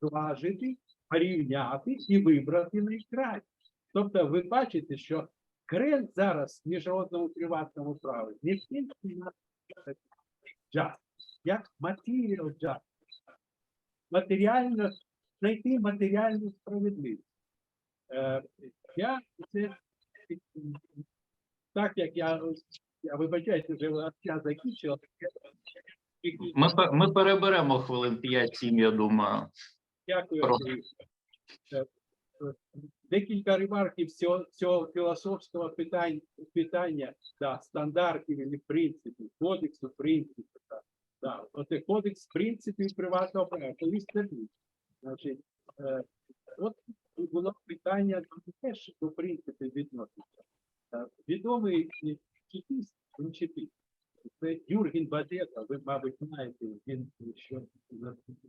зважити, порівняти і вибрати найкраще. Тобто ви бачите, що крест зараз в міжнародному приватному праві не тільки на justice, як матеріал justice. Матеріально, знайти матеріальну справедливість. Так як я вибачаюся, вже час закінчив. Ми переберемо хвилин 5-7, я думаю. Дякую. Декілька ремарків цього філософського питання да, стандартів і принципів, кодексу принципів. Да, оце кодекс принципів приватного права. Колись це був. Значить, от було питання теж до принципів відноситься. Відомий чекіст, це Юрген Бадета, ви, мабуть, знаєте, він що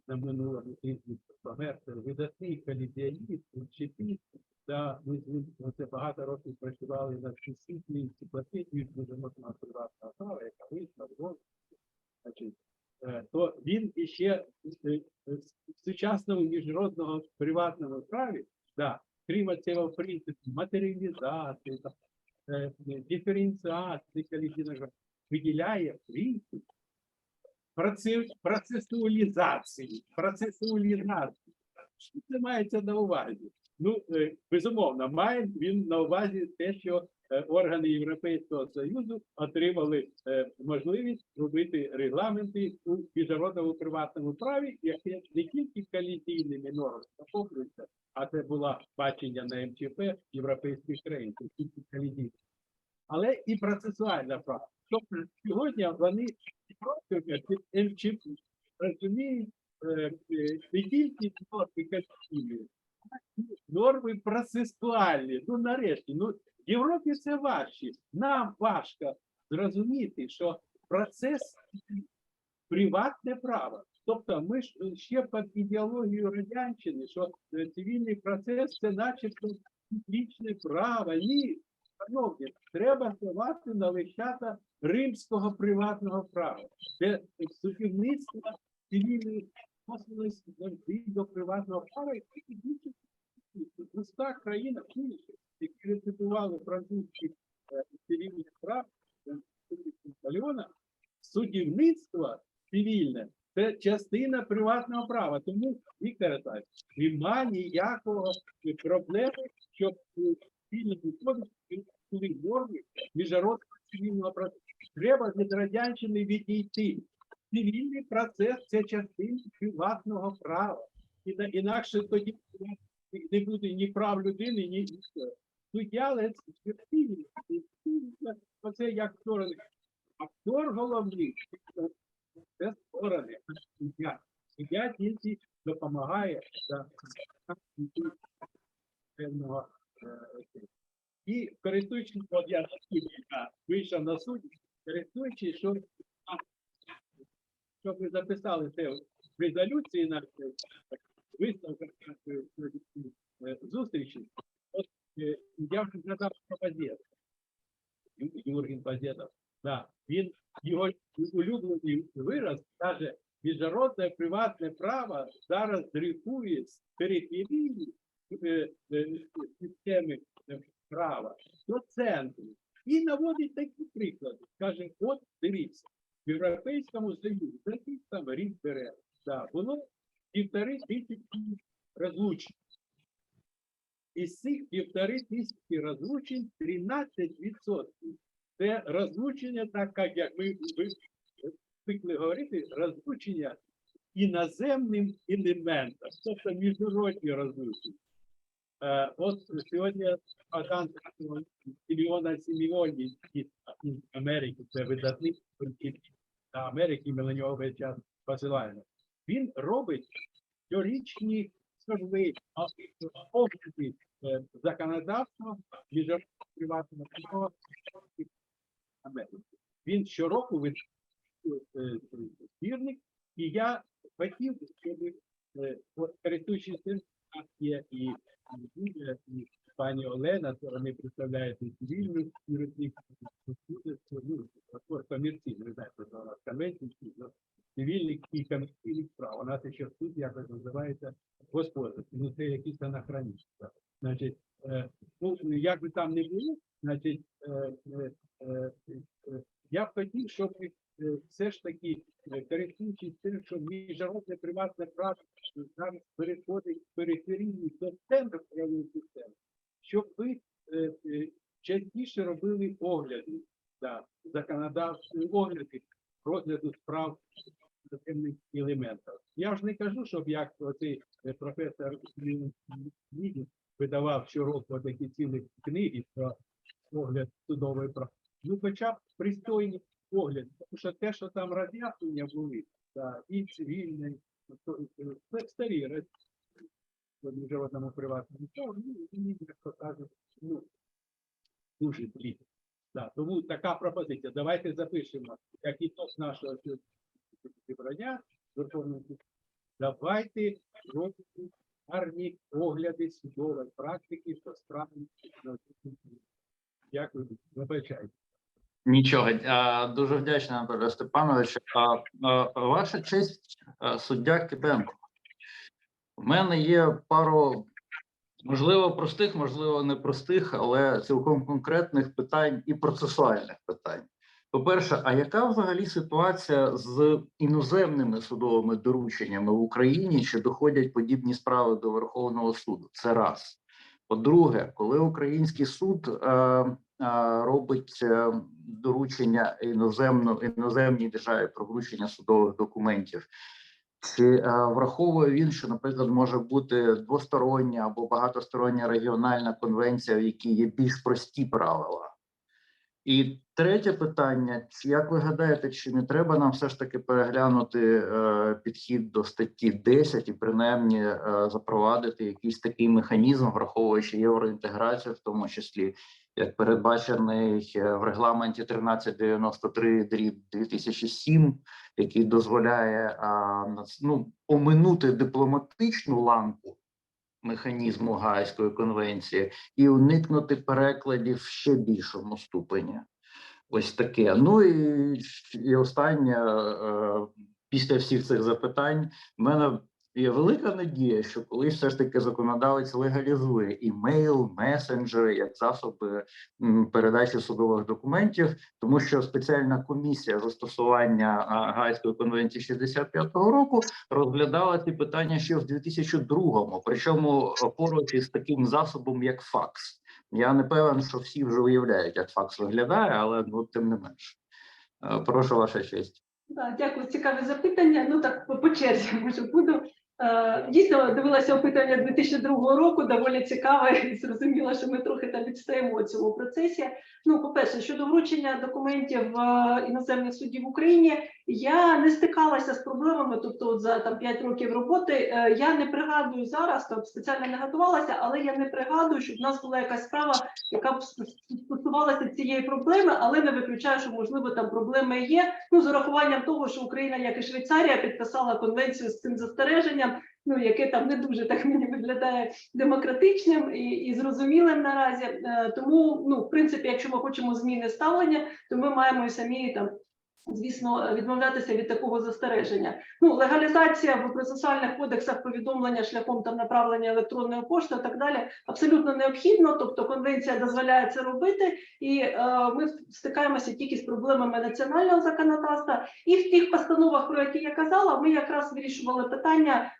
на минулому тижні помер, це видатний колізіоніст, чекіст, да, ми з ним багато років працювали над всесвітньою енциклопедією міжнародного приватного права, яка вийшла в значить, то він іще в сучасному міжнародному приватному праві, да, крім цього принципу матеріалізації, диференціації, виділяє принцип процесуалізації. Що це мається на увазі? Ну, безумовно, має він на увазі те, що органи Європейського Союзу отримали можливість робити регламенти у міжнародному приватному праві, яке не тільки колізійними нормами захоплюється, а це було бачення на МЧП європейських країн, тільки колізійні, але і процесуальне право. Тобто сьогодні вони просто МЧП розуміють не тільки норми колізійні, норми процесуальні. Ну, нарешті, в Європі це важче. Нам важко зрозуміти, що процес – приватне право. Тобто ми ж ще під ідеологією радянщини, що цивільний процес – це начебто публічне право. Ні, шановні, треба ставати на лещата римського приватного права, де судівництво цивільної відносилось завжди до приватного права, і більше пуста країна, які реципували французькі цивільні права Наполеона, судівництво цивільне це частина приватного права. Тому, Віктор Олександрович, нема ніякого проблеми, щоб спільно виходити норми міжнародного цивільного процесу. Треба від радянщини відійти. Цивільний процес – це частина приватного права. Інакше тоді не буде ні прав людини, ні нічого. Суддя – це як сторони. Актор головний – це сторони. Суддя тільки допомагає певного. І користуючись, от я вийшов на суд, користуючись, що щоб ви записали це в резолюції на виставках зустрічі, от я вже згадав про Пазєта, Юрген Пазєтов. Да, він, його улюблений вираз, каже, міжнародне приватне право зараз дрейфує з периферії системи права до центру. І наводить такі приклади. Каже, от дивіться, в Європейському Союзі, такий там рік бере, да, було 1500 розлучень. Із цих 1500 розлучень 13% це розлучення, так як ми звикли говорити, розлучення іноземним елементом, тобто міжнародні розлучення. От сьогодні Мільйона Сіміоні із Америки, це видатний політик Америки, ми на нього весь час посилаємо. Він робить щорічні survey, огляди законодавства міжнародного приватного права Америки. Він щороку видає збірник, і я хотів, щоб, користуючись цим, є і Юлія, і пані Олена, вони представляють і цивільну юрисдикцію, комерційну, ви знаєте, у нас конвенції, цивільних і комерційних прав. У нас ще суд якось називається господарський, ну це якісь анахронізм. Значить, ну, як би там не було, значить, я б хотів, щоб все ж таки, користуючись тим, що міжнародне приватне право зараз переходить в периферію до центру правової системи, щоб ви частіше робили огляди, законодавчі огляди розгляду справ системних елементів. Я ж не кажу, щоб як оцей професор Лідін видавав щороку такі цілі книги про огляд судової права. Ну, хоча б пристойні огляд, тому що те, що там роз'яснення були, і цивільне, старі в міжнародному приватному праві, як кажуть, ну, дуже плідно. Тому така пропозиція. Давайте запишемо, як і то з нашого зібрання Верховного Суду. Давайте робити гарні огляди судової практики по справі. Дякую. Вибачайте. Нічого, дуже вдячний, Анатолій Степанович. Ваша честь, суддя Киденко. У мене є пару, можливо, простих, можливо, непростих, але цілком конкретних питань і процесуальних питань. По-перше, а яка взагалі ситуація з іноземними судовими дорученнями в Україні, чи доходять подібні справи до Верховного суду? Це раз. По-друге, коли український суд робить доручення іноземній державі про вручення судових документів, чи враховує він, що, наприклад, може бути двостороння або багатостороння регіональна конвенція, в якій є більш прості правила? І третє питання, як ви гадаєте, чи не треба нам все ж таки переглянути підхід до статті 10 і принаймні запровадити якийсь такий механізм, враховуючи євроінтеграцію, в тому числі, як передбачений в регламенті 1393/2007, який дозволяє оминути дипломатичну ланку механізму Гаазької конвенції і уникнути перекладів в ще більшому ступені. Ось таке. Ну і останнє, після всіх цих запитань, в мене Є велика надія, що колись все ж таки законодавець легалізує імейл, месенджери як засоби передачі судових документів, тому що спеціальна комісія застосування Гаазької конвенції 65-го року розглядала ці питання ще в 2002-му, причому поруч із таким засобом, як факс. Я не певен, що всі вже уявляють, як факс виглядає, але тим не менше. Прошу, ваша честь. Дякую, цікаве запитання. Ну так по черзі, може, буду. Дійсно, дивилася опитання 2002 року, доволі цікаве, і зрозуміло, що ми трохи там відстаємо у цьому процесі. Ну, по-перше, щодо вручення документів іноземних судів в Україні, я не стикалася з проблемами, тобто от за 5 років роботи, я не пригадую зараз, там спеціально не готувалася, але я не пригадую, щоб в нас була якась справа, яка б стосувалася цієї проблеми, але не виключаю, що, можливо, там проблеми є, ну, з урахуванням того, що Україна, як і Швейцарія, підписала конвенцію з цим застереженням, ну, яке там не дуже так мені виглядає демократичним і зрозумілим наразі. Тому, ну, в принципі, якщо ми хочемо зміни ставлення, то ми маємо і самі там, звісно, відмовлятися від такого застереження. Ну, легалізація в процесуальних кодексах повідомлення шляхом там направлення електронної пошти і так далі абсолютно необхідно, тобто конвенція дозволяє це робити, і ми стикаємося тільки з проблемами національного законодавства. І в тих постановах, про які я казала, ми якраз вирішували питання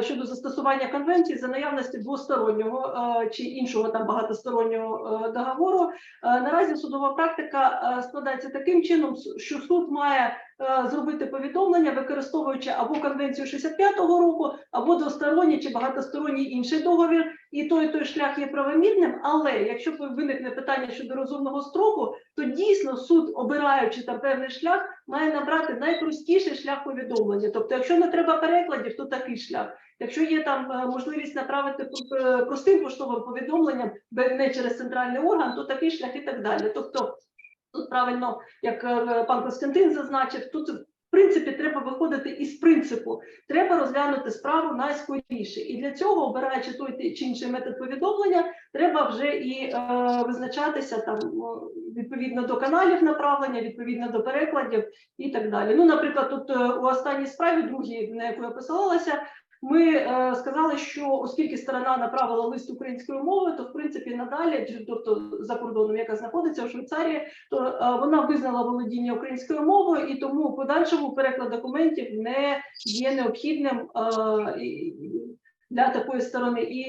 щодо застосування конвенції за наявності двостороннього чи іншого там багатостороннього договору. Наразі судова практика складається таким чином, що суд має зробити повідомлення, використовуючи або конвенцію 65-го року, або двосторонній чи багатосторонній інший договір, і той шлях є правомірним, але якщо виникне питання щодо розумного строку, то дійсно суд, обираючи там певний шлях, має набрати найпростіший шлях повідомлення. Тобто, якщо не треба перекладів, то такий шлях. Якщо є там можливість направити простим поштовим повідомленням, не через центральний орган, то такий шлях і так далі. Тобто, тут правильно, як пан Костянтин зазначив, тут в принципі треба виходити із принципу. Треба розглянути справу найскоріше. І для цього, обираючи той чи інший метод повідомлення, треба вже і визначатися там відповідно до каналів направлення, відповідно до перекладів і так далі. Ну, наприклад, тут у останній справі, другій, на яку я посилалася, ми сказали, що оскільки сторона направила лист українською мовою, то в принципі надалі, тобто за кордоном, яка знаходиться у Швейцарії, то вона визнала володіння українською мовою, і тому у подальшому переклад документів не є необхідним для такої сторони. І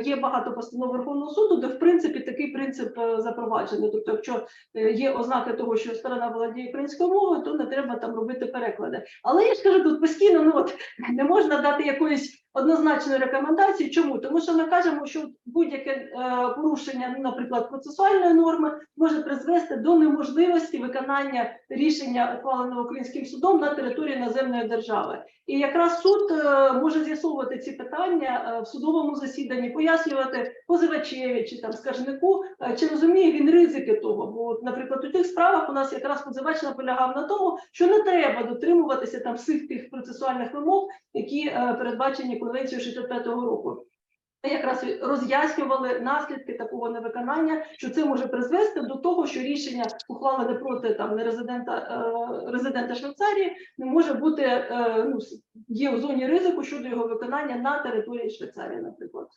є багато постанов Верховного суду, де в принципі такий принцип запроваджений. Тобто, якщо є ознаки того, що сторона володіє українською мовою, то не треба там робити переклади. Але я ж кажу, тут постійно, ну от не можна дати якоїсь однозначної рекомендації. Чому? Тому що ми кажемо, що будь-яке порушення, наприклад, процесуальної норми може призвести до неможливості виконання рішення, ухваленого українським судом на території іноземної держави. І якраз суд може з'ясовувати ці питання в судовому засіданні, пояснювати позивачеві чи там скаржнику, чи розуміє він ризики того. Бо, наприклад, у тих справах у нас якраз позивач наполягав на тому, що не треба дотримуватися там всіх тих процесуальних вимог, які передбачені Конвенцією 65-го року. Якраз роз'яснювали наслідки такого невиконання, що це може призвести до того, що рішення, ухвалене проти там резидента Швейцарії, не може бути, ну, є в зоні ризику щодо його виконання на території Швейцарії, наприклад.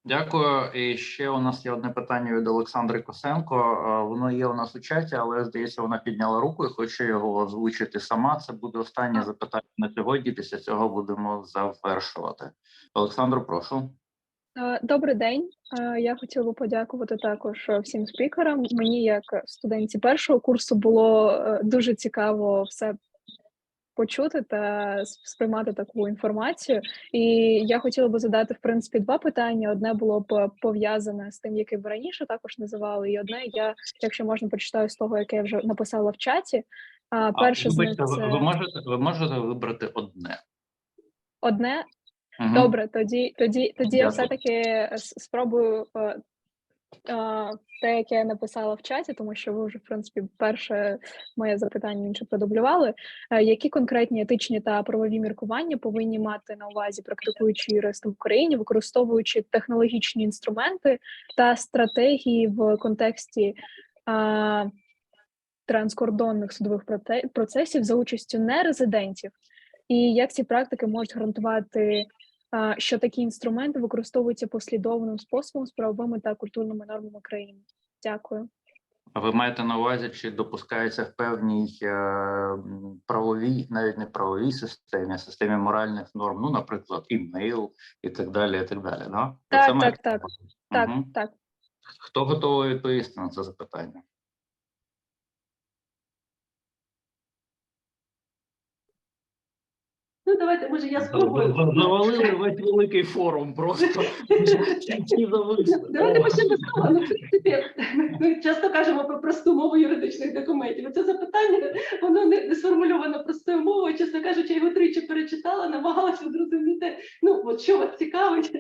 Дякую. І ще у нас є одне питання від Олександри Косенко. Воно є у нас у чаті, але, здається, вона підняла руку і хоче його озвучити сама. Це буде останнє запитання на сьогодні. Після цього будемо завершувати. Олександро, прошу. Добрий день. Я хотіла би подякувати також всім спікерам. Мені, як студентці першого курсу, було дуже цікаво все почути та сприймати таку інформацію. І я хотіла би задати, в принципі, два питання. Одне було б пов'язане з тим, яке ви раніше також називали, і одне, я, якщо можна, прочитаю з того, яке я вже написала в чаті. Перше з них це... ви можете вибрати одне? Одне? Угу. Добре, тоді я все-таки спробую те, яке я написала в чаті, тому що ви вже, в принципі, перше моє запитання інше продублювали. Які конкретні етичні та правові міркування повинні мати на увазі практикуючі юристи в Україні, використовуючи технологічні інструменти та стратегії в контексті транскордонних судових процесів за участю нерезидентів, І як ці практики можуть гарантувати, що такі інструменти використовуються послідовним способом з правовими та культурними нормами країни? Дякую. А ви маєте на увазі, чи допускається в певній правовій, навіть не правовій системі, а системі моральних норм, ну, наприклад, імейл і так далі, і так далі, да? Так. Хто готовий відповісти на це запитання? Ну, давайте, може, я спробую. Завалили весь великий форум просто. Давайте почнемо з того. Ну, в принципі, ми часто кажемо про просту мову юридичних документів. Це запитання, воно не сформульовано простою мовою. Чесно кажучи, я його тричі перечитала, намагалася зрозуміти, ну, от що вас цікавить.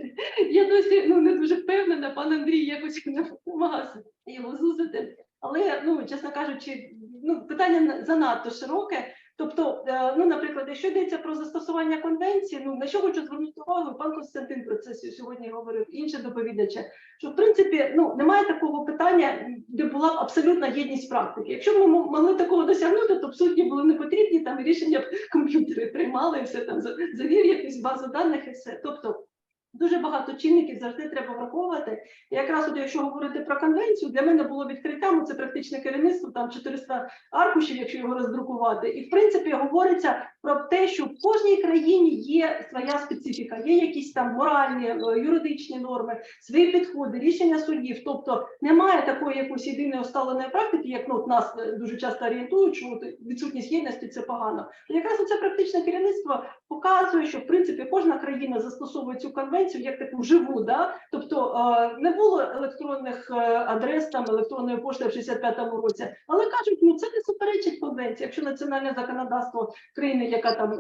Я досі не дуже впевнена, пан Андрій якось намагався його зузити. Але, чесно кажучи, питання занадто широке. Тобто, наприклад, якщо йдеться про застосування конвенції, на що хочу звернути увагу, пан Костянтин про це сьогодні говорив, інші доповідачі, що, в принципі, немає такого питання, де була б абсолютна єдність практики. Якщо ми могли такого досягнути, то б судді були не потрібні, там рішення б комп'ютери приймали, і все там завів якусь базу даних і все. Тобто, дуже багато чинників завжди треба враховувати. І якраз от якщо говорити про конвенцію, для мене було відкриттям, це практичне керівництво, там 400 аркушів, якщо його роздрукувати. І в принципі говориться про те, що в кожній країні є своя специфіка, є якісь там моральні, юридичні норми, свої підходи, рішення судів. Тобто немає такої якоїсь єдиної усталеної практики, як нас дуже часто орієнтують, що відсутність єдності – це погано. І якраз оце практичне керівництво показує, що в принципі кожна країна застосовує цю конвенцію як таку живу, да? Тобто не було електронних адрес, там, електронної пошти в 65-му році, але кажуть, це не суперечить конвенції. Якщо національне законодавство країни, яка там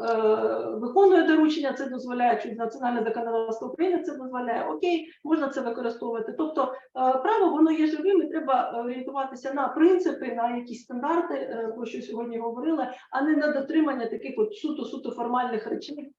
виконує доручення, це дозволяє, чи національне законодавство України це дозволяє, окей, можна це використовувати. Тобто право, воно є живим, і треба орієнтуватися на принципи, на якісь стандарти, про що сьогодні говорили, а не на дотримання таких от суто формальних речей.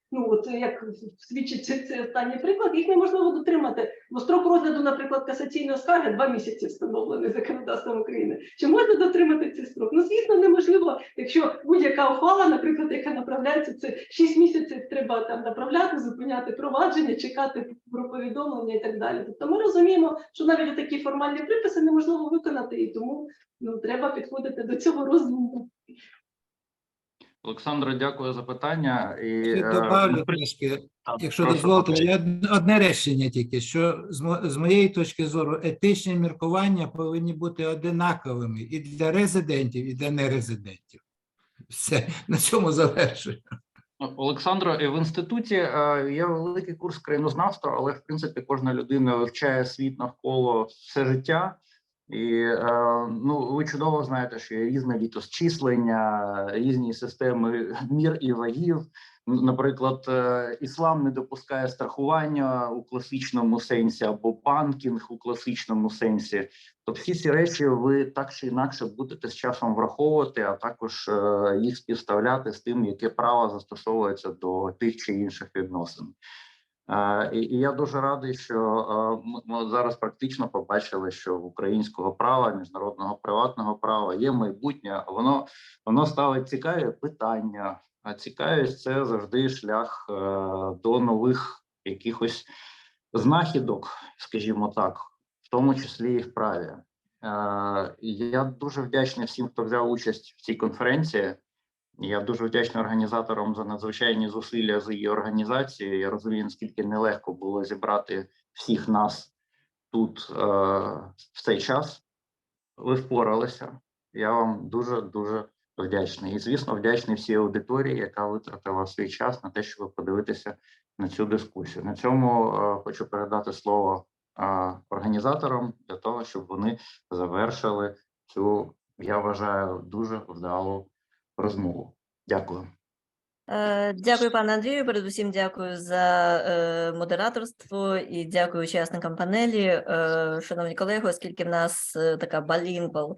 Як свідчить цей останній приклад, їх неможливо дотримати. Бо строк розгляду, наприклад, касаційної скарги 2 місяці встановлений законодавством України. Чи можна дотримати цей строк? Звісно, неможливо, якщо будь-яка ухвала, наприклад, яка направляється, це 6 місяців треба там направляти, зупиняти провадження, чекати про повідомлення і так далі. Тобто ми розуміємо, що навіть такі формальні приписи неможливо виконати, і тому треба підходити до цього розуму. Олександре, дякую за питання. Добавлю трошки, якщо дозволите, я одне речення тільки, що з моєї точки зору етичні міркування повинні бути одинаковими і для резидентів, і для нерезидентів. Все, на цьому завершую. Олександро, в інституті є великий курс країнознавства, але в принципі кожна людина вивчає світ навколо все життя. І ви чудово знаєте, що є різне літосчислення, різні системи мір і вагів. Наприклад, іслам не допускає страхування у класичному сенсі або банкінг у класичному сенсі. То всі ці речі ви так чи інакше будете з часом враховувати, а також їх співставляти з тим, яке право застосовується до тих чи інших відносин. І я дуже радий, що ми зараз практично побачили, що в українського права, міжнародного приватного права є майбутнє, воно ставить цікаві питання, а цікавість – це завжди шлях до нових якихось знахідок, скажімо так, в тому числі і в праві. Я дуже вдячний всім, хто взяв участь в цій конференції. Я дуже вдячний організаторам за надзвичайні зусилля з її організації. Я розумію, наскільки нелегко було зібрати всіх нас тут в цей час. Ви впоралися. Я вам дуже-дуже вдячний. І, звісно, вдячний всій аудиторії, яка витратила свій час на те, щоб подивитися на цю дискусію. На цьому хочу передати слово організаторам для того, щоб вони завершили цю, я вважаю, дуже вдалу розмову. Дякую. Дякую, пане Андрію. Передусім дякую за модераторство і дякую учасникам панелі. Шановні колеги, оскільки в нас така bilingual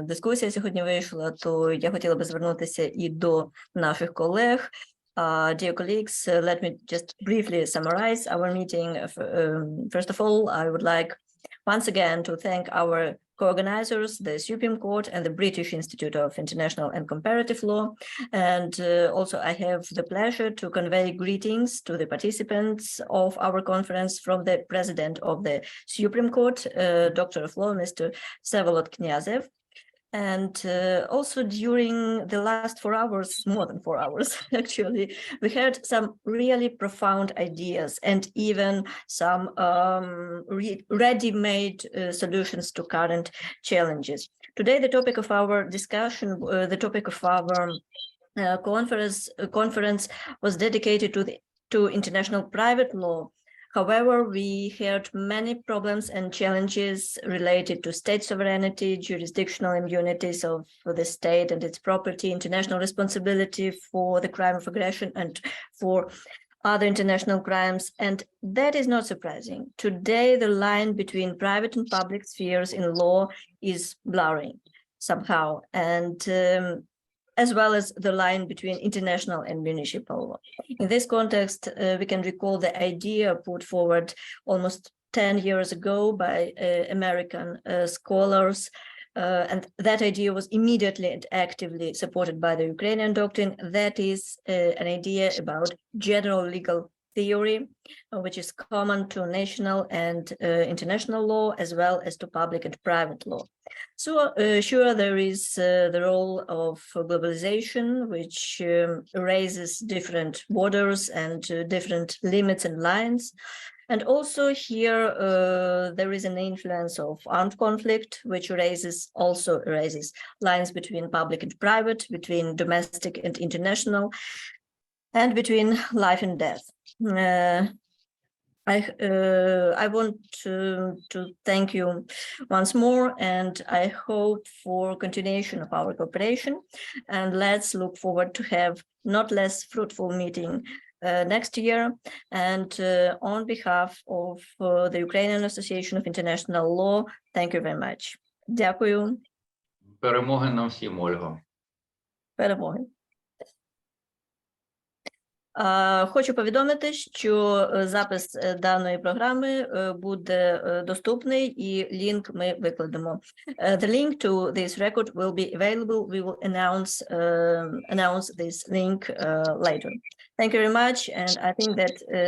дискусія сьогодні вийшла, то я хотіла би звернутися і до наших колег. Dear colleagues, let me just briefly summarize our meeting. First of all, I would like once again to thank our co-organizers, the Supreme Court and the British Institute of International and Comparative Law. And also I have the pleasure to convey greetings to the participants of our conference from the President of the Supreme Court, Doctor of Law, Mr. Vsevolod Knyazev. And also during the last 4 hours, more than 4 hours, actually, we heard some really profound ideas and even some ready-made solutions to current challenges. Today, the topic of our discussion, the topic of our conference was dedicated to international private law. However, we heard many problems and challenges related to state sovereignty, jurisdictional immunities of the state and its property, international responsibility for the crime of aggression and for other international crimes. And that is not surprising. Today, the line between private and public spheres in law is blurring somehow, and as well as the line between international and municipal law. In this context, we can recall the idea put forward almost 10 years ago by American scholars, and that idea was immediately and actively supported by the Ukrainian doctrine. That is an idea about general legal theory, which is common to national and international law, as well as to public and private law. So sure, there is the role of globalization, which raises different borders and different limits and lines. And also here, there is an influence of armed conflict, which also raises lines between public and private, between domestic and international, and between life and death. I want to thank you once more, and I hope for continuation of our cooperation. And let's look forward to have not less fruitful meeting next year. And on behalf of the Ukrainian Association of International Law, thank you very much. Дякую. Перемоги нам всім, Ольго. Перемоги. Хочу повідомити, що запис даної програми буде доступний, і лінк ми викладемо. The link to this record will be available. We will announce this link later. Thank you very much, and I think that